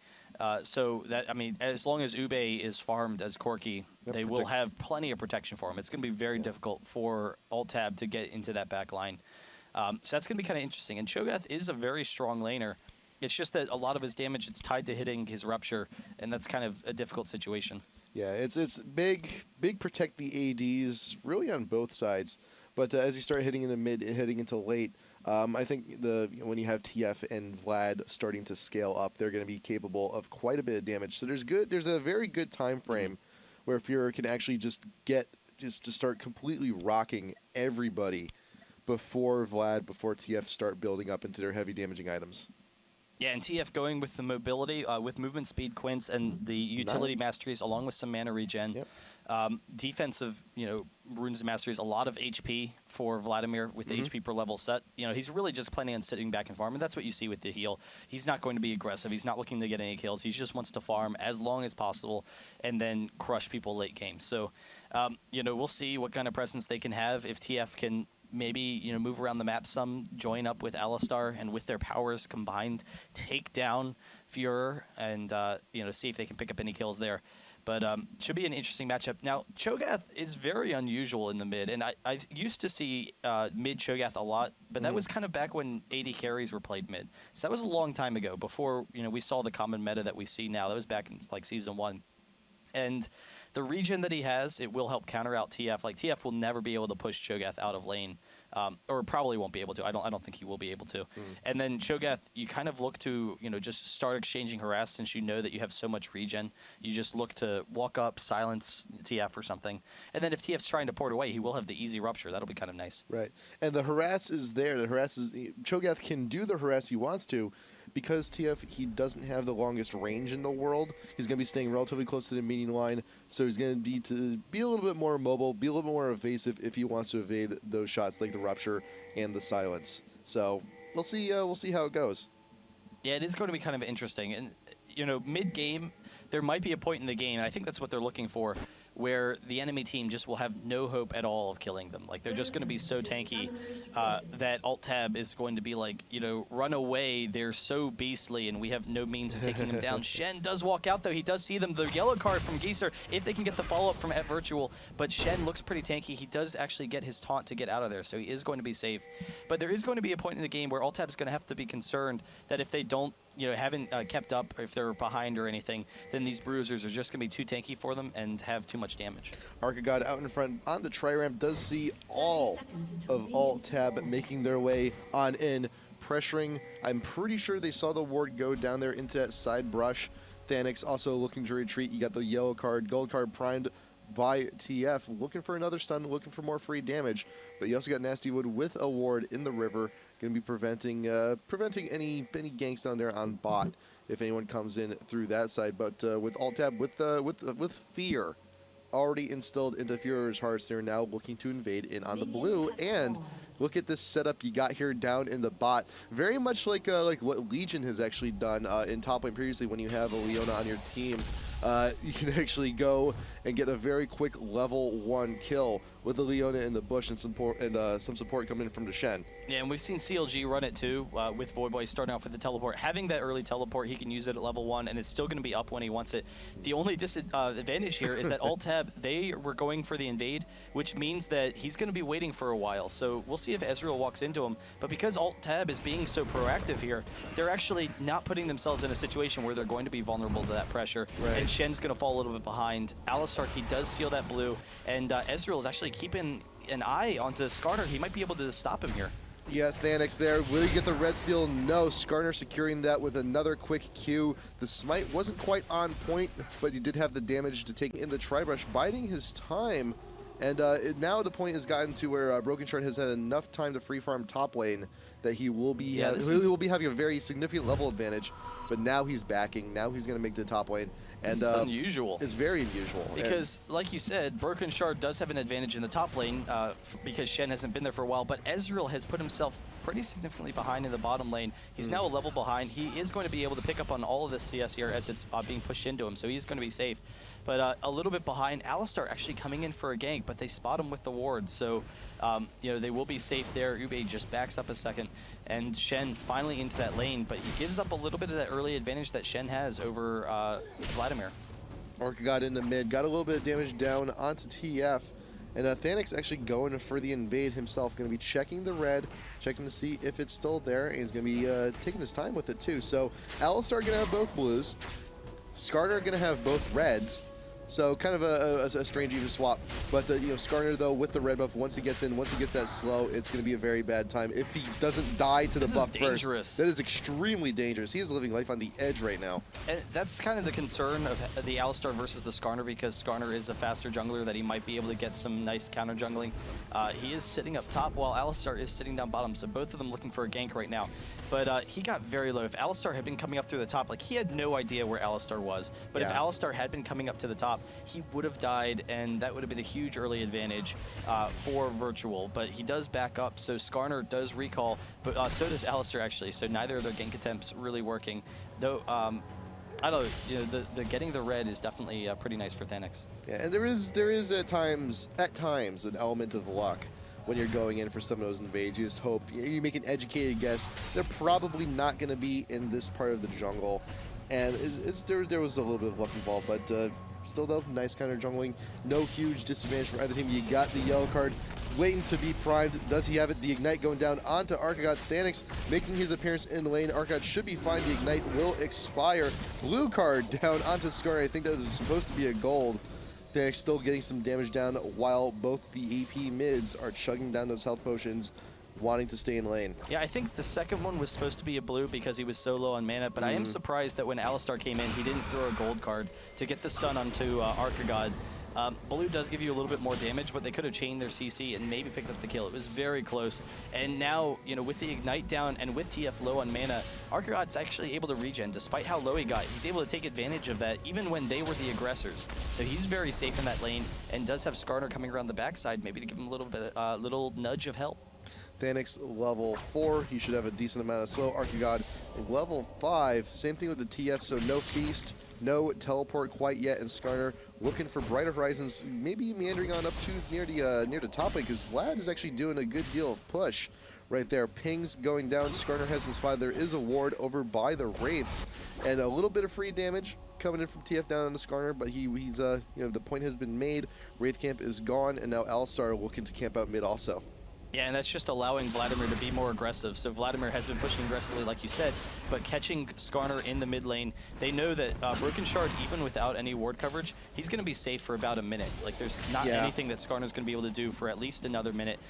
D: So that, as long as Ube is farmed as Corki, they will have plenty of protection for him. It's going to be very difficult for Alt-Tab to get into that back line. So that's going to be kind of interesting. And Cho'Gath is a very strong laner. It's just that a lot of his damage, it's tied to hitting his Rupture, and that's kind of a difficult situation.
A: Yeah, it's big protect the ADs really on both sides. But as you start hitting into mid and heading into late, I think when you have TF and Vlad starting to scale up, they're going to be capable of quite a bit of damage. So there's a very good time frame where FUREUR can actually just to start completely rocking everybody before TF start building up into their heavy damaging items.
D: Yeah, and TF going with the mobility, with movement speed quints and the utility masteries along with some mana regen.
A: Yep.
D: Defensive, runes and masteries, a lot of HP for Vladimir with the HP per level set. He's really just planning on sitting back and farm, and that's what you see with the heal. He's not going to be aggressive. He's not looking to get any kills. He just wants to farm as long as possible and then crush people late game. So, we'll see what kind of presence they can have if TF can maybe move around the map some, join up with Alistar, and with their powers combined, take down FUREUR and see if they can pick up any kills there. But should be an interesting matchup. Now, Cho'Gath is very unusual in the mid, and I used to see mid Cho'Gath a lot, but that was kind of back when AD carries were played mid. So that was a long time ago, before we saw the common meta that we see now. That was back in Season 1. And the regen that he has, it will help counter out TF. Like, TF will never be able to push Cho'Gath out of lane or probably won't be able to. I don't think he will be able to. And then Cho'Gath, you kind of look to just start exchanging harass since you know that you have so much regen. You just look to walk up, silence TF or something, and then if TF's trying to port away, he will have the easy rupture. That'll be kind of nice.
A: Right, and the harass is there. The harass is Cho'Gath can do the harass he wants to. Because TF, he doesn't have the longest range in the world, he's going to be staying relatively close to the meeting line, so he's going to be a little bit more mobile, be a little bit more evasive if he wants to evade those shots like the rupture and the silence. So we'll see how it goes.
D: Yeah, it is going to be kind of interesting. And, mid-game, there might be a point in the game, and I think that's what they're looking for, where the enemy team just will have no hope at all of killing them. Like, they're just going to be so tanky that Alt-Tab is going to be like, run away. They're so beastly, and we have no means of taking them down. Shen does walk out, though. He does see them. The yellow card from Geser, if they can get the follow-up from @Virtual. But Shen looks pretty tanky. He does actually get his taunt to get out of there, so he is going to be safe. But there is going to be a point in the game where Alt-Tab is going to have to be concerned that if they don't, haven't kept up, if they're behind or anything, then these bruisers are just going to be too tanky for them and have too much damage.
A: Arcagod out in front on the tri-ramp does see all of Alt-Tab making their way on in, pressuring. I'm pretty sure they saw the ward go down there into that side brush. Thanix also looking to retreat. You got the yellow card, gold card primed by TF, looking for another stun, looking for more free damage. But you also got NastyWood with a ward in the river, going to be preventing any ganks down there on bot if anyone comes in through that side. But with Alt-Tab, with fear already instilled into FUREUR's hearts, they're now looking to invade in on the blue. And look at this setup you got here down in the bot. Very much like what Legion has actually done in top lane previously. When you have a Leona on your team, you can actually go and get a very quick level 1 kill with the Leona in the bush and some support coming in from the Shen.
D: Yeah, and we've seen CLG run it too, with Voidboy starting off with the teleport. Having that early teleport, he can use it at level 1, and it's still going to be up when he wants it. The only disadvantage here is that Alt-Tab, they were going for the invade, which means that he's going to be waiting for a while. So we'll see if Ezreal walks into him. But because Alt-Tab is being so proactive here, they're actually not putting themselves in a situation where they're going to be vulnerable to that pressure.
A: Right.
D: And Shen's going to fall a little bit behind. Alistar, he does steal that blue, and Ezreal is actually keeping an eye onto Skarner. He might be able to stop him here.
A: Yes, Thanix there. Will he get the red steal? No. Skarner securing that with another quick Q. The smite wasn't quite on point, but he did have the damage to take in the tri-brush, biding his time. And now the point has gotten to where Brokenshard has had enough time to free farm top lane that he will be he will be having a very significant level advantage. But now he's backing. Now he's going to make the top lane. And
D: this is unusual.
A: It's very unusual.
D: Because, like you said, Brokenshard does have an advantage in the top lane because Shen hasn't been there for a while, but Ezreal has put himself pretty significantly behind in the bottom lane. He's now a level behind. He is going to be able to pick up on all of this CS here as it's being pushed into him, so he's going to be safe. But a little bit behind, Alistar actually coming in for a gank, but they spot him with the ward, so they will be safe there. Ube just backs up a second, and Shen finally into that lane, but he gives up a little bit of that early advantage that Shen has over Vladimir.
A: Arcagod in the mid, got a little bit of damage down onto TF, and Thanix actually going for the invade himself, going to be checking the red, checking to see if it's still there, and he's going to be taking his time with it too. So Alistar going to have both blues, Skarner going to have both reds. So kind of a strange even swap. But Skarner though with the red buff, once he gets that slow, it's going to be a very bad time. If he doesn't die to the buff first, that is extremely dangerous. He is living life on the edge right now.
D: And that's kind of the concern of the Alistar versus the Skarner, because Skarner is a faster jungler that he might be able to get some nice counter jungling. He is sitting up top while Alistar is sitting down bottom, so both of them looking for a gank right now. But he got very low. If Alistar had been coming up through the top, like he had no idea where Alistar was. But if Alistar had been coming up to the top, he would have died, and that would have been a huge early advantage for Virtual. But he does back up, so Skarner does recall, but so does Alistar actually. So neither of their gank attempts really working. Though, I don't know, the getting the red is definitely pretty nice for Thanix.
A: Yeah, and there is at times an element of luck when you're going in for some of those invades. You just hope, you make an educated guess. They're probably not going to be in this part of the jungle. And there was a little bit of luck involved, but still though, nice counter jungling. No huge disadvantage for either team. You got the yellow card waiting to be primed. Does he have it? The Ignite going down onto Arcagod. Thanix making his appearance in the lane. Arcagod should be fine. The Ignite will expire. Blue card down onto Skarner. I think that was supposed to be a gold. Thanix still getting some damage down while both the AP mids are chugging down those health potions, wanting to stay in lane.
D: Yeah, I think the second one was supposed to be a blue because he was so low on mana, but I am surprised that when Alistar came in, he didn't throw a gold card to get the stun onto Arcagod. Blue does give you a little bit more damage, but they could have chained their CC and maybe picked up the kill. It was very close. And now, you know, with the Ignite down and with TF low on mana, Arcagod's actually able to regen. Despite how low he got, he's able to take advantage of that even when they were the aggressors. So he's very safe in that lane and does have Skarner coming around the backside, maybe to give him a little bit, little nudge of help.
A: Thanix level 4, he should have a decent amount of slow. Arcagod level 5, same thing with the TF, so no feast, no teleport quite yet, and Skarner looking for brighter horizons, maybe meandering on up to near the top lane, because Vlad is actually doing a good deal of push right there. Pings going down, Skarner has been spotted. There is a ward over by the Wraiths, and a little bit of free damage coming in from TF down on the Skarner, but he's you know, the point has been made. Wraith camp is gone, and now Alistar looking to camp out mid also.
D: Yeah, and that's just allowing Vladimir to be more aggressive. So Vladimir has been pushing aggressively, like you said, but catching Skarner in the mid lane. They know that Brokenshard, even without any ward coverage, he's going to be safe for about a minute. Like, there's not anything that Skarner's going to be able to do for at least another minute,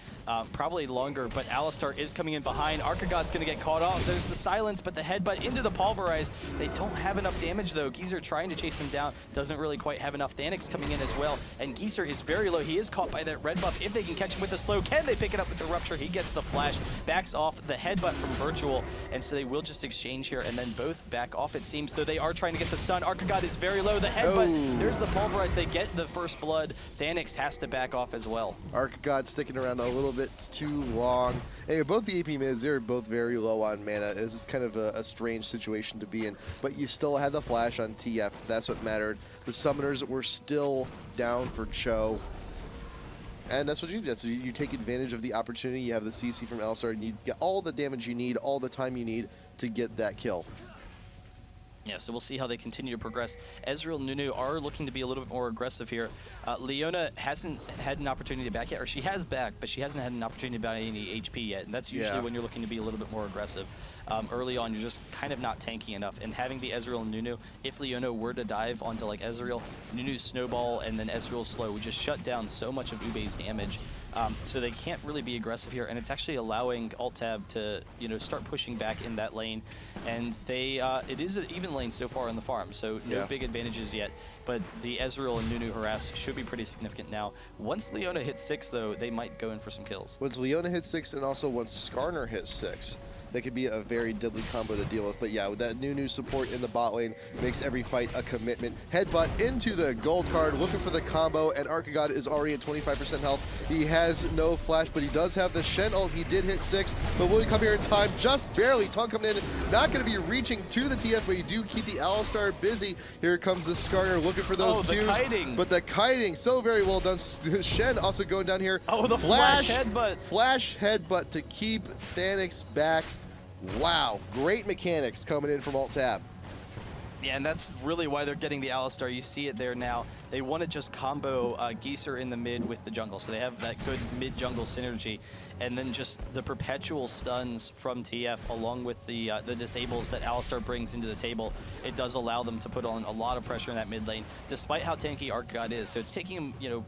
D: probably longer. But Alistar is coming in behind. Arcagod's going to get caught off. There's the silence, but the headbutt into the pulverize. They don't have enough damage, though. Geser trying to chase him down, doesn't really quite have enough. Thanix coming in as well, and Geser is very low. He is caught by that red buff. If they can catch him with the slow, can they pick it up with the rupture? He gets the flash, backs off the headbutt from Virtual, and so they will just exchange here and then both back off, it seems, though they are trying to get the stun. Arcagod is very low. The headbutt, there's the pulverize. They get the first blood. Thanix has to back off as well.
A: Arcagod sticking around a little bit too long. Anyway, both the AP mids, they're both very low on mana. This is kind of a strange situation to be in, but you still had the flash on TF. That's what mattered. The summoners were still down for Cho. And that's what you do. So you take advantage of the opportunity. You have the CC from Alistar, and you get all the damage you need, all the time you need to get that kill.
D: Yeah, so we'll see how they continue to progress. Ezreal and Nunu are looking to be a little bit more aggressive here. Leona hasn't had an opportunity to back yet, or she has backed, but she hasn't had an opportunity to buy any HP yet, and that's usually when you're looking to be a little bit more aggressive. Early on, you're just kind of not tanky enough, and having the Ezreal and Nunu, if Leona were to dive onto like Ezreal, Nunu's snowball and then Ezreal's slow would just shut down so much of Ube's damage. So they can't really be aggressive here, and it's actually allowing Alt-Tab to, you know, start pushing back in that lane. And they, it is an even lane so far on the farm, so no big advantages yet. But the Ezreal and Nunu harass should be pretty significant now. Once Leona hits 6, though, they might go in for some kills.
A: Once Leona hits 6, and also once Skarner hits 6. That could be a very deadly combo to deal with. But yeah, with that new support in the bot lane, makes every fight a commitment. Headbutt into the gold card, looking for the combo, and Arcagod is already at 25% health. He has no flash, but he does have the Shen ult. He did hit 6, but will he come here in time? Just barely. Tongue coming in, not going to be reaching to the TF, but you do keep the Alistar busy. Here comes the Skarner looking for those Qs.
D: The kiting.
A: But the kiting, so very well done. Shen also going down here.
D: Oh, the flash headbutt.
A: Flash headbutt to keep Thanix back. Wow, great mechanics coming in from Alt-Tab.
D: Yeah, and that's really why they're getting the Alistar. You see it there now. They want to just combo Geser in the mid with the jungle, so they have that good mid-jungle synergy. And then just the perpetual stuns from TF along with the disables that Alistar brings into the table, it does allow them to put on a lot of pressure in that mid lane, despite how tanky Arcagod is. So it's taking him, you know,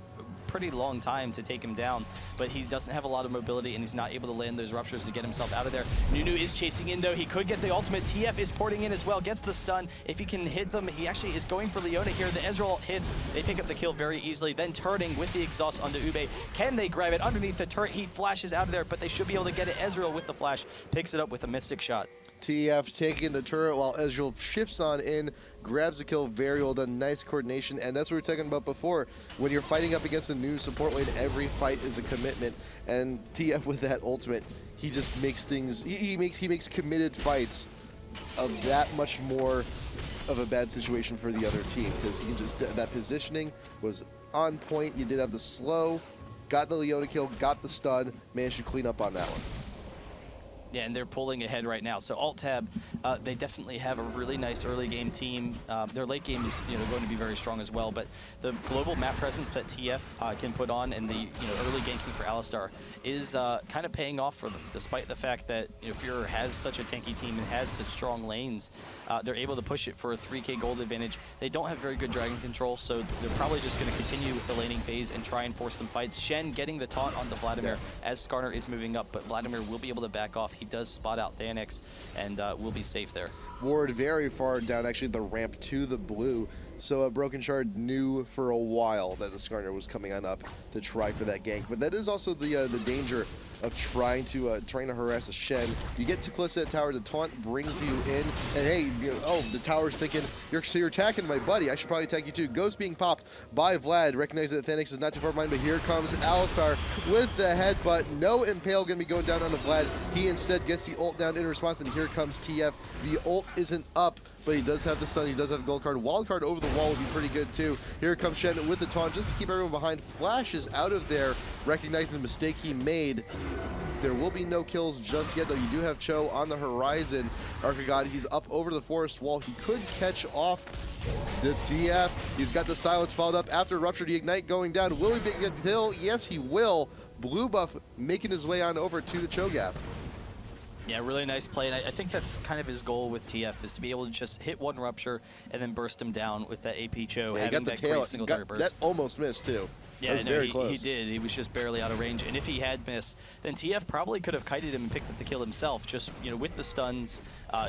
D: pretty long time to take him down, but he doesn't have a lot of mobility and he's not able to land those ruptures to get himself out of there. Nunu is chasing in though. He could get the ultimate. TF is porting in as well, gets the stun. If he can hit them, he actually is going for Leona here. The Ezreal hits. They pick up the kill very easily, then turning with the exhaust onto Ube. Can they grab it underneath the turret? He flashes out of there, but they should be able to get it. Ezreal with the flash picks it up with a mystic shot.
A: TF taking the turret while Ezreal shifts on in, grabs the kill, very well done, nice coordination, and that's what we were talking about before. When you're fighting up against a new support lane, every fight is a commitment, and TF with that ultimate, he just makes things, he makes committed fights of that much more of a bad situation for the other team, because he just, that positioning was on point. You did have the slow, got the Leona kill, got the stun, managed to clean up on that one.
D: Yeah, and they're pulling ahead right now. So Alt-Tab, they definitely have a really nice early game team. Their late game is going to be very strong as well, but the global map presence that TF can put on and the early ganking for Alistar is kind of paying off for them, despite the fact that FUREUR has such a tanky team and has such strong lanes. They're able to push it for a 3k gold advantage. They don't have very good dragon control, so they're probably just going to continue with the laning phase and try and force some fights. Shen getting the taunt onto Vladimir as Skarner is moving up, but Vladimir will be able to back off. He does spot out Thanix and will be safe there.
A: Ward very far down, actually, the ramp to the blue. So Brokenshard knew for a while that the Skarner was coming on up to try for that gank. But that is also the danger of trying to harass a Shen. You get too close to that tower, the taunt brings you in, and hey, the tower's thinking, you're attacking my buddy, I should probably attack you too. Ghost being popped by Vlad, recognizing that Thanix is not too far behind, but here comes Alistar with the headbutt. No Impale gonna be going down onto Vlad. He instead gets the ult down in response, and here comes TF. The ult isn't up, but he does have the stun, he does have a gold card. Wild card over the wall would be pretty good too. Here comes Shen with the taunt just to keep everyone behind. Flashes out of there, recognizing the mistake he made. There will be no kills just yet, though. You do have Cho on the horizon. Arcagod, he's up over the forest wall. He could catch off the TF. He's got the silence followed up after Rupture. The Ignite going down. Will he get a kill? Yes, he will. Blue buff making his way on over to the Cho gap.
D: Yeah, really nice play, and I think that's kind of his goal with TF, is to be able to just hit one Rupture and then burst him down with that AP Cho,
A: yeah,
D: having that great single target burst.
A: That almost missed, too.
D: Yeah,
A: no,
D: he did. He was just barely out of range, and if he had missed, then TF probably could have kited him and picked up the kill himself, just with the stuns,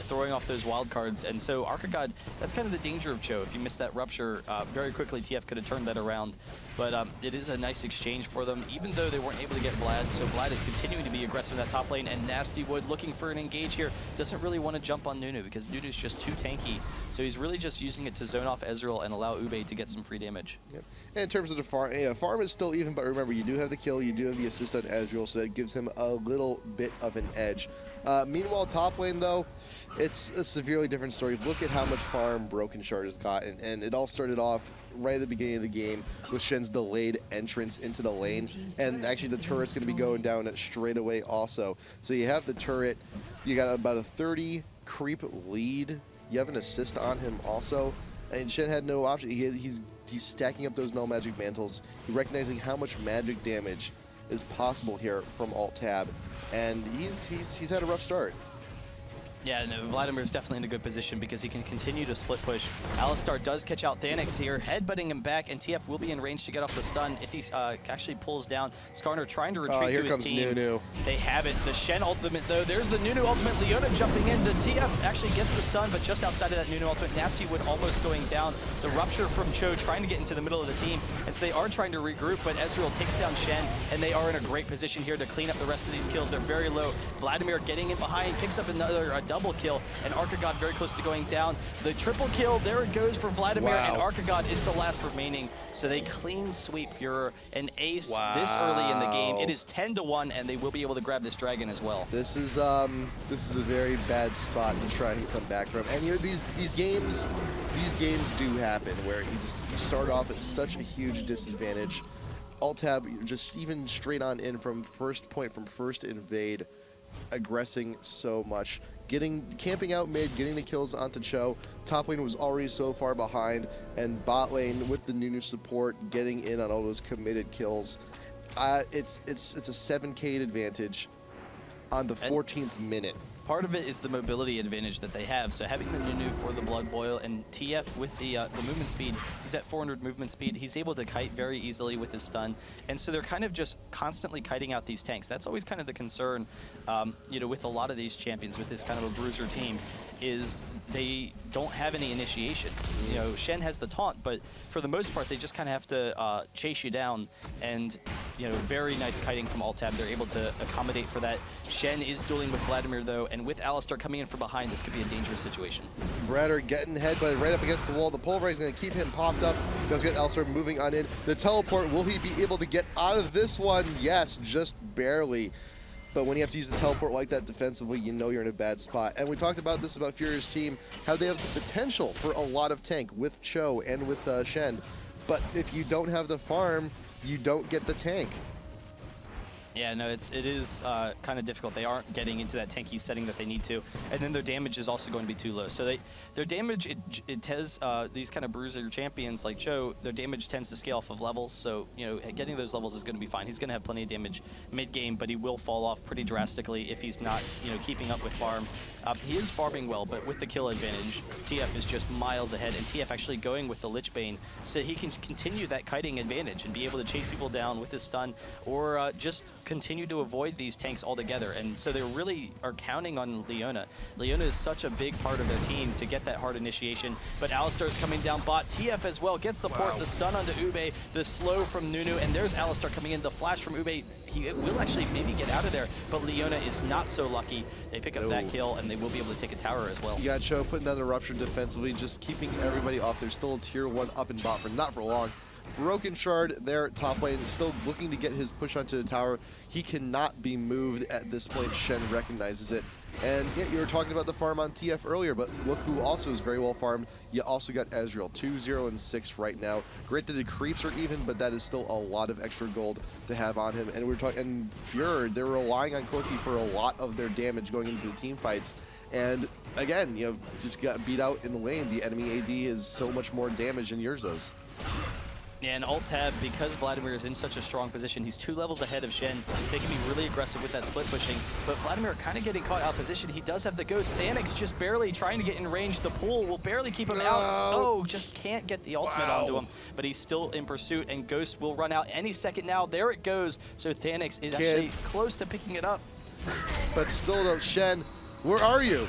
D: throwing off those wild cards. And so Arcagod, that's kind of the danger of Cho. If you miss that Rupture, very quickly TF could have turned that around. But it is a nice exchange for them, even though they weren't able to get Vlad. So Vlad is continuing to be aggressive in that top lane, and NastyWood looking for an engage here. Doesn't really want to jump on Nunu because Nunu's just too tanky. So he's really just using it to zone off Ezreal and allow Ube to get some free damage.
A: Yep. And in terms of the farm, farm is still even, but remember, you do have the kill, you do have the assist on Ezreal, so that gives him a little bit of an edge. Meanwhile, top lane, though, it's a severely different story. Look at how much farm Brokenshard has gotten, and it all started off right at the beginning of the game with Shen's delayed entrance into the lane, and actually the turret's going to be going down straight away also. So you have the turret, you got about a 30 creep lead, you have an assist on him also, and Shen had no option. He's stacking up those null magic mantles, recognizing how much magic damage is possible here from Alt-Tab, and he's had a rough start.
D: Yeah, no, Vladimir's definitely in a good position because he can continue to split push. Alistar does catch out Thanix here, headbutting him back, and TF will be in range to get off the stun if he actually pulls down. Skarner trying to retreat to his team.
A: Here comes Nunu.
D: They have it. The Shen ultimate, though. There's the Nunu ultimate. Leona jumping in. The TF actually gets the stun, but just outside of that Nunu ultimate, NastyWood almost going down. The Rupture from Cho trying to get into the middle of the team, and so they are trying to regroup, but Ezreal takes down Shen, and they are in a great position here to clean up the rest of these kills. They're very low. Vladimir getting in behind, picks up another double kill, and Arcagod very close to going down. The triple kill, there it goes for Vladimir, and Arcagod is the last remaining. So they clean sweep FUREUR and ace this early in the game. It is 10-1, and they will be able to grab this dragon as well.
A: This is a very bad spot to try and come back from. And these games do happen where you start off at such a huge disadvantage. Alt-Tab just even straight on in from first point, from first invade, aggressing so much. Camping out mid, getting the kills onto Cho. Top lane was already so far behind, and bot lane with the Nunu support getting in on all those committed kills. It's a 7k advantage on the 14th minute.
D: Part of it is the mobility advantage that they have. So having the Nunu for the Blood Boil and TF with the movement speed, he's at 400 movement speed. He's able to kite very easily with his stun. And so they're kind of just constantly kiting out these tanks. That's always kind of the concern, with a lot of these champions, with this kind of a bruiser team, is they don't have any initiations. Shen has the taunt, but for the most part, they just kind of have to chase you down. And, very nice kiting from Alt-Tab. They're able to accommodate for that. Shen is dueling with Vladimir, though, and with Alistar coming in from behind, this could be a dangerous situation.
A: Bredddder getting headbutted right up against the wall. The Pulverize is going to keep him popped up. Does get Alistar moving on in. The teleport, will he be able to get out of this one? Yes, just barely. But when you have to use the teleport like that defensively, you know you're in a bad spot. And we talked about this about FUREUR's team, how they have the potential for a lot of tank with Cho and with Shen. But if you don't have the farm, you don't get the tank.
D: Yeah, no, it is kind of difficult. They aren't getting into that tanky setting that they need to, and then their damage is also going to be too low. So their damage, it has these kind of bruiser champions like Joe, their damage tends to scale off of levels. So getting those levels is going to be fine. He's going to have plenty of damage mid game, but he will fall off pretty drastically if he's not keeping up with farm. He is farming well, but with the kill advantage, TF is just miles ahead, and TF actually going with the Lich Bane so he can continue that kiting advantage and be able to chase people down with his stun, or just continue to avoid these tanks altogether. And so they really are counting on Leona. Leona is such a big part of their team to get that hard initiation, but Alistar is coming down bot. TF as well gets the port, the stun onto Ube, the slow from Nunu, and there's Alistar coming in, the flash from Ube. He will actually maybe get out of there, but Leona is not so lucky. They pick up that kill, and they will be able to take a tower as well.
A: You got Cho putting down the rupture defensively, just keeping everybody off. There's still a tier 1 up in bot for not for long. Brokenshard there top lane is still looking to get his push onto the tower. He cannot be moved at this point. Shen recognizes it. And yeah, you were talking about the farm on TF earlier, but look who also is very well farmed. You also got Ezreal, 2, 0, and 6 right now. Great that the creeps are even, but that is still a lot of extra gold to have on him. And we're talking, and FUREUR, they're relying on Corki for a lot of their damage going into the team fights. And again, just got beat out in the lane. The enemy AD is so much more damage than yours does.
D: Yeah, and alt tab, because Vladimir is in such a strong position, he's 2 levels ahead of Shen. They can be really aggressive with that split pushing, but Vladimir kind of getting caught out of position. He does have the ghost. Thanix just barely trying to get in range. The pool will barely keep him out. Oh, just can't get the ultimate onto him, but he's still in pursuit, and Ghost will run out any second now. There it goes. So Thanix is actually close to picking it up.
A: But still though, Shen, where are you?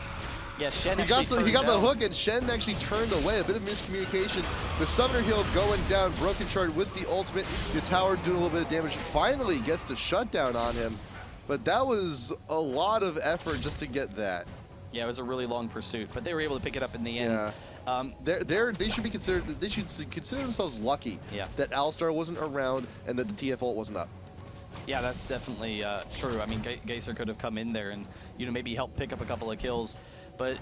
D: Yeah, Shen
A: he got the hook, and Shen actually turned away. A bit of miscommunication. The Summoner Heal going down. Brokenshard with the ultimate. The tower doing a little bit of damage. Finally gets the shutdown on him. But that was a lot of effort just to get that.
D: Yeah, it was a really long pursuit, but they were able to pick it up in the end.
A: Yeah. They should be considered. They should consider themselves lucky that Alistar wasn't around and that the TF ult wasn't up.
D: Yeah, that's definitely true. I mean, Geser could have come in there and maybe help pick up a couple of kills. But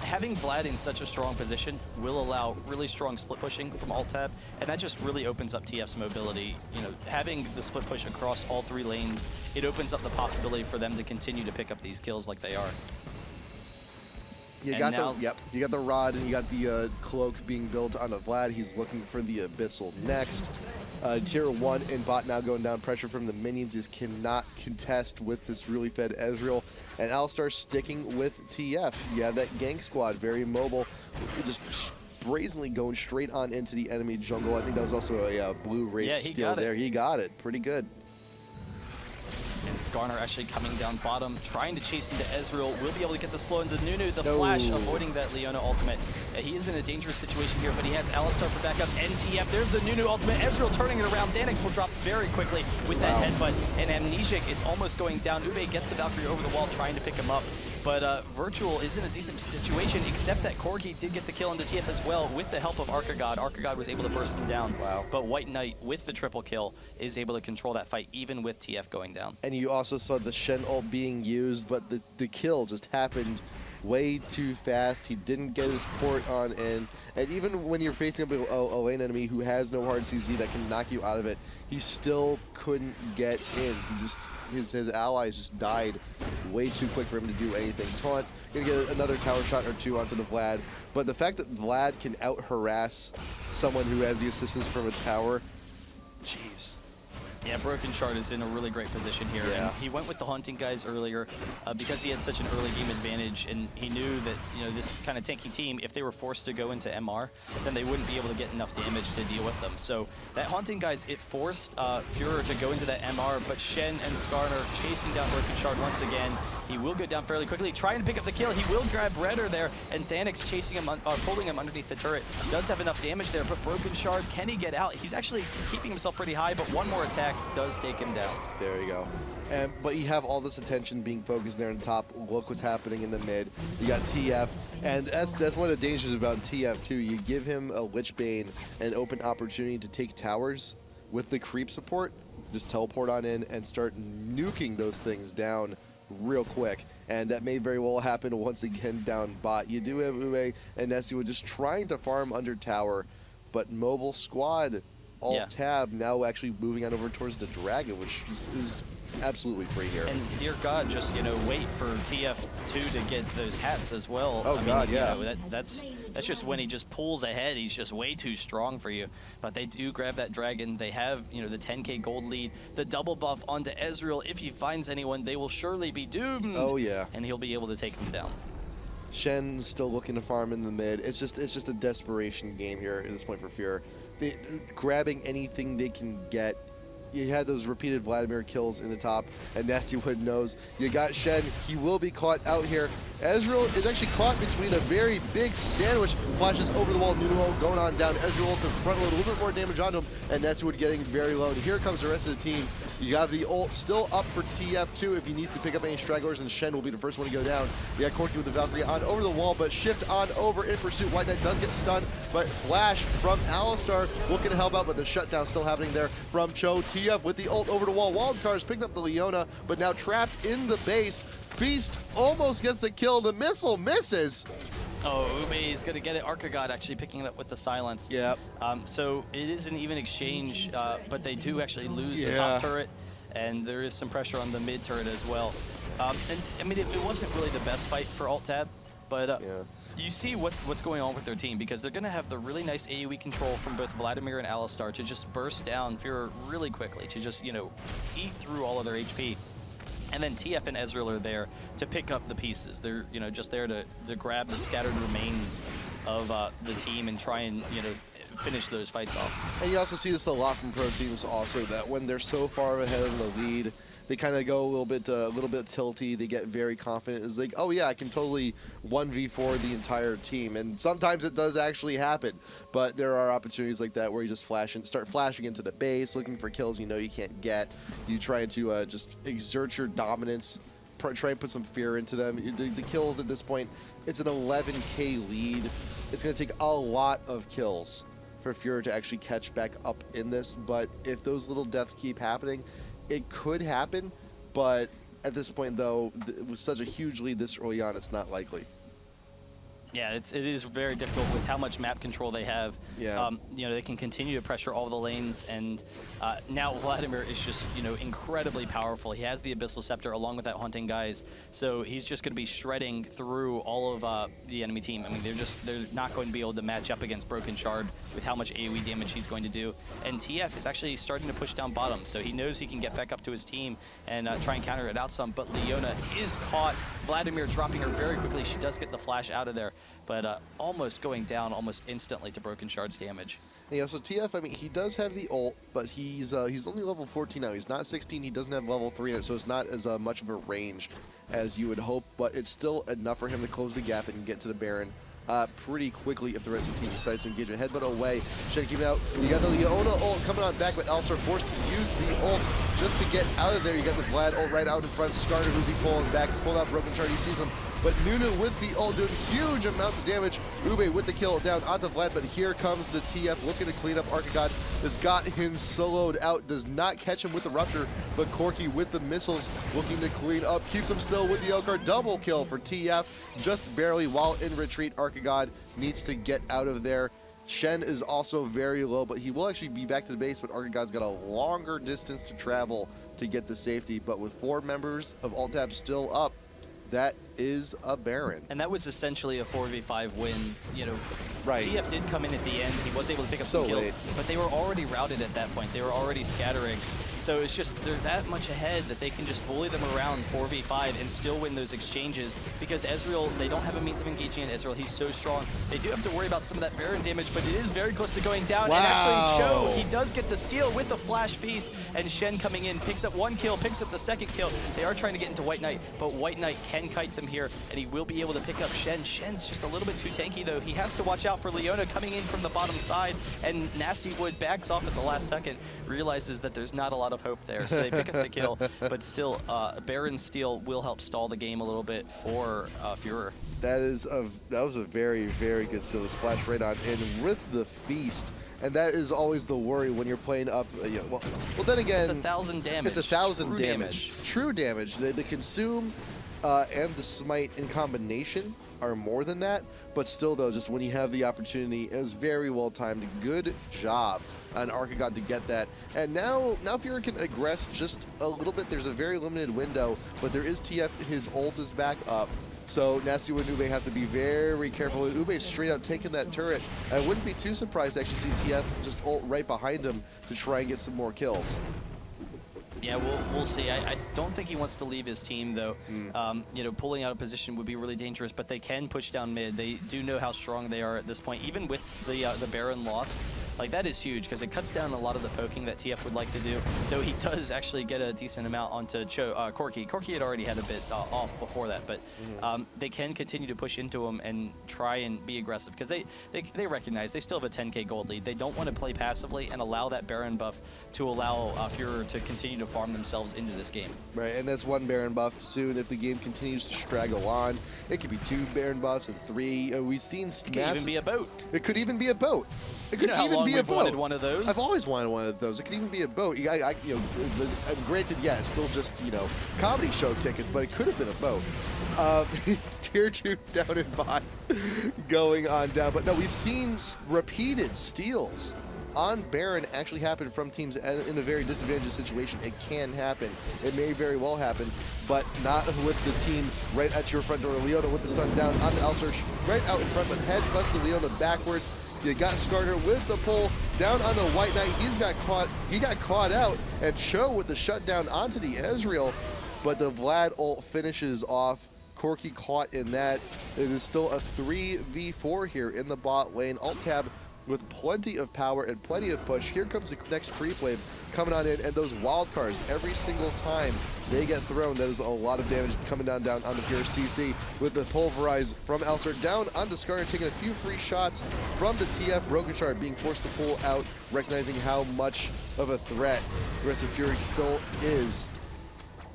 D: having Vlad in such a strong position will allow really strong split pushing from alt tab, and that just really opens up TF's mobility. Having the split push across all 3 lanes, it opens up the possibility for them to continue to pick up these kills like they are.
A: You got the rod, and you got the cloak being built onto Vlad. He's looking for the Abyssal next. Tier 1 in bot now going down. Pressure from the minions is cannot contest with this really fed Ezreal. And Alistar sticking with TF. Yeah, that gank squad, very mobile. Just brazenly going straight on into the enemy jungle. I think that was also a blue wraith steal there. He got it. Pretty good.
D: And Skarner actually coming down bottom, trying to chase into Ezreal. Will be able to get the slow into Nunu. The flash, avoiding that Leona ultimate. He is in a dangerous situation here, but he has Alistar for backup. NTF, there's the Nunu ultimate. Ezreal turning it around. Thanix will drop very quickly with that headbutt. And Amnesiq is almost going down. Ube gets the Valkyrie over the wall, trying to pick him up. But Virtual is in a decent situation, except that Corki did get the kill into TF as well with the help of Arcagod. Arcagod was able to burst him down. But WhiteKnight, with the triple kill, is able to control that fight, even with TF going down.
A: And you also saw the Shen ult being used, but the kill just happened way too fast. He didn't get his port on in. And even when you're facing a lane enemy who has no hard CZ that can knock you out of it, he still couldn't get in. He just his allies just died way too quick for him to do anything. Taunt, gonna get another tower shot or 2 onto the Vlad. But the fact that Vlad can out-harass someone who has the assistance from a tower, jeez.
D: Yeah, Brokenshard is in a really great position here. And he went with the Haunting guys earlier because he had such an early game advantage, and he knew that this kind of tanky team, if they were forced to go into MR, then they wouldn't be able to get enough damage to deal with them. So that Haunting guys, it forced FUREUR to go into that MR, but Shen and Skarner chasing down Brokenshard once again. He will go down fairly quickly, trying to pick up the kill. He will grab Bredddder there, and Thanix chasing him, pulling him underneath the turret. Does have enough damage there, but Brokenshard, can he get out? He's actually keeping himself pretty high, but one more attack does take him down.
A: There you go. But you have all this attention being focused there on top. Look what's happening in the mid. You got TF, and that's one of the dangers about TF too. You give him a Lich Bane an open opportunity to take towers with the creep support. Just teleport on in and start nuking those things down real quick, and that may very well happen once again down bot. You do have Ube and NastyWood just trying to farm under tower, but mobile squad alt tab now actually moving on over towards the dragon, which is absolutely free here.
D: And dear God, just, you know, wait for TF2 to get those hats as well.
A: Oh,
D: I mean,
A: God,
D: you
A: yeah.
D: know, that's just when he just pulls ahead. He's just way too strong for you. But they do grab that dragon. They have, you know, the 10k gold lead, the double buff onto Ezreal. If he finds anyone, they will surely be doomed.
A: Oh, yeah.
D: And he'll be able to take them down.
A: Shen's still looking to farm in the mid. It's just a desperation game here at this point for FUREUR. Grabbing anything they can get. You had those repeated Vladimir kills in the top, and NastyWood knows you got Shen. He will be caught out here. Ezreal is actually caught between a very big sandwich. Flashes over the wall. Nuno going on down. Ezreal to front load a little bit more damage onto him, and NastyWood getting very low. And here comes the rest of the team. You got the ult still up for TF2 if he needs to pick up any stragglers, and Shen will be the first one to go down. You got Corki with the Valkyrie on over the wall, but shift on over in pursuit. WhiteKnight does get stunned, but flash from Alistar looking to help out, but the shutdown still happening there from Cho. TF with the ult over the wall. Wildcard is picking up the Leona, but now trapped in the base. Feast almost gets the kill. The missile misses.
D: Oh, Ube is going to get it. Arcagod actually picking it up with the silence.
A: Yep.
D: So it is an even exchange, but they do actually lose the top turret, and there is some pressure on the mid turret as well. And I mean, it wasn't really the best fight for Alt-Tab, but you see what's going on with their team, because they're going to have the really nice AoE control from both Vladimir and Alistar to just burst down FUREUR really quickly, to just, you know, eat through all of their HP. And then TF and Ezreal are there to pick up the pieces. They're, you know, just there to grab the scattered remains of the team and try and, you know, finish those fights off.
A: And you also see this a lot from pro teams also, that when they're so far ahead of the lead, they kind of go a little bit tilty. They get very confident. It's like, oh yeah, I can totally 1v4 the entire team. And sometimes it does actually happen. But there are opportunities like that where you just start flashing into the base, looking for kills you know you can't get. You try to just exert your dominance, try and put some fear into them. The kills at this point, it's an 11k lead. It's going to take a lot of kills for FUREUR to actually catch back up in this. But if those little deaths keep happening, it could happen, but at this point, though, with such a huge lead this early on, it's not likely.
D: Yeah, it is very difficult with how much map control they have.
A: Yeah.
D: You know, they can continue to pressure all the lanes, and now Vladimir is just, you know, incredibly powerful. He has the Abyssal Scepter along with that Haunting Guise, so he's just going to be shredding through all of the enemy team. I mean, they're not going to be able to match up against Brokenshard with how much AoE damage he's going to do. And TF is actually starting to push down bottom, so he knows he can get back up to his team and try and counter it out some, but Leona is caught. Vladimir dropping her very quickly. She does get the flash out of there, but almost going down almost instantly to Brokenshard's damage.
A: Yeah, so TF, I mean, he does have the ult, but he's only level 14 now. He's not 16. He doesn't have level 3 in it, so it's not as much of a range as you would hope, but it's still enough for him to close the gap and get to the Baron pretty quickly if the rest of the team decides to engage a headbutt away. Shen keeping out. You got the Leona ult coming on back, but Alistar forced to use the ult just to get out of there. You got the Vlad ult right out in front. Skarner, who's he pulling back? He's pulling out Brokenshard. He sees him. But Nunu with the ult doing huge amounts of damage. Ube with the kill down onto Vlad, but here comes the TF looking to clean up Arcagod. That's got him soloed out. Does not catch him with the Rupture, but Corki with the missiles looking to clean up. Keeps him still with the Elkar. Double kill for TF, just barely while in retreat. Arcagod needs to get out of there. Shen is also very low, but he will actually be back to the base, but Arcagod's got a longer distance to travel to get to safety. But with 4 members of Alt-Tab still up, that is a Baron.
D: And that was essentially a 4v5 win. You know,
A: right.
D: TF did come in at the end. He was able to pick up some kills, but they were already routed at that point. They were already scattering. So it's just, they're that much ahead that they can just bully them around 4v5 and still win those exchanges, because Ezreal, they don't have a means of engaging in Ezreal. He's so strong. They do have to worry about some of that Baron damage, but it is very close to going down.
A: Wow.
D: And actually, Cho, he does get the steal with the Flash Feast, and Shen coming in, picks up 1 kill, picks up the 2nd kill. They are trying to get into WhiteKnight, but WhiteKnight can kite them here, and he will be able to pick up Shen. Shen's just a little bit too tanky, though. He has to watch out for Leona coming in from the bottom side, and NastyWood backs off at the last second, realizes that there's not a lot of hope there, so they pick up the kill, but still, Baron steal will help stall the game a little bit for FUREUR.
A: That was a very, very good steal. Splash right on in with the Feast. And that is always the worry when you're playing up. Well, then again,
D: it's 1,000 damage.
A: It's 1,000 damage. True damage. The consume and the smite in combination are more than that. But still, though, just when you have the opportunity, it was very well timed. Good job on Arcagod to get that. And now FUREUR can aggress just a little bit. There's a very limited window, but there is TF. His ult is back up. So NastyWood and Ube have to be very careful. Ube straight out taking that turret. I wouldn't be too surprised to actually see TF just ult right behind him to try and get some more kills.
D: Yeah, we'll see. I don't think he wants to leave his team, though. You know, pulling out of position would be really dangerous, but they can push down mid. They do know how strong they are at this point, even with the Baron loss. Like, that is huge, because it cuts down a lot of the poking that TF would like to do. Though he does actually get a decent amount onto Corki. Corki had already had a bit off before that, but they can continue to push into him and try and be aggressive, because they recognize they still have a 10k gold lead. They don't want to play passively and allow that Baron buff to allow FUREUR to continue to farm themselves into this game.
A: Right, and that's one Baron buff. Soon, if the game continues to straggle on, it could be 2 Baron buffs and 3. We've seen
D: It could even be a boat.
A: It could even be a boat. It
D: You
A: could
D: know how
A: even
D: long
A: be a
D: we've
A: boat.
D: wanted one of those?
A: I've always wanted one of those. It could even be a boat. You know, granted, yeah, it's still just, you know, comedy show tickets, but it could have been a boat. Tier 2 down in bot going on down. But no, we've seen repeated steals on Baron actually happen from teams in a very disadvantaged situation. It can happen. It may very well happen, but not with the team right at your front door. Leona with the stun down onto ACER right out in front, but head butts the Leona backwards. You got Skarner with the pull down on the WhiteKnight. He got caught out, and Cho with the shutdown onto the Ezreal, but the Vlad ult finishes off. Corki caught in that. It is still a 3v4 here in the bot lane. Alt tab with plenty of power and plenty of push. Here comes the next creep wave coming on in, and those wild cards, every single time they get thrown, that is a lot of damage coming down on the pure CC with the pulverize from ACER down onto Skarner, taking a few free shots from the TF. Brokenshard being forced to pull out, recognizing how much of a threat the rest of FUREUR still is.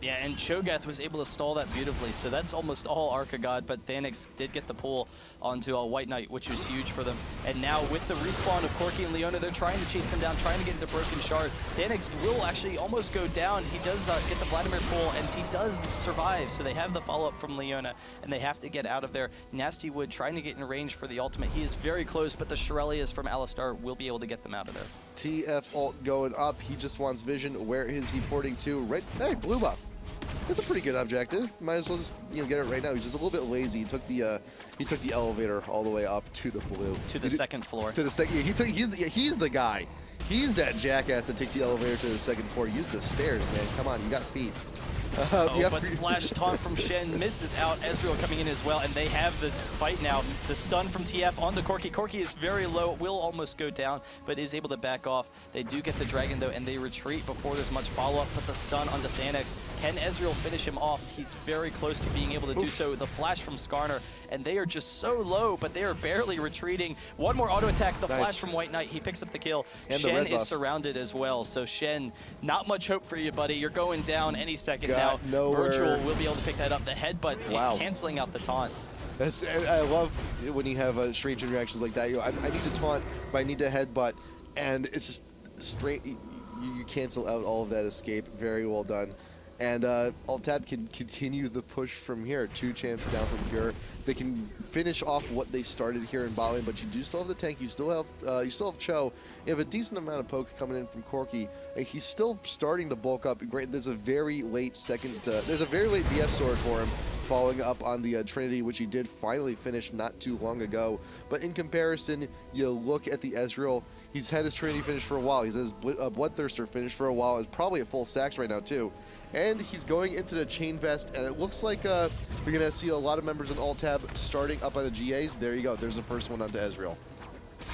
D: Yeah, and Cho'Gath was able to stall that beautifully, so that's almost all Arcagod, but Thanix did get the pull onto WhiteKnight, which was huge for them. And now with the respawn of Corki and Leona, they're trying to chase them down, trying to get into Brokenshard. Thanix will actually almost go down. He does get the Vladimir pull, and he does survive, so they have the follow-up from Leona, and they have to get out of there. NastyWood trying to get in range for the ultimate. He is very close, but the Shirelias from Alistar will be able to get them out of there.
A: TF ult going up. He just wants vision. Where is he porting to? Right, hey, blue buff. That's a pretty good objective. Might as well just, you know, get it right now. He's just a little bit lazy. He took the elevator all the way up to the blue.
D: To the second floor.
A: To the second. Yeah, he's the guy. He's that jackass that takes the elevator to the second floor. Use the stairs, man. Come on, you got feet.
D: But the flash taunt from Shen misses out. Ezreal coming in as well, and they have this fight now. The stun from TF onto Corki. Corki is very low, will almost go down, but is able to back off. They do get the dragon though, and they retreat before there's much follow-up. But the stun onto Thanix. Can Ezreal finish him off? He's very close to being able to do so. The flash from Skarner, and they are just so low, but they are barely retreating. One more auto attack. The flash from WhiteKnight. He picks up the kill.
A: And
D: Shen is surrounded as well. So Shen, not much hope for you, buddy. You're going down any second now.
A: Nowhere.
D: Virtual will be able to pick that up. The headbutt, canceling out the taunt.
A: I love when you have strange interactions like that. You know, I need to taunt, but I need to headbutt, and it's just straight. You cancel out all of that escape. Very well done. And Alt Tab can continue the push from here. 2 champs down from FUREUR. They can finish off what they started here in bot lane, but you do still have the tank. You still have Cho. You have a decent amount of poke coming in from Corki. And he's still starting to bulk up. There's a very late there's a very late BF sword for him, following up on the Trinity, which he did finally finish not too long ago. But in comparison, you look at the Ezreal. He's had his Trinity finished for a while. He's had his Bloodthirster finished for a while. It's probably at full stacks right now too. And he's going into the Chain Vest, and it looks like we're going to see a lot of members in Alt Tab starting up on the GAs. There you go. There's the first one onto Ezreal.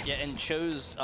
D: Yeah, and Cho's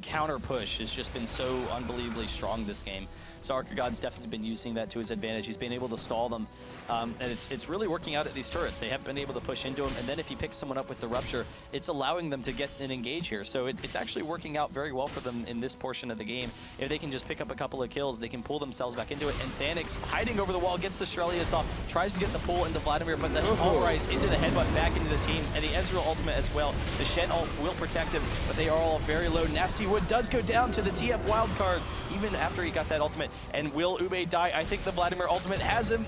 D: counter push has just been so unbelievably strong this game. So Arcagod's definitely been using that to his advantage. He's been able to stall them, and it's really working out at these turrets. They have been able to push into him, and then if he picks someone up with the Rupture, it's allowing them to get an engage here. So it's actually working out very well for them in this portion of the game. If they can just pick up a couple of kills, they can pull themselves back into it. And Thanix, hiding over the wall, gets the Shirelias off, tries to get the pull into Vladimir, but the pulverize into the headbutt back into the team, and the Ezreal ultimate as well. The Shen ult will protect him, but they are all very low. NastyWood does go down to the TF wildcards, even after he got that ultimate. And will Ube die? I think the Vladimir ultimate has him.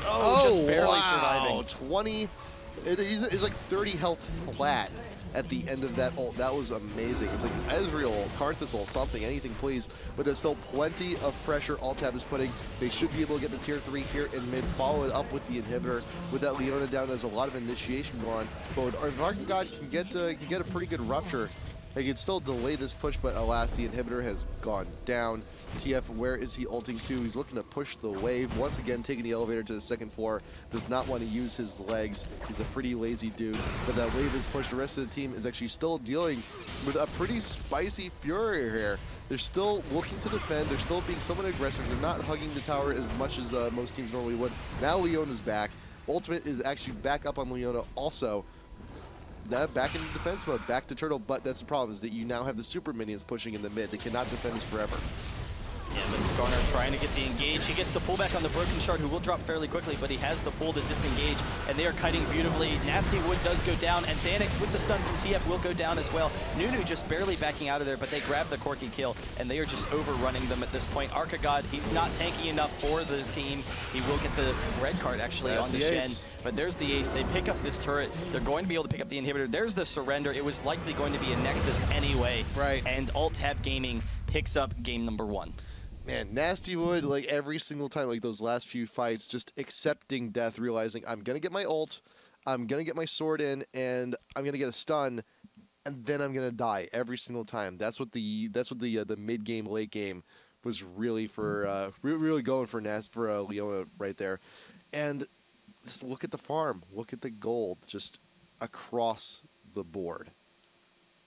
D: Oh, just barely surviving.
A: It's like 30 health flat at the end of that ult. That was amazing. It's like Ezreal ult, Karthus ult, something, anything please. But there's still plenty of pressure Altab is putting. They should be able to get the tier 3 here in mid, follow it up with the inhibitor. With that Leona down, there's a lot of initiation going. But with Arcagod can get a pretty good rupture. They can still delay this push, but alas, the inhibitor has gone down. TF, where is he ulting to? He's looking to push the wave. Once again, taking the elevator to the second floor. Does not want to use his legs. He's a pretty lazy dude. But that wave is pushed. The rest of the team is actually still dealing with a pretty spicy FUREUR here. They're still looking to defend. They're still being somewhat aggressive. They're not hugging the tower as much as most teams normally would. Now Leona's back. Ultimate is actually back up on Leona also. Back into defense mode, back to Turtle, but that's the problem, is that you now have the super minions pushing in the mid. They cannot defend this forever.
D: Yeah, but Skarner trying to get the engage. He gets the pullback on the Brokenshard, who will drop fairly quickly, but he has the pull to disengage, and they are kiting beautifully. NastyWood does go down, and Thanix with the stun from TF will go down as well. Nunu just barely backing out of there, but they grab the Corki kill, and they are just overrunning them at this point. Arcagod, he's not tanky enough for the team. He will get the red card actually on the Shen, but there's the ace. They pick up this turret. They're going to be able to pick up the inhibitor. There's the surrender. It was likely going to be a Nexus anyway.
A: Right.
D: And Alt-Tab Gaming picks up game number 1.
A: Man, NastyWood, like every single time, like those last few fights, just accepting death, realizing I'm gonna get my ult, I'm gonna get my sword in, and I'm gonna get a stun, and then I'm gonna die every single time. That's what the mid game, late game was really for really going for Leona right there. And just look at the farm, look at the gold, just across the board.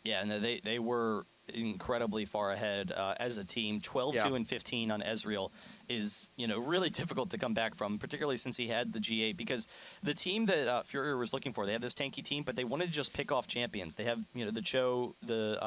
D: Yeah, no, they were incredibly far ahead as a team. 12-2 and 15 on Ezreal is, really difficult to come back from, particularly since he had the G8, because the team that FUREUR was looking for, they had this tanky team, but they wanted to just pick off champions. They have, the Cho, the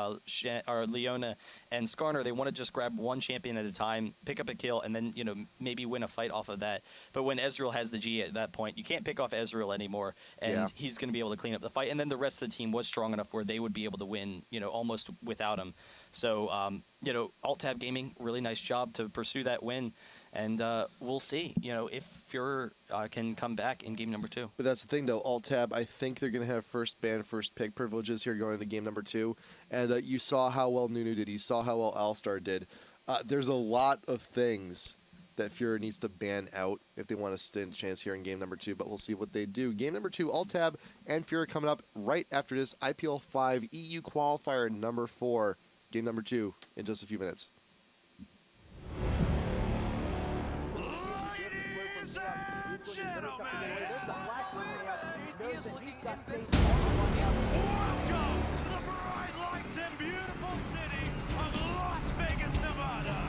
D: Leona, and Skarner. They want to just grab one champion at a time, pick up a kill, and then, maybe win a fight off of that. But when Ezreal has the G8 at that point, you can't pick off Ezreal anymore, and he's going to be able to clean up the fight. And then the rest of the team was strong enough where they would be able to win, almost without him. So, Alt-Tab Gaming, really nice job to pursue that win. And we'll see, if FUREUR can come back in game number 2.
A: But that's the thing, though. Alt-Tab, I think they're going to have first ban, first pick privileges here going into game number 2. And you saw how well Nunu did. You saw how well Alistar did. There's a lot of things that FUREUR needs to ban out if they want to stand a chance here in game number 2. But we'll see what they do. Game number 2, Alt-Tab and FUREUR coming up right after this IPL5 EU Qualifier number 4. Game number 2 in just a few minutes.
C: Ladies and gentlemen, welcome to the bright lights and beautiful city of Las Vegas, Nevada.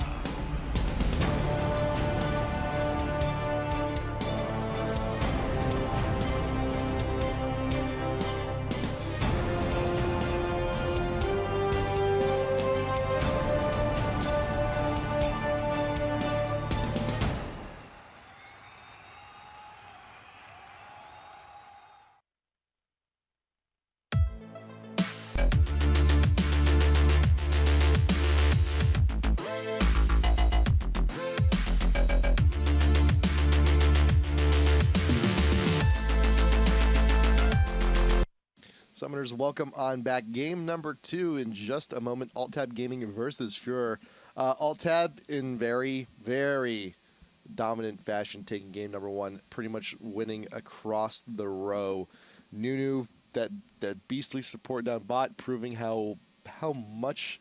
A: Summoners, welcome on back. Game number 2 in just a moment. Alt-Tab Gaming versus FUREUR. Alt-Tab in very, very dominant fashion taking game number 1, pretty much winning across the row. Nunu, that beastly support down bot, proving how much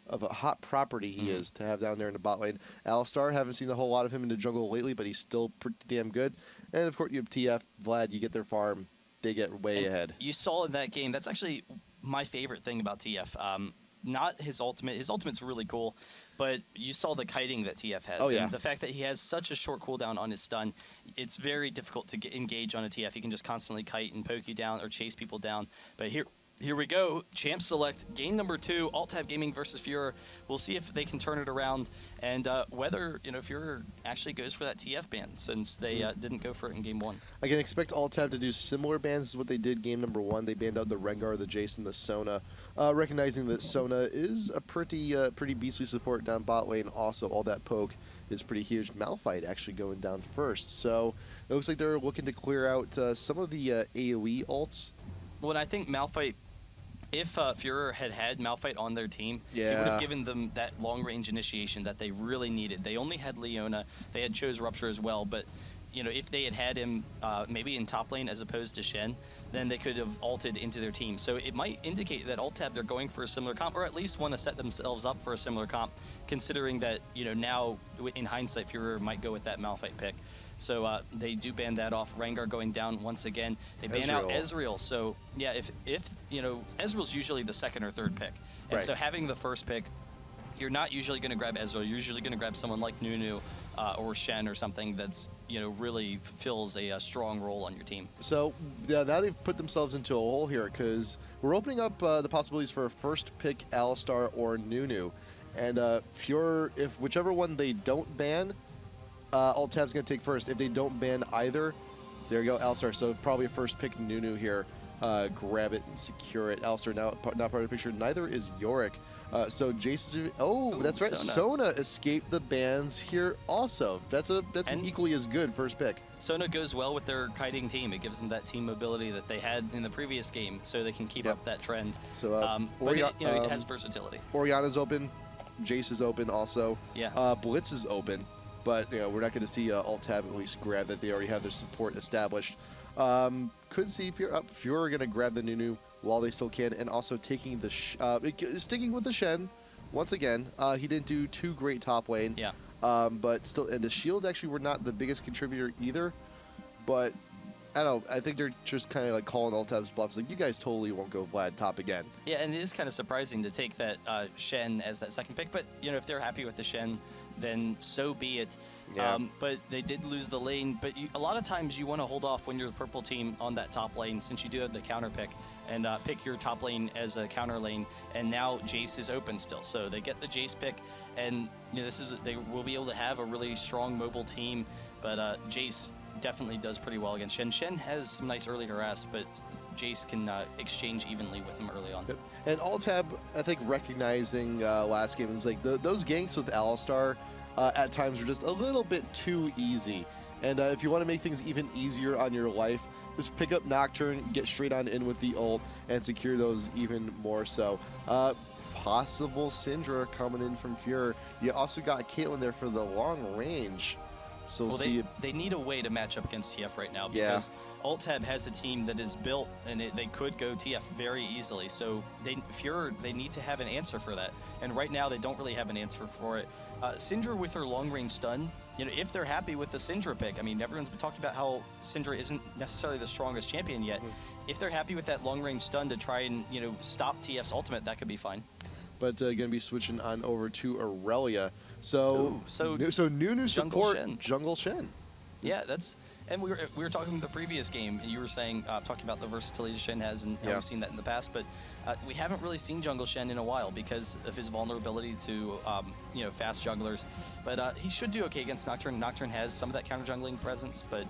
A: of a hot property he is to have down there in the bot lane. Alistar, haven't seen a whole lot of him in the jungle lately, but he's still pretty damn good. And of course you have TF, Vlad, you get their farm. They get way ahead.
D: You saw in that game, that's actually my favorite thing about TF. Not his ultimate. His ultimate's really cool, but you saw the kiting that TF has.
A: Oh, yeah.
D: And the fact that he has such a short cooldown on his stun, it's very difficult to engage on a TF. He can just constantly kite and poke you down or chase people down. But here we go. Champ select, game number 2, Alt-Tab Gaming versus FUREUR. We'll see if they can turn it around and whether FUREUR actually goes for that TF ban, since they didn't go for it in game 1.
A: I can expect Alt-Tab to do similar bans as what they did game number 1. They banned out the Rengar, the Jason, the Sona, recognizing that Sona is a pretty beastly support down bot lane. Also, all that poke is pretty huge. Malphite actually going down first. So it looks like they're looking to clear out some of the AoE ults.
D: Well, and I think Malphite, if FUREUR had Malphite on their team, he would
A: Yeah.
D: have given them that long-range initiation that they really needed. They only had Leona. They had Chose Rupture as well, but if they had him maybe in top lane as opposed to Shen, then they could have ulted into their team. So it might indicate that Alt-Tab, they're going for a similar comp, or at least want to set themselves up for a similar comp, considering that, now, in hindsight, FUREUR might go with that Malphite pick. So they do ban that off. Rengar going down once again. They ban out Ezreal. So, yeah, if Ezreal's usually the second or third pick. And
A: Right.
D: so having the first pick, you're not usually going to grab Ezreal. You're usually going to grab someone like Nunu or Shen or something that's, really fills a strong role on your team.
A: So now they've put themselves into a hole here because we're opening up the possibilities for a first pick Alistar or Nunu. And FUREUR, if whichever one they don't ban, Alt-Tab's going to take first. If they don't ban either, there you go, Alistar. So probably a first pick Nunu here. Grab it and secure it. Alistar now not part of the picture. Neither is Yorick. So Jason. Oh, that's right. Sona escaped the bans here also. That's an equally as good first pick.
D: Sona goes well with their kiting team. It gives them that team mobility that they had in the previous game, so they can keep up that trend.
A: So
D: but it has versatility.
A: Oriana's open. Jace is open also.
D: Yeah.
A: Blitz is open. But we're not going to see Alt-Tab at least grab that. They already have their support established. Could see FUREUR going to grab the Nunu while they still can, and also taking the sticking with the Shen once again. He didn't do too great top lane.
D: Yeah.
A: But still, and the shields actually were not the biggest contributor either. But I don't know. I think they're just kind of like calling Alt-Tab's bluffs. Like, you guys totally won't go Vlad top again.
D: Yeah, and it is kind of surprising to take that Shen as that second pick. But if they're happy with the Shen, then so be it.
A: Yeah.
D: But they did lose the lane. But a lot of times you want to hold off when you're the purple team on that top lane, since you do have the counter pick, and pick your top lane as a counter lane. And now Jace is open still, so they get the Jace pick, and they will be able to have a really strong mobile team. But Jace definitely does pretty well against Shen. Shen has some nice early harass, but Jace can exchange evenly with him early on.
A: Yep. And Alt-Tab, I think, recognizing last game, is like those ganks with Alistar at times are just a little bit too easy. And if you want to make things even easier on your life, just pick up Nocturne, get straight on in with the ult, and secure those even more so. Possible Syndra coming in from FUREUR. You also got Caitlyn there for the long range. So
D: well,
A: see
D: they need a way to match up against TF right now, because Alt-Tab has a team that is built, and they could go TF very easily. So FUREUR, they need to have an answer for that. And right now, they don't really have an answer for it. Syndra with her long-range stun, if they're happy with the Syndra pick, I mean, everyone's been talking about how Syndra isn't necessarily the strongest champion yet. If they're happy with that long-range stun to try and, stop TF's ultimate, that could be fine.
A: But going to be switching on over to Aurelia. So Nunu support Jungle Shen.
D: Yeah, and we were talking in the previous game, and you were saying talking about the versatility Shen has, and how we've seen that in the past. But we haven't really seen Jungle Shen in a while because of his vulnerability to fast junglers. But he should do okay against Nocturne. Nocturne has some of that counter jungling presence, but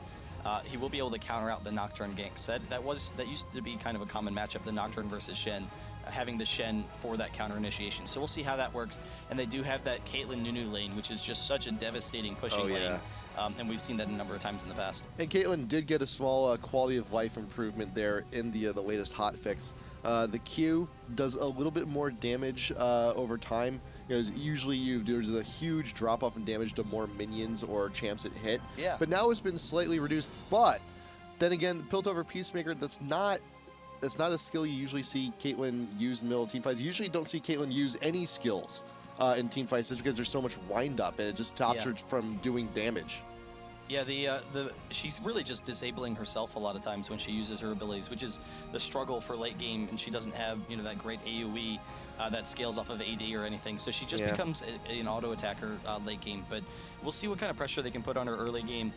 D: he will be able to counter out the Nocturne ganks. That used to be kind of a common matchup, the Nocturne versus Shen. Having the Shen for that counter initiation. So we'll see how that works. And they do have that Caitlyn Nunu lane, which is just such a devastating pushing lane. And we've seen that a number of times in the past.
A: And Caitlyn did get a small quality of life improvement there in the latest hotfix. The Q does a little bit more damage over time. Usually there's a huge drop off in damage to more minions or champs it hit.
D: Yeah.
A: But now it's been slightly reduced. But then again, Piltover Peacemaker, that's not a skill you usually see Caitlyn use in the middle of team fights. You usually don't see Caitlyn use any skills in team fights just because there's so much wind up and it just stops her from doing damage.
D: Yeah, she's really just disabling herself a lot of times when she uses her abilities, which is the struggle for late game, and she doesn't have that great AoE that scales off of AD or anything. So she just becomes an auto attacker late game. But we'll see what kind of pressure they can put on her early game.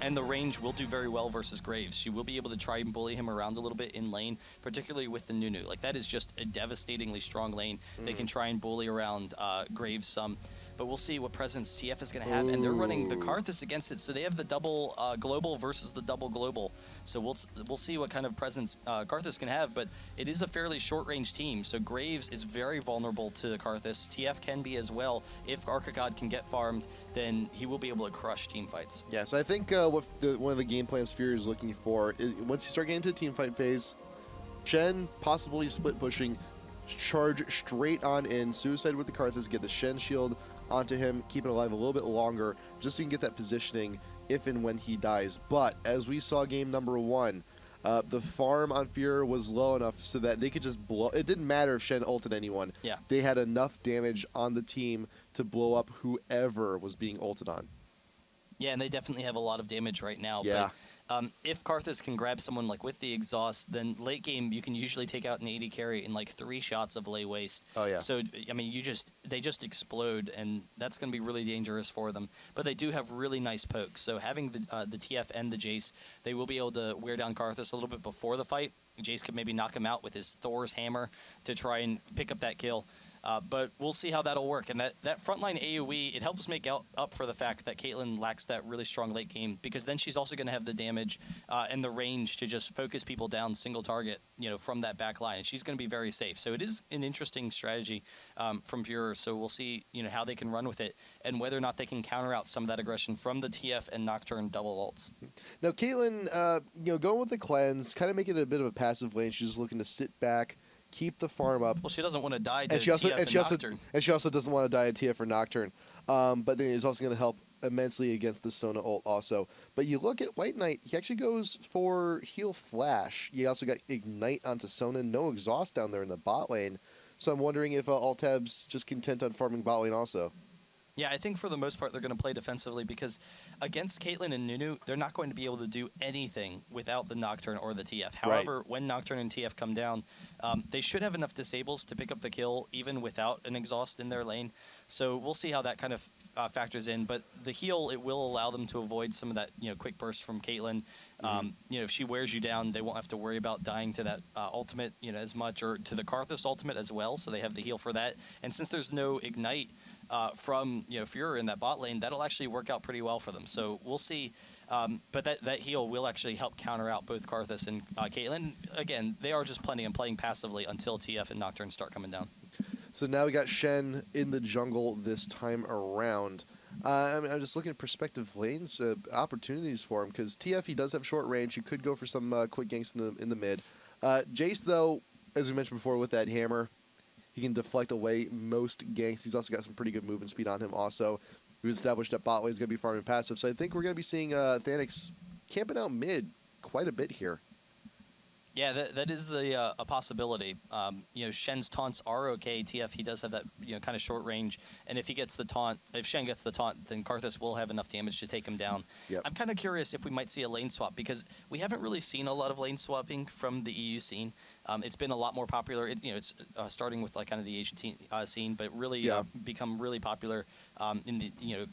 D: And the range will do very well versus Graves. She will be able to try and bully him around a little bit in lane, particularly with the Nunu. Like, that is just a devastatingly strong lane. They can try and bully around Graves some. but we'll see what presence TF is going to have. And they're running the Karthus against it, so they have the double global versus the double global. So we'll see what kind of presence Karthus can have, but it is a fairly short-range team, so Graves is very vulnerable to Karthus. TF can be as well. If Arcagod can get farmed, then he will be able to crush team fights.
A: Yeah, so I think one of the game plans FUREUR is looking for is once you start getting into the team fight phase, Shen possibly split pushing, charge straight on in, suicide with the Karthus, get the Shen shield onto him, keep it alive a little bit longer, just so you can get that positioning if and when he dies. But as we saw game number 1, the farm on FUREUR was low enough so that they could just blow. It didn't matter if Shen ulted anyone.
D: Yeah.
A: They had enough damage on the team to blow up whoever was being ulted on.
D: Yeah, and they definitely have a lot of damage right now.
A: Yeah.
D: But if Karthus can grab someone like with the exhaust, then late game you can usually take out an AD carry in like 3 shots of lay waste.
A: Oh yeah.
D: So I mean, they just explode, and that's going to be really dangerous for them. But they do have really nice pokes. So having the TF and the Jace, they will be able to wear down Karthus a little bit before the fight. Jace could maybe knock him out with his Thor's hammer to try and pick up that kill. But we'll see how that'll work. And that frontline AoE, it helps make up for the fact that Caitlyn lacks that really strong late game, because then she's also going to have the damage and the range to just focus people down single target, from that back line. And she's going to be very safe. So it is an interesting strategy from FUREUR. So we'll see, how they can run with it and whether or not they can counter out some of that aggression from the TF and Nocturne double ults.
A: Now Caitlyn, going with the cleanse, kind of making it a bit of a passive lane. She's just looking to sit back, keep the farm up.
D: Well, she doesn't want to die to
A: and she also,
D: TF Nocturne.
A: And she also doesn't want to die to TF or Nocturne. But then it's also going to help immensely against the Sona ult also. But you look at WhiteKnight, he actually goes for heal flash. You also got Ignite onto Sona, no exhaust down there in the bot lane. So I'm wondering if Altab's just content on farming bot lane also.
D: Yeah, I think for the most part they're going to play defensively, because against Caitlyn and Nunu, they're not going to be able to do anything without the Nocturne or the TF. However, when Nocturne and TF come down, they should have enough disables to pick up the kill even without an exhaust in their lane. So we'll see how that kind of factors in. But the heal, it will allow them to avoid some of that quick burst from Caitlyn. If she wears you down, they won't have to worry about dying to that ultimate as much, or to the Karthus ultimate as well. So they have the heal for that. And since there's no Ignite from FUREUR in that bot lane, that'll actually work out pretty well for them. So we'll see. But that heal will actually help counter out both Karthus and Caitlyn. Again, they are just playing passively until TF and Nocturne start coming down.
A: So now we got Shen in the jungle this time around. I'm just looking at perspective lanes, opportunities for him, because TF, he does have short range. He could go for some quick ganks in the mid. Jace, though, as we mentioned before, with that hammer, he can deflect away most ganks. He's also got some pretty good movement speed on him also. We've established that bot lane is going to be farming passive, so I think we're going to be seeing Thanix camping out mid quite a bit here.
D: Yeah, that is a possibility. Shen's taunts are okay. TF, he does have that kind of short range, and if he gets the taunt, if Shen gets the taunt, then Karthus will have enough damage to take him down.
A: Yep.
D: I'm kind of curious if we might see a lane swap, because we haven't really seen a lot of lane swapping from the EU scene. It's been a lot more popular. It's starting with kind of the Asian scene, but really become really popular in the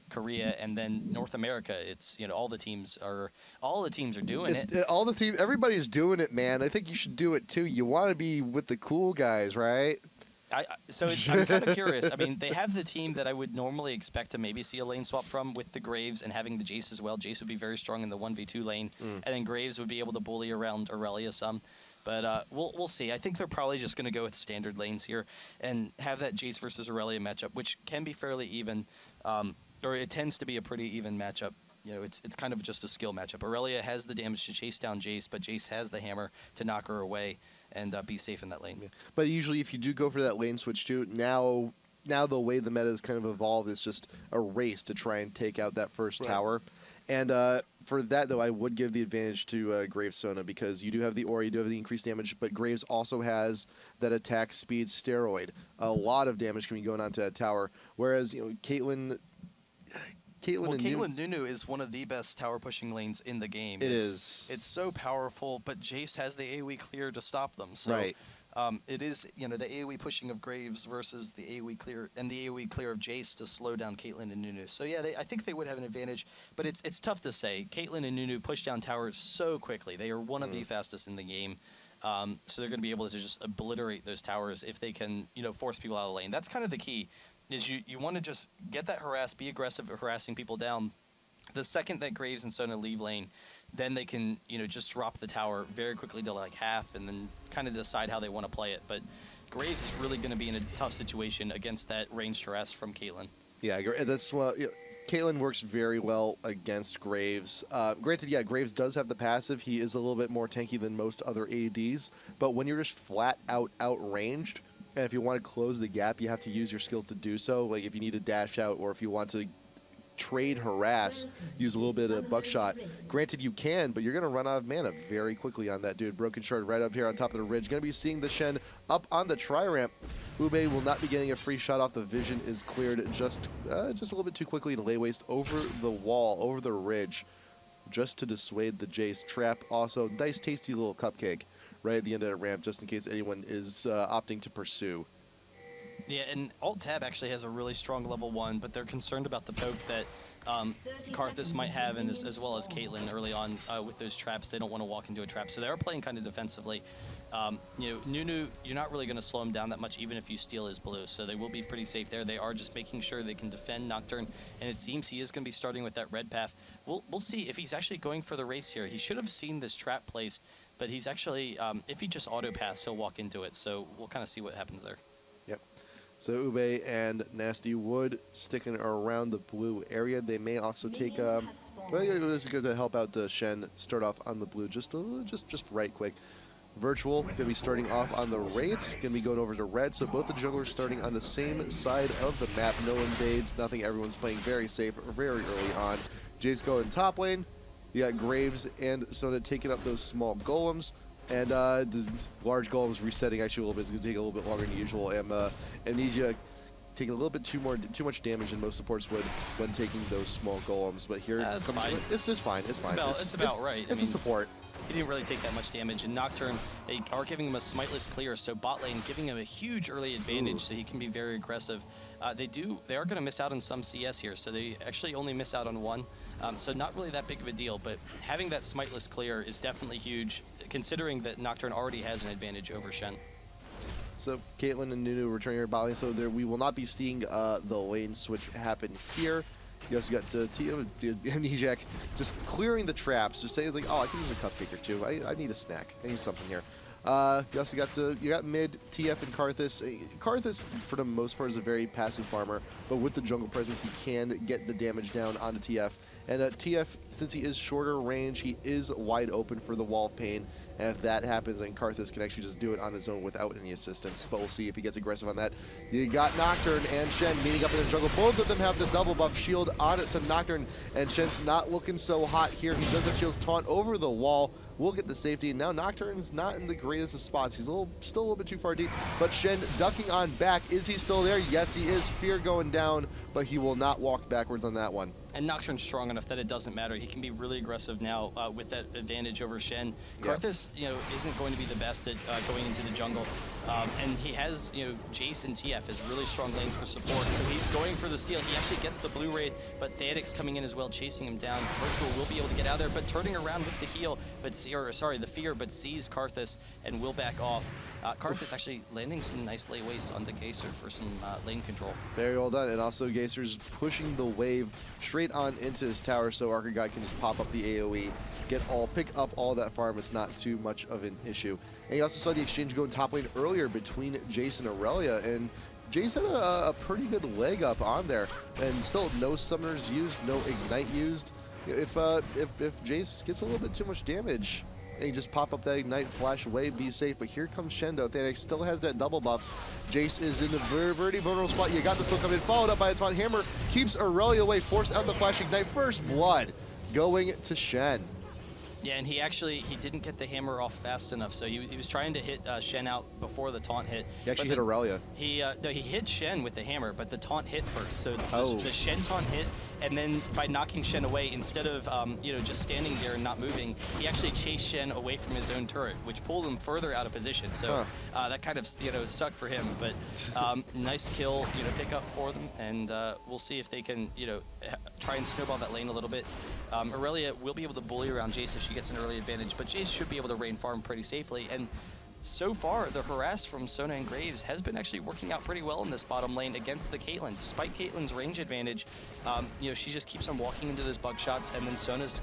D: Korea and then North America. It's all the teams are doing it.
A: All the team, everybody's doing it, man. I think you should do it too. You want to be with the cool guys, right?
D: I'm kind of curious. I mean, they have the team that I would normally expect to maybe see a lane swap from, with the Graves and having the Jace as well. Jace would be very strong in the 1v2 lane, and then Graves would be able to bully around Aurelia some. But we'll see. I think they're probably just going to go with standard lanes here and have that Jace versus Aurelia matchup, which can be fairly even, or it tends to be a pretty even matchup. It's kind of just a skill matchup. Aurelia has the damage to chase down Jace, but Jace has the hammer to knock her away and be safe in that lane. Yeah.
A: But usually if you do go for that lane switch too, now the way the meta has kind of evolved is just a race to try and take out that first tower. And for that, though, I would give the advantage to Graves Sona, because you do have the aura, you do have the increased damage, but Graves also has that attack speed steroid. A lot of damage can be going on to that tower, whereas Caitlyn
D: Nunu is one of the best tower pushing lanes in the game. It's so powerful, but Jace has the AoE clear to stop them. So
A: right.
D: It is, the AoE pushing of Graves versus the AoE clear, and the AoE clear of Jace to slow down Caitlyn and Nunu. So yeah, I think they would have an advantage, but it's tough to say. Caitlyn and Nunu push down towers so quickly. They are one of the fastest in the game. So they're going to be able to just obliterate those towers if they can, force people out of the lane. That's kind of the key. is you want to just get that harass, be aggressive at harassing people down. The second that Graves and Sona leave lane, then they can, just drop the tower very quickly to like half and then kind of decide how they want to play it. But Graves is really going to be in a tough situation against that ranged harass from Caitlyn.
A: Yeah, that's Caitlyn works very well against Graves. Granted, yeah, Graves does have the passive. He is a little bit more tanky than most other ADs. But when you're just flat out outranged, and if you want to close the gap, you have to use your skills to do so. Like if you need to dash out, or if you want to trade harass, use a little bit of buckshot. Granted, you can, but you're going to run out of mana very quickly on that dude. Brokenshard right up here on top of the ridge. Going to be seeing the Shen up on the tri-ramp. Ube will not be getting a free shot off. The vision is cleared just a little bit too quickly to lay waste over the wall, over the ridge, just to dissuade the Jace trap. Also, nice tasty little cupcake right at the end of the ramp, just in case anyone is opting to pursue.
D: Yeah, and Alt-Tab actually has a really strong level 1, but they're concerned about the poke that Karthus might have, and as well as Caitlyn early on with those traps. They don't want to walk into a trap, so they are playing kind of defensively. Nunu, you're not really going to slow him down that much, even if you steal his blue, so they will be pretty safe there. They are just making sure they can defend Nocturne, and it seems he is going to be starting with that red path. We'll see if he's actually going for the race here. He should have seen this trap placed, but he's actually, if he just auto-pass, he'll walk into it, so we'll kind of see what happens there.
A: Yep. So Ube and NastyWood sticking around the blue area. They may also take well, it's good to help out the Shen start off on the blue just right quick. Virtual going to be starting off on the Wraiths, going to be going over to red. So both the junglers starting on the same side of the map. No invades, nothing. Everyone's playing very safe very early on. Jace going top lane. You got Graves and Sona taking up those small golems. And the large golems resetting actually a little bit. It's going to take a little bit longer than usual. And Amnesiq taking a little bit too much damage than most supports would when taking those small golems. But here
D: it's fine.
A: It's just fine. It's fine.
D: It's about right.
A: It's a support.
D: He didn't really take that much damage. And Nocturne, they are giving him a smiteless clear, so bot lane giving him a huge early advantage, so he can be very aggressive. They are going to miss out on some CS here, so they actually only miss out on one. So not really that big of a deal, but having that smiteless clear is definitely huge, considering that Nocturne already has an advantage over Shen.
A: So Caitlyn and Nunu returning her bot lane, so we will not be seeing the lane switch happen here. You also got Amnesiq just clearing the traps, just saying it's like, oh, I can use a cupcake or two. I need a snack. I need something here. You also got mid TF and Karthus. Karthus, for the most part, is a very passive farmer, but with the jungle presence, he can get the damage down onto TF. And TF, since he is shorter range, he is wide open for the Wall of Pain. And if that happens, then Karthus can actually just do it on his own without any assistance. But we'll see if he gets aggressive on that. You got Nocturne and Shen meeting up in the jungle. Both of them have the double buff shield on it to Nocturne. And Shen's not looking so hot here. He does have shield's taunt over the wall. We'll get the safety. Now Nocturne's not in the greatest of spots. He's still a little bit too far deep. But Shen ducking on back. Is he still there? Yes, he is. Fear going down, but he will not walk backwards on that one.
D: And Nocturne's strong enough that it doesn't matter. He can be really aggressive now with that advantage over Shen. Karthus, isn't going to be the best at going into the jungle. And he has, Jace and TF as really strong lanes for support. So he's going for the steal. He actually gets the blue raid, but Thanix coming in as well, chasing him down. Virtual will be able to get out there, but turning around with the heal, the fear, but sees Karthus and will back off. Karthus actually landing some nice lay waste onto Geser for some lane control.
A: Very well done. And also Geser's pushing the wave straight on into his tower, so Arcagod can just pop up the AoE, pick up all that farm. It's not too much of an issue. And you also saw the exchange go top lane earlier between Jace and Aurelia, and Jace had a pretty good leg up on there, and still no summoners used, no ignite used. If Jace gets a little bit too much damage, and you just pop up that ignite, flash away, be safe. But here comes Shendo. Thanix still has that double buff. Jace is in the very vulnerable spot. You got the still coming in, followed up by a taunt hammer. Keeps Aurelia away, forced out the flash ignite. First blood going to Shen.
D: Yeah, and he didn't get the hammer off fast enough, so he was trying to hit Shen out before the taunt hit.
A: He actually hit Aurelia.
D: He hit Shen with the hammer, but the taunt hit first. So the Shen taunt hit, and then by knocking Shen away, instead of just standing there and not moving, he actually chased Shen away from his own turret, which pulled him further out of position. So that kind of sucked for him, but nice kill pick up for them, and we'll see if they can try and snowball that lane a little bit. Aurelia will be able to bully around Jace if she gets an early advantage, but Jace should be able to rain farm pretty safely. And so far, the harass from Sona and Graves has been actually working out pretty well in this bottom lane against the Caitlyn. Despite Caitlyn's range advantage, you know, she just keeps on walking into those bug shots, and then Sona's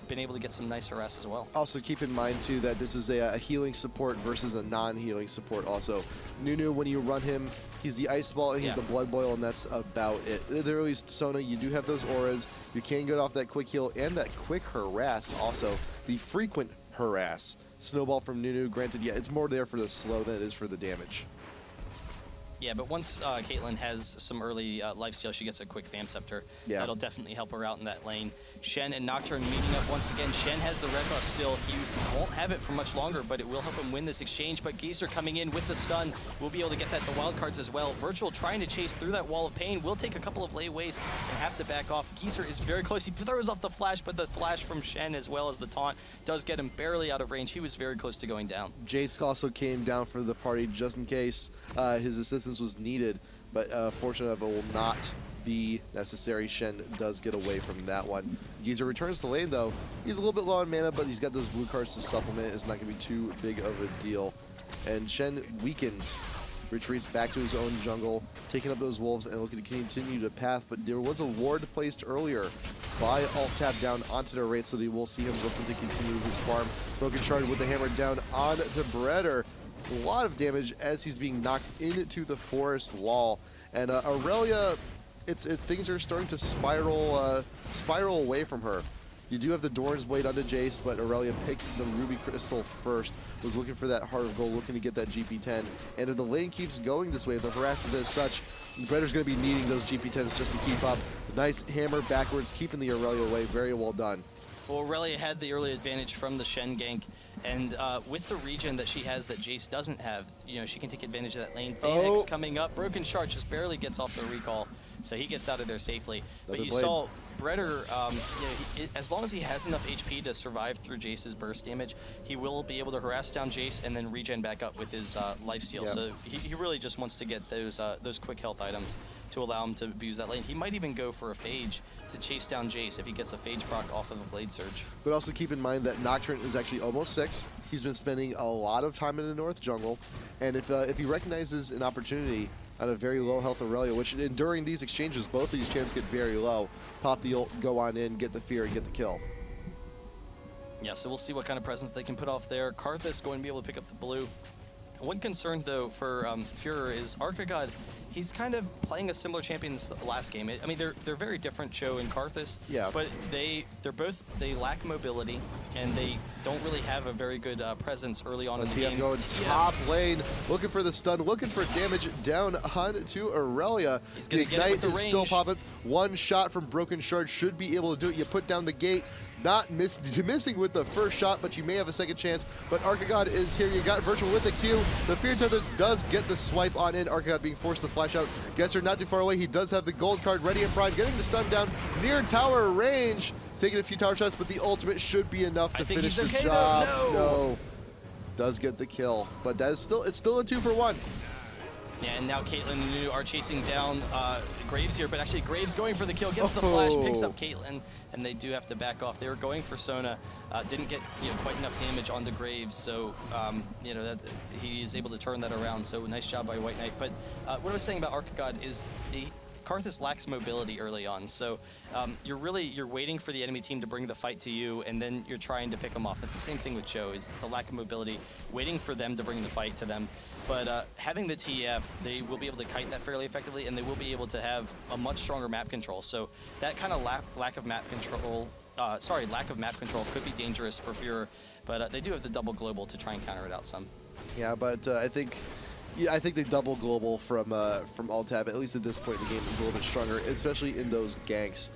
D: been able to get some nice harass as well.
A: Also keep in mind too that this is a healing support versus a non-healing support also. Nunu, when you run him, he's the Ice Ball and he's the Blood Boil, and that's about it. Literally, Sona, you do have those auras. You can get off that quick heal and that quick harass also. The frequent harass. Snowball from Nunu, granted, yeah, it's more there for the slow than it is for the damage.
D: Yeah, but once Caitlyn has some early lifesteal, she gets a quick Vamp Scepter.
A: Yeah.
D: That'll definitely help her out in that lane. Shen and Nocturne meeting up once again. Shen has the red buff still. He won't have it for much longer, but it will help him win this exchange. But Geser coming in with the stun will be able to get that the wild cards as well. Virtual trying to chase through that wall of pain will take a couple of layaways and have to back off. Geser is very close. He throws off the flash, but the flash from Shen as well as the taunt does get him barely out of range. He was very close to going down.
A: Jace also came down for the party just in case his assistance was needed, but fortunately it will not be necessary. Shen does get away from that one. Geser returns to lane though. He's a little bit low on mana, but he's got those blue cards to supplement. It's not going to be too big of a deal. And Shen weakened, retreats back to his own jungle, taking up those wolves and looking to continue to path, but there was a ward placed earlier by alt tab down onto the Wraith, so we will see him looking to continue his farm. Brokenshard with the hammer down on to Bredddder. A lot of damage as he's being knocked into the forest wall. And Aurelia, things are starting to spiral away from her. You do have the Doran's Blade onto Jace, but Aurelia picks the Ruby Crystal first. Was looking for that Heart of Gold, looking to get that GP10. And if the lane keeps going this way, if the harass is as such, Bredder's going to be needing those GP10s just to keep up. Nice hammer backwards, keeping the Aurelia away. Very well done.
D: Well, Aurelia had the early advantage from the Shen gank, and with the regen that she has that Jace doesn't have, you know, she can take advantage of that lane. Thanix coming up, Brokenshard just barely gets off the recall, so he gets out of there safely. But you saw Bredder, you know, as long as he has enough HP to survive through Jace's burst damage, he will be able to harass down Jace and then regen back up with his lifesteal.
A: Yeah.
D: So he really just wants to get those quick health items to allow him to abuse that lane. He might even go for a Phage to chase down Jace if he gets a Phage proc off of a Blade Surge.
A: But also keep in mind that Nocturne is actually almost 6. He's been spending a lot of time in the North Jungle, and if he recognizes an opportunity on a very low health Aurelia, which during these exchanges, both of these champs get very low, pop the ult, go on in, get the fear, and get the kill.
D: Yeah, so we'll see what kind of presence they can put off there. Karthus going to be able to pick up the blue. One concern, though, for FUREUR is Arcagod. He's kind of playing a similar champion this last game. I mean, they're very different, Cho and Karthus.
A: Yeah.
D: But they lack mobility, and they don't really have a very good presence early on in the game.
A: Going top lane, looking for the stun, looking for damage down on to Aurelia.
D: He's
A: The
D: gonna get it with
A: Ignite
D: the
A: is still
D: range.
A: popping. One shot from Brokenshard should be able to do it. You put down the gate. Not missing with the first shot, but you may have a second chance. But Arcagod is here. You got Virtual with the Q. The Fear Tether does get the swipe on in. Arcagod being forced to flash out. Geser not too far away. He does have the gold card ready and prime. Getting the stun down near tower range. Taking a few tower shots, but the ultimate should be enough to finish the
D: okay,
A: job.
D: though. No.
A: Does get the kill, but that is still a 2-for-1.
D: Yeah, and now Caitlyn and Nunu are chasing down Graves here, but actually Graves going for the kill, gets the flash, picks up Caitlyn, and they do have to back off. They were going for Sona, didn't get quite enough damage on the Graves, so that he is able to turn that around. So nice job by WhiteKnight. But what I was saying about Arcagod is Karthus lacks mobility early on, so you're waiting for the enemy team to bring the fight to you, and then you're trying to pick them off. That's the same thing with Cho, is the lack of mobility, waiting for them to bring the fight to them. But having the TF, they will be able to kite that fairly effectively, and they will be able to have a much stronger map control. So that kind of lack of map control could be dangerous for FUREUR, but they do have the double global to try and counter it out some.
A: Yeah, but I think the double global from Altab, at least at this point in the game, is a little bit stronger, especially in those ganks.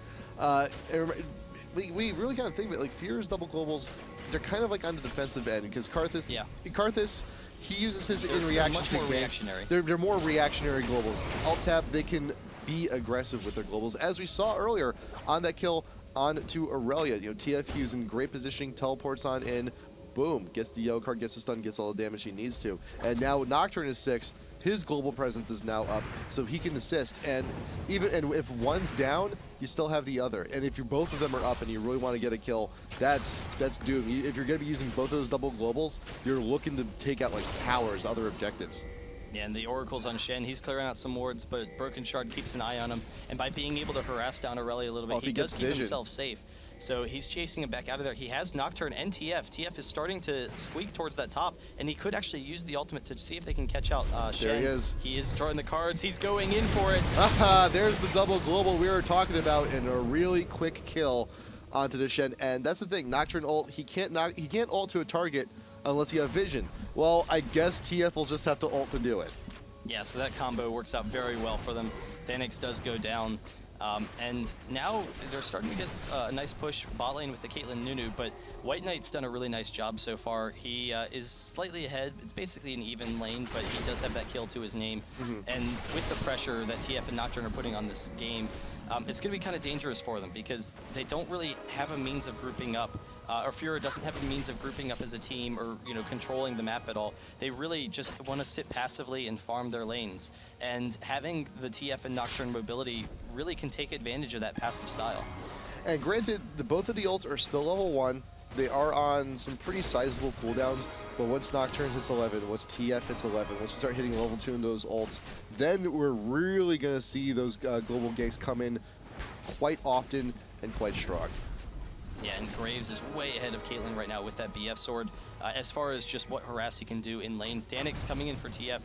A: We really kind of think about it, like FUREUR's double globals, they're kind of like on the defensive end, because Karthus, he uses his in reaction
D: much
A: to
D: more
A: ganks.
D: reactionary.
A: They're more reactionary globals. Altab, they can be aggressive with their globals, as we saw earlier on that kill on to Aurelia. TF Hughes in great positioning, teleports on in, boom, gets the yellow card, gets the stun, gets all the damage he needs to. And now Nocturne is 6. his global presence is now up, so he can assist. And if one's down, you still have the other. And if both of them are up and you really want to get a kill, that's doom. If you're going to be using both of those double globals, you're looking to take out like towers, other objectives.
D: Yeah, and the Oracle's on Shen. He's clearing out some wards, but Brokenshard keeps an eye on him. And by being able to harass down Aurelia a little bit, he does keep himself safe. So he's chasing him back out of there. He has Nocturne and TF. TF is starting to squeak towards that top, and he could actually use the ultimate to see if they can catch out Shen.
A: There he is.
D: He is drawing the cards. He's going in for it.
A: There's the double global we were talking about, and a really quick kill onto the Shen. And that's the thing, Nocturne ult, he can't ult to a target unless you have vision. Well, I guess TF will just have to ult to do it.
D: Yeah, so that combo works out very well for them. Thanix does go down. And now they're starting to get a nice push bot lane with the Caitlyn Nunu, but WhiteKnight's done a really nice job so far. He is slightly ahead. It's basically an even lane, but he does have that kill to his name. And with the pressure that TF and Nocturne are putting on this game, it's going to be kind of dangerous for them because they don't really have a means of grouping up, or FUREUR doesn't have a means of grouping up as a team or controlling the map at all. They really just want to sit passively and farm their lanes. And having the TF and Nocturne mobility really can take advantage of that passive style.
A: And granted, both of the ults are still level 1. They are on some pretty sizable cooldowns, but once Nocturne hits 11, once TF hits 11, once you start hitting level 2 in those ults, then we're really going to see those global ganks come in quite often and quite strong.
D: Yeah, and Graves is way ahead of Caitlyn right now with that BF sword. As far as just what harass he can do in lane, Thanix coming in for TF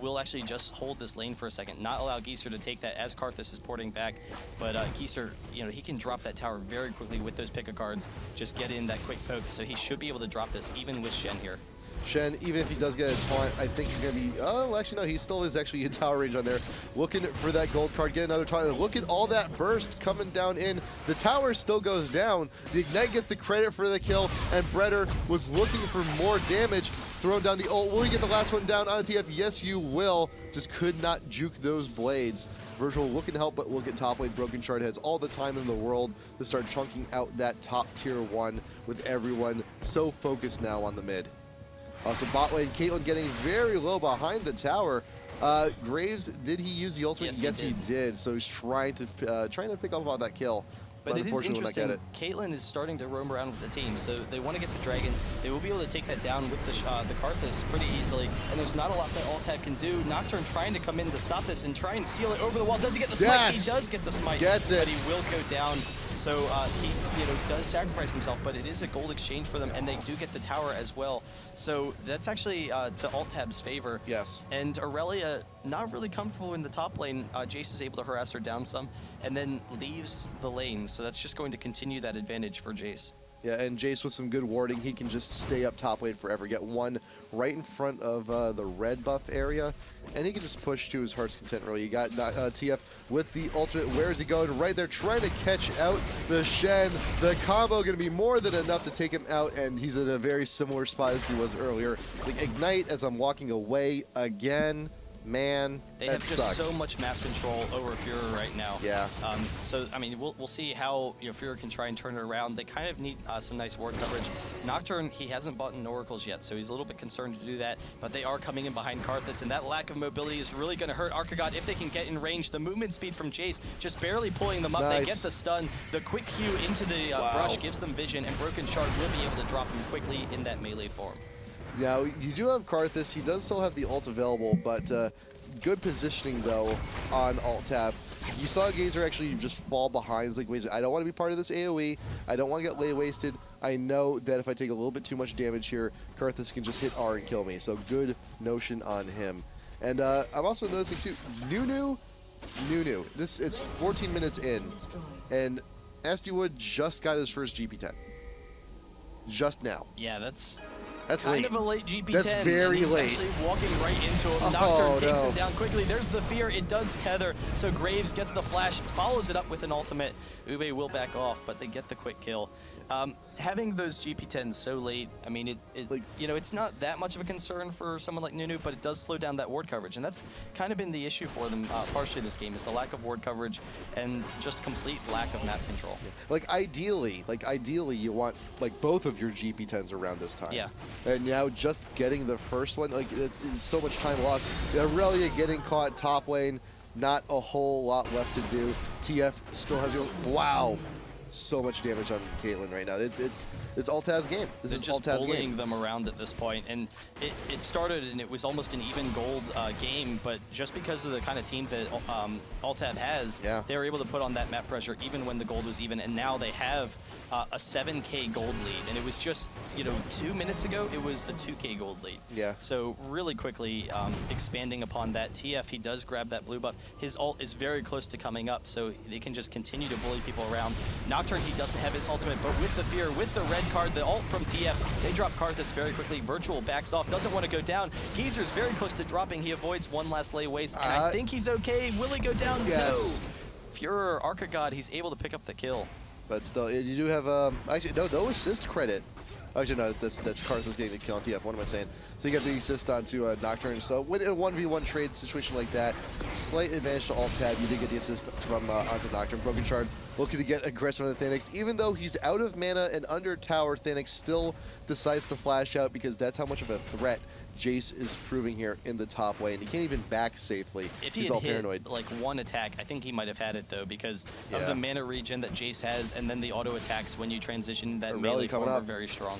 D: will actually just hold this lane for a second, not allow Geser to take that as Karthus is porting back. But Geser, he can drop that tower very quickly with those pick of cards, just get in that quick poke, so he should be able to drop this even with Shen here.
A: Shen, even if he does get a taunt, I think he's going to be... Oh, actually, no, he still is actually in tower range on there. Looking for that gold card, get another taunt. And look at all that burst coming down in. The tower still goes down. The Ignite gets the credit for the kill, and Bredddder was looking for more damage. Throwing down the ult. Will you get the last one down on TF? Yes, you will. Just could not juke those blades. Virtual looking to help, but look at top lane. Brokenshard has all the time in the world to start chunking out that top tier 1 with everyone so focused now on the mid. Also, bot lane, Caitlyn getting very low behind the tower. Graves, did he use the ultimate? Yes, he did. So he's trying to pick up on that kill.
D: But it is interesting, Caitlyn is starting to roam around with the team, so they want to get the dragon. They will be able to take that down with the Karthus pretty easily, and there's not a lot that Alt-Tab can do. Nocturne trying to come in to stop this and try and steal it over the wall. Does he get the smite?
A: Yes!
D: He does get the smite,
A: Gets it.
D: but he will go down. So he does sacrifice himself, but it is a gold exchange for them, and they do get the tower as well. So that's actually to Alt-Tab's favor.
A: Yes.
D: And Aurelia not really comfortable in the top lane. Jace is able to harass her down some, and then leaves the lanes. So that's just going to continue that advantage for Jace.
A: Yeah, and Jace with some good warding, he can just stay up top lane forever. Get one right in front of the red buff area, and he can just push to his heart's content, really. You got TF with the ultimate. Where is he going? Right there, trying to catch out the Shen. The combo going to be more than enough to take him out, and he's in a very similar spot as he was earlier. The Ignite as I'm walking away again. Man,
D: they have just so much map control over FUREUR right now.
A: Yeah.
D: So I mean, we'll see how FUREUR can try and turn it around. They kind of need some nice ward coverage. Nocturne, he hasn't bought in Oracles yet, so he's a little bit concerned to do that. But they are coming in behind Karthus, and that lack of mobility is really going to hurt Arcagod if they can get in range. The movement speed from Jace just barely pulling them up.
A: Nice.
D: They get the stun. The quick Q into the brush gives them vision, and Brokenshard will be able to drop him quickly in that melee form.
A: Now, you do have Karthus. He does still have the ult available, but good positioning, though, on alt-tab. You saw Geser actually just fall behind. Like, wait, I don't want to be part of this AoE. I don't want to get lay wasted. I know that if I take a little bit too much damage here, Karthus can just hit R and kill me. So good notion on him. And I'm also noticing, too, Nunu. It's 14 minutes in, and NastyWood just got his first GP10. Just now.
D: Yeah, that's
A: kind
D: of a late GP10.
A: That's very
D: and he's
A: late.
D: Actually walking right into him. Nocturne takes him down quickly. There's the fear. It does tether. So Graves gets the flash, follows it up with an ultimate. Ube will back off, but they get the quick kill. Having those GP10s so late, I mean, it's not that much of a concern for someone like Nunu, but it does slow down that ward coverage, and that's kind of been the issue for them partially this game, is the lack of ward coverage and just complete lack of map control.
A: Like ideally, you want like both of your GP10s around this time.
D: Yeah.
A: And now just getting the first one, like it's so much time lost. Aurelia getting caught top lane, not a whole lot left to do. TF still has your so much damage on Caitlyn right now. It's Altab's game. This
D: They're
A: is
D: just
A: Altab's
D: bullying
A: game.
D: them around at this point, and it started and it was almost an even gold game, but just because of the kind of team that Altab has, they were able to put on that map pressure even when the gold was even, and now they have a 7K gold lead, and it was just 2 minutes ago it was a 2K gold lead.
A: Yeah.
D: So really quickly expanding upon that, TF, he does grab that blue buff. His ult is very close to coming up, so they can just continue to bully people around. Nocturne, he doesn't have his ultimate, but with the fear, with the red card, the ult from TF, they drop Karthus very quickly. Virtual backs off, doesn't want to go down. Geezer's very close to dropping. He avoids one last lay waste, and I think he's okay. Will he go down?
A: Yes.
D: No. FUREUR, Arcagod, he's able to pick up the kill.
A: But still, you do have actually no assist credit. Actually, no, that's Karthus getting the kill on TF. What am I saying? So you get the assist onto Nocturne. So in a 1v1 trade situation like that, slight advantage to Altab. You did get the assist from onto Nocturne. Brokenshard looking to get aggressive on the Thanix. Even though he's out of mana and under tower, Thanix still decides to flash out because that's how much of a threat Jace is proving here in the top lane. He can't even back safely.
D: If he
A: He's
D: had
A: all
D: hit
A: paranoid.
D: like one attack, I think he might have had it though, because of the mana regen that Jace has, and then the auto attacks when you transition that melee form are very strong.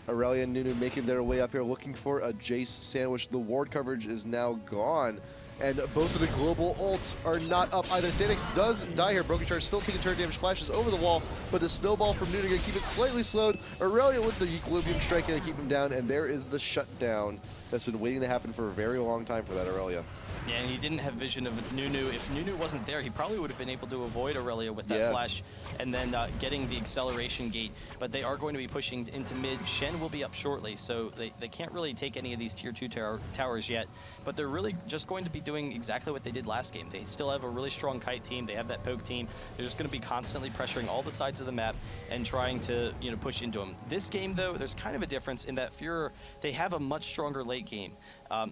A: Aurelia and Nunu making their way up here, looking for a Jace sandwich. The ward coverage is now gone, and both of the global ults are not up either. Thanix does die here. Brokenshard still taking turn damage, flashes over the wall, but the snowball from Nunu going to keep it slightly slowed. Aurelia with the equilibrium strike going to keep him down, and there is the shutdown that's been waiting to happen for a very long time for that Aurelia.
D: Yeah, and he didn't have vision of Nunu. If Nunu wasn't there, he probably would have been able to avoid Aurelia with that flash and then getting the acceleration gate. But they are going to be pushing into mid. Shen will be up shortly, so they can't really take any of these tier 2 towers yet. But they're really just going to be doing exactly what they did last game. They still have a really strong kite team. They have that poke team. They're just going to be constantly pressuring all the sides of the map and trying to push into them. This game, though, there's kind of a difference in that FUREUR, they have a much stronger late game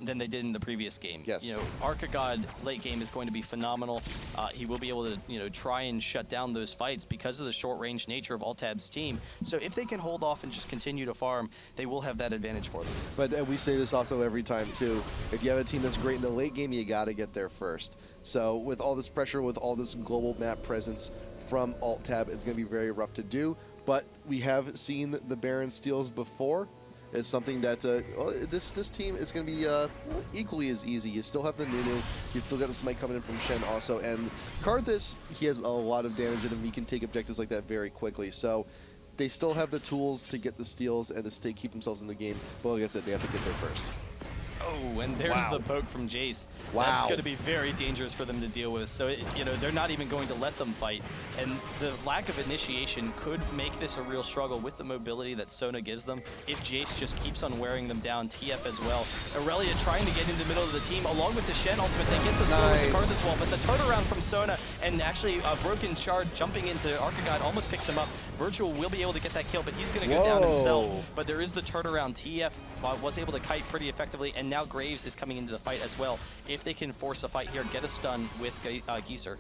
D: than they did in the previous game.
A: Yes.
D: Arcagod late game is going to be phenomenal. He will be able to try and shut down those fights because of the short range nature of Altab's team. So if they can hold off and just continue to farm, they will have that advantage for them.
A: But we say this also every time too. If you have a team that's great in the late game, you got to get there first. So with all this pressure, with all this global map presence from Altab, it's going to be very rough to do. But we have seen the Baron steals before. It's something that this team is going to be equally as easy. You still have the Nunu. You still got the smite coming in from Shen also. And Karthus, he has a lot of damage in him. He can take objectives like that very quickly. So they still have the tools to get the steals and to keep themselves in the game. But like I said, they have to get there first.
D: Oh, and there's the poke from Jace.
A: Wow.
D: That's going to be very dangerous for them to deal with. So, they're not even going to let them fight. And the lack of initiation could make this a real struggle with the mobility that Sona gives them if Jace just keeps on wearing them down. TF as well. Aurelia trying to get in the middle of the team along with the Shen ultimate. They get the slow with the Karthus wall, but the turnaround from Sona and actually Brokenshard jumping into Arcagod almost picks him up. Virtual will be able to get that kill, but he's going to go down himself. But there is the turnaround. TF was able to kite pretty effectively, and now Graves is coming into the fight as well. If they can force a fight here, get a stun with Geser.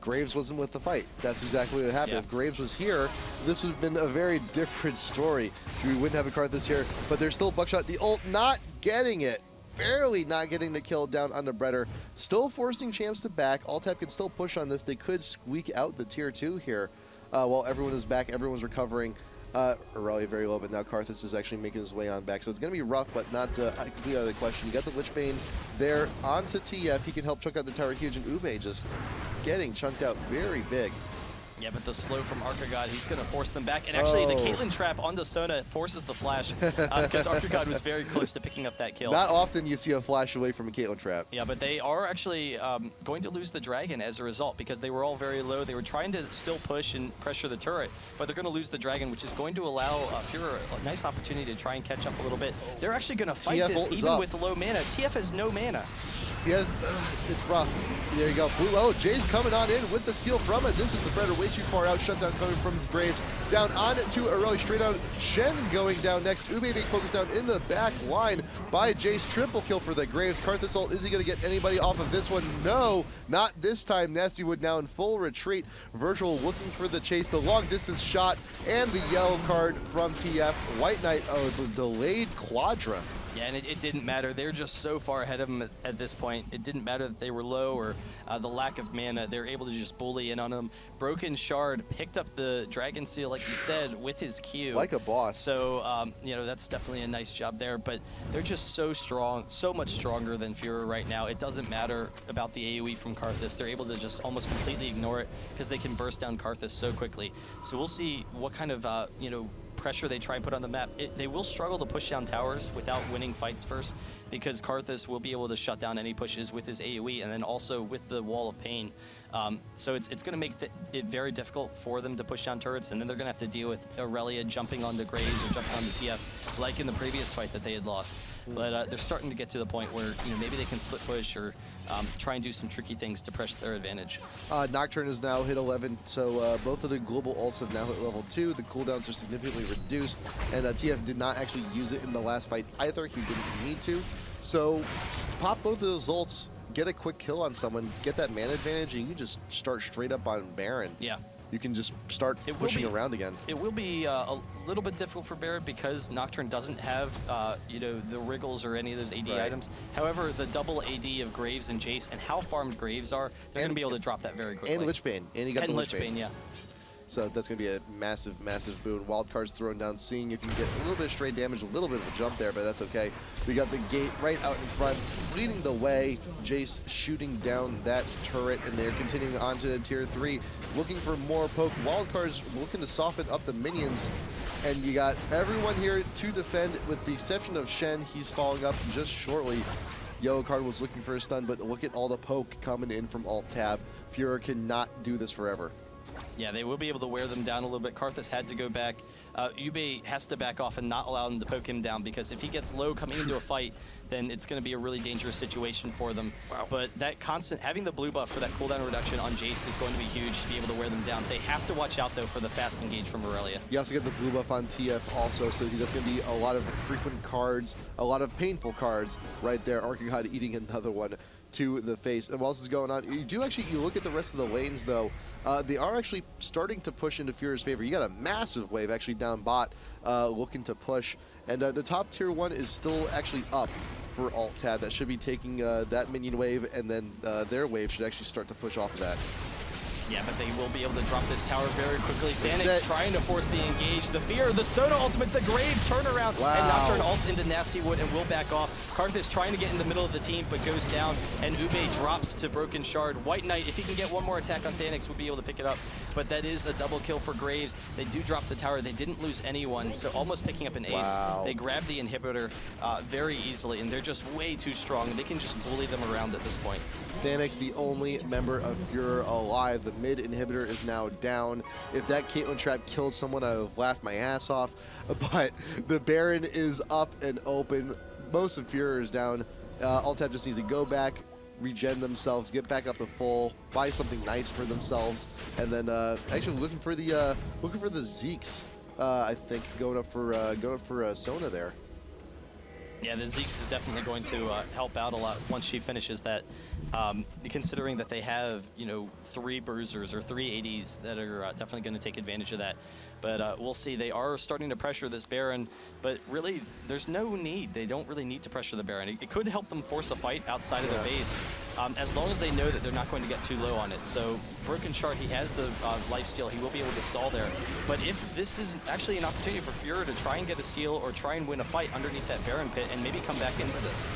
A: Graves wasn't with the fight. That's exactly what happened.
D: Yeah.
A: If Graves was here, this would have been a very different story. We wouldn't have a card this here, but there's still Buckshot. The ult not getting it. Barely not getting the kill down on the Bredddder. Still forcing champs to back. Altab can still push on this. They could squeak out the tier 2 here while everyone is back. Everyone's recovering. Aurelia very low, but now Karthus is actually making his way on back. So it's going to be rough, but not completely out of the question. You got the Lichbane there onto TF. He can help chunk out the tower huge, and Ube just getting chunked out very big.
D: Yeah, but the slow from Arcagod, he's going to force them back. And actually, the Caitlyn trap onto Sona forces the flash because Arcagod was very close to picking up that kill.
A: Not often you see a flash away from a Caitlyn trap.
D: Yeah, but they are actually going to lose the dragon as a result because they were all very low. They were trying to still push and pressure the turret, but they're going to lose the dragon, which is going to allow FUREUR a nice opportunity to try and catch up a little bit. They're actually going to fight
A: TF
D: this even
A: up
D: with low mana. TF has no mana.
A: He has, it's rough. There you go. Blue, oh, Jay's coming on in with the steal from it. This is the Bredddder way too far out. Shutdown coming from Graves. Down on to Aurelie, straight out. Shen going down next. Ube being focused down in the back line by Jace. Triple kill for the Graves. Karthus ult, is he going to get anybody off of this one? No, not this time. NastyWood now in full retreat. Virtual looking for the chase. The long distance shot and the yellow card from TF. WhiteKnight, oh, the delayed quadra.
D: Yeah, and it didn't matter. They're just so far ahead of them at this point. It didn't matter that they were low or the lack of mana. They were able to just bully in on them. Brokenshard picked up the Dragon Seal, like you said, with his Q.
A: Like a boss.
D: So, you know, that's definitely a nice job there. But they're just so strong, so much stronger than FUREUR right now. It doesn't matter about the AoE from Karthus. They're able to just almost completely ignore it because they can burst down Karthus so quickly. So we'll see what kind of, you know, pressure they try and put on the map. They will struggle to push down towers without winning fights first, because Karthus will be able to shut down any pushes with his AoE and then also with the Wall of Pain. So it's going to make it very difficult for them to push down turrets, and then they're going to have to deal with Aurelia jumping onto Graves or jumping onto TF, like in the previous fight that they had lost. But they're starting to get to the point where, you know, maybe they can split push or try and do some tricky things to press their advantage.
A: Nocturne has now hit 11, so both of the global ults have now hit level 2. The cooldowns are significantly reduced, and TF did not actually use it in the last fight either. He didn't need to. So pop both of those ults, get a quick kill on someone, get that mana advantage, and you can just start straight up on Baron.
D: Yeah.
A: You can just start pushing around again.
D: It will be a little bit difficult for Baron because Nocturne doesn't have, you know, the wriggles or any of those AD items. However, the double AD of Graves and Jace and how farmed Graves are, they're going to be able to drop that very quickly.
A: And Lichbane. And he got the Lichbane.
D: Yeah.
A: So that's going to be a massive, massive boon. Wildcard's thrown down, seeing if you can get a little bit of stray damage, a little bit of a jump there, but that's okay. We got the gate right out in front, leading the way. Jace shooting down that turret, and they're continuing on to tier 3, looking for more poke. Wildcard's looking to soften up the minions, and you got everyone here to defend, with the exception of Shen. He's following up just shortly. Yellow card was looking for a stun, but look at all the poke coming in from alt tab. FUREUR cannot do this forever.
D: Yeah, they will be able to wear them down a little bit. Karthus had to go back. Ube has to back off and not allow them to poke him down, because if he gets low coming into a fight, then it's going to be a really dangerous situation for them.
A: Wow.
D: But that constant, having the blue buff for that cooldown reduction on Jace is going to be huge to be able to wear them down. They have to watch out, though, for the fast engage from Aurelia.
A: You also get the blue buff on TF also, so that's going to be a lot of frequent cards, a lot of painful cards right there. Arcagod eating another one to the face. And while this is going on, you look at the rest of the lanes, though, they are actually starting to push into FUREUR's favor. You got a massive wave actually down bot looking to push, and the top tier 1 is still actually up for alt tab. That should be taking that minion wave, and then their wave should actually start to push off of that.
D: Yeah, but they will be able to drop this tower very quickly. Thanix trying to force the engage. The fear, the Soda ultimate, the Graves turnaround.
A: Wow.
D: And Nocturne ults into NastyWood and will back off. Karthus trying to get in the middle of the team, but goes down. And Ube drops to Brokenshard. WhiteKnight, if he can get one more attack on Thanix, would be able to pick it up. But that is a double kill for Graves. They do drop the tower. They didn't lose anyone, so almost picking up an ace.
A: Wow.
D: They grab the inhibitor very easily, and they're just way too strong. They can just bully them around at this point.
A: Thanix, the only member of FUREUR alive. The mid inhibitor is now down. If that Caitlyn trap kills someone, I would have laughed my ass off. But the Baron is up and open. Most of FUREUR is down. Alt-Tab just needs to go back, regen themselves, get back up to full, buy something nice for themselves, and then actually looking for the Zeeks. I think going up for Sona there.
D: Yeah, the Zeeks is definitely going to help out a lot once she finishes that. Considering that they have, you know, 3 bruisers or 3 ADs that are definitely going to take advantage of that. But we'll see. They are starting to pressure this Baron, but really, there's no need. They don't really need to pressure the Baron. It could help them force a fight outside of their base, as long as they know that they're not going to get too low on it. So Brokenshard, he has the lifesteal. He will be able to stall there. But if this is actually an opportunity for FUREUR to try and get a steal or try and win a fight underneath that Baron pit and maybe come back into this.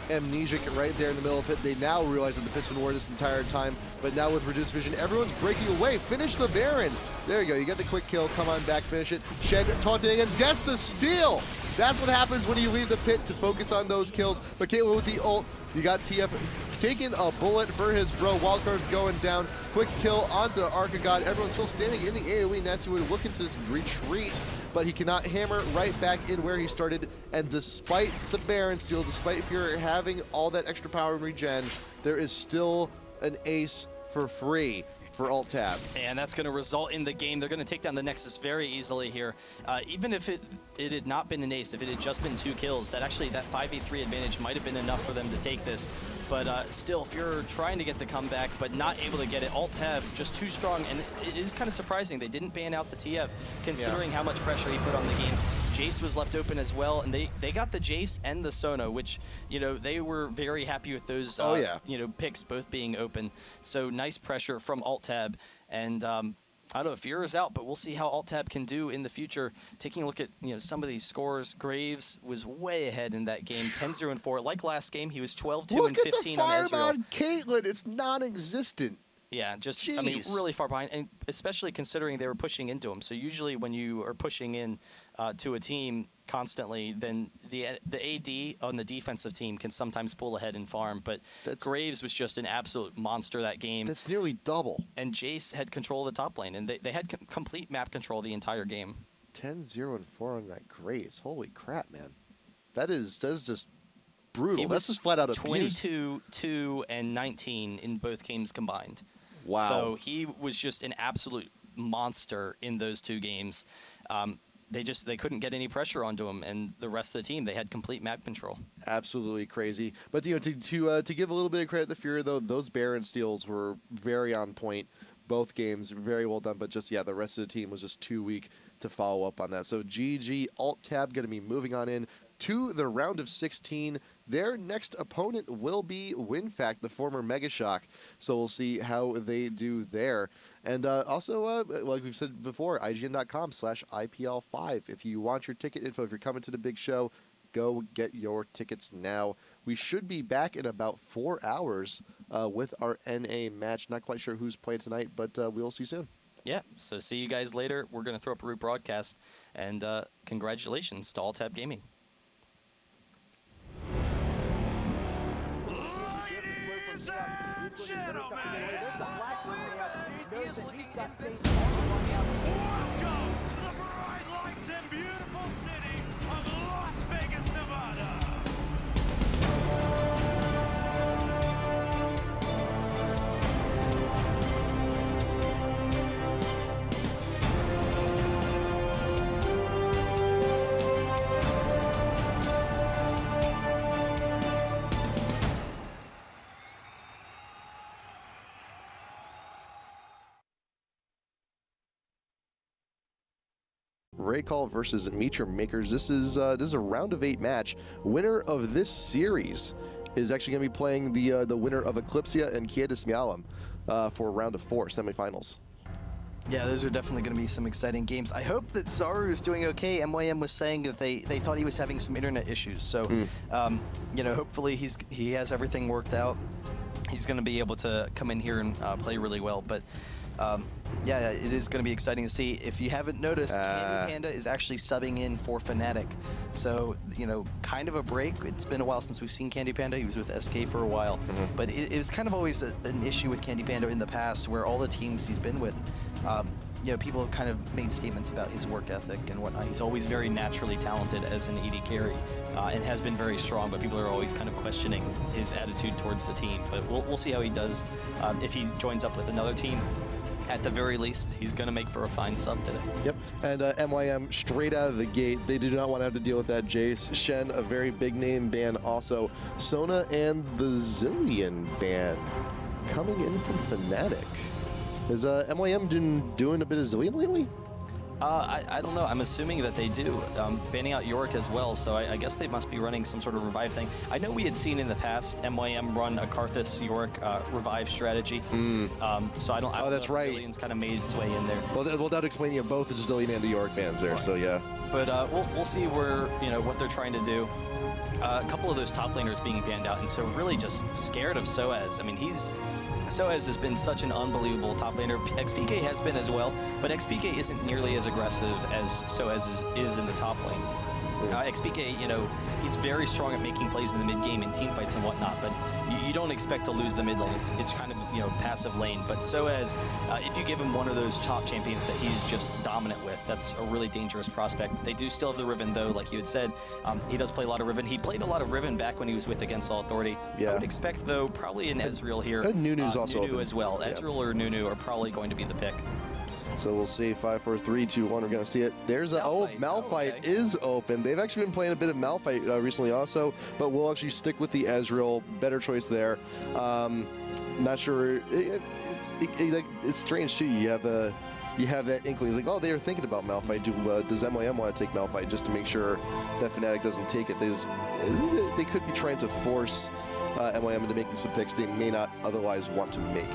A: Amnesiq right there in the middle of it. They now realize that the pit's been worn this entire time, but now with reduced vision, everyone's breaking away. Finish the Baron. There you go. You get the quick kill. Come on back, finish it. Shen taunting and gets the steal. That's what happens when you leave the pit to focus on those kills. But Caitlyn with the ult, you got TF taking a bullet for his bro. Wildcard's going down. Quick kill onto Arcagod. Everyone's still standing in the AoE. NastyWood looking to retreat, but he cannot hammer right back in where he started. And despite the Baron steal, despite FUREUR having all that extra power and regen, there is still an ace for free for alt tab.
D: And that's going to result in the game. They're going to take down the Nexus very easily here. Even if it had not been an ace, if it had just been 2 kills, that 5v3 advantage might have been enough for them to take this. But still, FUREUR trying to get the comeback, but not able to get it. Alt tab just too strong, and it is kind of surprising they didn't ban out the TF, considering how much pressure he put on the game. Jace was left open as well, and they got the Jace and the Sona, which, you know, they were very happy with those, you know, picks both being open. So nice pressure from alt tab, and I don't know if FUREUR's out, but we'll see how alt tab can do in the future. Taking a look at, you know, some of these scores, Graves was way ahead in that game, 10-0-4. Like last game, he was 12-2 and 15 on Ezreal.
A: Look at the Caitlyn, it's non-existent.
D: Yeah, just,
A: Jeez.
D: I mean, really far behind, and especially considering they were pushing into him. So usually when you are pushing in to a team constantly, then the AD on the defensive team can sometimes pull ahead and farm, but Graves was just an absolute monster that game.
A: That's nearly double.
D: And Jace had control of the top lane, and they had complete map control the entire game.
A: 10-0-4 on that Graves. Holy crap, man. That is just brutal. That's just flat out abuse.
D: 22, 2, and 19 in both games combined.
A: Wow.
D: So he was just an absolute monster in those 2 games. They couldn't get any pressure onto him, and the rest of the team, they had complete map control.
A: Absolutely crazy. But, you know, to give a little bit of credit to FUREUR, though, those Baron steals were very on point. Both games, very well done. But just, yeah, the rest of the team was just too weak to follow up on that. So GG, alt tab going to be moving on in to the round of 16. Their next opponent will be WinFact, the former Megashock. So we'll see how they do there. And also, like we've said before, IGN.com/IPL5. If you want your ticket info, if you're coming to the big show, go get your tickets now. We should be back in about 4 hours with our NA match. Not quite sure who's playing tonight, but we'll see you soon.
D: Yeah, so see you guys later. We're going to throw up a rebroadcast, and congratulations to Alt Tab Gaming.
C: Ladies and gentlemen, welcome to the bright lights and beautiful city of Las Vegas, Nevada.
A: Raycall versus Meteor Makers. This is a round of 8 match. Winner of this series is actually going to be playing the winner of Eclipsia and Kiedis Mialum for round of 4 semifinals.
E: Yeah, those are definitely going to be some exciting games. I hope that Zaru is doing okay. MYM was saying that they thought he was having some internet issues. So, you know, hopefully he has everything worked out. He's going to be able to come in here and play really well. But yeah, it is going to be exciting to see. If you haven't noticed, Candy Panda is actually subbing in for FNATIC. So, you know, kind of a break. It's been a while since we've seen Candy Panda. He was with SK for a while. But it was kind of always an issue with Candy Panda in the past, where all the teams he's been with, you know, people have kind of made statements about his work ethic and whatnot.
D: He's always very naturally talented as an AD carry and has been very strong, but people are always kind of questioning his attitude towards the team. But we'll see how he does if he joins up with another team. At the very least, he's going to make for a fine sub today.
A: Yep, and MYM straight out of the gate, they do not want to have to deal with that. Jace, Shen, a very big name ban also. Sona and the Zillion ban coming in from FNATIC. Is MYM doing a bit of Zillion lately?
D: I don't know. I'm assuming that they do. Banning out Yorick as well, so I guess they must be running some sort of revive thing. I know we had seen in the past MYM run a Karthus Yorick revive strategy. So I don't know
A: that's
D: if
A: right.
D: Zillion's kind of made its way in there.
A: Well, that explains you both the Zillion and the Yorick bans there, so yeah.
D: But we'll see where, you know, what they're trying to do. A couple of those top laners being banned out, and so really just scared of sOAZ. I mean, sOAZ has been such an unbelievable top laner. XPK has been as well, but XPK isn't nearly as aggressive as sOAZ is in the top lane. XPK, you know, he's very strong at making plays in the mid game and team fights and whatnot, but you don't expect to lose the mid lane. It's kind of, you know, passive lane. But sOAZ, if you give him one of those top champions that he's just dominant with, that's a really dangerous prospect. They do still have the Riven though, like you had said. He does play a lot of Riven. He played a lot of Riven back when he was with Against All Authority.
A: Yeah.
D: I would expect though probably an Ezreal here.
A: Nunu's also
D: Nunu
A: open.
D: as well.
A: Yeah.
D: Ezreal or Nunu are probably going to be the pick.
A: So we'll see. 5, 4, 3, 2, 1. We're going to see it. There's a
D: Malphite.
A: Malphite
D: Okay.
A: is open. They've actually been playing a bit of Malphite recently also, but we'll actually stick with the Ezreal. Better choice there. Not sure. It's strange too. You have that inkling. It's like, oh, they are thinking about Malphite. Does MYM want to take Malphite just to make sure that FNATIC doesn't take it? They could be trying to force MYM into making some picks they may not otherwise want to make.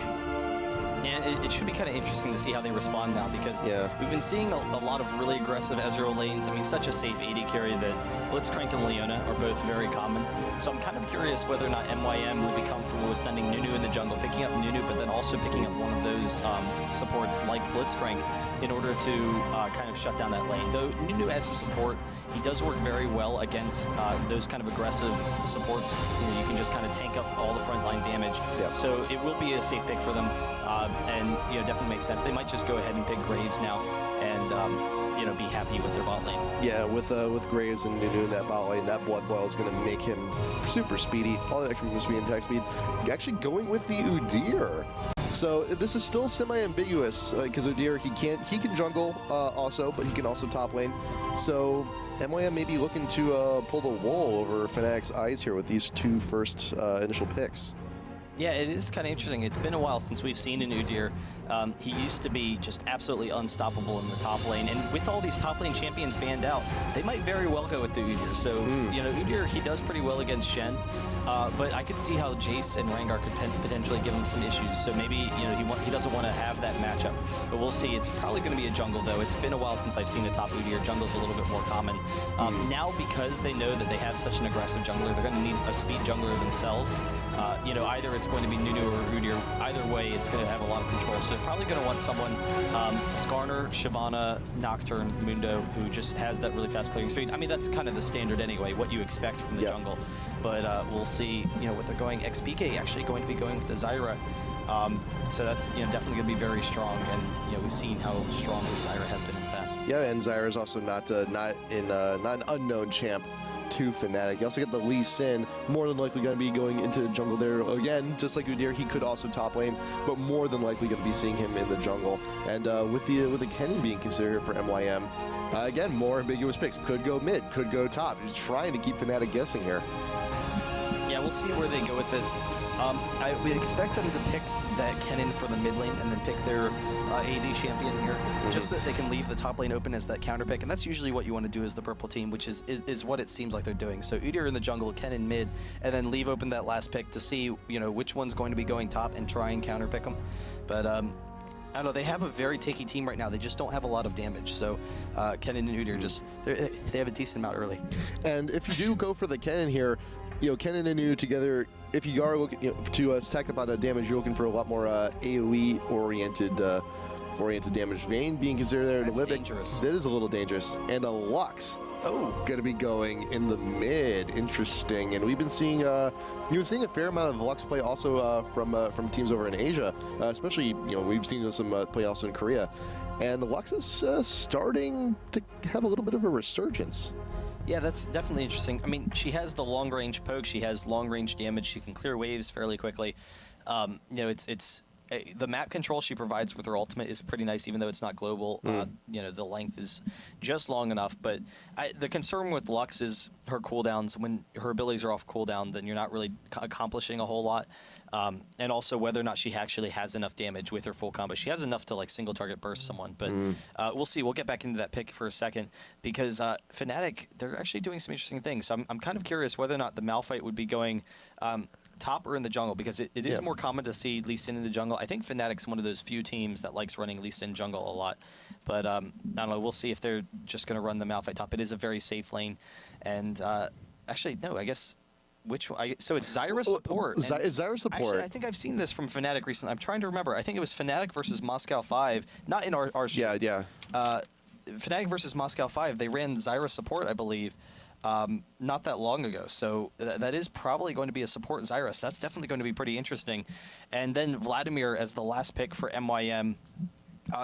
D: And it should be kind of interesting to see how they respond now, because we've been seeing a lot of really aggressive Ezreal lanes. I mean, such a safe AD carry that Blitzcrank and Leona are both very common. So I'm kind of curious whether or not MYM will be comfortable with sending Nunu in the jungle, picking up Nunu, but then also picking up one of those supports like Blitzcrank in order to kind of shut down that lane. Though Nunu as a support, he does work very well against those kind of aggressive supports. You know, you can just kind of tank up all the frontline damage.
A: Yep.
D: So it will be a safe pick for them. And you know, definitely makes sense. They might just go ahead and pick Graves now, and you know, be happy with their bot lane.
A: Yeah, with Graves and Nunu in that bot lane, that Blood Boil is going to make him super speedy. All that extra movement speed and attack speed. Actually going with the Udyr. So this is still semi-ambiguous because Udyr he can jungle also, but he can also top lane. So MYM may be looking to pull the wool over FNATIC's eyes here with these two first initial picks.
D: Yeah, it is kind of interesting. It's been a while since we've seen an Udyr. He used to be just absolutely unstoppable in the top lane, and with all these top lane champions banned out, they might very well go with the Udyr. So, you know, Udyr, he does pretty well against Shen, but I could see how Jace and Rengar could potentially give him some issues. So maybe, you know, he doesn't want to have that matchup, but we'll see. It's probably going to be a jungle, though. It's been a while since I've seen a top Udyr. Jungle's a little bit more common. Now, because they know that they have such an aggressive jungler, they're going to need a speed jungler themselves. You know, either it's going to be Nunu or Udyr. Either way, it's going to have a lot of control. So they're probably going to want someone, Skarner, Shyvana, Nocturne, Mundo, who just has that really fast clearing speed. I mean, that's kind of the standard anyway, what you expect from the jungle. But we'll see, you know, what they're going. XPK actually going to be going with the Zyra. So that's, you know, definitely going to be very strong. And, you know, we've seen how strong the Zyra has been in the past.
A: Yeah, and Zyra is also not an unknown champ to FNATIC. You also get the Lee Sin, more than likely going to be going into the jungle there again. Just like Udyr, he could also top lane, but more than likely going to be seeing him in the jungle. And with the Kennen being considered for MYM, again, more ambiguous picks. Could go mid, could go top. He's trying to keep FNATIC guessing here.
D: Yeah, we'll see where they go with this. We expect them to pick that Kennen for the mid lane and then pick their AD champion here, just so that they can leave the top lane open as that counter pick. And that's usually what you want to do as the purple team, which is what it seems like they're doing. So Udyr in the jungle, Kennen mid, and then leave open that last pick to see, you know, which one's going to be going top and try and counter pick them. But I don't know, they have a very takey team right now. They just don't have a lot of damage. So Kennen and Udyr just, they have a decent amount early.
A: And if you do go for the Kennen here, you know, Kennen and Nunu together, if you are looking, you know, to stack up on the damage, you're looking for a lot more AoE-oriented damage. Vayne being considered there.
D: That's
A: Libic,
D: dangerous.
A: That is a little dangerous. And a Lux.
D: Oh.
A: Going to be going in the mid. Interesting. And we've been seeing a fair amount of Lux play also from teams over in Asia, especially, you know, we've seen some play also in Korea. And the Lux is starting to have a little bit of a resurgence.
D: Yeah, that's definitely interesting. I mean, she has the long-range poke. She has long-range damage. She can clear waves fairly quickly. You know, the map control she provides with her ultimate is pretty nice, even though it's not global. You know, the length is just long enough. But the concern with Lux is her cooldowns. When her abilities are off cooldown, then you're not really accomplishing a whole lot. And also whether or not she actually has enough damage with her full combo. She has enough to like single target burst someone, but we'll see. We'll get back into that pick for a second because FNATIC, they're actually doing some interesting things. So I'm kind of curious whether or not the Malphite would be going top or in the jungle, because it is more common to see Lee Sin in the jungle. I think FNATIC's one of those few teams that likes running Lee Sin jungle a lot. But I don't know. We'll see if they're just going to run the Malphite top. It is a very safe lane. And actually, no, I guess... so it's Zyra support.
A: It's Zyra support.
D: Actually, I think I've seen this from FNATIC recently. I'm trying to remember. I think it was FNATIC versus Moscow 5. Not in our stream.
A: Yeah.
D: FNATIC versus Moscow 5, they ran Zyra support, I believe, not that long ago. So that is probably going to be a support Zyra. So that's definitely going to be pretty interesting. And then Vladimir as the last pick for MYM.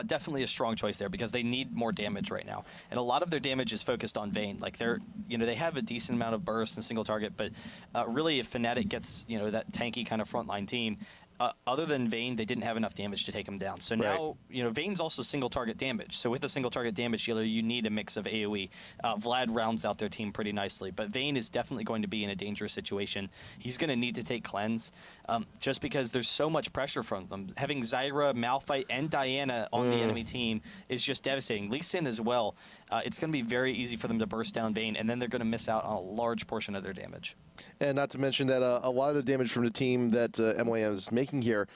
D: Definitely a strong choice there because they need more damage right now, and a lot of their damage is focused on Vayne. Like they have a decent amount of burst and single target, but really if FNATIC gets that tanky kind of frontline team, other than Vayne, they didn't have enough damage to take him down. So now, Vayne's also single target damage. So with a single target damage healer, you need a mix of AoE. Vlad rounds out their team pretty nicely, but Vayne is definitely going to be in a dangerous situation. He's going to need to take cleanse, just because there's so much pressure from them. Having Zyra, Malphite, and Diana on the enemy team is just devastating. Lee Sin as well. It's going to be very easy for them to burst down Vayne, and then they're going to miss out on a large portion of their damage.
A: And not to mention that a lot of the damage from the team that MYM is making here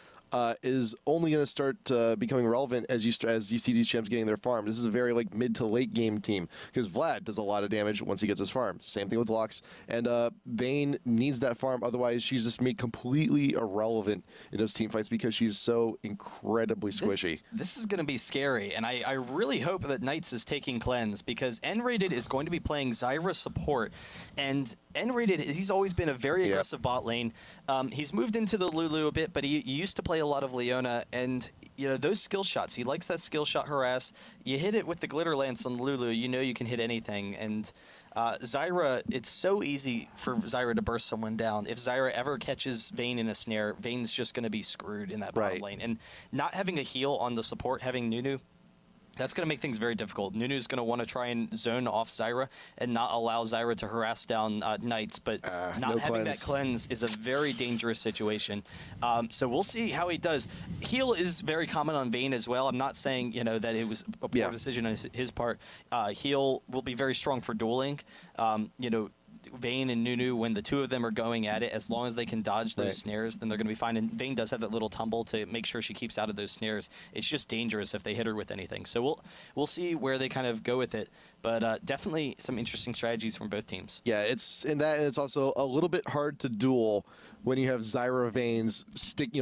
A: is only going to start becoming relevant as you see these champs getting their farm. This is a very mid to late game team because Vlad does a lot of damage once he gets his farm. Same thing with Lux, and Vayne needs that farm. Otherwise, she's just made completely irrelevant in those team fights because she's so incredibly squishy.
D: This is going to be scary, and I really hope that Knights is taking cleanse because N-Rated is going to be playing Zyra support, and N-Rated, he's always been a very aggressive bot lane. He's moved into the Lulu a bit, but he used to play a lot of Leona, and those skill shots, he likes that skill shot harass. You hit it with the glitter lance on Lulu, you can hit anything, and Zyra, it's so easy for Zyra to burst someone down. If Zyra ever catches Vayne in a snare, Vayne's just going to be screwed in that bottom lane, and not having a heal on the support, having Nunu, that's going to make things very difficult. Nunu's going to want to try and zone off Zyra and not allow Zyra to harass down Knights, but not having that cleanse is a very dangerous situation. So we'll see how he does. Heal is very common on Vayne as well. I'm not saying that it was a poor decision on his part. Heal will be very strong for dueling. Vayne and Nunu, when the two of them are going at it, as long as they can dodge those snares, then they're going to be fine. And Vayne does have that little tumble to make sure she keeps out of those snares. It's just dangerous if they hit her with anything. So we'll see where they kind of go with it. But definitely some interesting strategies from both teams.
A: Yeah, it's in that, and it's also a little bit hard to duel when you have Zyra Vayne's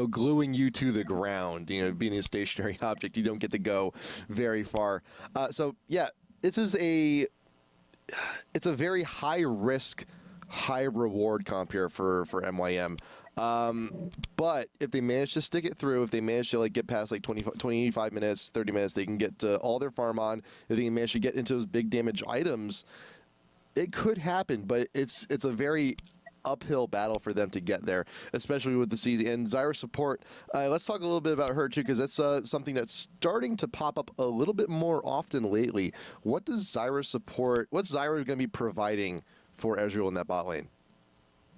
A: gluing you to the ground. Being a stationary object, you don't get to go very far. So yeah, it's a very high risk, high reward comp here for MYM. But if they manage to stick it through, if they manage to get past 25 minutes, 30 minutes, they can get all their farm on. If they can manage to get into those big damage items, it could happen. But it's a very uphill battle for them to get there, especially with the season. And Zyra support, let's talk a little bit about her too, because that's something that's starting to pop up a little bit more often lately. What's Zyra going to be providing for Ezreal in that bot lane?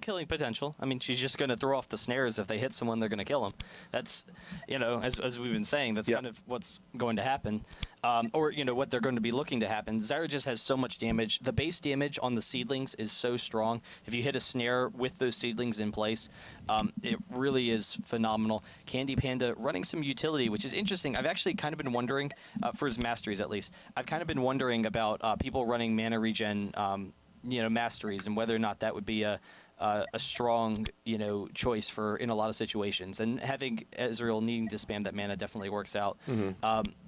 D: Killing potential. I mean, she's just going to throw off the snares. If they hit someone, they're going to kill them. That's, as we've been saying, that's kind of what's going to happen. Or what they're going to be looking to happen. Zyra just has so much damage. The base damage on the seedlings is so strong. If you hit a snare with those seedlings in place, it really is phenomenal. Candy Panda running some utility, which is interesting. I've actually kind of been wondering, for his masteries at least, I've kind of been wondering about people running mana regen, masteries, and whether or not that would be a strong, choice for in a lot of situations. And having Ezreal needing to spam that mana definitely works out.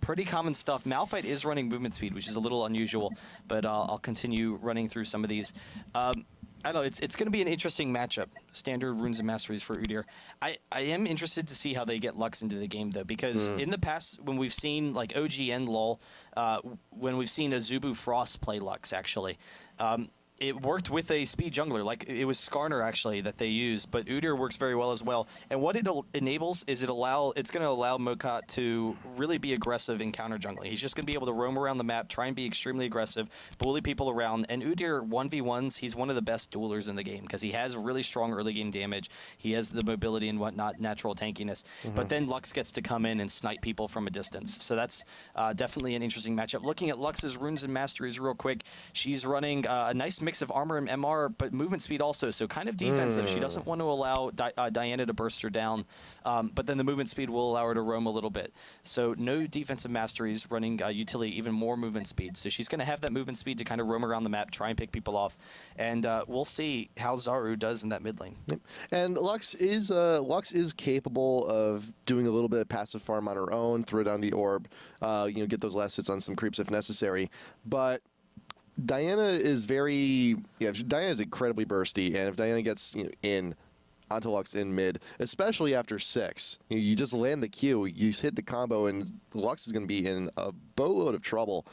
D: Pretty common stuff. Malphite is running movement speed, which is a little unusual, but I'll continue running through some of these. I don't know, it's going to be an interesting matchup. Standard runes and masteries for Udyr. I am interested to see how they get Lux into the game, though, because in the past, when we've seen OG and LoL, when we've seen a Zubu Frost play Lux, actually, it worked with a speed jungler. It was Skarner actually that they used, but Udyr works very well as well. And what it enables is it's going to allow Mokat to really be aggressive in counter jungling. He's just going to be able to roam around the map, try and be extremely aggressive, bully people around. And Udyr 1v1s, he's one of the best duelers in the game because he has really strong early game damage. He has the mobility and whatnot, natural tankiness. But then Lux gets to come in and snipe people from a distance. So that's definitely an interesting matchup. Looking at Lux's runes and masteries real quick, she's running a nice mix of armor and MR, but movement speed also, so kind of defensive. She doesn't want to allow Diana to burst her down, but then the movement speed will allow her to roam a little bit. So no defensive masteries, running utility, even more movement speed. So she's going to have that movement speed to kind of roam around the map, try and pick people off, and we'll see how Zaru does in that mid lane.
A: Yep. And Lux is capable of doing a little bit of passive farm on her own, throw down the orb, get those last hits on some creeps if necessary. But Diana is Diana is incredibly bursty, and if Diana gets in onto Lux in mid, especially after 6, you just land the Q, you hit the combo, and Lux is going to be in a boatload of trouble.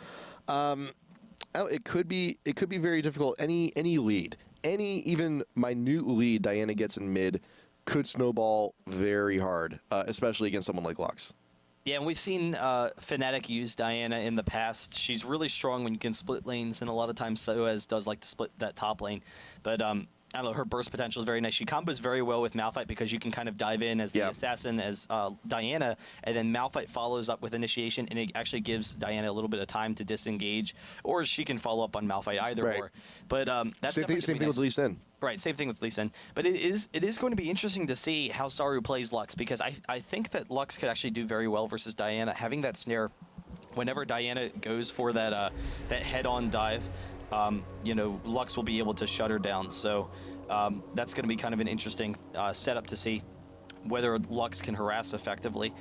A: It could be very difficult. Any lead, any even minute lead Diana gets in mid could snowball very hard, especially against someone like Lux.
D: Yeah, and we've seen FNATIC use Diana in the past. She's really strong when you can split lanes, and a lot of times sOAZ does like to split that top lane. But I don't know, her burst potential is very nice. She combos very well with Malphite because you can kind of dive in as the assassin, as Diana, and then Malphite follows up with initiation, and it actually gives Diana a little bit of time to disengage, or she can follow up on Malphite, either or. But that's
A: same thing with Lee Sin.
D: Right, same thing with Lee Sin. But it is going to be interesting to see how Zaru plays Lux, because I think that Lux could actually do very well versus Diana. Having that snare, whenever Diana goes for that head-on dive, Lux will be able to shut her down. So that's going to be kind of an interesting setup to see whether Lux can harass effectively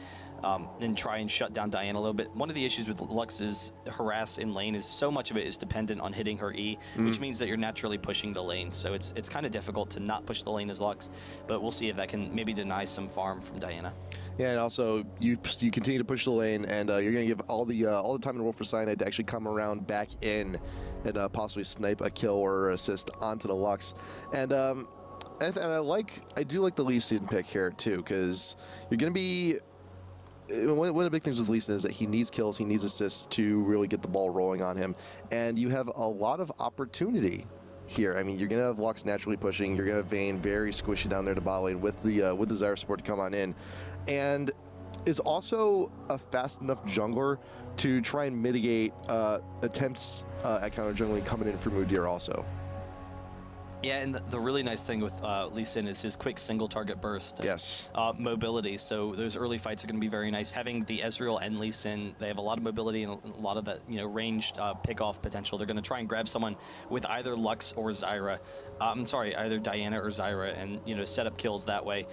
D: and try and shut down Diana a little bit. One of the issues with Lux's harass in lane is so much of it is dependent on hitting her E, which means that you're naturally pushing the lane. So it's kind of difficult to not push the lane as Lux, but we'll see if that can maybe deny some farm from Diana.
A: Yeah, and also you continue to push the lane, and you're going to give all the time in the world for Cyanide to actually come around back in and possibly snipe a kill or assist onto the Lux. And I do like the Lee Sin pick here too, because you're going to be. One of the big things with Lee Sin is that he needs kills, he needs assists to really get the ball rolling on him, and you have a lot of opportunity here. I mean, you're going to have Lux naturally pushing, you're going to have Vayne very squishy down there to bot lane with the Zyra support to come on in, and is also a fast enough jungler to try and mitigate attempts at counter jungling coming in from Mudir also.
D: Yeah, and the really nice thing with Lee Sin is his quick single target burst.
A: Yes.
D: Mobility, so those early fights are going to be very nice. Having the Ezreal and Lee Sin, they have a lot of mobility and a lot of that ranged pick-off potential. They're going to try and grab someone with either Lux or Zyra. Either Diana or Zyra, and set up kills that way.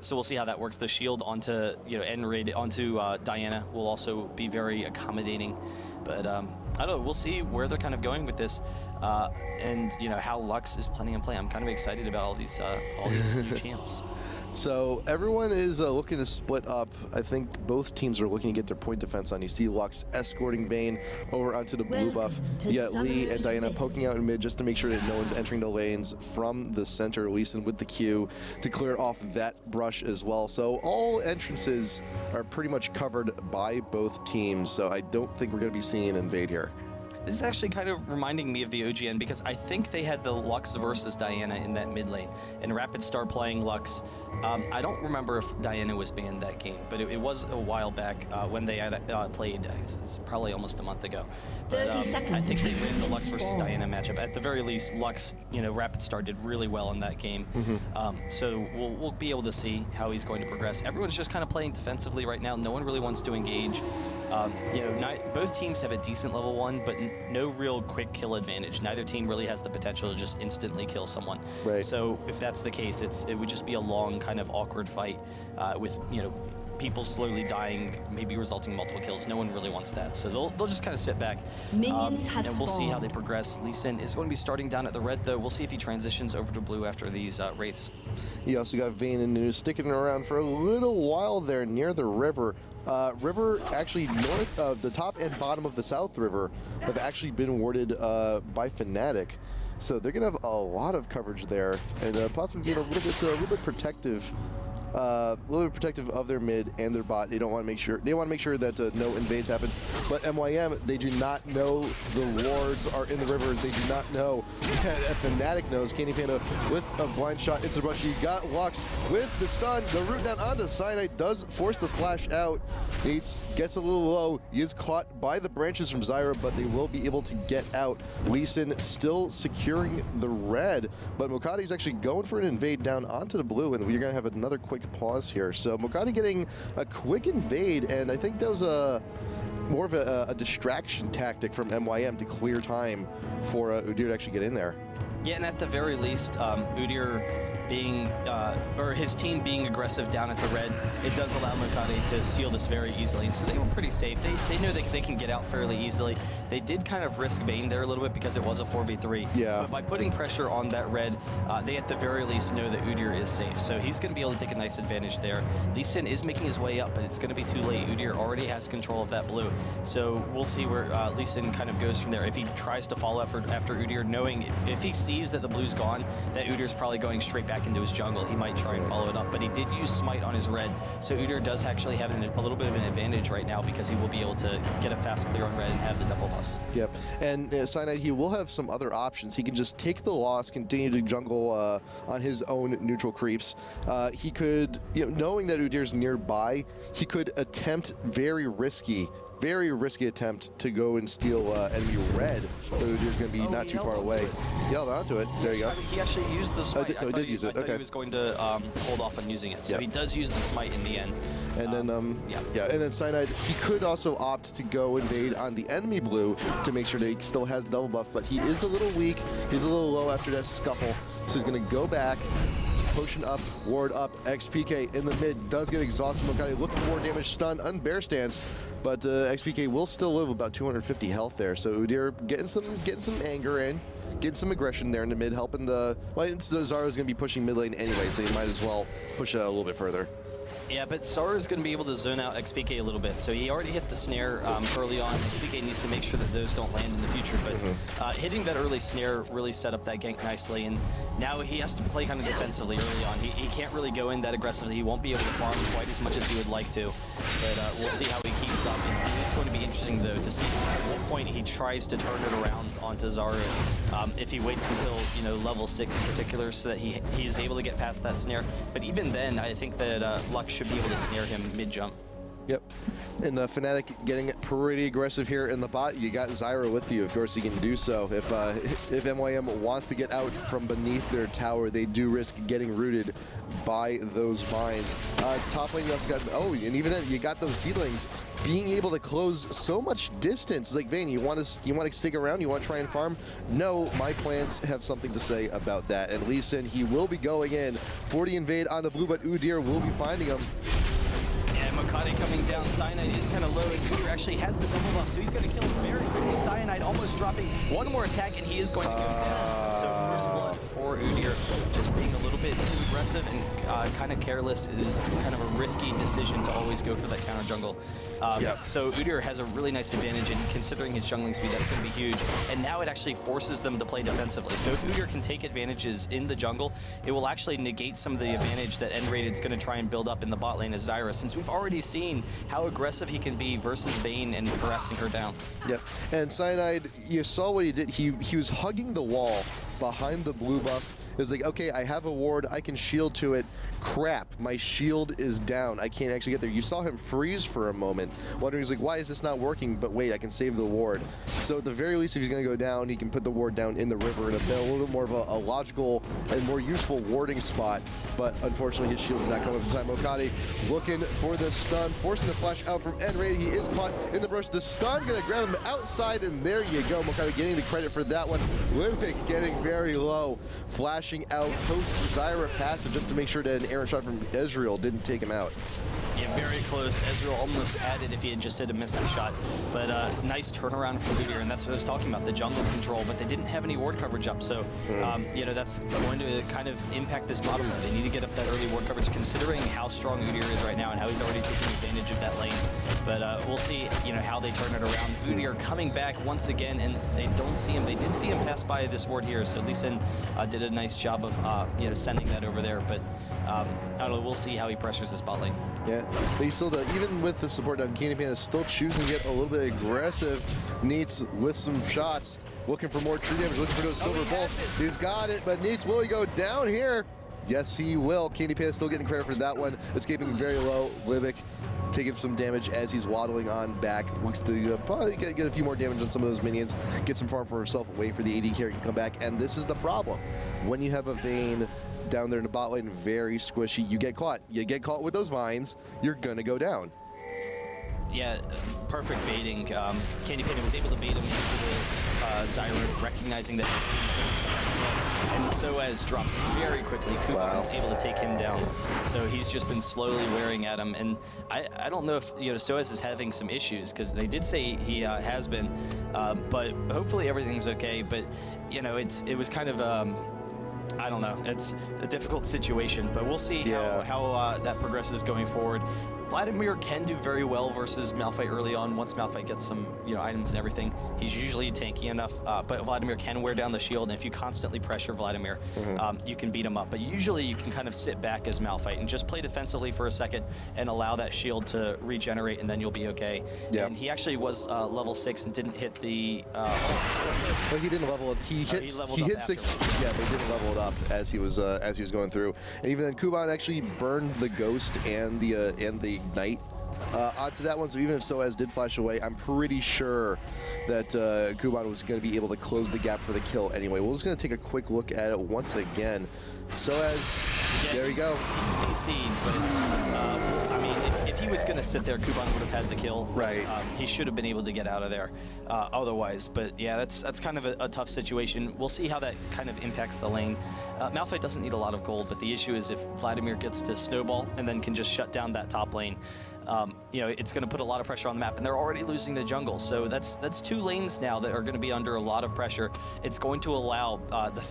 D: So we'll see how that works. The shield onto onto Diana will also be very accommodating. But I don't know. We'll see where they're kind of going with this, and how Lux is planning on playing. I'm kind of excited about all these new champs.
A: So everyone is looking to split up. I think both teams are looking to get their point defense on. You see Lux escorting Vayne over onto the blue buff. You got Lee and Diana poking out in mid just to make sure that no one's entering the lanes from the center. Lee Sin with the Q to clear off that brush as well. So all entrances are pretty much covered by both teams. So I don't think we're going to be seeing an invade here.
D: This is actually kind of reminding me of the OGN, because I think they had the Lux versus Diana in that mid lane, and Rapid Star playing Lux. I don't remember if Diana was banned that game, but it was a while back when they had played. It's probably almost a month ago. But,
F: 30 seconds.
D: I think they win the Lux versus Diana matchup. At the very least, Lux, Rapid Star did really well in that game. So we'll be able to see how he's going to progress. Everyone's just kind of playing defensively right now. No one really wants to engage. Both teams have a decent level 1, but no real quick kill advantage. Neither team really has the potential to just instantly kill someone.
A: Right.
D: So if that's the case, it would just be a long, kind of awkward fight with people slowly dying, maybe resulting in multiple kills. No one really wants that, so they'll just kind of sit back.
F: Minions have
D: and we'll see how they
F: spawned.
D: progress. Lee Sin is going to be starting down at the red, though. We'll see if he transitions over to blue after these wraiths.
A: You also got Vayne and Nu sticking around for a little while there near the river. River actually north of the top and bottom of the South River have actually been warded by FNATIC. So they're going to have a lot of coverage there, and possibly being a little bit protective a little bit protective of their mid and their bot. They don't want to make sure that no invades happen. But MYM, they do not know the wards are in the river. They do not know that FNATIC knows. Candy Panda with a blind shot into the brush. He got Lux with the stun. The root down onto Cyanide does force the flash out. Nates gets a little low. He is caught by the branches from Zyra, but they will be able to get out. Lee Sin still securing the red, but Mokadi's actually going for an invade down onto the blue, and we're going to have another quick pause here. So Mokadi getting a quick invade, and I think that was more of a distraction tactic from MYM to clear time for Udyr to actually get in there.
D: Yeah, and at the very least, Udyr being, or his team being aggressive down at the red, it does allow Mokadi to steal this very easily. And so they were pretty safe. They know that they can get out fairly easily. They did kind of risk Vayne there a little bit because it was a 4v3.
A: Yeah.
D: But by putting pressure on that red, they at the very least know that Udyr is safe. So he's going to be able to take a nice advantage there. Lee Sin is making his way up, but it's going to be too late. Udyr already has control of that blue. So we'll see where Lee Sin kind of goes from there. If he tries to follow after Udyr, knowing if he sees that the blue's gone, that Udyr's probably going straight back into his jungle. He might try and follow it up, but he did use Smite on his red, so Udyr does actually have a little bit of an advantage right now because he will be able to get a fast clear on red and have the double buffs.
A: Yep, and Cyanide, he will have some other options. He can just take the loss, continue to jungle on his own neutral creeps. He could, knowing that Udyr's nearby, he could attempt very risky attempt to go and steal enemy red. So Udyr's going to be not too far away. He held onto it. There you go.
D: He actually used the smite.
A: He did use it.
D: I thought
A: Okay.
D: he was going to hold off on using it. So
A: Yep.
D: he does use the smite in the end.
A: And then, and then Cyanide, he could also opt to go invade on the enemy blue to make sure that he still has double buff, but he is a little weak. He's a little low after that scuffle. So he's going to go back, potion up, ward up, XPK in the mid, does get exhausted. Mokadi looking for more damage, stun, unbear stance, but XPK will still live about 250 health there. So Udyr getting some anger in, getting some aggression there in the mid, helping the Zara's going to be pushing mid lane anyway, so you might as well push it a little bit further.
D: Yeah, but Zara's going to be able to zone out XPK a little bit. So he already hit the snare early on. XPK needs to make sure that those don't land in the future. But hitting that early snare really set up that gank nicely. And now he has to play kind of defensively early on. He can't really go in that aggressively. He won't be able to farm quite as much as he would like to. But we'll see how he keeps up. And it's going to be interesting, though, to see at what point he tries to turn it around onto Zara. If he waits until, level 6 in particular so that he is able to get past that snare. But even then, I think that Lux should be able to snare him mid-jump.
A: Yep. And FNATIC getting pretty aggressive here in the bot. You got Zyra with you. Of course, he can do so. If MYM wants to get out from beneath their tower, they do risk getting rooted by those vines. Top lane, you also got, and even then, you got those seedlings being able to close so much distance. It's like, Vayne, you want to stick around? You want to try and farm? No, my plants have something to say about that. And Lee Sin, he will be going in for the invade on the blue, but Udyr will be finding him.
D: Mokadi coming down. Cyanide is kind of low, and Udyr actually has the double buff, so he's going to kill him very quickly. Cyanide almost dropping one more attack, and he is going to go down. So first blood for Udyr, just being a little bit too aggressive and kind of careless is kind of a risky decision to always go for that counter jungle. So Udyr has a really nice advantage, and considering his jungling speed, that's going to be huge. And now it actually forces them to play defensively. So if Udyr can take advantages in the jungle, it will actually negate some of the advantage that N-Rated's going to try and build up in the bot lane as Zyra, since we've already seen how aggressive he can be versus Vayne and harassing her down.
A: Yep. And Cyanide, you saw what he did. He was hugging the wall behind the blue buff. It was like, okay, I have a ward, I can shield to it. Crap, my shield is down. I can't actually get there. You saw him freeze for a moment, wondering, he's like, why is this not working? But wait, I can save the ward. So at the very least, if he's going to go down, he can put the ward down in the river in a little bit more of a logical and more useful warding spot. But unfortunately, his shield did not come up in time. Mokadi looking for the stun, forcing the flash out from N-Rated. He is caught in the brush. The stun going to grab him outside, and there you go. Mokadi getting the credit for that one. Limpik getting very low, flashing out post Zyra passive just to make sure that an Aaron shot from Ezreal didn't take him out.
D: Yeah, very close. Ezreal almost had it if he had just hit a missing shot. But nice turnaround from Udyr, and that's what I was talking about, the jungle control. But they didn't have any ward coverage up, so you know, that's going to kind of impact this bottom lane. They need to get up that early ward coverage, considering how strong Udyr is right now and how he's already taking advantage of that lane. But we'll see, you know, how they turn it around. Udyr coming back once again, and they don't see him. They did see him pass by this ward here, so Lee Sin did a nice job of you know, sending that over there. But I don't know, we'll see how he pressures this bot lane.
A: Yeah, but he still does. Even with the support down, Candy Panda is still choosing to get a little bit aggressive. Needs with some shots, looking for more true damage, looking for those silver bolts. He's got it, but Needs, will he go down here? Yes, he will. Candy Panda still getting credit for that one, escaping very low. Linak taking some damage as he's waddling on back. Looks to probably get a few more damage on some of those minions, get some farm for himself, wait for the AD carry to come back. And this is the problem. When you have a Vayne down there in the bot lane, very squishy, you get caught. You get caught with those vines, you're gonna go down.
D: Yeah, perfect baiting. Candy Panda was able to bait him into the Zyro, recognizing that and sOAZ drops very quickly. Kuban's able to take him down. So he's just been slowly wearing at him. And I don't know if, you know, sOAZ is having some issues, because they did say he has been, but hopefully everything's okay. But, you know, it was kind of, I don't know. It's a difficult situation, but we'll see how that progresses going forward. Vladimir can do very well versus Malphite early on. Once Malphite gets some, you know, items and everything, he's usually tanky enough. But Vladimir can wear down the shield, and if you constantly pressure Vladimir, you can beat him up. But usually you can kind of sit back as Malphite and just play defensively for a second and allow that shield to regenerate, and then you'll be okay.
A: Yeah.
D: And he actually was level 6 and didn't hit the.
A: But he didn't level it. He hit 6. Yeah, they didn't level it up as he was going through. And even then, Kuban actually burned the Ghost and the Ignite onto that one. So even if sOAZ did flash away, I'm pretty sure that Kuban was going to be able to close the gap for the kill anyway. We're just going to take a quick look at it once again. sOAZ, there you go.
D: He's DC'd, but I mean, if he was going to sit there, Kuban would have had the kill.
A: Right.
D: He should have been able to get out of there otherwise. But yeah, that's kind of a tough situation. We'll see how that kind of impacts the lane. Malphite doesn't need a lot of gold, but the issue is if Vladimir gets to snowball and then can just shut down that top lane, you know, it's going to put a lot of pressure on the map, and they're already losing the jungle. So that's 2 lanes now that are going to be under a lot of pressure. It's going to allow,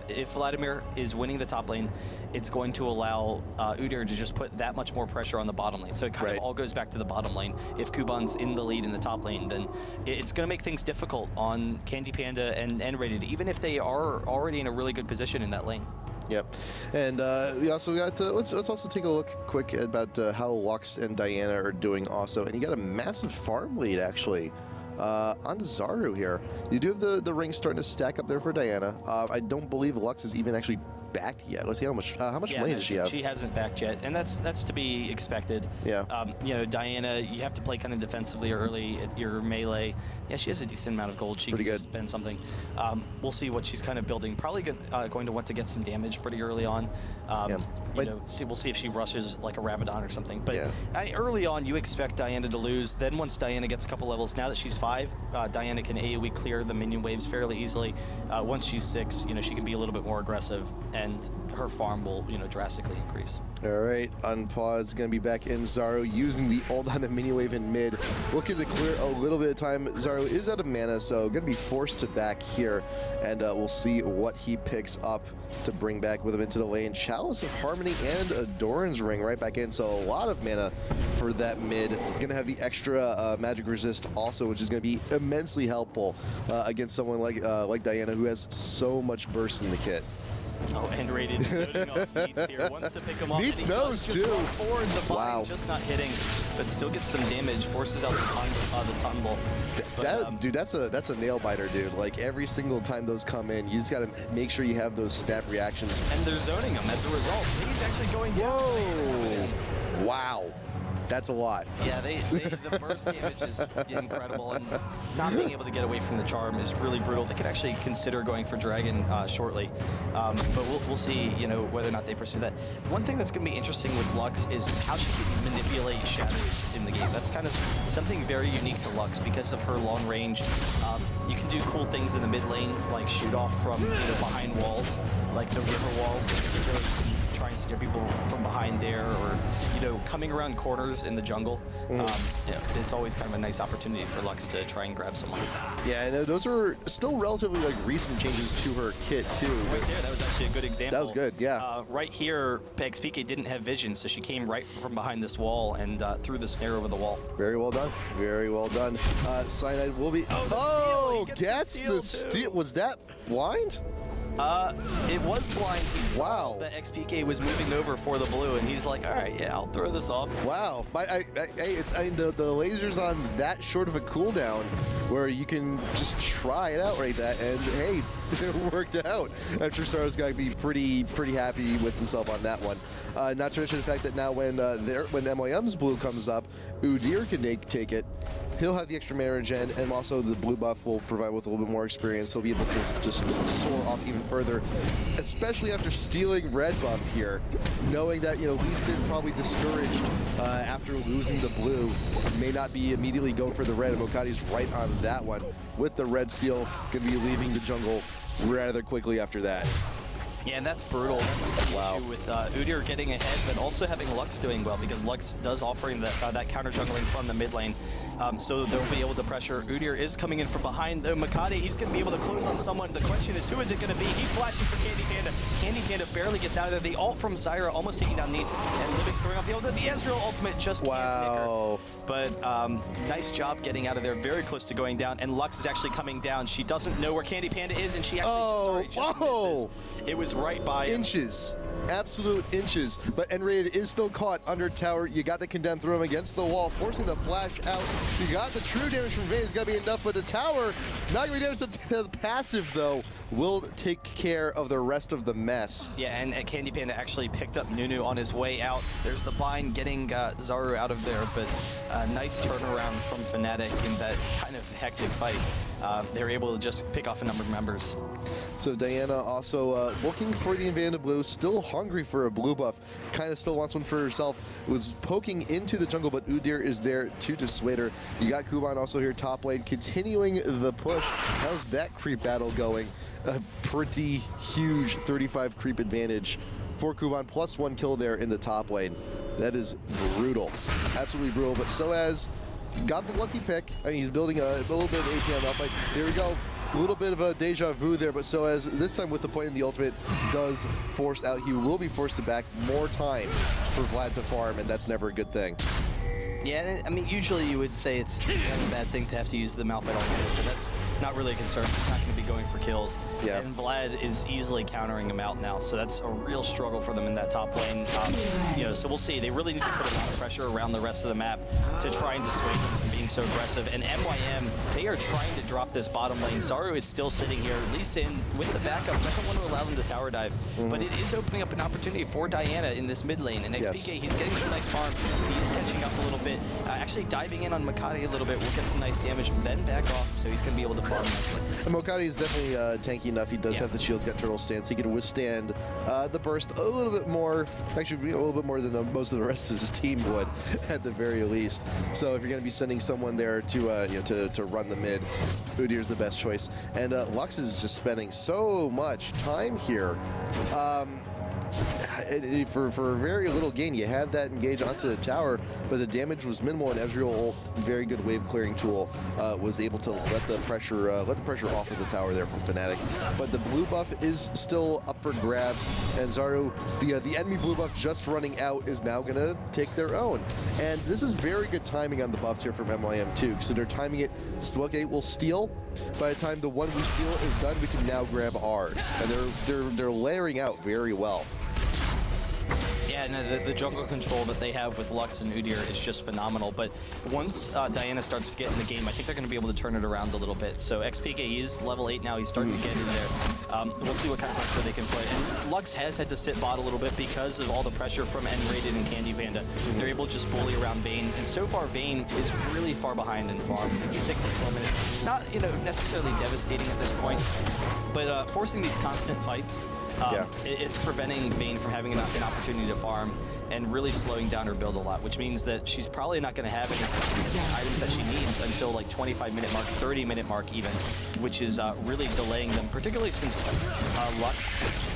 D: if Vladimir is winning the top lane, it's going to allow Udyr to just put that much more pressure on the bottom lane. So it kind of all goes back to the bottom lane. If Kuban's in the lead in the top lane, then it's going to make things difficult on Candy Panda and Rated, even if they are already in a really good position in that lane.
A: Yep, and we also got let's also take a look quick about how Lux and Diana are doing also, and you got a massive farm lead actually on Zaru here. You do have the ring starting to stack up there for Diana. I don't believe Lux is even actually backed yet. Let's see how much money does she have.
D: She hasn't backed yet, and that's to be expected.
A: Yeah.
D: You know, Diana, you have to play kind of defensively early at your melee. Yeah, she has a decent amount of gold. She can spend something. We'll see what she's kind of building. Probably going to want to get some damage pretty early on. You know, we'll see if she rushes like a Rabadon or something. But early on, you expect Diana to lose. Then once Diana gets a couple levels, now that she's 5, Diana can AoE clear the minion waves fairly easily. Once she's 6, you know, she can be a little bit more aggressive, and her farm will, you know, drastically increase.
A: All right, Unpause going to be back in. Zaru using the ult on the mini wave in mid, looking to clear a little bit of time. Zaru is out of mana, so going to be forced to back here, and we'll see what he picks up to bring back with him into the lane. Chalice of Harmony and a Doran's Ring right back in, so a lot of mana for that mid. Going to have the extra magic resist also, which is going to be immensely helpful against someone like Diana, who has so much burst in the kit.
D: Oh, and Rated zoning off Needs here. Wants to pick him off.
A: Needs knows too.
D: Forward the bottom, just not hitting, but still gets some damage. Forces out the tumble.
A: Dude, that's a nail biter, dude. Like every single time those come in, you just gotta make sure you have those snap reactions.
D: And they're zoning him as a result. He's actually going down.
A: Whoa! Wow. That's a lot.
D: Yeah, the burst damage is incredible, and not being able to get away from the charm is really brutal. They could actually consider going for Dragon shortly, but we'll see, you know, whether or not they pursue that. One thing that's going to be interesting with Lux is how she can manipulate shadows in the game. That's kind of something very unique to Lux because of her long range. You can do cool things in the mid lane, like shoot off from behind walls, like the river walls. You can really try and scare people from behind there, or coming around corners in the jungle. It's always kind of a nice opportunity for Lux to try and grab someone.
A: Yeah, and those are still relatively like recent changes to her kit too.
D: Right there, that was actually a good example.
A: That was good, yeah.
D: Right here, XPK didn't have vision, so she came right from behind this wall and threw the snare over the wall.
A: Very well done. Very well done. Cyanide will be.
D: Oh,
A: gets the steal. Was that blind?
D: It was blind. He saw
A: Wow.
D: that XPK was moving over for the blue, and he's like, all right, yeah, I'll throw this off.
A: Wow. Hey, the lasers on that short of a cooldown where you can just try it out like that, and hey, it worked out. I'm sure Star's got to be pretty happy with himself on that one. Not to mention the fact that now when MYM's blue comes up, Udyr can take it. He'll have the extra mana regen, and also the blue buff will provide with a little bit more experience. He'll be able to just soar off even further, especially after stealing red buff here, knowing that Lee Sin probably discouraged after losing the blue, may not be immediately going for the red, and Mokadi's right on that one with the red steal, going to be leaving the jungle rather quickly after that.
D: Yeah, and that's brutal. That's the issue with Udyr getting ahead, but also having Lux doing well, because Lux does offering that counter jungling from the mid lane. So they'll be able to pressure. Udyr is coming in from behind. Mokade, he's going to be able to close on someone. The question is, who is it going to be? He flashes for Candy Panda. Candy Panda barely gets out of there. The ult from Zyra almost taking down Needs, and Living throwing off the ult. The Ezreal ultimate just can't make her. But nice job getting out of there. Very close to going down, and Lux is actually coming down. She doesn't know where Candy Panda is, and she actually just misses. It was right by
A: inches. Absolute inches, but Enraid is still caught under tower. You got the condemn throw him against the wall, forcing the flash out. You got the true damage from Vayne. It's got to be enough, but the tower not going to be damage to the passive though. Will take care of the rest of the mess.
D: Yeah, and Candy Panda actually picked up Nunu on his way out. There's the bind getting Zaru out of there, but nice turnaround from FNATIC in that kind of hectic fight. They were able to just pick off a number of members.
A: So Diana also looking for the Invaded Blue, still hungry for a blue buff, kind of still wants one for herself. Was poking into the jungle, but Udyr is there to dissuade her. You got Kuban also here top lane, continuing the push. How's that creep battle going? A pretty huge 35 creep advantage for Kuban, plus 1 kill there in the top lane. That is brutal, absolutely brutal. But sOAZ got the lucky pick. I mean, he's building a little bit of AP on that fight. Here we go. A little bit of a deja vu there, but sOAZ, this time with the point in the ultimate, does force out. He will be forced to back more time for Vlad to farm, and that's never a good thing.
D: Yeah, I mean, usually you would say it's kind of a bad thing to have to use the Malphite ultimate, but that's not really a concern. It's not going to be going for kills.
A: Yeah.
D: And Vlad is easily countering him out now, so that's a real struggle for them in that top lane. So we'll see. They really need to put a lot of pressure around the rest of the map to try and dissuade them from being so aggressive. And MYM, they are trying to drop this bottom lane. Zaru is still sitting here. Lee Sin, with the backup, doesn't want to allow them to tower dive, but it is opening up an opportunity for Diana in this mid lane. And XPK, he's getting some nice farm. He's catching up a little bit. Actually diving in on Mokade a little bit. We'll get some nice damage, then back off, so he's going to be able to farm nicely.
A: And Mokade is definitely tanky enough. He does have the shields, got turtle stance. He can withstand the burst a little bit more, actually a little bit more than most of the rest of his team would, at the very least. So if you're going to be sending someone there to run the mid, Udyr's the best choice. And Lux is just spending so much time here. For very little gain. You had that engage onto the tower, but the damage was minimal, and Ezreal ult, very good wave clearing tool, was able to let the pressure off of the tower there from FNATIC. But the blue buff is still up for grabs, and Zaru, the enemy blue buff just running out, is now going to take their own. And this is very good timing on the buffs here from MYM too, so they're timing it. Swelgate will steal. By the time the one we steal is done, we can now grab ours, and they're layering out very well.
D: Yeah, no, the jungle control that they have with Lux and Udyr is just phenomenal. But once Diana starts to get in the game, I think they're going to be able to turn it around a little bit. So XPK is level 8 now. He's starting to get in there. We'll see what kind of pressure they can put. And Lux has had to sit bot a little bit because of all the pressure from Enraided and Candy Panda. They're able to just bully around Vayne. And so far, Vayne is really far behind in farm. 56 and 12 minutes. Not necessarily devastating at this point, but forcing these constant fights, it's preventing Vayne from having an opportunity to farm and really slowing down her build a lot, which means that she's probably not going to have any items that she needs until like 25-minute mark, 30-minute mark even, which is really delaying them, particularly since Lux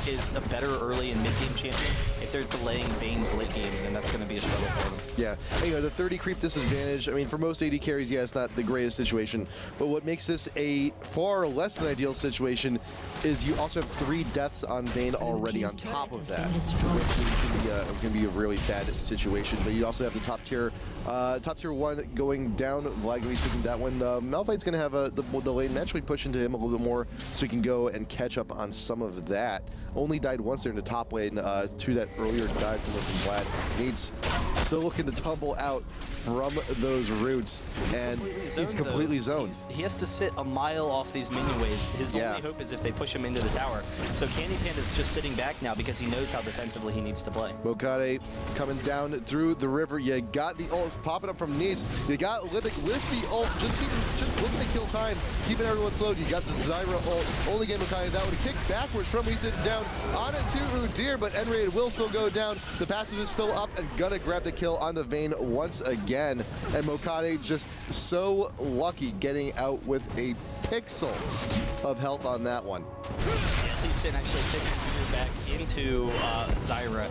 D: is a better early and mid-game champion. If if they're delaying Vayne's late game, then that's going to be a struggle for them.
A: Yeah, and, you know, the 30 creep disadvantage, I mean, for most AD carries, yeah, it's not the greatest situation, but what makes this a far less than ideal situation is you also have 3 deaths on Vayne already on top of that, which can be a really bad situation, but you also have the top tier 1 going down. Vlad going to be taking that one. Malphite's going to have the lane naturally push into him a little bit more so he can go and catch up on some of that. Only died once there in the top lane to that earlier dive from Vlad. Needs still looking to tumble out from those roots, and he's completely zoned.
D: He has to sit a mile off these minion waves. His only hope is if they push him into the tower. So Candy Panda's just sitting back now because he knows how defensively he needs to play.
A: Mokade coming down through the river. You got the ult popping up from Niels. You got Linak with the ult, just looking to kill time, keeping everyone slowed. You got the Zyra ult. Only game Mokade that would kick backwards from Weezid down on it to Udyr, but Enraid will still go down. The passive is still up and gonna grab the kill on the Vayne once again. And Mokade just so lucky getting out with a pixel of health on that one.
D: Lee Sin actually taking Udyr back into Zyra,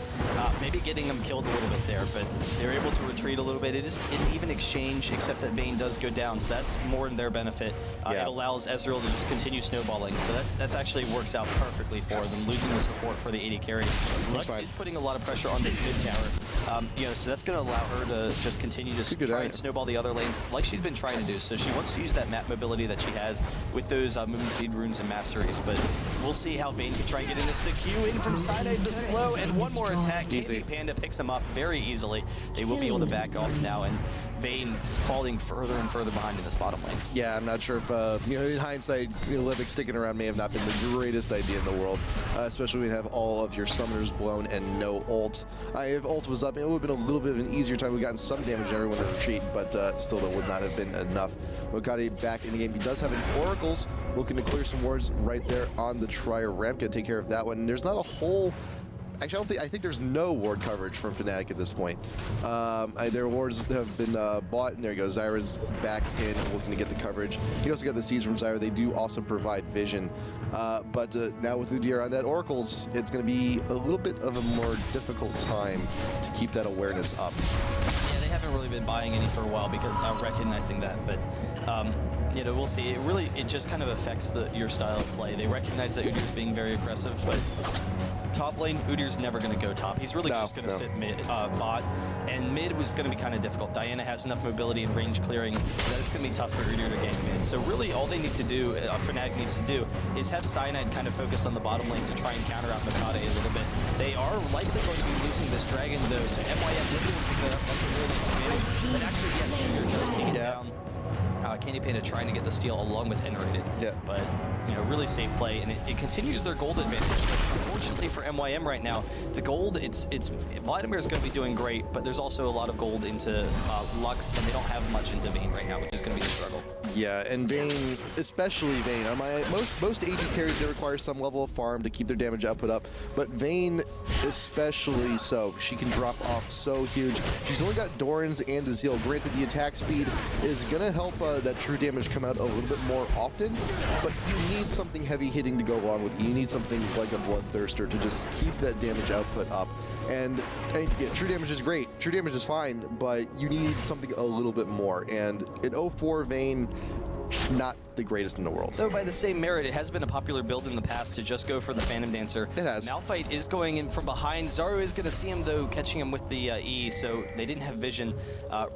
D: maybe getting him killed a little bit there, but they're able to retreat a little bit. It is an even exchange, except that Vayne does go down, so that's more in their benefit. It allows Ezreal to just continue snowballing, so that's actually works out perfectly for them, losing the support for the AD carry. Lux is putting a lot of pressure on this mid tower, you know, so that's going to allow her to just continue to try and snowball the other lanes like she's been trying to do. So she wants to use that map mobility that she has with those movement speed runes and masteries, but we'll see how Vayne can try and get in this. The Q in from side the slow, and one more attack. Candy Panda picks him up very easily. They will be able to back off now, and Vayne's falling further and further behind in this bottom lane.
A: Yeah, I'm not sure if, you know, in hindsight, Linak sticking around may have not been the greatest idea in the world, especially when you have all of your summoners blown and no ult. If ult was up, it would have been a little bit of an easier time. We've gotten some damage and everyone to retreat, but still that would not have been enough. Mokade back in the game. He does have an Oracles, looking to clear some wards right there on the Trier ramp. Gonna take care of that one. And there's not a whole... Actually, I think there's no ward coverage from FNATIC at this point. Their wards have been bought, and there you go. Zyra's back in, looking to get the coverage. You also got the Seeds from Zyra. They do also provide vision. But now with Udyr on that Oracles, it's going to be a little bit of a more difficult time to keep that awareness up.
D: Yeah, they haven't really been buying any for a while because recognizing that, but you know, we'll see. It just kind of affects your style of play. They recognize that Udyr's being very aggressive, but top lane, Udyr's never going to go top. He's really just going to sit mid, bot, and mid was going to be kind of difficult. Diana has enough mobility and range clearing that it's going to be tough for Udyr to gank mid. So really all they need to do, FNATIC needs to do, is have Cyanide kind of focus on the bottom lane to try and counter out Mokade a little bit. They are likely going to be losing this dragon though, so MYM looking to pick that up. That's a really nice advantage. But actually, yes, Udyr does take it down. Candy Panda trying to get the steal along with Enraided. But, you know, really safe play, and it continues their gold advantage. But unfortunately for MYM right now, the gold, Vladimir's going to be doing great, but there's also a lot of gold into Lux, and they don't have much into Vayne right now, which is going to be the struggle.
A: Yeah, and Vayne, especially Vayne. Most AD carries, they require some level of farm to keep their damage output up, but Vayne especially so. She can drop off so huge. She's only got Doran's and the Zeal. Granted, the attack speed is going to help that true damage come out a little bit more often, but you need something heavy hitting to go along with it. You need something like a Bloodthirster to just keep that damage output up. And yeah, true damage is great. True damage is fine, but you need something a little bit more. And in 04 Vayne, not the greatest in the world.
D: Though by the same merit, it has been a popular build in the past to just go for the Phantom Dancer.
A: It has.
D: Malphite is going in from behind. Zaru is going to see him, though, catching him with the E, so they didn't have vision.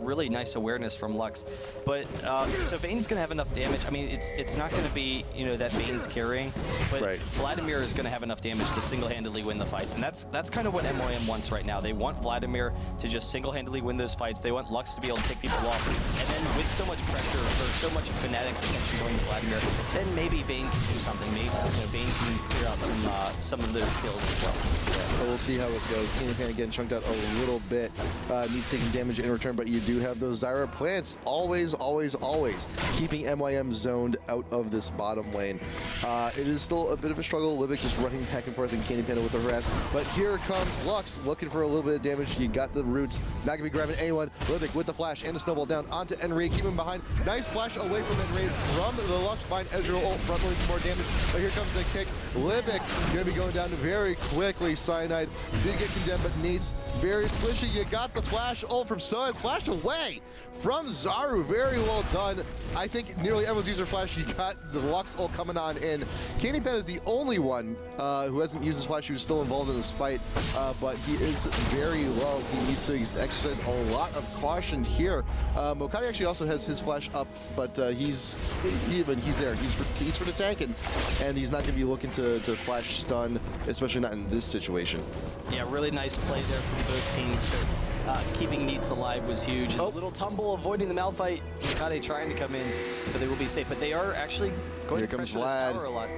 D: Really nice awareness from Lux. But, so Vayne's going to have enough damage. I mean, it's not going to be, you know, that Vayne's carrying, but Vladimir is going to have enough damage to single-handedly win the fights, and that's kind of what MYM wants right now. They want Vladimir to just single-handedly win those fights. They want Lux to be able to take people off, and then with so much pressure, or so much of FNATIC's attention going to Vladimir, then maybe Vayne can do something. Maybe Vayne can clear out some of those kills as well.
A: But we'll see how it goes. Candy Panda getting chunked out a little bit. Needs taking damage in return, but you do have those Zyra plants. Always, always, always keeping MYM zoned out of this bottom lane. It is still a bit of a struggle. Linak just running back and forth and Candy Panda with the harass. But here comes Lux looking for a little bit of damage. You got the roots. Not going to be grabbing anyone. Linak with the flash and a snowball down onto Enraid. Keep him behind. Nice flash away from Enraid from the Lux Bind. Ezreal ult front loading some more damage. But here comes the kick. Linak going to be going down very quickly. Cyanide Cyanide did get condemned, but Nate's very squishy. You got the flash ult from sOAZ. Flash away from Zaru. Very well done. I think nearly everyone's user flash. You got the Lux ult coming on in. Candy Pen is the only one who hasn't used his flash, who's still involved in this fight, but he is very low. He needs to exercise a lot of caution here. Mokadi actually also has his flash up, but he's there. He's for the tanking, and he's not going to be looking to flash stun, especially not in this situation.
D: Yeah, really nice play there from both teams. But keeping Neats alive was huge. And a little tumble, avoiding the Malphite. Mokadi trying to come in, but they will be safe. But they are actually going to pressure this tower a lot.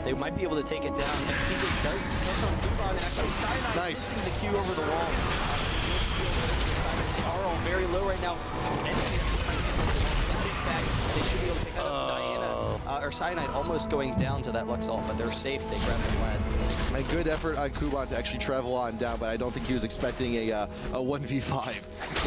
D: They might be able to take it down. XPK does catch on Kuban, and actually Cyanide
A: nice.
D: Pushing the Q over the wall. They are all very low right now. They should be able to pick that up. Diana, or Cyanide almost going down to that Lux ult, but they're safe. They grab the Vlad.
A: A good effort on Kuban to actually travel on down, but I don't think he was expecting a 1v5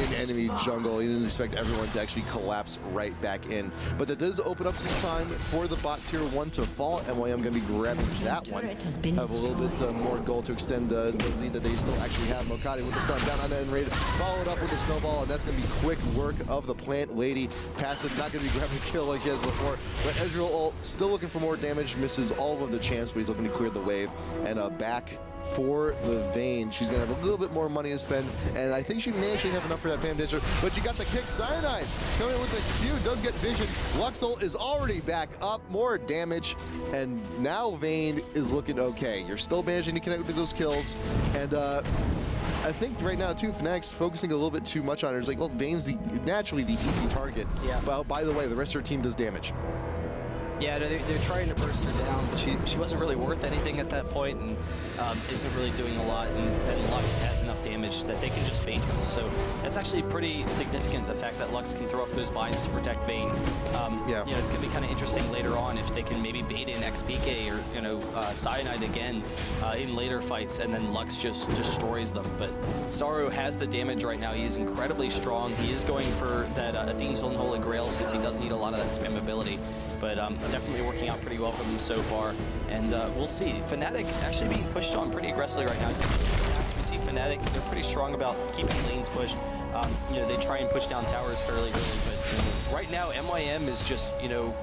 A: in enemy jungle. He didn't expect everyone to actually collapse right back in. But that does open up some time for the bot tier 1 to fall. MYM going to be grabbing that one. Have a little bit more goal to extend the lead that they still actually have. Mokadi with the stun down on end raid, followed up with the snowball, and that's going to be quick work of the plant lady. Passive, not going to be grabbing a kill like he has before, but Ezreal ult still looking for more damage, misses all of the chance, but he's looking to clear the wave. And back for the Vayne. She's going to have a little bit more money to spend, and I think she may actually have enough for that Phantom Dancer, but you got the kick. Cyanide coming in with the Q, does get vision. Lux ult is already back up, more damage, and now Vayne is looking okay. You're still managing to connect with those kills, and I think right now, too, FNATIC's focusing a little bit too much on her. It's like, well, Vayne's naturally the easy target.
D: Yeah.
A: Well, by the way, the rest of her team does damage.
D: Yeah, they're trying to burst her down, but she wasn't really worth anything at that point, and isn't really doing a lot, and Lux has enough damage that they can just bait him. So that's actually pretty significant, the fact that Lux can throw up those binds to protect Vayne.
A: Yeah.
D: You know, it's going to be kind of interesting later on if they can maybe bait in XPK or, you know, Cyanide again in later fights, and then Lux just destroys them. But Zaru has the damage right now. He is incredibly strong. He is going for that Athene's Own Holy Grail, since he does need a lot of that spammability. But definitely working out pretty well for them so far. And we'll see. FNATIC actually being pushed on pretty aggressively right now. We see FNATIC, they're pretty strong about keeping lanes pushed. You know, they try and push down towers fairly early, but right now MYM is just, you know,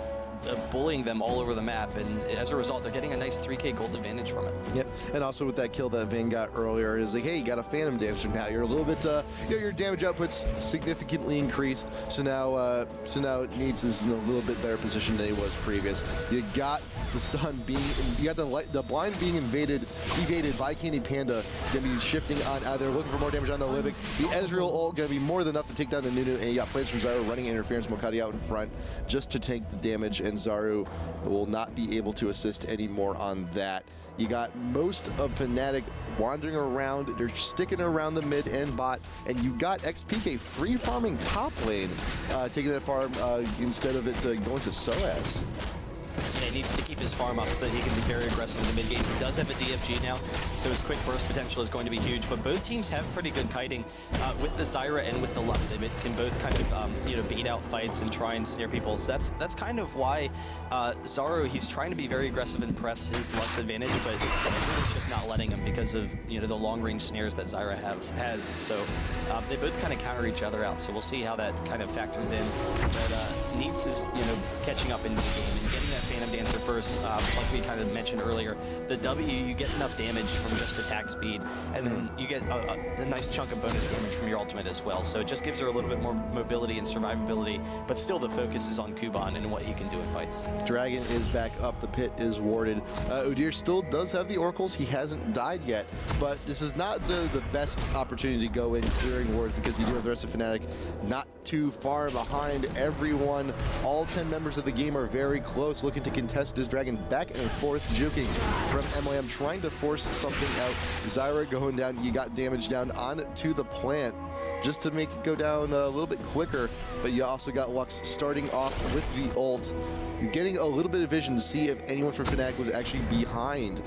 D: bullying them all over the map, and as a result, they're getting a nice 3k gold advantage from it.
A: Yep, and also with that kill that Vayne got earlier, is like, hey, you got a Phantom Dancer now. You're a little bit, you know, your damage output's significantly increased. So now Needs is in a little bit better position than he was previous. You got the stun being, you got the blind being evaded by Candy Panda. Gonna be shifting on either looking for more damage on the Linak. The Ezreal ult gonna be more than enough to take down the Nunu, and you got plays from Zaru running interference. Mokadi out in front just to tank the damage, and Zaru will not be able to assist anymore on that. You got most of FNATIC wandering around. They're sticking around the mid and bot, and you got XPK free farming top lane, taking that farm instead of it going to sOAZ.
D: Yeah, he needs to keep his farm up so that he can be very aggressive in the mid game. He does have a DFG now, so his quick burst potential is going to be huge. But both teams have pretty good kiting with the Zyra and with the Lux. They can both kind of you know, beat out fights and try and snare people. So that's kind of why Zaru, he's trying to be very aggressive and press his Lux advantage, but it's just not letting him because of, you know, the long range snares that Zyra has. So they both kind of counter each other out. So we'll see how that kind of factors in. But Needs is, you know, catching up into the game and getting that Phantom Dancer first, like we kind of mentioned earlier. The W, you get enough damage from just attack speed, and then you get a nice chunk of bonus damage from your ultimate as well. So it just gives her a little bit more mobility and survivability, but still the focus is on Kuban and what he can do in fights.
A: Dragon is back up, the pit is warded. Udyr still does have the oracles, he hasn't died yet, but this is not the best opportunity to go in clearing wards, because you do have the rest of FNATIC not too far behind everyone. All 10 members of the game are very close, looking to contest this Dragon back and forth, juking from MYM, trying to force something out. Zyra going down, you got damage down onto the plant, just to make it go down a little bit quicker, but you also got Lux starting off with the ult, getting a little bit of vision to see if anyone from FNATIC was actually behind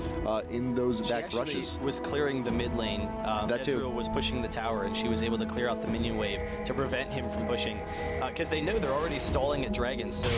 A: in those back rushes.
D: She was clearing the mid lane.
A: That too.
D: Ezreal was pushing the tower, and she was able to clear out the minion wave to prevent him from pushing, because they know they're already stalling at Dragon. So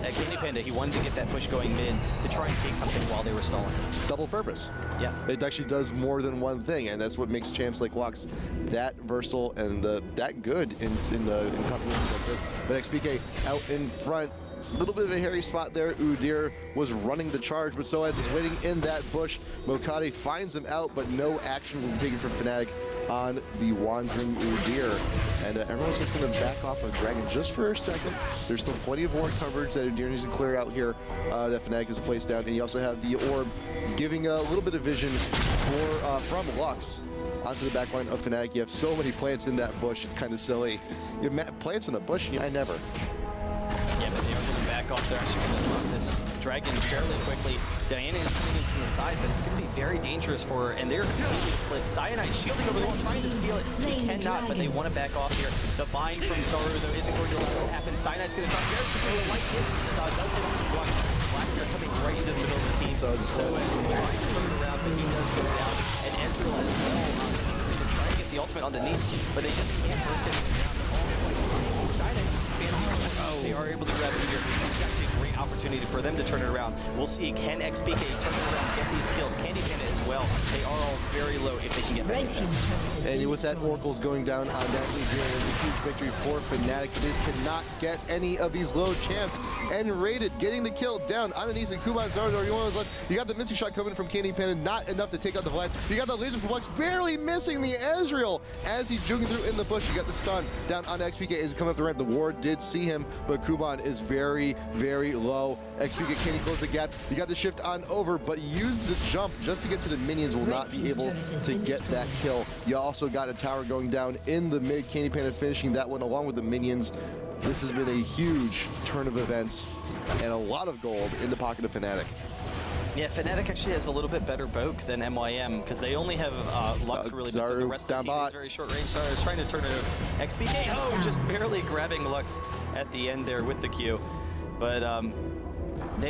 D: at Candy Panda, he wanted to get that push going mid to try and take something while they were stalling.
A: Double purpose.
D: Yeah.
A: It actually does more than one thing, and that's what makes champs like Lux that versatile and that good in competitions like this. But XPK out in front. A little bit of a hairy spot there. Udyr was running the charge, but sOAZ is waiting in that bush. Mokade finds him out, but no action will be taken from FNATIC on the wandering Udyr. And everyone's just going to back off of Dragon just for a second. There's still plenty of ward coverage that Udyr needs to clear out here that FNATIC has placed down. And you also have the orb giving a little bit of vision from Lux onto the back line of FNATIC. You have so many plants in that bush, it's kind of silly. You have plants in a bush, I never.
D: Yeah, but they are going to back off. They're actually going to drop this dragon fairly quickly. Diana is coming from the side, but it's going to be very dangerous for her, and they're completely split. Cyanide shielding over the wall, trying to steal it. They cannot, but they want to back off here. The bind from Zaru, though, isn't going to allow it to happen. Cyanide's going to drop there. The light hit does hit on Blackbeard coming right into the middle of the team. So it's trying to turn it around, but he does go down. And Ezreal as well. They're trying to get the ultimate on the Needs, but they just can't burst anything down. They are able to grab it here. It's actually a great opportunity for them to turn it around. We'll see, can XPK turn it around, get these kills? Candy Panda as well. They are all very low if they can get back.
A: And with that, Oracle's going down on that Udyr is a huge victory for FNATIC. They cannot get any of these low champs. And rated, getting the kill down on Amnesiq. Kuban Zaru, or you want left. You got the missing shot coming from Candy Panda, not enough to take out the Vlad. You got the laser from Lux, barely missing the Ezreal as he's juking through in the bush. You got the stun down on XPK as he coming up the ramp. The ward did see him, but Kuban is very, very low. XPK can he close the gap? You got the shift on over, but use the jump just to get to the minions will not be able to get that kill. You also got a tower going down in the mid. Candy Panda finishing that one along with the minions. This has been a huge turn of events and a lot of gold in the pocket of FNATIC.
D: Yeah, FNATIC actually has a little bit better poke than MYM because they only have Lux really, but the rest of the team is very short range. Sorry, I was trying to turn it over. XPK, oh, just barely grabbing Lux at the end there with the Q. But I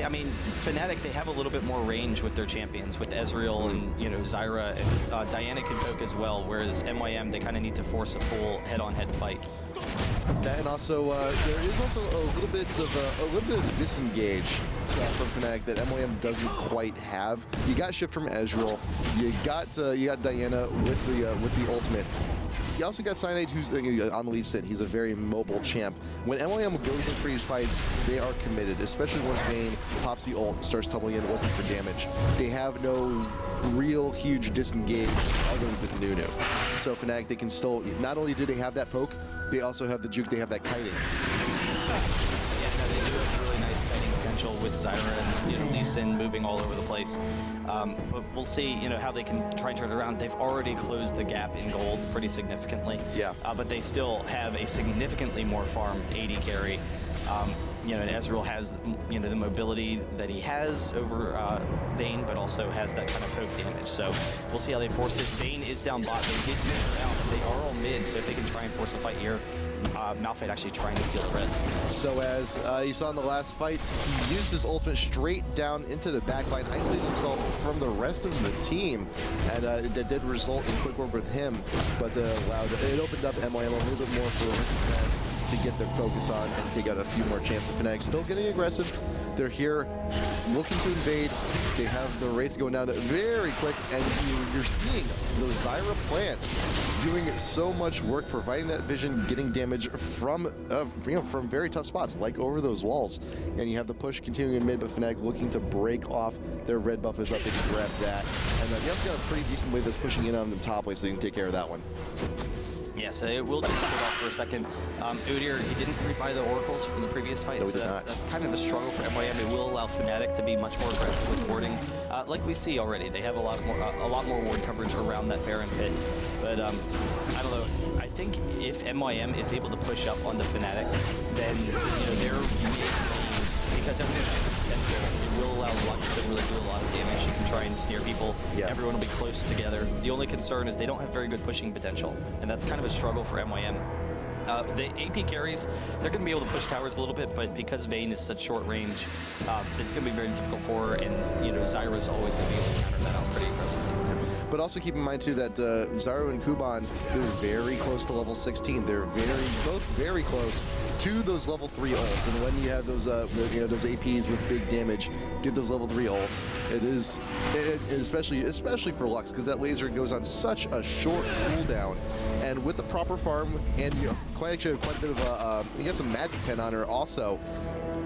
D: mean, FNATIC, they have a little bit more range with their champions, with Ezreal and, you know, Zyra, and Diana can poke as well, whereas MYM, they kind of need to force a full head-on-head fight.
A: That, and also there is also a little bit of disengage from FNATIC that MYM doesn't quite have. You got shift from Ezreal. You got Diana with the ultimate. You also got Cyanide, who's on the lead sit. He's a very mobile champ. When MYM goes in for these fights, they are committed, especially once Vayne pops the ult, starts tumbling in looking for damage. They have no real huge disengage other than Nunu. So FNATIC, they can still, not only do they have that poke, they also have the juke, they have that kiting.
D: Yeah, no, they do have really nice kiting potential with Zyra and, you know, Lee Sin moving all over the place. But we'll see, you know, how they can try and turn it around. They've already closed the gap in gold pretty significantly. Yeah. But they still have a significantly more farmed AD carry. You know, and Ezreal has, you know, the mobility that he has over Vayne, but also has that kind of poke damage. So we'll see how they force it. Vayne is down bot. They did turn it out. They are all mid, so if they can try and force a fight here, Malphite actually trying to steal the red.
A: So as you saw in the last fight, he used his ultimate straight down into the backline, isolating himself from the rest of the team, and that did result in quick work with him, but it opened up MYM a little bit more for to get their focus on and take out a few more champs. The FNATIC still getting aggressive. They're here looking to invade. They have the rates going down very quick, and you're seeing those Zyra plants doing so much work, providing that vision, getting damage from from very tough spots, like over those walls. And you have the push continuing in mid, but FNATIC looking to break off. Their red buff is up. They can grab that. And you also got a pretty decent wave that's pushing in on the top way, so you can take care of that one.
D: Yeah, so it will just split off for a second. Udyr, he didn't pre-buy the oracles from the previous fight, so that's kind of the struggle for MYM. It will allow FNATIC to be much more aggressive with warding. Like we see already, they have a lot more ward coverage around that Baron pit. But I don't know. I think if MYM is able to push up onto FNATIC, then they're because everything's in the center, it will allow Lux to really do a lot of damage. You can try and snare people. Yeah. Everyone will be close together. The only concern is they don't have very good pushing potential, and that's kind of a struggle for MYM. The AP carries, they're going to be able to push towers a little bit, but because Vayne is such short range, it's going to be very difficult for her, and Zyra's always going to be able to counter that out pretty aggressively.
A: But also keep in mind too that Zaru and Kuban, they're very close to level 16. They're both very close to those level 3 ults. And when you have those those APs with big damage, get those level 3 ults. Especially for Lux, because that laser goes on such a short cooldown. And with the proper farm and quite a bit of you get some magic pen on her also,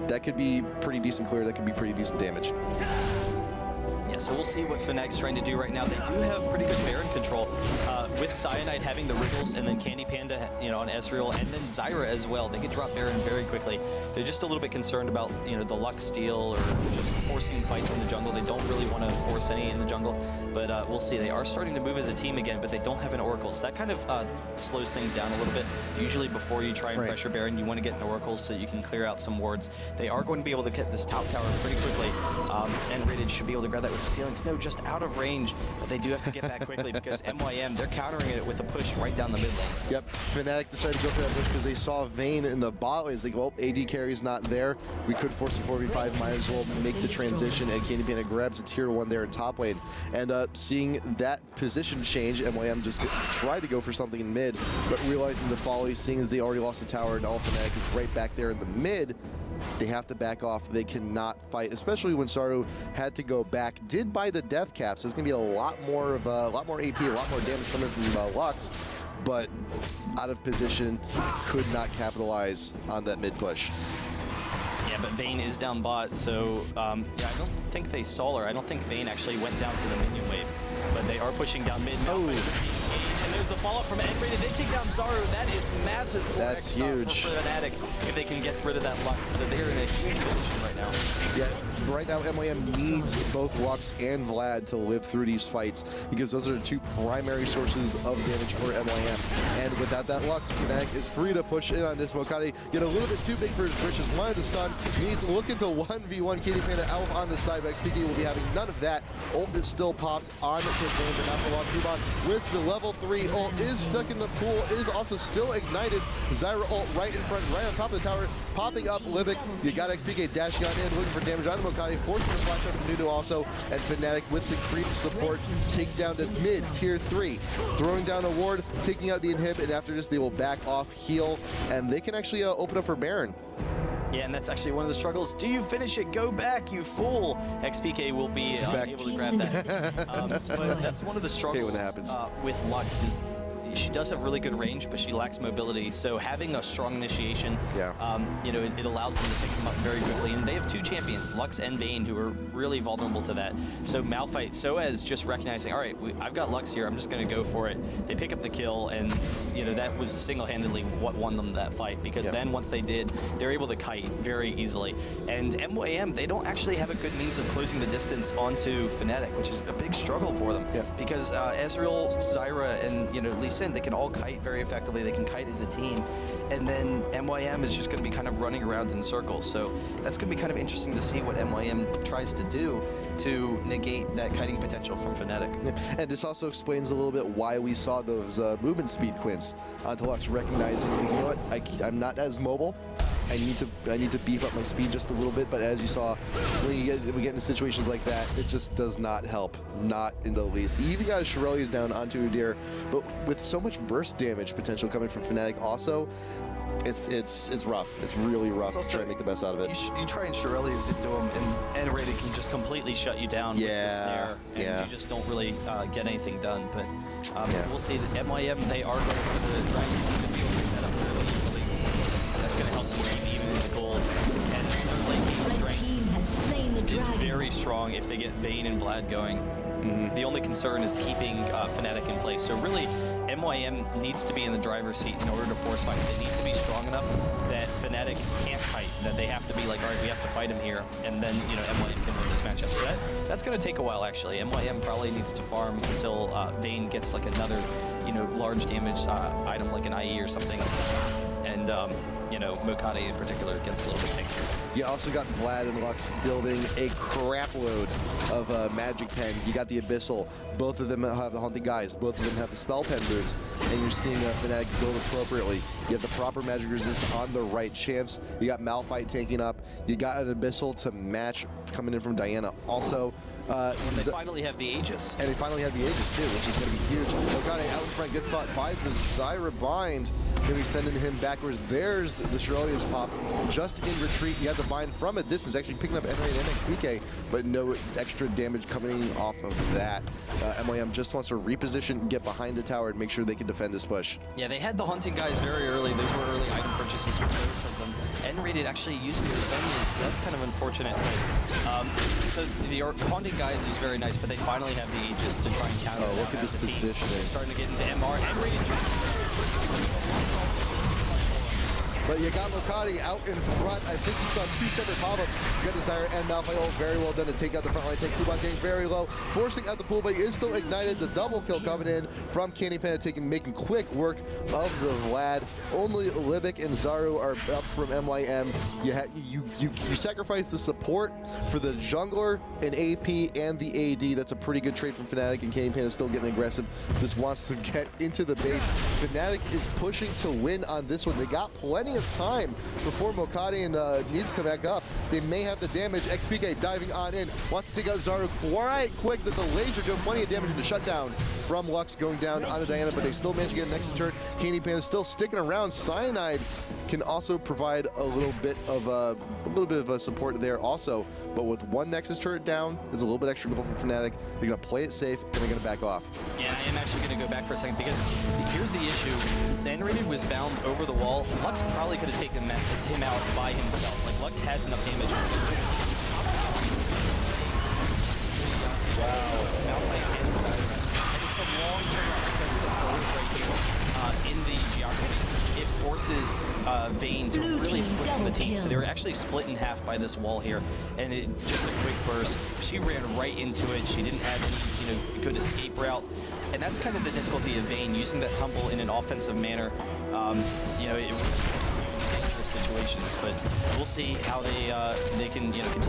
A: that could be pretty decent clear. That could be pretty decent damage.
D: Yeah, so we'll see what FNATIC's trying to do right now. They do have pretty good Baron control, with Cyanide having the Rizzles and then Candy Panda, on Ezreal, and then Zyra as well. They could drop Baron very quickly. They're just a little bit concerned about, the Lux steal or just forcing fights in the jungle. They don't really want to force any in the jungle, but we'll see. They are starting to move as a team again, but they don't have an Oracle, so that kind of slows things down a little bit. Usually before you try and pressure Baron, you want to get an Oracle so you can clear out some wards. They are going to be able to get this top tower pretty quickly, and Rated should be able to grab that with the ceilings. No, just out of range, but they do have to get back quickly because MYM, they're countering it with a push right down the mid lane.
A: Yep, FNATIC decided to go for that push because they saw Vayne in the bot lane. It's like, well, AD carry's not there. We could force a 4v5, might as well make the transition, and Candy Panda grabs a tier 1 there in top lane. And seeing that position change, MYM just tried to go for something in mid, but realizing the folly, seeing as they already lost the tower and all FNATIC is right back there in the mid, they have to back off. They cannot fight, especially when Saru had to go back. Did buy the death cap, so it's gonna be a lot more AP, a lot more damage coming from Lux, but out of position, could not capitalize on that mid push.
D: Yeah, but Vayne is down bot, so yeah, I don't think they saw her. I don't think Vayne actually went down to the minion wave, but they are pushing down mid now. And there's the follow-up from N-Rated. They take down Zaru. That is massive.
A: That's huge.
D: For FNATIC if they can get rid of that Lux. So they're in a huge position right now.
A: Yeah, right now MYM needs both Lux and Vlad to live through these fights because those are the two primary sources of damage for MYM. And without that Lux, FNATIC is free to push in on this. Mokade get a little bit too big for his britches. Wanted to stun. He's looking to 1v1 Candy Panda out on the side, but XPK will be having none of that. Ult is still popped on to Vayne, but not for long. Kuban with the level 3 ult is stuck in the pool, is also still ignited. Zyra ult right in front, right on top of the tower, popping up Libic. You got XPK dashing on in, looking for damage on Mokade, forcing the flash out of Nuno also, and FNATIC with the creep support, take down to mid, tier 3. Throwing down a ward, taking out the inhib, and after this they will back off, heal, and they can actually open up for Baron.
D: Yeah, and that's actually one of the struggles. Do you finish it? Go back, you fool! XPK will be able to grab that. But that's one of the struggles
A: when that happens.
D: With Lux is she does have really good range, but she lacks mobility. So having a strong initiation, it allows them to pick them up very quickly. And they have two champions, Lux and Vayne, who are really vulnerable to that. So Malphite, sOAZ just recognizing, all right, I've got Lux here, I'm just going to go for it. They pick up the kill, and that was single-handedly what won them that fight. Because then once they did, they're able to kite very easily. And MYM, they don't actually have a good means of closing the distance onto FNATIC, which is a big struggle for them. Because Ezreal, Zyra, and Lee Sin, they can all kite very effectively. They can kite as a team. And then MYM is just going to be kind of running around in circles. So that's going to be kind of interesting to see what MYM tries to do to negate that kiting potential from FNATIC.
A: And this also explains a little bit why we saw those movement speed quints onto Lux, recognizing, you know what, I'm not as mobile. I need to beef up my speed just a little bit, but as you saw, when we get into situations like that, it just does not help, not in the least. He even got his Shirelles down onto Udyr, but with so much burst damage potential coming from FNATIC also, it's rough. It's really rough to try and make the best out of it.
E: You try and Shirelles into him, and
D: N-Rated can just completely shut you down with the snare, and you just don't really get anything done. But we'll see that MYM, they are going for the dragons. They're going to be able to pick that up fairly easily. That's going to help them keep even with the gold. And their late game strength is very strong if they get Vayne and Vlad going. The only concern is keeping FNATIC in place. So really, MYM needs to be in the driver's seat in order to force fight. They need to be strong enough that FNATIC can't fight, that they have to be like, all right, we have to fight him here, and then, MYM can win this matchup. So that's going to take a while, actually. MYM probably needs to farm until Vayne gets like another, large damage item like an IE or something. And, Mokade in particular gets a little bit tankier.
A: You also got Vlad and Lux building a crap load of Magic Pen. You got the Abyssal. Both of them have the Haunting Guys. Both of them have the Spell Pen boots. And you're seeing FNATIC build appropriately. You have the proper magic resist on the right champs. You got Malphite taking up. You got an Abyssal to match coming in from Diana. Also,
D: They finally have the Aegis.
A: And they finally have the Aegis too, which is going to be huge. Okade out in front, gets caught by the Zyra bind. Going to be sending him backwards. There's the Shirelia's pop. Just in retreat, he had the bind from a distance, actually picking up Enray and NXPK, but no extra damage coming off of that. MYM just wants to reposition, get behind the tower, and make sure they can defend this push.
D: Yeah, they had the hunting guys very early. Those were early item purchases for both of them. N-rated actually using their Sonyas, so that's kind of unfortunate. So the haunting guys is very nice, but they finally have the Aegis to try and counter.
A: Oh, look at this position.
D: They're starting to get into MR. N-rated.
A: But you got Okade out in front. I think you saw two separate pop-ups. You got Desire and Malphite very well done to take out the front line. Take Kuban getting very low, forcing out the pool, but he is still ignited. The double kill coming in from Candy Panda, making quick work of the Vlad. Only Libic and Zaru are up from MYM. You sacrifice the support for the jungler and AP and the AD. That's a pretty good trade from Fnatic, and Candy Panda still getting aggressive. Just wants to get into the base. Fnatic is pushing to win on this one. They got plenty of time before Mokade and needs to come back up. They may have the damage. XPK diving on in, wants to take out Zaru quite quick. That the laser doing plenty of damage in the shutdown from Lux going down onto Diana, but they still manage to get a Nexus turret. Candy Panda still sticking around. Cyanide can also provide a little bit of a support there also, but with one Nexus turret down, there's a little bit extra goal from Fnatic. They're gonna play it safe and they're gonna back off.
D: Yeah, I am actually gonna go back for a second because here's the issue. The N-rated was bound over the wall. Lux probably could have taken him out by himself. Like, Lux has enough damage. Wow. And it's a long turn because of the board right here in the geography. It forces Vayne to really split from the team. So they were actually split in half by this wall here, and it just a quick burst. She ran right into it. She didn't have any, good escape route, and that's kind of the difficulty of Vayne using that tumble in an offensive manner. It dangerous situations, but we'll see how they can continue to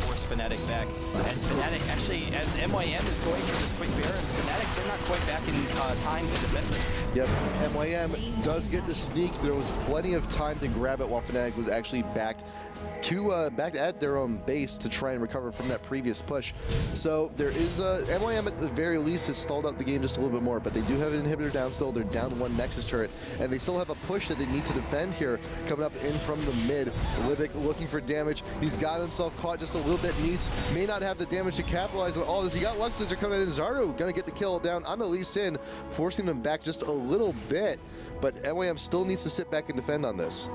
D: force Fnatic back. And Fnatic actually, as MYM is going for this quick Baron, Fnatic, they're not quite back in time to defend this.
A: Yep, MYM does get the sneak. There was plenty of time to grab it while Fnatic was actually back at their own base to try and recover from that previous push. So there is MYM at the very least has stalled out the game just a little bit more, but they do have an inhibitor down still. They're down one Nexus turret, and they still have a push that they need to defend here coming up in from the mid. Libic looking for damage. He's got himself caught just a little bit. May not have the damage to capitalize on all this. He got Lux Laser coming in. Zaru gonna get the kill down on the Lee Sin, forcing them back just a little bit. But MYM still needs to sit back and defend on this.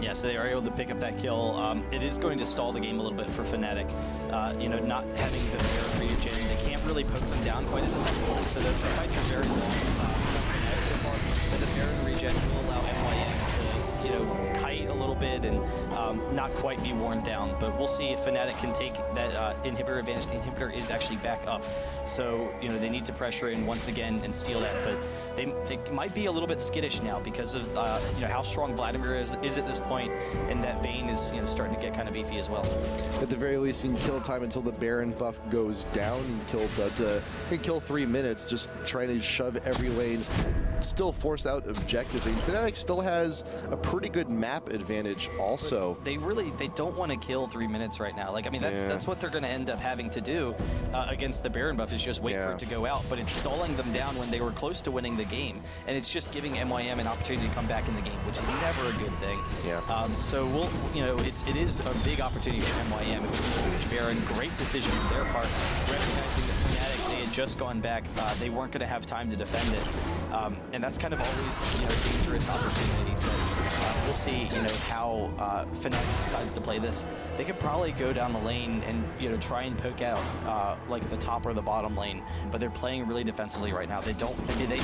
D: Yeah, so they are able to pick up that kill. It is going to stall the game a little bit for Fnatic. Not having the Baron regen, they can't really poke them down quite as effectively. So the fights are very long so far. But the Baron regen will allow MYM to, kite a little bit and not quite be worn down. But we'll see if Fnatic can take that inhibitor advantage. The inhibitor is actually back up. So, they need to pressure in once again and steal that. But they might be a little bit skittish now because of how strong Vladimir is at this point, and that Vayne is starting to get kind of beefy as well.
A: At the very least, you can kill time until the Baron buff goes down. You can kill 3 minutes, just trying to shove every lane, still force out objectives. And Fnatic still has a pretty good map advantage also.
D: But they don't want to kill 3 minutes right now. That's what they're going to end up having to do against the Baron buff is just wait for it to go out. But it's stalling them down when they were close to winning the game, and it's just giving MYM an opportunity to come back in the game, which is never a good thing.
A: Yeah.
D: So it is a big opportunity for MYM. It was a huge Baron, great decision on their part, recognizing that Fnatic, they had just gone back, they weren't going to have time to defend it, and that's kind of always a dangerous opportunity. But we'll see how Fnatic decides to play this. They could probably go down the lane and try and poke out like the top or the bottom lane, but they're playing really defensively right now. They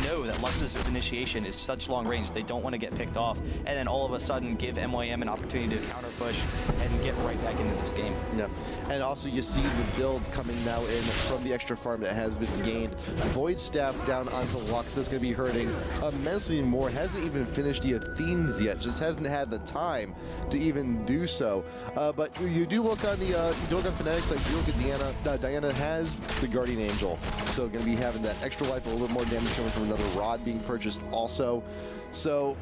D: know that Lux's initiation is such long range. They don't want to get picked off, and then all of a sudden give MYM an opportunity to counter push and get right back into this game.
A: Yeah, and also you see the builds coming now in from the extra farm that has been gained. Void Staff down onto Lux. That's going to be hurting immensely more. Hasn't even finished the Athenes yet. Just hasn't had the time to even do so. But you do look on Fnatic's side. You look at Diana. Diana has the Guardian Angel, so going to be having that extra life, a little bit more damage coming from another rod being purchased also. So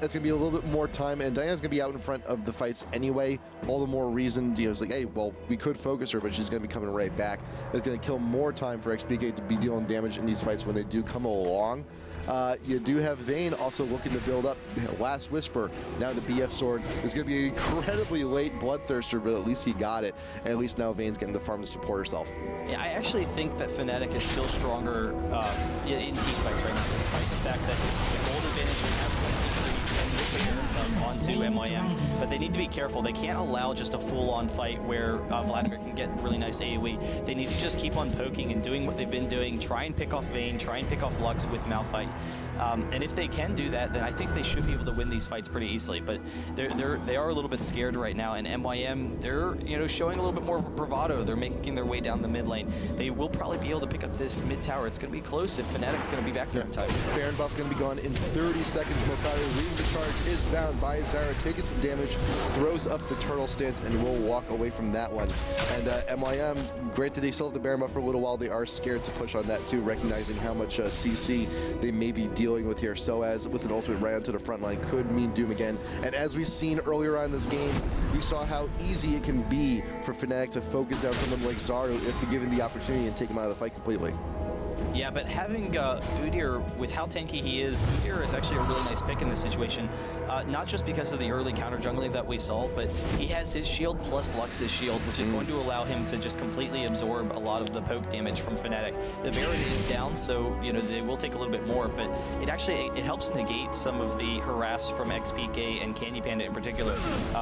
A: it's going to be a little bit more time, and Diana's going to be out in front of the fights anyway. All the more reason, it's like, hey, well, we could focus her, but she's going to be coming right back. It's going to kill more time for XPK to be dealing damage in these fights when they do come along. You do have Vayne also looking to build up. Last Whisper down to BF Sword. It's going to be an incredibly late Bloodthirster, but at least he got it. And at least now Vayne's getting the farm to support herself.
D: Yeah, I actually think that FNATIC is still stronger in team fights right now, despite the fact that the gold advantage has been onto MYM, but they need to be careful. They can't allow just a full-on fight where Vladimir can get really nice AoE. They need to just keep on poking and doing what they've been doing, try and pick off Vayne, try and pick off Lux with Malphite. And if they can do that, then I think they should be able to win these fights pretty easily. But they are a little bit scared right now, and MYM, they're showing a little bit more bravado. They're making their way down the mid lane. They will probably be able to pick up this mid tower. It's going to be close if Fnatic's going to be back there in time.
A: Baron buff going to be gone in 30 seconds. Mokado leading the charge, is bound by Zyra, taking some damage, throws up the turtle stance, and will walk away from that one. And MYM, granted they still have the Baron buff for a little while, they are scared to push on that too, recognizing how much CC they may be dealing with here. sOAZ with an ultimate right onto the front line could mean doom again. And as we've seen earlier on in this game, we saw how easy it can be for Fnatic to focus down someone like Zaru if they're given the opportunity and take him out of the fight completely.
D: Yeah, but having Udyr, with how tanky he is, Udyr is actually a really nice pick in this situation. Not just because of the early counter jungling that we saw, but he has his shield plus Lux's shield, which is going to allow him to just completely absorb a lot of the poke damage from Fnatic. The Baron is down, so they will take a little bit more, but it helps negate some of the harass from XPK and Candy Panda in particular,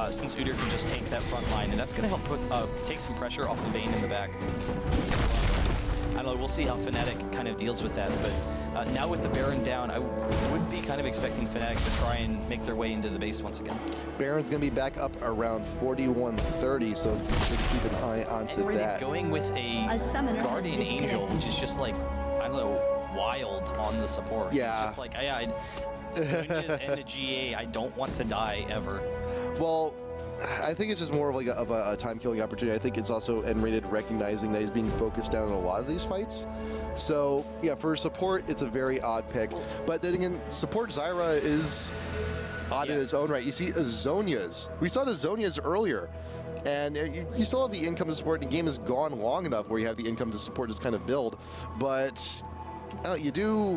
D: since Udyr can just tank that front line, and that's going to help take some pressure off of Vayne in the back. So, I don't know, we'll see how Fnatic kind of deals with that, but now with the Baron down, I would be kind of expecting Fnatic to try and make their way into the base once again.
A: Baron's going to be back up around 4130, so should keep an eye onto
D: and
A: that.
D: Going with a Guardian Angel, which is just like, I don't know, wild on the support.
A: Yeah.
D: It's just like, Sonya's and a GA, I don't want to die ever.
A: Well, I think it's just more of like a time-killing opportunity. I think it's also N-rated, recognizing that he's being focused down in a lot of these fights. So, yeah, for support, it's a very odd pick. But then again, support Zyra is odd in its own right. You see Zonias. We saw the Zonias earlier. And you still have the income to support. The game has gone long enough where you have the income to support this kind of build. But there's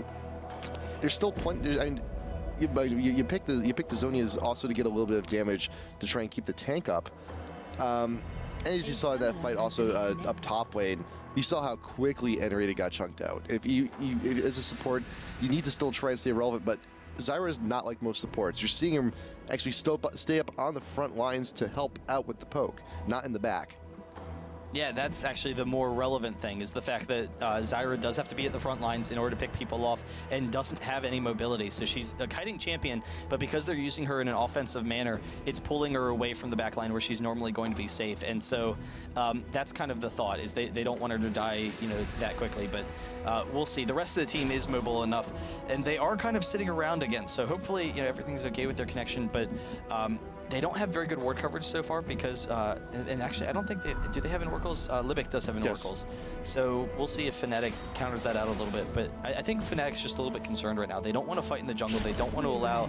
A: still plenty. I mean, you pick the Zonias also to get a little bit of damage to try and keep the tank up. And as you saw in that fight also up top lane, you saw how quickly N-rated got chunked out. If as a support, you need to still try and stay relevant, but Zyra is not like most supports. You're seeing him actually stay up on the front lines to help out with the poke, not in the back.
D: Yeah, that's actually the more relevant thing, is the fact that Zyra does have to be at the front lines in order to pick people off and doesn't have any mobility. So she's a kiting champion, but because they're using her in an offensive manner, it's pulling her away from the back line where she's normally going to be safe. And so that's kind of the thought, is they don't want her to die, that quickly. But we'll see. The rest of the team is mobile enough, and they are kind of sitting around again. So hopefully, everything's okay with their connection. But they don't have very good ward coverage so far because, and actually, I don't think do they have an Oracles? Libic does have an Oracles. So we'll see if Fnatic counters that out a little bit. But I think Fnatic's just a little bit concerned right now. They don't want to fight in the jungle. They don't want to allow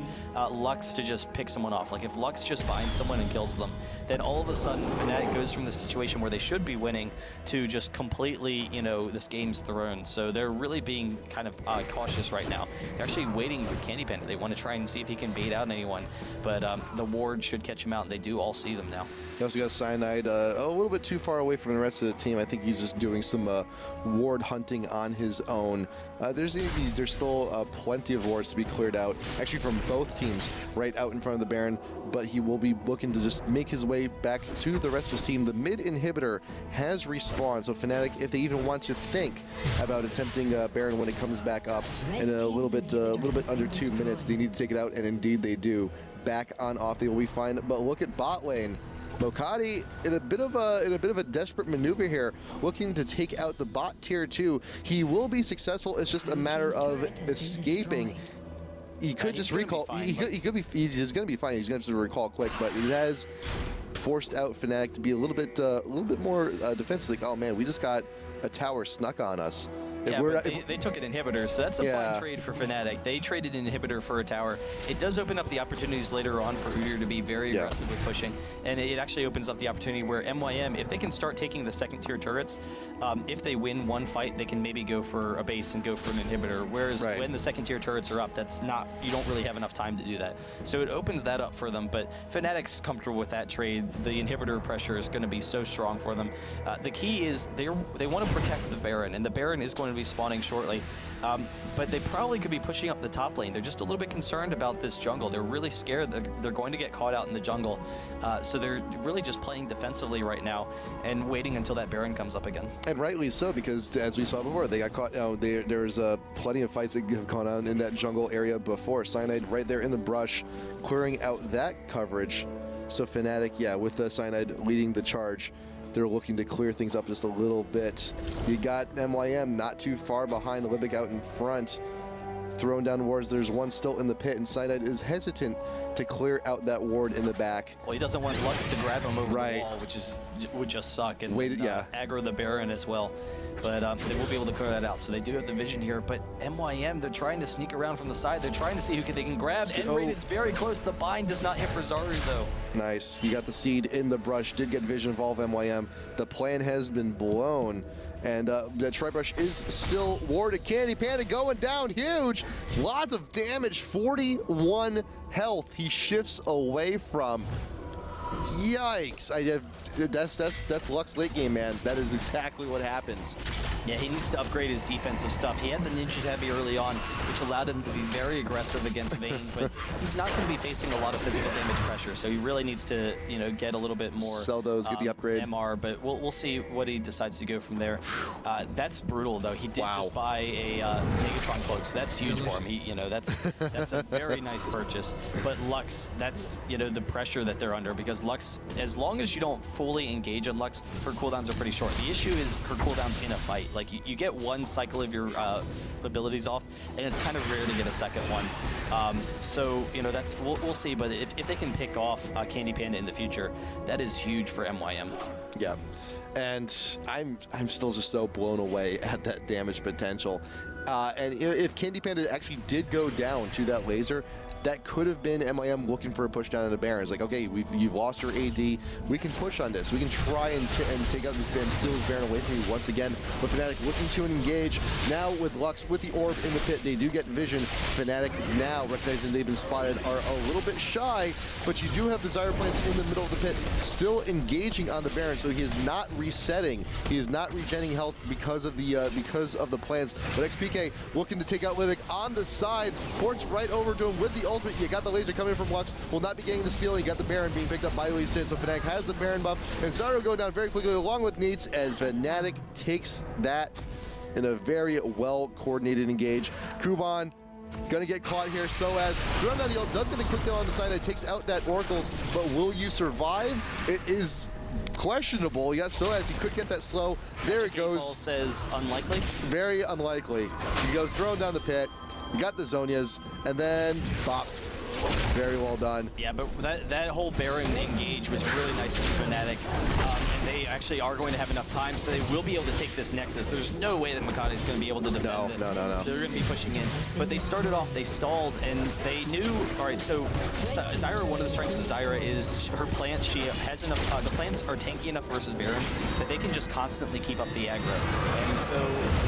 D: Lux to just pick someone off. Like if Lux just binds someone and kills them, then all of a sudden Fnatic goes from the situation where they should be winning to just completely, this game's thrown. So they're really being kind of cautious right now. They're actually waiting with Candy Panda. They want to try and see if he can bait out anyone. But the ward should catch him out, and they do all see them now.
A: You also got Cyanide a little bit too far away from the rest of the team. I think he's just doing some ward hunting on his own. There's still plenty of wards to be cleared out, actually from both teams, right out in front of the Baron, but he will be looking to just make his way back to the rest of his team. The mid inhibitor has respawned, so Fnatic, if they even want to think about attempting Baron when it comes back up in a little bit under 2 minutes, they need to take it out, and indeed they do. Back on off, they will be fine. But look at bot lane. Mokadi in a bit of a desperate maneuver here, looking to take out the bot tier 2. He will be successful. It's just a matter of escaping. He could just recall. He's going to be fine. He's going to have to recall quick, but he has forced out Fnatic to be a little bit more defensive. Like, oh man, we just got a tower snuck on us. If
D: Yeah,
A: we're
D: but
A: not-
D: they took an inhibitor, so that's a
A: Yeah.
D: fine trade for FNATIC. They traded an inhibitor for a tower. It does open up the opportunities later on for UDIR to be very
A: Yeah.
D: aggressive with pushing, and it actually opens up the opportunity where MYM, if they can start taking the second tier turrets, if they win one fight, they can maybe go for a base and go for an inhibitor. Whereas
A: Right.
D: when the second tier turrets are up, that's not, you don't really have enough time to do that. So it opens that up for them. But FNATIC's comfortable with that trade. The inhibitor pressure is going to be so strong for them. The key is they want to protect the Baron, and the Baron is going to be spawning shortly. But they probably could be pushing up the top lane. They're just a little bit concerned about this jungle. They're really scared that they're going to get caught out in the jungle. So they're really just playing defensively right now and waiting until that Baron comes up again.
A: And rightly so, because as we saw before, they got caught. There's plenty of fights that have gone on in that jungle area before. Cyanide right there in the brush, clearing out that coverage. So FNATIC, yeah, with the Cyanide leading the charge, they're looking to clear things up just a little bit. You got MYM not too far behind, Libic out in front, throwing down wards. There's one still in the pit, and Cyanide is hesitant to clear out that ward in the back.
D: Well, he doesn't want Lux to grab him over
A: Right.
D: the wall, which would just suck, and
A: Yeah.
D: aggro the Baron as well. But they will be able to clear that out. So they do have the vision here. But MYM, they're trying to sneak around from the side. They're trying to see who they can grab. Enraid is very close. The bind does not hit for Zaru, though.
A: Nice. You got the seed in the brush. Did get vision of all of MYM. The plan has been blown. And the Tri-Brush is still warded. Candy Panda going down huge. Lots of damage. 41 health he shifts away from. Yikes. That's Lux late game, man. That is exactly what happens.
D: Yeah, he needs to upgrade his defensive stuff. He had the Ninja Tabby early on, which allowed him to be very aggressive against Vayne, but he's not going to be facing a lot of physical damage pressure, so he really needs to, get a little bit more.
A: Sell those, get the upgrade.
D: MR, but we'll see what he decides to go from there. That's brutal, though. He did
A: Wow.
D: just buy a Megatron cloak, so that's huge for him. That's a very nice purchase. But Lux, that's the pressure that they're under, because Lux, as long as you don't fully engage on Lux, her cooldowns are pretty short. The issue is her cooldowns in a fight. Like you get one cycle of your abilities off, and it's kind of rare to get a second one. So that's we'll see. But if they can pick off Candy Panda in the future, that is huge for MYM.
A: Yeah. And I'm still just so blown away at that damage potential. And if Candy Panda actually did go down to that laser, that could have been MIM looking for a push down on the Baron. It's like, okay, you've lost your AD. We can push on this. We can try and take out this Baron, steal this Baron away from you once again. But FNATIC looking to engage. Now with Lux, with the orb in the pit, they do get vision. FNATIC now, recognizing they've been spotted, are a little bit shy, but you do have the Zyra plants in the middle of the pit, still engaging on the Baron, so he is not resetting. He is not regenerating health because of the plans. But XPK looking to take out Linak on the side, ports right over to him with the ultimate. You got the laser coming from Lux, will not be getting the steal. You got the Baron being picked up by Lee Sin, so FNATIC has the Baron buff, and Zaru go down very quickly along with Neats as FNATIC takes that in a very well coordinated engage. Kuban gonna get caught here, sOAZ. Thrown down the ult, does get a quick down on the side, it takes out that Oracles, but will you survive? It is questionable. Yeah, sOAZ, he could get that slow. There it
D: Paul
A: goes.
D: says unlikely.
A: Very unlikely. He goes thrown down the pit. You got the Zonias, and then bop. Very well done.
D: Yeah, but that whole Baron engage was really nice for FNATIC. And they actually are going to have enough time, so they will be able to take this Nexus. There's no way that Makata is going to be able to defend this.
A: No.
D: So they're going to be pushing in. But they started off, they stalled, and they knew, all right, so Zyra, one of the strengths of Zyra is her plants, she has enough, the plants are tanky enough versus Baron that they can just constantly keep up the aggro. And so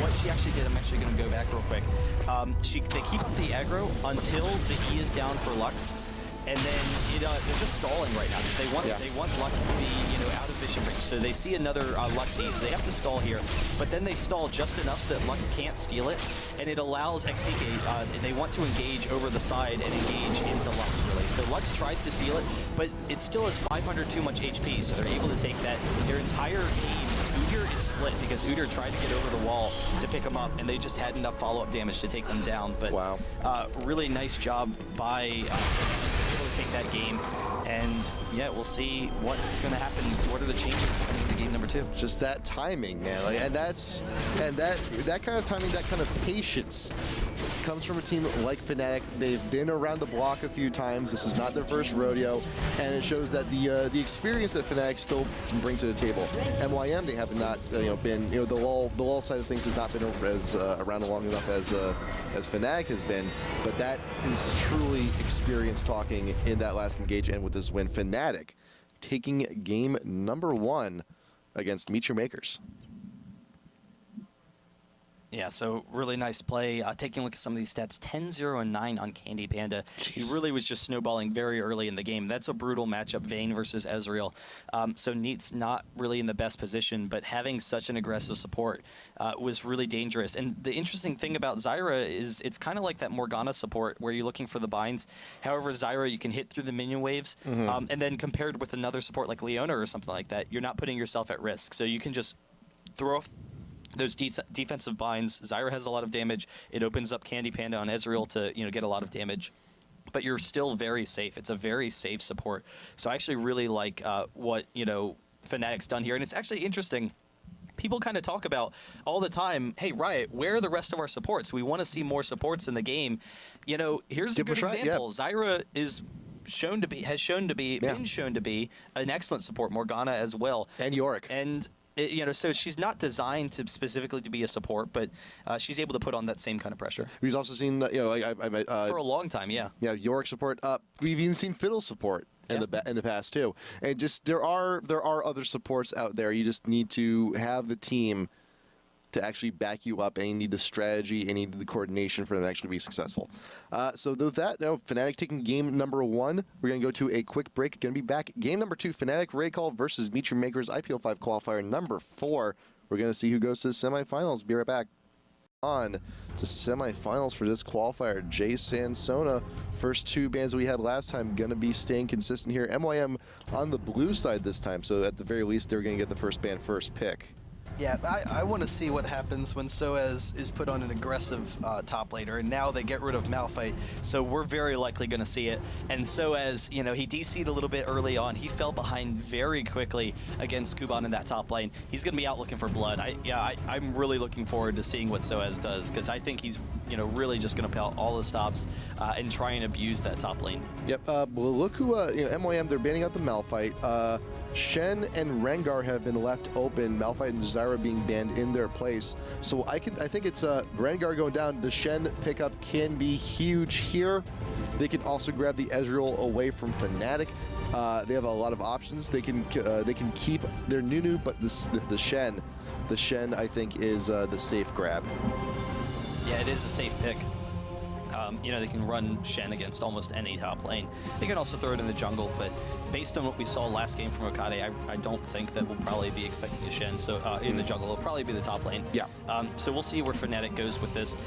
D: what she actually did, I'm actually going to go back real quick. They keep up the aggro until the E is down for Lux, and then they're just stalling right now because they want Lux to be out of vision range. So they see another Lux E, so they have to stall here. But then they stall just enough so that Lux can't steal it, and it allows XPK. They want to engage over the side and engage into Lux really. So Lux tries to seal it, but it still has 500 too much HP, so they're able to take that. Their entire team. UDIR is split because UDIR tried to get over the wall to pick them up, and they just had enough follow-up damage to take them down. But
A: wow,
D: really nice job by able to take that game. And yeah, we'll see what's going to happen. What are the changes coming into game number 2?
A: Just that timing, man. Like, and that kind of timing, that kind of patience comes from a team like FNATIC. They've been around the block a few times. This is not their first rodeo, and it shows that the experience that FNATIC still can bring to the table. MYM, they have not been, the lull side of things has not been as around long enough as FNATIC has been, but that is truly experience talking in that last engage, and with this win, FNATIC taking game number 1 against Meet Your Makers.
D: Yeah, so really nice play. Taking a look at some of these stats, 10-0 and 9 on Candy Panda.
A: Jeez.
D: He really was just snowballing very early in the game. That's a brutal matchup, Vayne versus Ezreal. So Neat's not really in the best position, but having such an aggressive support was really dangerous. And the interesting thing about Zyra is it's kind of like that Morgana support where you're looking for the binds. However, Zyra, you can hit through the minion waves, and then compared with another support like Leona or something like that, you're not putting yourself at risk. So you can just throw off those defensive binds. Zyra has a lot of damage. It opens up Candy Panda on Ezreal to get a lot of damage, but you're still very safe. It's a very safe support. So I actually really like what FNATIC's done here, and it's actually interesting. People kind of talk about all the time, hey, Riot, where are the rest of our supports? We want to see more supports in the game. Here's a good example. Zyra is been shown to be an excellent support. Morgana as well,
A: and Yorick.
D: And so she's not designed to specifically to be a support, but she's able to put on that same kind of pressure.
A: We've also seen,
D: for a long time, yeah.
A: Yeah, Yorick support. We've even seen Fiddle support in the past too. And just there are other supports out there. You just need to have the team to actually back you up, and you need the strategy and you need the coordination for them to actually be successful. So with that, now FNATIC taking game number 1. We're going to go to a quick break. Going to be back. Game number 2, FNATIC Raycall versus Meet Your Makers IPL5 qualifier number 4. We're going to see who goes to the semifinals. Be right back. On to semifinals for this qualifier. Jay Sansona, first 2 bands we had last time, going to be staying consistent here. MYM on the blue side this time, so at the very least they're going to get the first band first pick.
E: Yeah, I want to see what happens when sOAZ is put on an aggressive top laner, and now they get rid of Malphite.
D: So we're very likely going to see it. And sOAZ, he DC'd a little bit early on. He fell behind very quickly against Kuban in that top lane. He's going to be out looking for blood. I'm really looking forward to seeing what sOAZ does, because I think he's really just going to put out all the stops and try and abuse that top lane.
A: Yep. Well, look who MYM. They're banning out the Malphite. Shen and Rengar have been left open. Malphite and Zyra being banned in their place. So I think it's Rengar going down. The Shen pickup can be huge here. They can also grab the Ezreal away from FNATIC. They have a lot of options. They can keep their Nunu, but the Shen I think is the safe grab.
D: Yeah, it is a safe pick. They can run Shen against almost any top lane. They can also throw it in the jungle, but based on what we saw last game from Okade, I don't think that we'll probably be expecting a Shen. So in the jungle, it'll probably be the top lane.
A: Yeah.
D: So we'll see where FNATIC goes with this.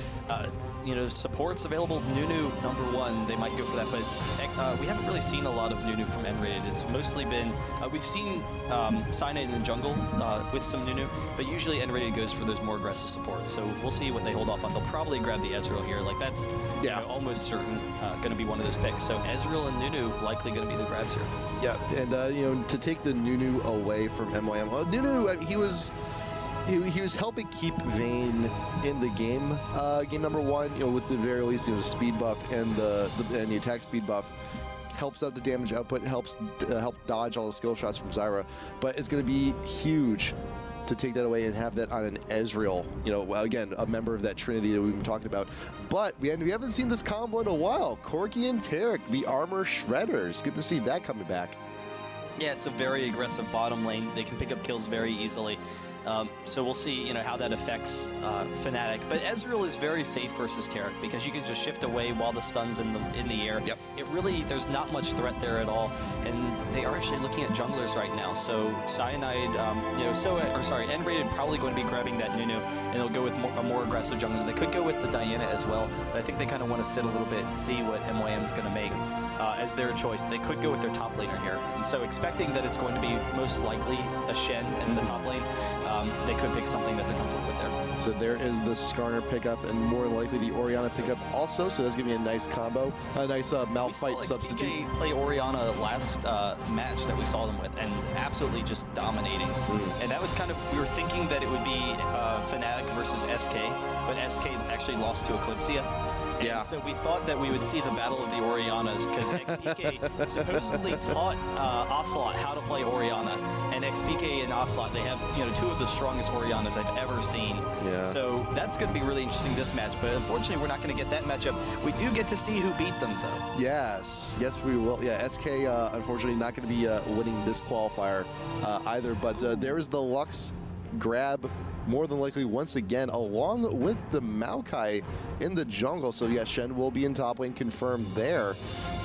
D: Supports available. Nunu number 1, they might go for that, but we haven't really seen a lot of Nunu from N-rated. It's mostly been we've seen Cyanide in the jungle with some Nunu, but usually N-rated goes for those more aggressive supports. So we'll see what they hold off on. They'll probably grab the Ezreal here. Like that's almost certain going to be one of those picks. So Ezreal and Nunu likely going to be the grabs here.
A: Yeah, and to take the Nunu away from MYM. Well, Nunu, he was helping keep Vayne in the game. Game number 1, with the very least, speed buff and the attack speed buff helps out the damage output, help dodge all the skill shots from Zyra. But it's going to be huge to take that away and have that on an Ezreal. Again, a member of that trinity that we've been talking about. But we haven't seen this combo in a while. Corki and Taric, the armor shredders. Good to see that coming back.
D: Yeah, it's a very aggressive bottom lane. They can pick up kills very easily. So we'll see, how that affects FNATIC. But Ezreal is very safe versus Taric because you can just shift away while the stun's in the air.
A: Yep.
D: There's not much threat there at all. And they are actually looking at junglers right now. So Cyanide, N-rated probably going to be grabbing that Nunu, and they'll go with a more aggressive jungler. They could go with the Diana as well, but I think they kind of want to sit a little bit and see what MYM is going to make as their choice. They could go with their top laner here. And so expecting that it's going to be most likely a Shen in the top lane, they could pick something that they're comfortable with there.
A: So there is the Skarner pickup, and more than likely the Orianna pickup also. So that's gonna be a nice combo, a nice Malphite substitute.
D: We play Orianna last match that we saw them with, and absolutely just dominating. And that was kind of, we were thinking that it would be FNATIC versus SK, but SK actually lost to Eclipsia. And
A: Yeah.
D: so we thought that we would see the battle of the Oriannas, because XPK supposedly taught Ocelot how to play Orianna. And XPK and Ocelot, they have, you know, two of the strongest Oriannas I've ever seen.
A: Yeah.
D: So that's going to be really interesting this match. But unfortunately, we're not going to get that matchup. We do get to see who beat them, though.
A: Yes, we will. Yeah, SK unfortunately not going to be winning this qualifier either. But there is the Lux grab, more than likely once again, along with the Maokai in the jungle. So yeah, Shen will be in top lane, confirmed there.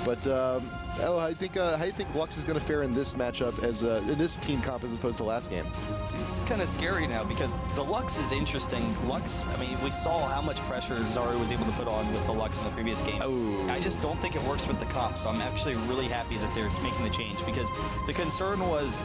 A: But I think how do you think Lux is going to fare in this matchup, as in this team comp, as opposed to last game?
D: This is kind of scary now, because the Lux is interesting. Lux, I mean, we saw how much pressure Zaru was able to put on with the Lux in the previous game.
A: Oh.
D: I just don't think it works with the comp, so I'm actually really happy that they're making the change, because the concern was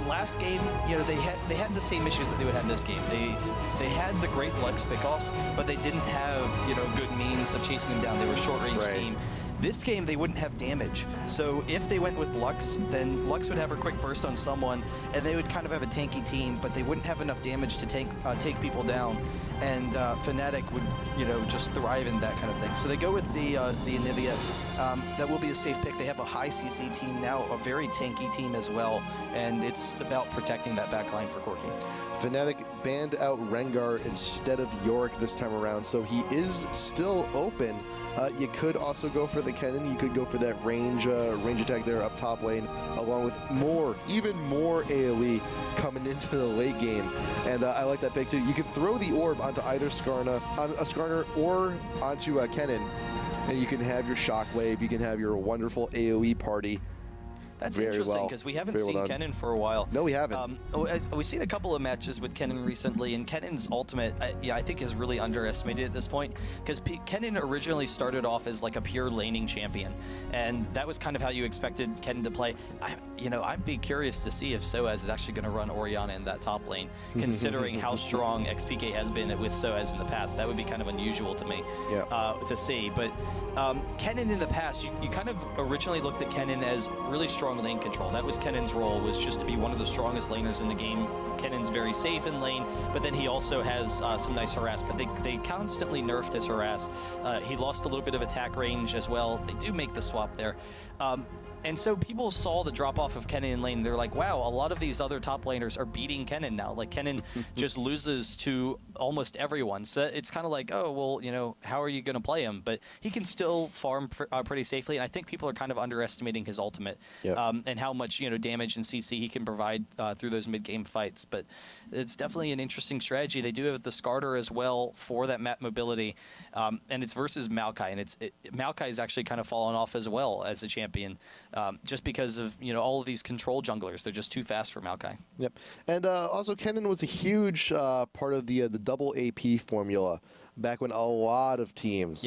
D: last game, you know, they had the same issues that they would have this game. They had the great Lux pickoffs, but they didn't have, you know, good means of chasing him down. They were a short-range team. This game, they wouldn't have damage. So if they went with Lux, then Lux would have her quick burst on someone, and they would kind of have a tanky team, but they wouldn't have enough damage to take people down. And FNATIC would, you know, just thrive in that kind of thing. So they go with the Anivia. That will be a safe pick. They have a high CC team now, a very tanky team as well, and it's about protecting that backline for Corki.
A: FNATIC banned out Rengar instead of Yorick this time around, so he is still open. You could also go for the Kennen. You could go for that range attack there up top lane, along with even more AoE coming into the late game. And I like that pick too. You could throw the orb onto either Skarner or onto Kennen, and you can have your Shockwave. You can have your wonderful AoE party.
D: That's
A: Very
D: interesting,
A: well.
D: because we haven't
A: Very
D: seen
A: well done.
D: Kennen for a while.
A: No, we haven't.
D: We've seen a couple of matches with Kennen recently, and Kennen's ultimate, I think, is really underestimated at this point, because Kennen originally started off as like a pure laning champion, and that was kind of how you expected Kennen to play. I'd be curious to see if sOAZ is actually going to run Orianna in that top lane, considering how strong XPK has been with sOAZ in the past. That would be kind of unusual to me to see. But Kennen in the past, you kind of originally looked at Kennen as really strong lane control. That was Kennen's role, was just to be one of the strongest laners in the game. Kennen's very safe in lane, but then he also has some nice harass, but they constantly nerfed his harass. He lost a little bit of attack range as well. They do make the swap there. And so people saw the drop-off of Kennen in lane. They're like, wow, a lot of these other top laners are beating Kennen now. Like, Kennen just loses to almost everyone. So it's kind of like, oh, well, you know, how are you going to play him? But he can still farm pretty safely. And I think people are kind of underestimating his ultimate and how much, you know, damage and CC he can provide through those mid-game fights. But it's definitely an interesting strategy. They do have the Skarner as well for that map mobility. And it's versus Maokai. And Maokai is actually kind of fallen off as well as a champion. Just because of, you know, all of these control junglers. They're just too fast for Maokai.
A: Yep. And also Kennen was a huge part of the double AP formula back when a lot of teams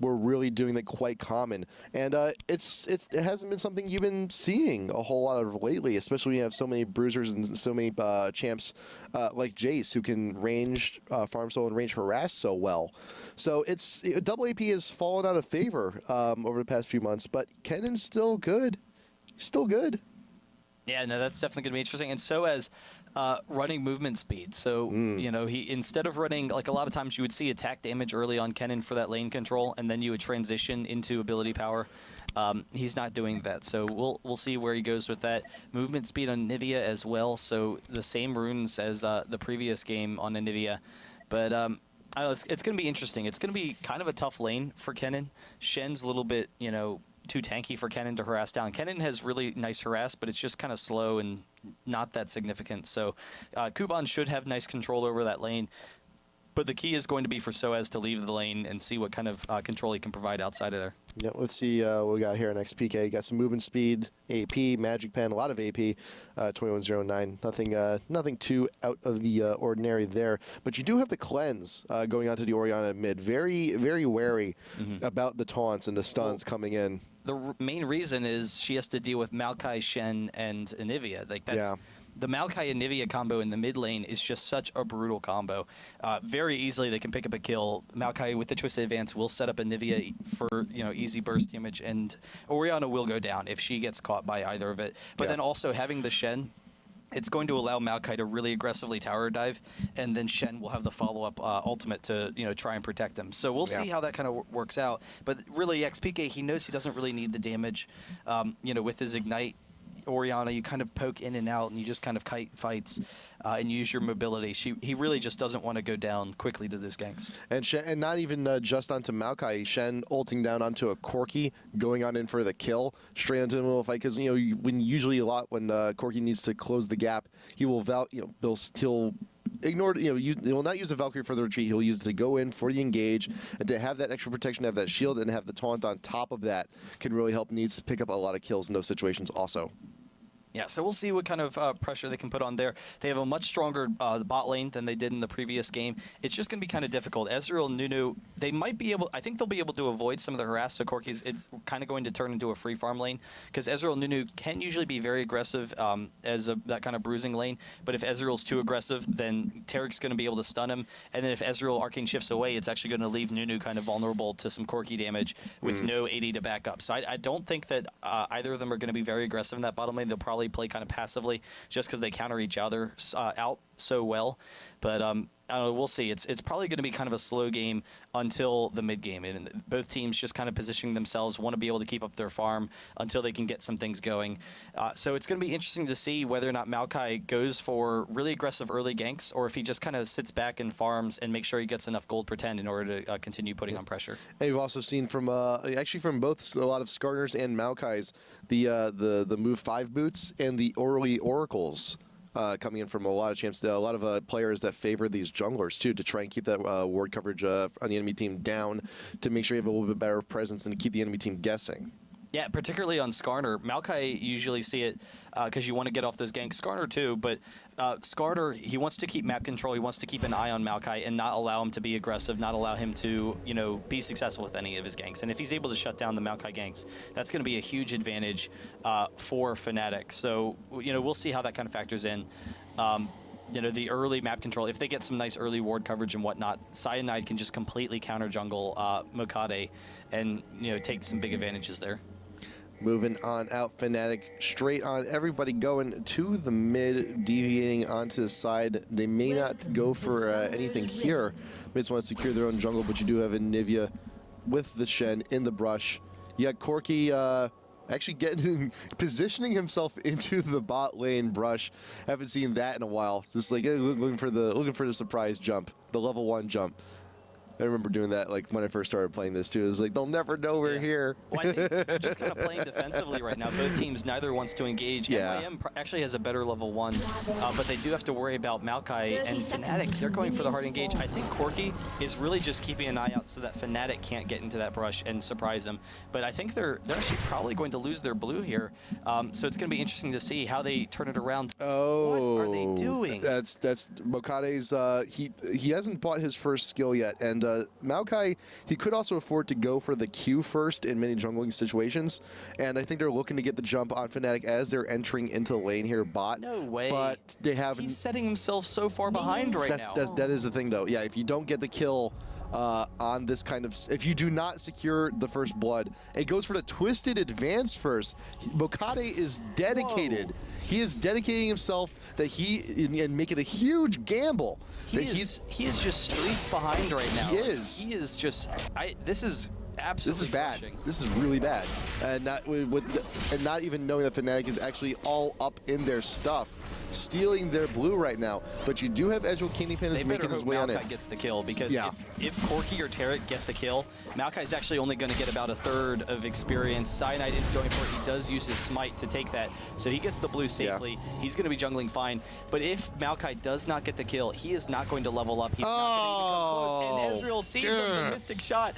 A: were really doing that quite common. And it hasn't been something you've been seeing a whole lot of lately, especially when you have so many bruisers and so many champs like Jace, who can range farm solo and range harass so well. So double AP has fallen out of favor over the past few months, but Kennen's still good. Still good.
D: Yeah, no, that's definitely going to be interesting. And so as running movement speed. So, you know, he, instead of running, like a lot of times you would see attack damage early on Kennen for that lane control, and then you would transition into ability power. He's not doing that. So we'll see where he goes with that. Movement speed on Nivea as well. So the same runes as the previous game on Nivea. But I don't know, it's going to be interesting. It's going to be kind of a tough lane for Kennen. Shen's a little bit, you know, too tanky for Kennen to harass down. Kennen has really nice harass, but it's just kind of slow and not that significant. So Kuban should have nice control over that lane. But the key is going to be for sOAZ to leave the lane and see what kind of control he can provide outside of there.
A: Yeah, let's see what we got here in XPK. Got some movement speed, AP, Magic Pen, a lot of AP, 2109. Nothing too out of the ordinary there. But you do have the cleanse going onto the Orianna mid. Very, very wary about the taunts and the stuns coming in.
D: The main reason is she has to deal with Maokai, Shen, and Anivia. Like the Maokai and Nivea combo in the mid lane is just such a brutal combo. Very easily they can pick up a kill. Maokai with the Twisted Advance will set up a Nivea for easy burst damage, and Orianna will go down if she gets caught by either of it. But then also having the Shen, it's going to allow Maokai to really aggressively tower dive, and then Shen will have the follow-up ultimate to try and protect him. So we'll see how that kind of works out. But really, XPK, he knows he doesn't really need the damage. With his Ignite, Orianna, you kind of poke in and out, and you just kind of kite fights and use your mobility. He really just doesn't want to go down quickly to those ganks.
A: And not even just onto Maokai. Shen ulting down onto a Corki, going on in for the kill, straight into the middle of the fight. Because when Corki needs to close the gap, he will he'll ignore, he will not use the Valkyrie for the retreat. He'll use it to go in for the engage, and to have that extra protection, have that shield, and have the taunt on top of that can really help Needs to pick up a lot of kills in those situations also.
D: Yeah, so we'll see what kind of pressure they can put on there. They have a much stronger bot lane than they did in the previous game. It's just going to be kind of difficult. Ezreal and Nunu, they might be able, I think they'll be able to avoid some of the harass. So Corki's, it's kind of going to turn into a free farm lane, because Ezreal and Nunu can usually be very aggressive as that kind of bruising lane. But if Ezreal's too aggressive, then Tarik's going to be able to stun him. And then if Ezreal arcane shifts away, it's actually going to leave Nunu kind of vulnerable to some Corki damage with no AD to back up. So I don't think that either of them are going to be very aggressive in that bottom lane. They'll probably play kind of passively just because they counter each other out so well. But I don't know, we'll see. It's probably going to be kind of a slow game until the mid game, and both teams just kind of positioning themselves, want to be able to keep up their farm until they can get some things going. So it's going to be interesting to see whether or not Maokai goes for really aggressive early ganks, or if he just kind of sits back and farms and makes sure he gets enough gold pretend in order to continue putting on pressure.
A: And you've also seen from actually from both a lot of Skarner's and Maokai's the move 5 boots and the early oracles. Coming in from a lot of champs, a lot of players that favor these junglers too, to try and keep that ward coverage on the enemy team down, to make sure you have a little bit better presence and to keep the enemy team guessing. Yeah,
D: particularly on Skarner. Maokai usually see it because you want to get off those ganks. Skarner too, but Skarner, he wants to keep map control. He wants to keep an eye on Maokai and not allow him to be aggressive, not allow him to, be successful with any of his ganks. And if he's able to shut down the Maokai ganks, that's going to be a huge advantage for FNATIC. So, we'll see how that kind of factors in. The early map control, if they get some nice early ward coverage and whatnot, Cyanide can just completely counter jungle Mokade and, take some big advantages there.
A: Moving on out, FNATIC straight on. Everybody going to the mid, deviating onto the side. They may not go for anything here. They just want to secure their own jungle, but you do have a Nivea with the Shen in the brush. You got Corki actually positioning himself into the bot lane brush. Haven't seen that in a while. Just like looking for the surprise jump, the level 1 jump. I remember doing that when I first started playing this too. It was like, they'll never know we're here.
D: Well, I think they're just kind of playing defensively right now. Both teams, neither wants to engage.
A: Yeah.
D: MIM actually has a better level 1, but they do have to worry about Maokai and FNATIC. They're going for the hard engage. I think Corki is really just keeping an eye out so that FNATIC can't get into that brush and surprise them. But I think they're actually probably going to lose their blue here. So it's going to be interesting to see how they turn it around.
A: Oh,
D: what are they doing?
A: That's Mokade's. He hasn't bought his first skill yet, and Maokai, he could also afford to go for the Q first in many jungling situations, and I think they're looking to get the jump on FNATIC as they're entering into the lane here bot.
D: No way.
A: But they haven't.
D: He's setting himself so far behind right now.
A: That is the thing, though. Yeah, if you don't get the kill on this kind of, if you do not secure the first blood, it goes for the twisted advance first. Mokade is dedicated.
D: Whoa.
A: He is dedicating himself and making a huge gamble.
D: He is just streets behind right now.
A: He is.
D: He is just. This is absolutely.
A: This is bad.
D: crushing.
A: This is really bad, and not even knowing that FNATIC is actually all up in their stuff, stealing their blue right now. But you do have Ezreal Kingpin is making his way on it.
D: Maokai gets the kill, because if Corki or Tarek get the kill, Maokai's actually only going to get about 1/3 of experience. Cyanide is going for it. He does use his smite to take that, so he gets the blue safely. Yeah. He's going to be jungling fine. But if Maokai does not get the kill, he is not going to level up. He's not going to even come close. And Ezreal sees him, the mystic shot.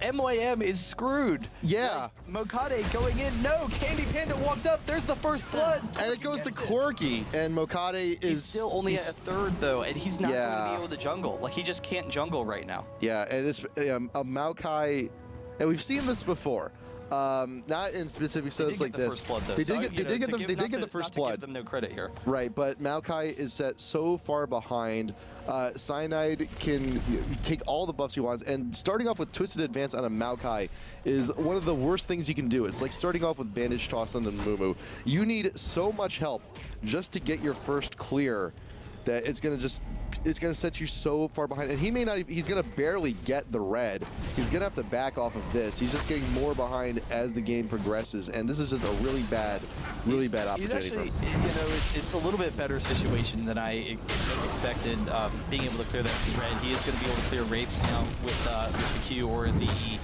D: MYM is screwed.
A: Yeah.
D: Mokade going in. No, Candy Panda walked up. There's the first blood.
A: And it goes to Corki, and Mokade is...
D: He's still only at 1/3, though, and he's not going to be able to jungle. He just can't jungle right now.
A: Yeah, and it's a Maokai... And we've seen this before. Not in specific setups like this. They did get the first blood.
D: Give them no credit here.
A: Right, but Maokai is set so far behind. Cyanide can take all the buffs he wants, and starting off with Twisted Advance on a Maokai is one of the worst things you can do. It's like starting off with Bandage Toss on the Mumu. You need so much help just to get your first clear that it's gonna set you so far behind, and he may not. He's gonna barely get the red. He's gonna have to back off of this. He's just getting more behind as the game progresses, and this is just a really bad opportunity.
D: Actually, it's a little bit better situation than I expected. Being able to clear that red, he is going to be able to clear wraiths now with the Q or in the E.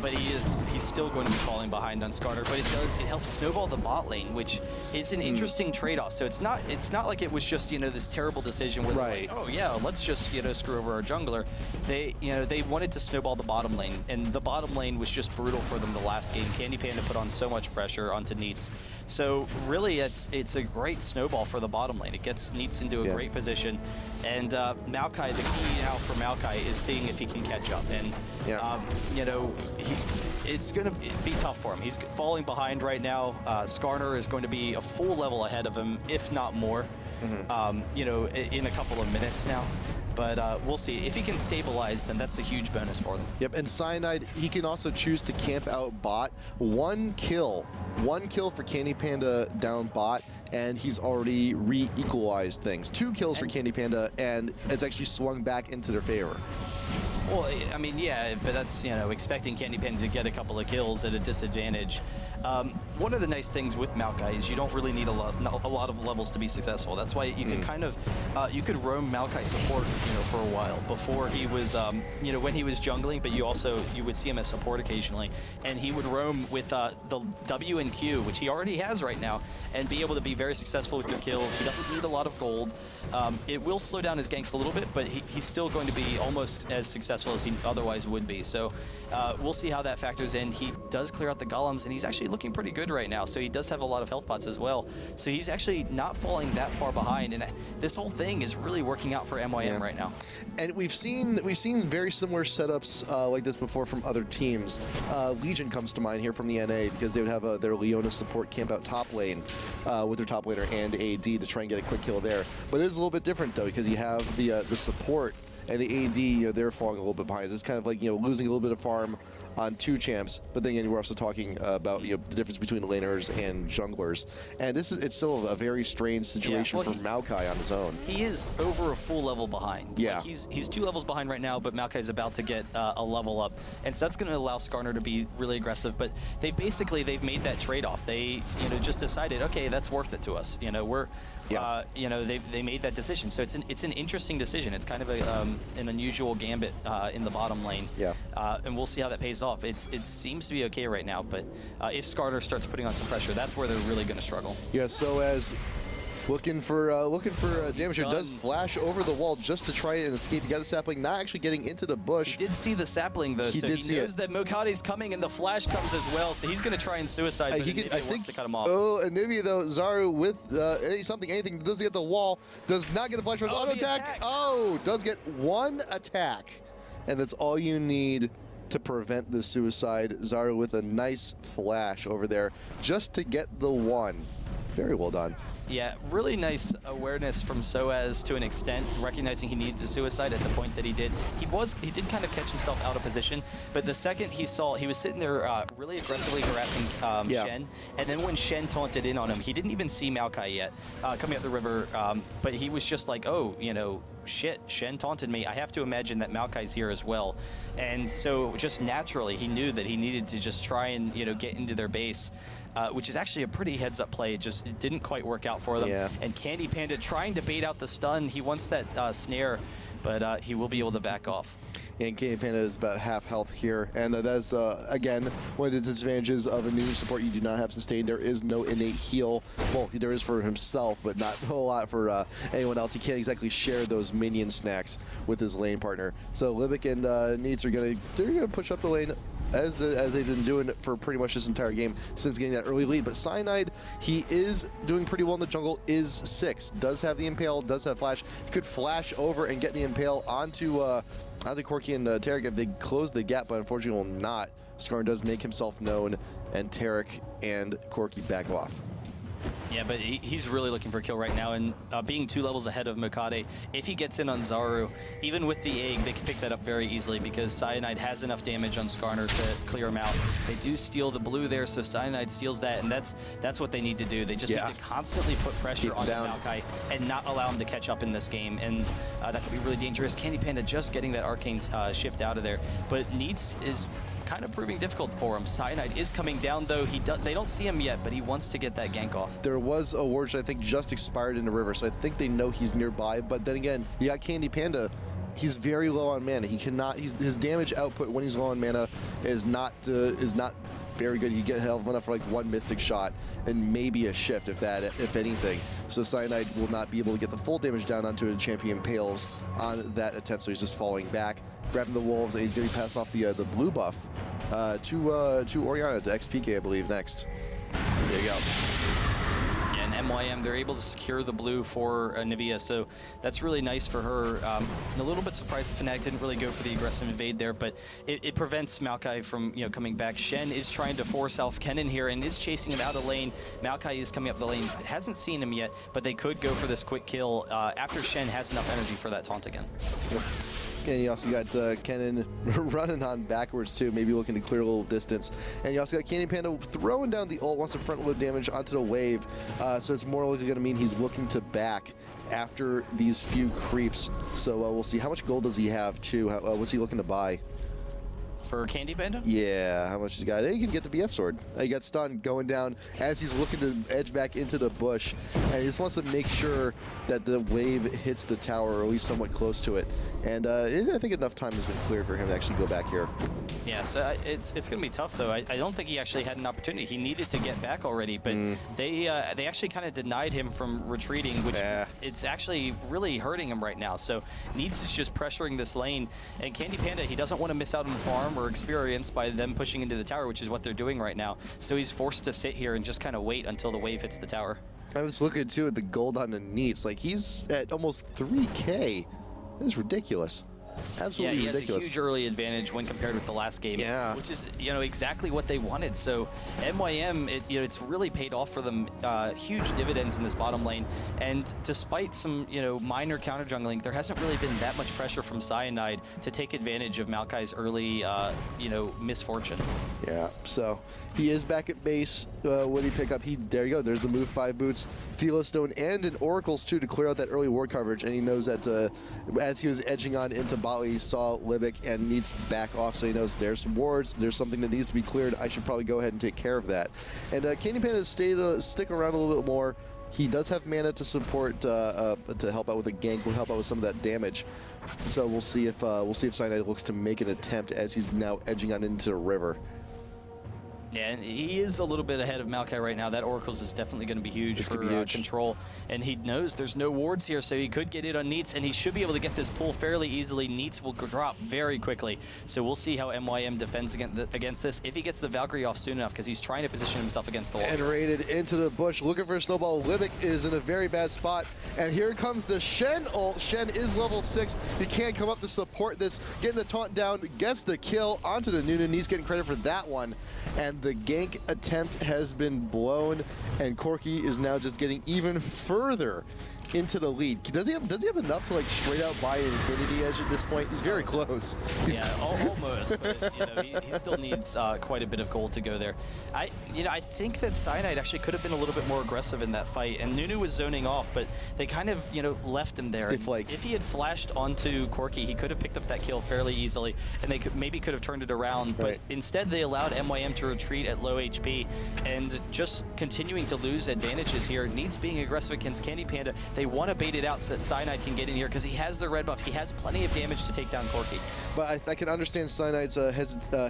D: But he's still going to be falling behind on Skarner. But it helps snowball the bot lane, which is an interesting trade-off. So it's not like it was just this terrible decision where they're like, oh yeah, let's just screw over our jungler. They wanted to snowball the bottom lane, and the bottom lane was just brutal for them the last game. Candy Panda put on so much pressure onto Neats. So really, it's a great snowball for the bottom lane. It gets Neats into a great position, and Maokai. The key now for Maokai is seeing if he can catch up, and it's going to be tough for him. He's falling behind right now. Skarner is going to be a full level ahead of him, if not more. In a couple of minutes now. But we'll see. If he can stabilize, then that's a huge bonus for them.
A: Yep, and Cyanide, he can also choose to camp out bot. One kill for Candy Panda down bot, and he's already re-equalized things. 2 kills for Candy Panda, and it's actually swung back into their favor.
D: Well, I mean, yeah, but that's, expecting Candy Panda to get a couple of kills at a disadvantage. One of the nice things with Maokai is you don't really need a lot of levels to be successful. That's why you can kind of, you could roam Maokai support, for a while before he was, when he was jungling, but you would see him as support occasionally. And he would roam with the W and Q, which he already has right now, and be able to be very successful with your kills. He doesn't need a lot of gold. It will slow down his ganks a little bit, but he's still going to be almost as successful as he otherwise would be. So we'll see how that factors in. He does clear out the golems, and he's actually looking pretty good right now. So he does have a lot of health pots as well. So he's actually not falling that far behind, and this whole thing is really working out for MYM right now.
A: And we've seen very similar setups like this before from other teams. Legion comes to mind here from the NA because they would have their Leona support camp out top lane with their top laner and AD to try and get a quick kill there. But it is a little bit different though because you have the support and the AD, they're falling a little bit behind. It's kind of like losing a little bit of farm on 2 champs, but then we're also talking about the difference between laners and junglers, and it's still a very strange situation for Maokai on his own.
D: He is over a full level behind.
A: Yeah,
D: like he's 2 levels behind right now, but Maokai is about to get a level up, and so that's going to allow Skarner to be really aggressive. But they've made that trade-off. They just decided, okay, that's worth it to us. They made that decision. So it's an interesting decision. It's kind of an unusual gambit in the bottom lane. Yeah. And we'll see how that pays off. It seems to be okay right now, but if Skarner starts putting on some pressure, that's where they're really going to struggle.
A: Yeah. sOAZ looking for damage here. Does flash over the wall just to try and escape. He got the sapling, not actually getting into the bush.
D: He did see the sapling though, so he knows that Mokade's coming and the flash comes as well. So he's going to try and suicide. But Anivia wants to cut him off.
A: Oh, Anivia though, Zaru with anything doesn't get the wall, does not get a flash from his auto attack. Oh, does get 1 attack, and that's all you need to prevent the suicide. Zaru with a nice flash over there just to get the 1. Very well done.
D: Yeah, really nice awareness from sOAZ to an extent, recognizing he needed to suicide at the point that he did. He did kind of catch himself out of position, but the second he saw, he was sitting there really aggressively harassing Shen, and then when Shen taunted in on him, he didn't even see Maokai yet coming up the river, but he was just like, oh, shit, Shen taunted me. I have to imagine that Maokai's here as well. And so just naturally, he knew that he needed to just try and, get into their base. Which is actually a pretty heads-up play. It didn't quite work out for them. Yeah. And Candy Panda trying to bait out the stun. He wants that snare, but he will be able to back off.
A: And Candy Panda is about half health here. And that's, again, one of the disadvantages of a new support. You do not have sustain. There is no innate heal. Well, there is for himself, but not a whole lot for anyone else. He can't exactly share those minion snacks with his lane partner. So Libic and Neats are going to push up the lane as they've been doing for pretty much this entire game since getting that early lead. But Cyanide, he is doing pretty well in the jungle, is 6, does have the Impale, does have Flash. He could flash over and get the Impale onto Corki and Tarek if they close the gap, but unfortunately will not. Skarn does make himself known, and Tarek and Corki back off.
D: Yeah, but he's really looking for a kill right now, and being 2 levels ahead of Mokade, if he gets in on Zaru, even with the egg, they can pick that up very easily because Cyanide has enough damage on Skarner to clear him out. They do steal the blue there, so Cyanide steals that, and that's what they need to do. They just need to constantly put pressure on Maokai and not allow him to catch up in this game, and that could be really dangerous. Candy Panda just getting that arcane shift out of there, but Needs is kind of proving difficult for him. Cyanide is coming down, though. They don't see him yet, but he wants to get that gank off.
A: There was a ward I think just expired in the river, so I think they know he's nearby. But then again, you got Candy Panda. He's very low on mana. He cannot. His damage output when he's low on mana is not very good. You get hell enough for like 1 Mystic shot and maybe a shift, if anything. So Cyanide will not be able to get the full damage down onto a champion Pales on that attempt. So he's just falling back, grabbing the wolves, and he's going to pass off the blue buff to Oriana, to XPK, I believe, next. There you go.
D: Yeah, and MYM, they're able to secure the blue for Nivea, so that's really nice for her. A little bit surprised that FNATIC didn't really go for the aggressive invade there, but it prevents Maokai from coming back. Shen is trying to force Alf Kennen here and is chasing him out of lane. Maokai is coming up the lane, hasn't seen him yet, but they could go for this quick kill after Shen has enough energy for that taunt again.
A: Yep. And you also got Kennen running on backwards too, maybe looking to clear a little distance. And you also got Candy Panda throwing down the ult, wants to front load damage onto the wave. So it's more likely going to mean he's looking to back after these few creeps. So we'll see. How much gold does he have too? What's he looking to buy?
D: For Candy Panda?
A: Yeah, how much he's got? He can get the BF sword. He got stunned going down as he's looking to edge back into the bush. And he just wants to make sure that the wave hits the tower, or at least somewhat close to it. And I think enough time has been cleared for him to actually go back here.
D: Yeah, so it's going to be tough, though. I don't think he actually had an opportunity. He needed to get back already, but they actually kind of denied him from retreating, which it's actually really hurting him right now. So Needs is just pressuring this lane. And Candy Panda, he doesn't want to miss out on the farm or experience by them pushing into the tower, which is what they're doing right now. So he's forced to sit here and just kind of wait until the wave hits the tower.
A: I was looking, too, at the gold on the Needs. Like, he's at almost 3K. This is ridiculous. Absolutely ridiculous.
D: He has a huge early advantage when compared with the last game, which is exactly what they wanted. So MYM, it's really paid off for them. Huge dividends in this bottom lane, and despite some minor counter jungling, there hasn't really been that much pressure from Cyanide to take advantage of Maokai's early misfortune. Yeah.
A: So he is back at base. What did he pick up? There you go. There's the move 5 boots, Philostone, and an Oracles too to clear out that early ward coverage. And he knows that as he was edging on into bot, he saw Libic and needs to back off, so he knows there's some wards, there's something that needs to be cleared. I should probably go ahead and take care of that. And Candy Panda stick around a little bit more. He does have mana to support to help out with a gank. Will help out with some of that damage. So we'll see if Cyanide looks to make an attempt as he's now edging on into the river.
D: Yeah, and he is a little bit ahead of Maokai right now. That Oracles is definitely going to be huge for control. And he knows there's no wards here, so he could get it on Neats, and he should be able to get this pull fairly easily. Neats will drop very quickly. So we'll see how MYM defends against this, if he gets the Valkyrie off soon enough, because he's trying to position himself against the wall.
A: And raided into the bush, looking for a snowball. Libic is in a very bad spot. And here comes the Shen ult. Shen is level 6. He can't come up to support this. Getting the taunt down, gets the kill onto the Nunu. He's getting credit for that one. And the gank attempt has been blown, and Corki is now just getting even further into the lead. Does he have enough to like straight out buy an Infinity Edge at this point? He's very close.
D: Almost, but he still needs quite a bit of gold to go there. I think that Cyanide actually could have been a little bit more aggressive in that fight, and Nunu was zoning off, but they kind of left him there. If he had flashed onto Corki, he could have picked up that kill fairly easily, and they maybe could have turned it around. But instead, they allowed MYM to retreat at low HP, and just continuing to lose advantages here. Needs being aggressive against Candy Panda. They They want to bait it out so that Cyanide can get in here because he has the red buff. He has plenty of damage to take down Corki.
A: But I can understand Cyanide's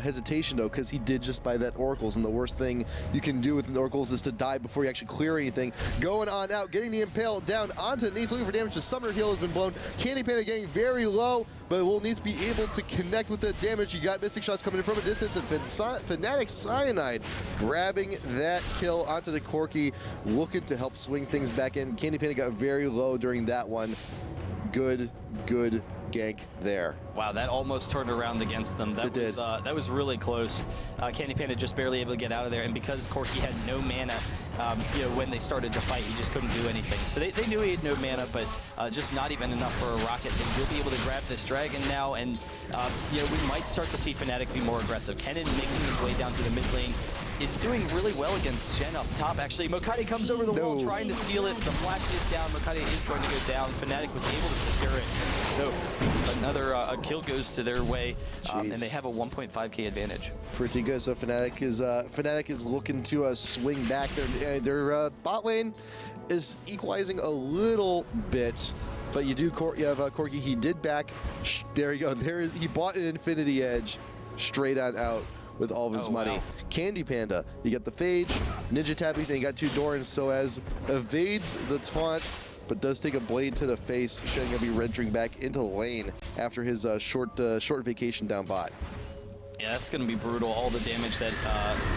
A: hesitation, though, because he did just buy that Oracles, and the worst thing you can do with an Oracles is to die before you actually clear anything. Going on out, getting the Impale down onto Needs, looking for damage. The Summoner Heal has been blown. Candy Panda getting very low, but will need to be able to connect with the damage. You got Mystic Shots coming in from a distance, and FNATIC Cyanide grabbing that kill onto the Corki, looking to help swing things back in. Candy Panda got very low during that one. Good gank there.
D: Wow, that almost turned around against them. That was really close. Candy Panda just barely able to get out of there, and because Corki had no mana, you know, when they started to fight, he just couldn't do anything. So they knew he had no mana, but just not even enough for a rocket. And he'll be able to grab this dragon now, and you know, we might start to see FNATIC be more aggressive. Kennen making his way down to the mid lane. Is doing really well against Shen up top, actually. Mokade comes over the wall trying to steal it. The flash is down. Mokade is going to go down. FNATIC was able to secure it. So another kill goes to their way, and they have a 1.5k advantage.
A: Pretty good. So FNATIC is looking to swing back. Their bot lane is equalizing a little bit. But you have Corki. He did back. There you go. He bought an Infinity Edge straight on out with all of his money.
D: Wow.
A: Candy Panda, you got the Phage, Ninja Tabbies, and you got 2 Dorans. sOAZ evades the taunt, but does take a blade to the face. Shen gonna be entering back into the lane after his short vacation down bot.
D: Yeah, that's going to be brutal. All the damage that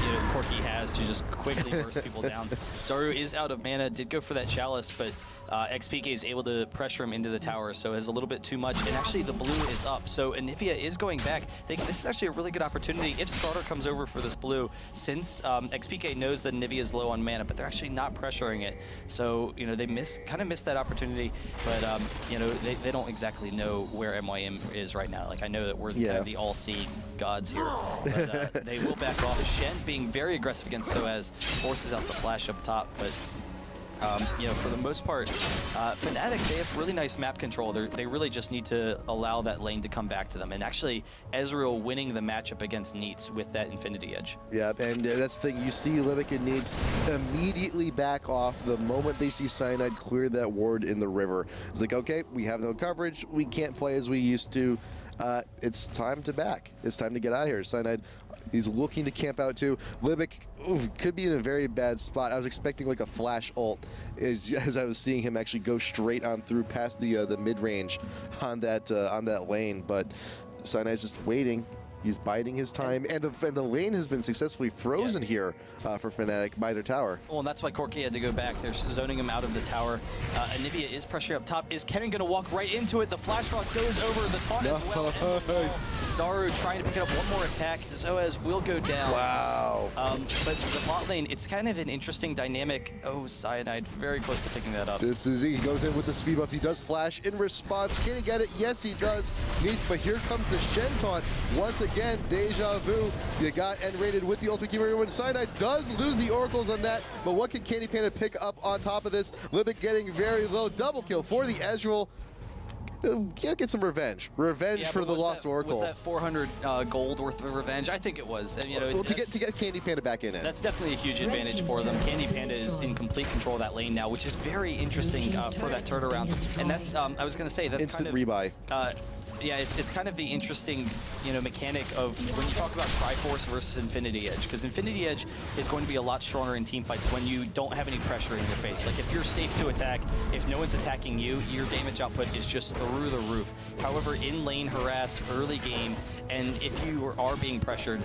D: you know, Corki has to just quickly burst people down. Zaru is out of mana, did go for that Chalice, but XPK is able to pressure him into the tower, so has a little bit too much. And actually, the blue is up, so Anivia is going back. This is actually a really good opportunity if Starter comes over for this blue, since XPK knows that Anivia is low on mana, but they're actually not pressuring it. So, you know, they kind of missed that opportunity, but, you know, they don't exactly know where MYM is right now. Like, I know that we're kind of the all-seeing gods here, but they will back off. Shen being very aggressive against sOAZ forces out the flash up top, but you know, for the most part, FNATIC, they have really nice map control. They really just need to allow that lane to come back to them. And actually, Ezreal winning the matchup against Neats with that Infinity Edge.
A: Yeah, and that's the thing. You see Linak and Neats immediately back off the moment they see Cyanide clear that ward in the river. It's like, okay, we have no coverage. We can't play as we used to. It's time to back. It's time to get out of here. Cyanide, he's looking to camp out too. Linak could be in a very bad spot. I was expecting like a flash ult as I was seeing him actually go straight on through past the mid range on that lane, but Cyanide's just waiting. He's biding his time, and the lane has been successfully frozen here for FNATIC by their tower.
D: Well, and that's why Corki had to go back. They're zoning him out of the tower. Anivia is pressuring up top. Is Kennen going to walk right into it? The Flash Frost goes over the taunt as well. Zaru trying to pick up one more attack. sOAZ will go down.
A: Wow.
D: But the bot lane, it's kind of an interesting dynamic. Oh, Cyanide, very close to picking that up.
A: This is he goes in with the speed buff. He does flash in response. Can he get it? Yes, he does. Needs, but here comes the Shen taunt once again. Deja vu. You got N-rated with the ultimate keeper. When Cyanide does lose the oracles on that, but what can Candy Panda pick up on top of this? Linak getting very low. Double kill for the Ezreal. Get some revenge. Revenge for the lost oracle.
D: Was that 400 gold worth of revenge? I think it was. And, you know,
A: well, to get Candy Panda back in it.
D: That's definitely a huge advantage for them. Candy Panda is in complete control of that lane now, which is very interesting for that turnaround. And that's, I was going to say, that's
A: instant
D: kind of
A: rebuy.
D: Yeah, it's kind of the interesting, you know, mechanic of when you talk about Triforce versus Infinity Edge, because Infinity Edge is going to be a lot stronger in team fights when you don't have any pressure in your face. Like if you're safe to attack, if no one's attacking you, your damage output is just through the roof. However, in lane harass, early game, and if you are being pressured,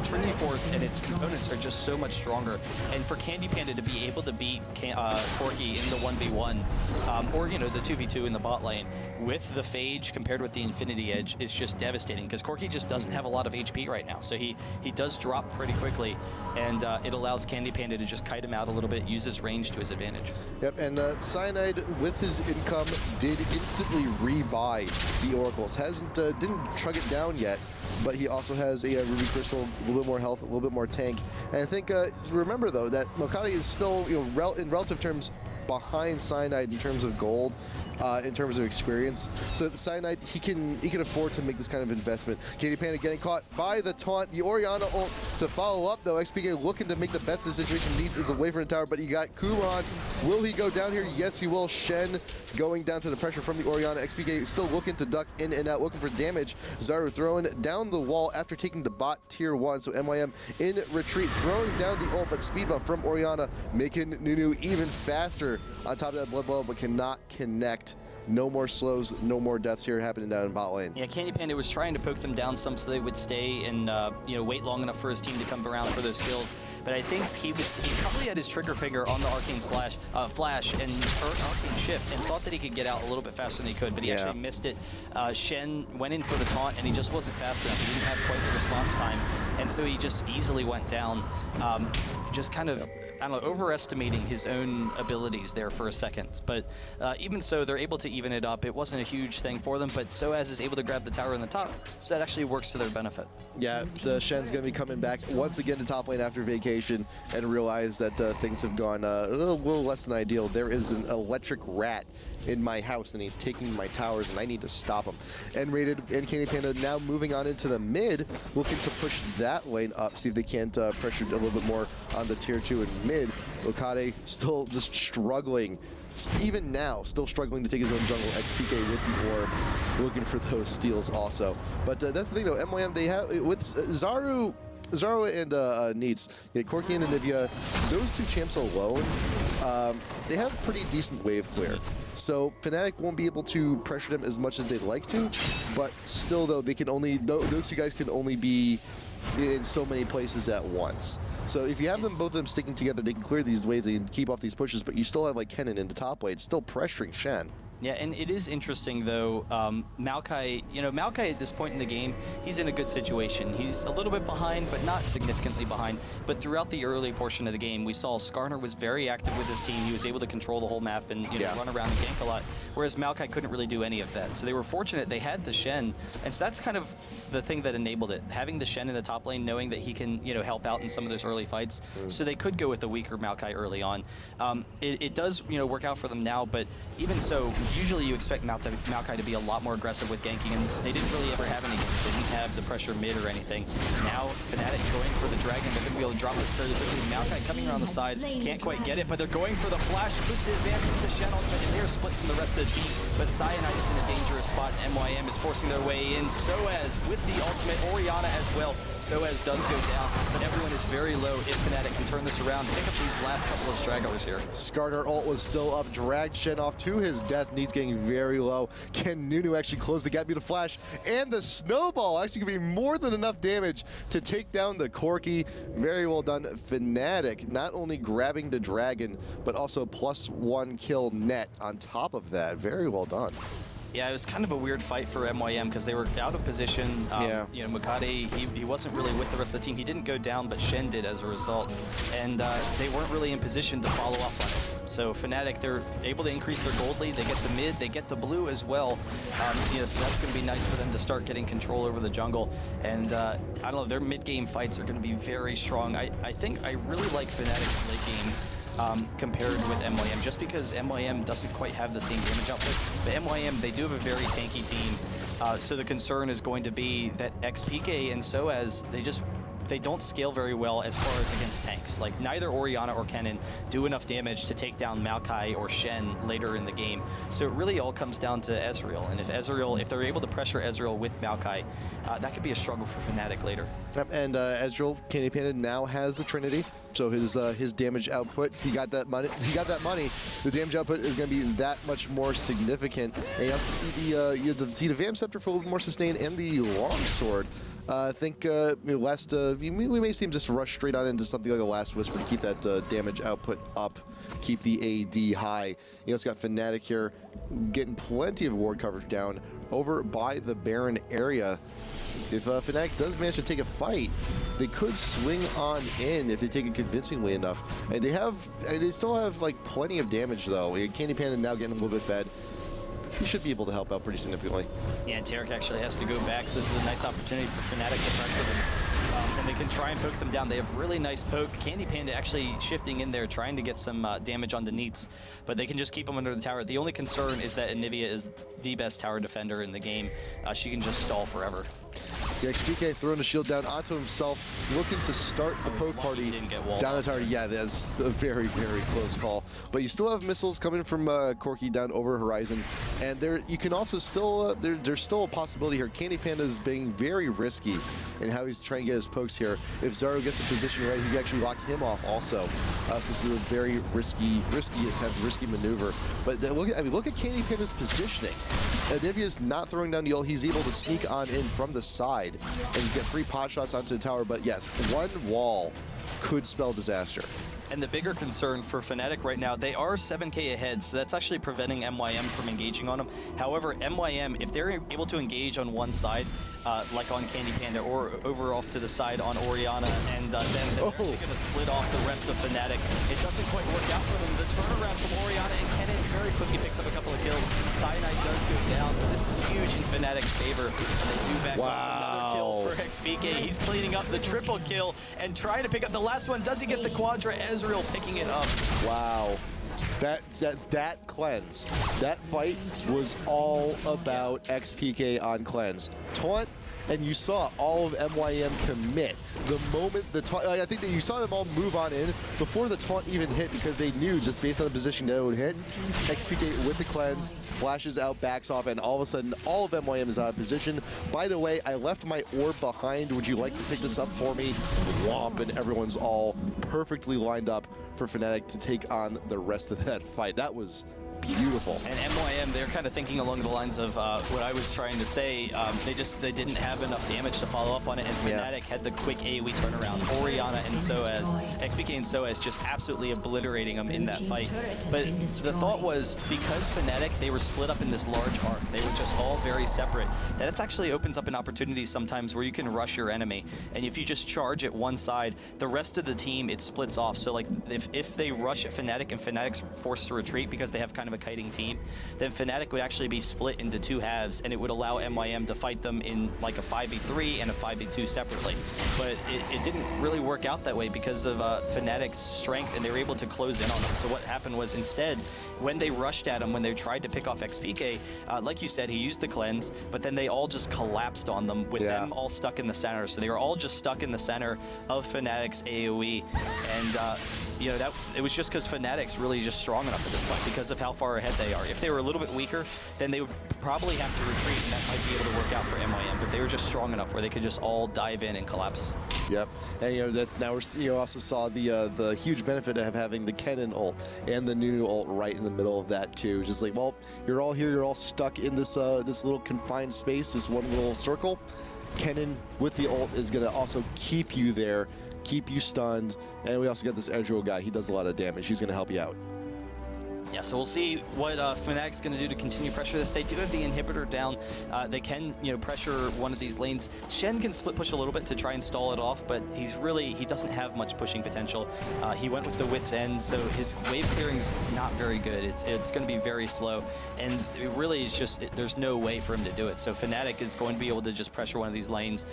D: Trinity Force and its components are just so much stronger. And for Candy Panda to be able to beat Corki in the 1v1, or, you know, the 2v2 in the bot lane, with the Phage compared with the Infinity Edge is just devastating, because Corki just doesn't have a lot of HP right now. So he does drop pretty quickly, and it allows Candy Panda to just kite him out a little bit, use his range to his advantage.
A: Yep, and Cyanide with his income did instantly rebuy the oracles. Didn't chug it down yet, but he also has a Ruby Crystal, a little bit more health, a little bit more tank. And I think remember though that Mokade is still, you know, in relative terms, behind Cyanide in terms of gold, in terms of experience. So Cyanide, he can afford to make this kind of investment. Katie Panda getting caught by the taunt. The Orianna ult to follow up though. XPK looking to make the best of the situation. Needs is away from the tower, but he got Kuron. Will he go down here? Yes, he will. Shen going down to the pressure from the Orianna. XPK still looking to duck in and out, looking for damage. Zaru throwing down the wall after taking the bot tier 1. So MYM in retreat, throwing down the ult, but speed buff from Orianna, making Nunu even faster on top of that blood blow, but cannot connect. No more slows, no more deaths here happening down in bot lane.
D: Yeah, Candy Panda was trying to poke them down some so they would stay and wait long enough for his team to come around for those kills. But I think he probably had his trigger finger on the Arcane Flash and Arcane Shift and thought that he could get out a little bit faster than he could, but he actually missed it. Shen went in for the taunt and he just wasn't fast enough. He didn't have quite the response time, and so he just easily went down. Just kind of, I don't know, overestimating his own abilities there for a second. But even so, they're able to even it up. It wasn't a huge thing for them, but sOAZ is able to grab the tower in the top, so that actually works to their benefit.
A: Yeah, Shen's going to be coming back once again to top lane after vacation and realize that things have gone a little less than ideal. There is an electric rat in my house and he's taking my towers and I need to stop him. And Rated and Candy Panda now moving on into the mid, looking to push that lane up, see if they can't pressure a little bit more on the tier 2 and mid. Okade still just struggling. Even now, still struggling to take his own jungle. XPK with the orb, looking for those steals also. But that's the thing though, MYM, they have, with Zaru and Neats, Corki and Anivia, those two champs alone, they have pretty decent wave clear. So FNATIC won't be able to pressure them as much as they'd like to, but still though, they can only, those two guys can only be in so many places at once. So if you have them, both of them sticking together, they can clear these waves, they can keep off these pushes, but you still have like Kennen in the top lane, still pressuring Shen.
D: Yeah, and it is interesting though, Maokai, Maokai at this point in the game, he's in a good situation. He's a little bit behind, but not significantly behind. But throughout the early portion of the game, we saw Skarner was very active with his team. He was able to control the whole map and run around and gank a lot, whereas Maokai couldn't really do any of that. So they were fortunate they had the Shen, and so that's kind of the thing that enabled it. Having the Shen in the top lane, knowing that he can, help out in some of those early fights, so they could go with the weaker Maokai early on. It does, work out for them now, but even so, usually you expect Maokai to be a lot more aggressive with ganking, and they didn't really ever have any ganks. They didn't have the pressure mid or anything. Now, FNATIC going for the dragon, they're going to be able to drop this fairly quickly. Maokai coming around the side, can't quite get it, but they're going for the flash, twisted advance with the Shen ultimate, and they're split from the rest of the team. But Cyanide is in a dangerous spot, and MYM is forcing their way in. sOAZ with the ultimate, Orianna as well. sOAZ does go down, but everyone is very low if FNATIC can turn this around, pick up these last couple of stragglers here.
A: Skarner ult was still up, dragged Shen off to his death, Needs getting very low. Can Nunu actually close the gap? Be the flash and the snowball actually gonna be more than enough damage to take down the Corki. Very well done, FNATIC. Not only grabbing the dragon, but also +1 kill net on top of that. Very well done.
D: Yeah, it was kind of a weird fight for MYM because they were out of position. Mukade, he wasn't really with the rest of the team. He didn't go down, but Shen did as a result. And they weren't really in position to follow up on it. So FNATIC, they're able to increase their gold lead. They get the mid, they get the blue as well. So that's going to be nice for them to start getting control over the jungle. And I don't know, their mid-game fights are going to be very strong. I think I really like FNATIC's late game. Compared with MYM, just because MYM doesn't quite have the same damage output. But MYM, they do have a very tanky team, so the concern is going to be that XPK and sOAZ, they don't scale very well as far as against tanks. Like, neither Orianna or Kennen do enough damage to take down Maokai or Shen later in the game. So it really all comes down to Ezreal. And if they're able to pressure Ezreal with Maokai, that could be a struggle for FNATIC later.
A: Yep, and Ezreal, Candy Panda now has the Trinity. So his damage output, he got that money. The damage output is going to be that much more significant. And you also see the Vamp Scepter for a little bit more sustain and the Longsword. I think we may see him just rush straight on into something like a Last Whisper to keep that damage output up, keep the AD high. It's got FNATIC here getting plenty of ward coverage down over by the Baron area. If FNATIC does manage to take a fight, they could swing on in if they take it convincingly enough. And they still have like plenty of damage though. Candy Panda now getting a little bit fed. He should be able to help out pretty significantly.
D: Yeah, and Tarek actually has to go back, so this is a nice opportunity for FNATIC to pressure them. and they can try and poke them down. They have really nice poke. Candy Panda actually shifting in there, trying to get some damage onto Neats, but they can just keep them under the tower. The only concern is that Anivia is the best tower defender in the game. She can just stall forever.
A: The XPK throwing a shield down onto himself, looking to start the poke party
D: didn't get walled
A: down the
D: up.
A: tower. Yeah, that's a very, very close call. But you still have missiles coming from Corki down over horizon, and there you can also still there's still a possibility here. Candy Panda is being very risky in how he's trying to get his pokes here. If Zaro gets the position right, he can actually lock him off also. So this is a very risky attempt, risky maneuver. But look at Candy Panda's positioning. Anivia's not throwing down the ult. He's able to sneak on in from the side, and he's got 3 pot shots onto the tower. But yes, one wall could spell disaster.
D: And the bigger concern for FNATIC right now, they are 7k ahead, so that's actually preventing MYM from engaging on them. However, MYM, if they're able to engage on one side, like on Candy Panda, or over off to the side on Orianna, and then they're actually going to split off the rest of FNATIC. It doesn't quite work out for them. The turnaround from Orianna and Kennen very quickly picks up a couple of kills. Cyanide does go down, but this is huge in FNATIC's favor, and they do back off another kill for XPK. He's cleaning up the triple kill and trying to pick up the last one. Does he get the quadra? Ezreal picking it up.
A: Wow. That cleanse. That fight was all about XPK on cleanse. Taunt, and you saw all of MYM commit. The moment the taunt, I think that you saw them all move on in before the taunt even hit, because they knew just based on the position that it would hit. XPK with the cleanse, flashes out, backs off, and all of a sudden all of MYM is out of position. By the way, I left my orb behind. Would you like to pick this up for me? Womp, and everyone's all perfectly lined up for FNATIC to take on the rest of that fight. That was beautiful.
D: And MYM, they're kind of thinking along the lines of what I was trying to say. They didn't have enough damage to follow up on it, and FNATIC had the quick AoE turnaround. Orianna and sOAZ, XPK and sOAZ just absolutely obliterating them in that fight. But the thought was, because FNATIC, they were split up in this large arc, they were just all very separate, that it actually opens up an opportunity sometimes where you can rush your enemy. And if you just charge at one side, the rest of the team, it splits off. So like if they rush at FNATIC and FNATIC's forced to retreat because they have kind of a kiting team, then FNATIC would actually be split into 2 halves, and it would allow MYM to fight them in like a 5v3 and a 5v2 separately. But it didn't really work out that way because of FNATIC's strength, and they were able to close in on them. So what happened was, instead, when they rushed at him, when they tried to pick off XPK, like you said, he used the cleanse, but then they all just collapsed on them with them all stuck in the center. So they were all just stuck in the center of FNATIC's AoE, and you know, that it was just because FNATIC's really just strong enough at this point because of how far ahead they are. If they were a little bit weaker, then they would probably have to retreat, and that might be able to work out for MYM. But they were just strong enough where they could just all dive in and collapse.
A: Yep, and you know that's now we're also saw the huge benefit of having the Kennen ult and the Nunu ult right in the middle of that too. Just like, well, you're all here, you're all stuck in this this little confined space, this one little circle. Kennen with the ult is gonna also keep you there, keep you stunned, and we also got this Ezreal guy. He does a lot of damage. He's gonna help you out.
D: Yeah, so we'll see what FNATIC's going to do to continue pressure this. They do have the inhibitor down. They can, you know, pressure one of these lanes. Shen can split push a little bit to try and stall it off, but he doesn't have much pushing potential. He went with the wit's end, so his wave clearing's not very good. It's going to be very slow, and it really is just, there's no way for him to do it. So FNATIC is going to be able to just pressure one of these lanes.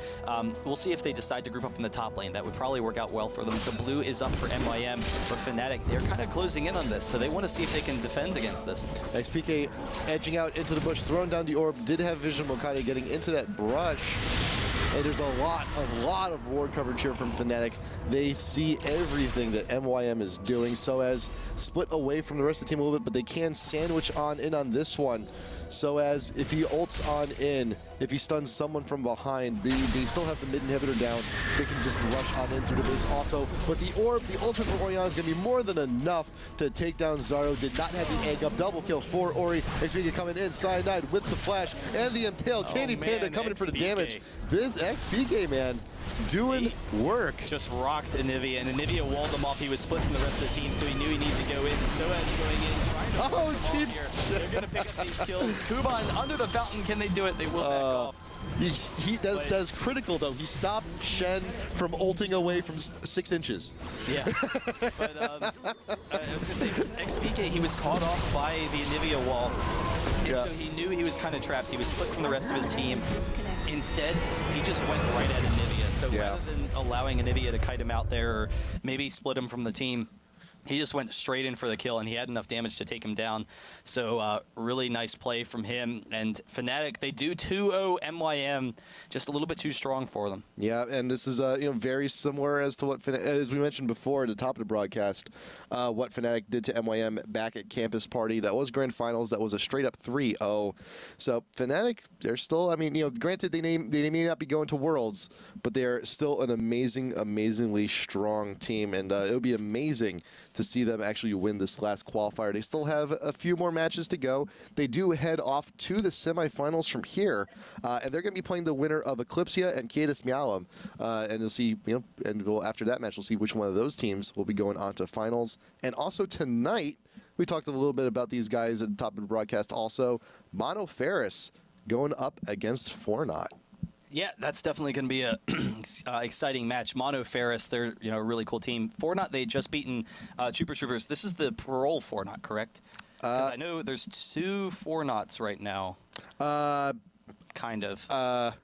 D: We'll see if they decide to group up in the top lane. That would probably work out well for them. The blue is up for MYM, but FNATIC, they're kind of closing in on this, so they want to see if they can defend against this.
A: XPK edging out into the bush, throwing down the orb, did have vision of Mokade getting into that brush. And there's a lot of ward coverage here from FNATIC. They see everything that MYM is doing, so as split away from the rest of the team a little bit, but they can sandwich on in on this one. So as if he ults on in, if he stuns someone from behind, they still have the mid inhibitor down. They can just rush on in through the base also. But the orb, the ultimate for Orianna is going to be more than enough to take down Zaro. Did not have the egg up. Double kill for Ori. XPK coming in. Cyanide with the flash and the impale. Candy Panda coming in for the damage. This XPK, man, doing work.
D: Just rocked Anivia, and Anivia walled him off. He was split from the rest of the team, so he knew he needed to go in. sOAZ going in, trying to
A: Oh,
D: pick them off here. They're going to pick up these kills. Kuban under the fountain. Can they do it? They will back off.
A: He does critical though. He stopped Shen from ulting away from 6 inches.
D: Yeah. But I was going to say, XPK, he was caught off by the Anivia wall. And so he knew he was kind of trapped. He was split from the rest of his team. Instead, he just went right at Anivia. So
A: Yeah.
D: rather than allowing Anivia to kite him out there or maybe split him from the team, he just went straight in for the kill, and he had enough damage to take him down. So really nice play from him. And FNATIC, they do 2-0 MYM, just a little bit too strong for them.
A: Yeah, and this is very similar as to what as we mentioned before at the top of the broadcast, what FNATIC did to MYM back at Campus Party. That was grand finals. That was a straight up 3-0. So FNATIC, they're still. Granted they may not be going to Worlds, but they are still an amazingly strong team, and it would be amazing to see them actually win this last qualifier. They still have a few more matches to go. They do head off to the semifinals from here, and they're going to be playing the winner of Eclipsia and Cadus Mialum. And you'll see, after that match, we'll see which one of those teams will be going on to finals. And also tonight, we talked a little bit about these guys at the top of the broadcast also. Mono Ferris going up against FUREUR.
D: Yeah, that's definitely going to be a exciting match. Mono Ferris, they're a really cool team. FUREUR, they just beaten Troopers. This is the parole FUREUR, correct? Because I know there's 2 FUREUR right now. Kind of.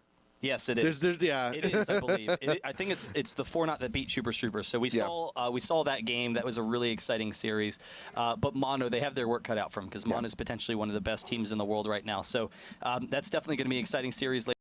D: Yes, it is.
A: Yeah.
D: It is, I believe. I think it's the FUREUR that beat Troopers. So we saw that game. That was a really exciting series. But Mono, they have their work cut out for them because Mono is potentially one of the best teams in the world right now. So that's definitely going to be an exciting series.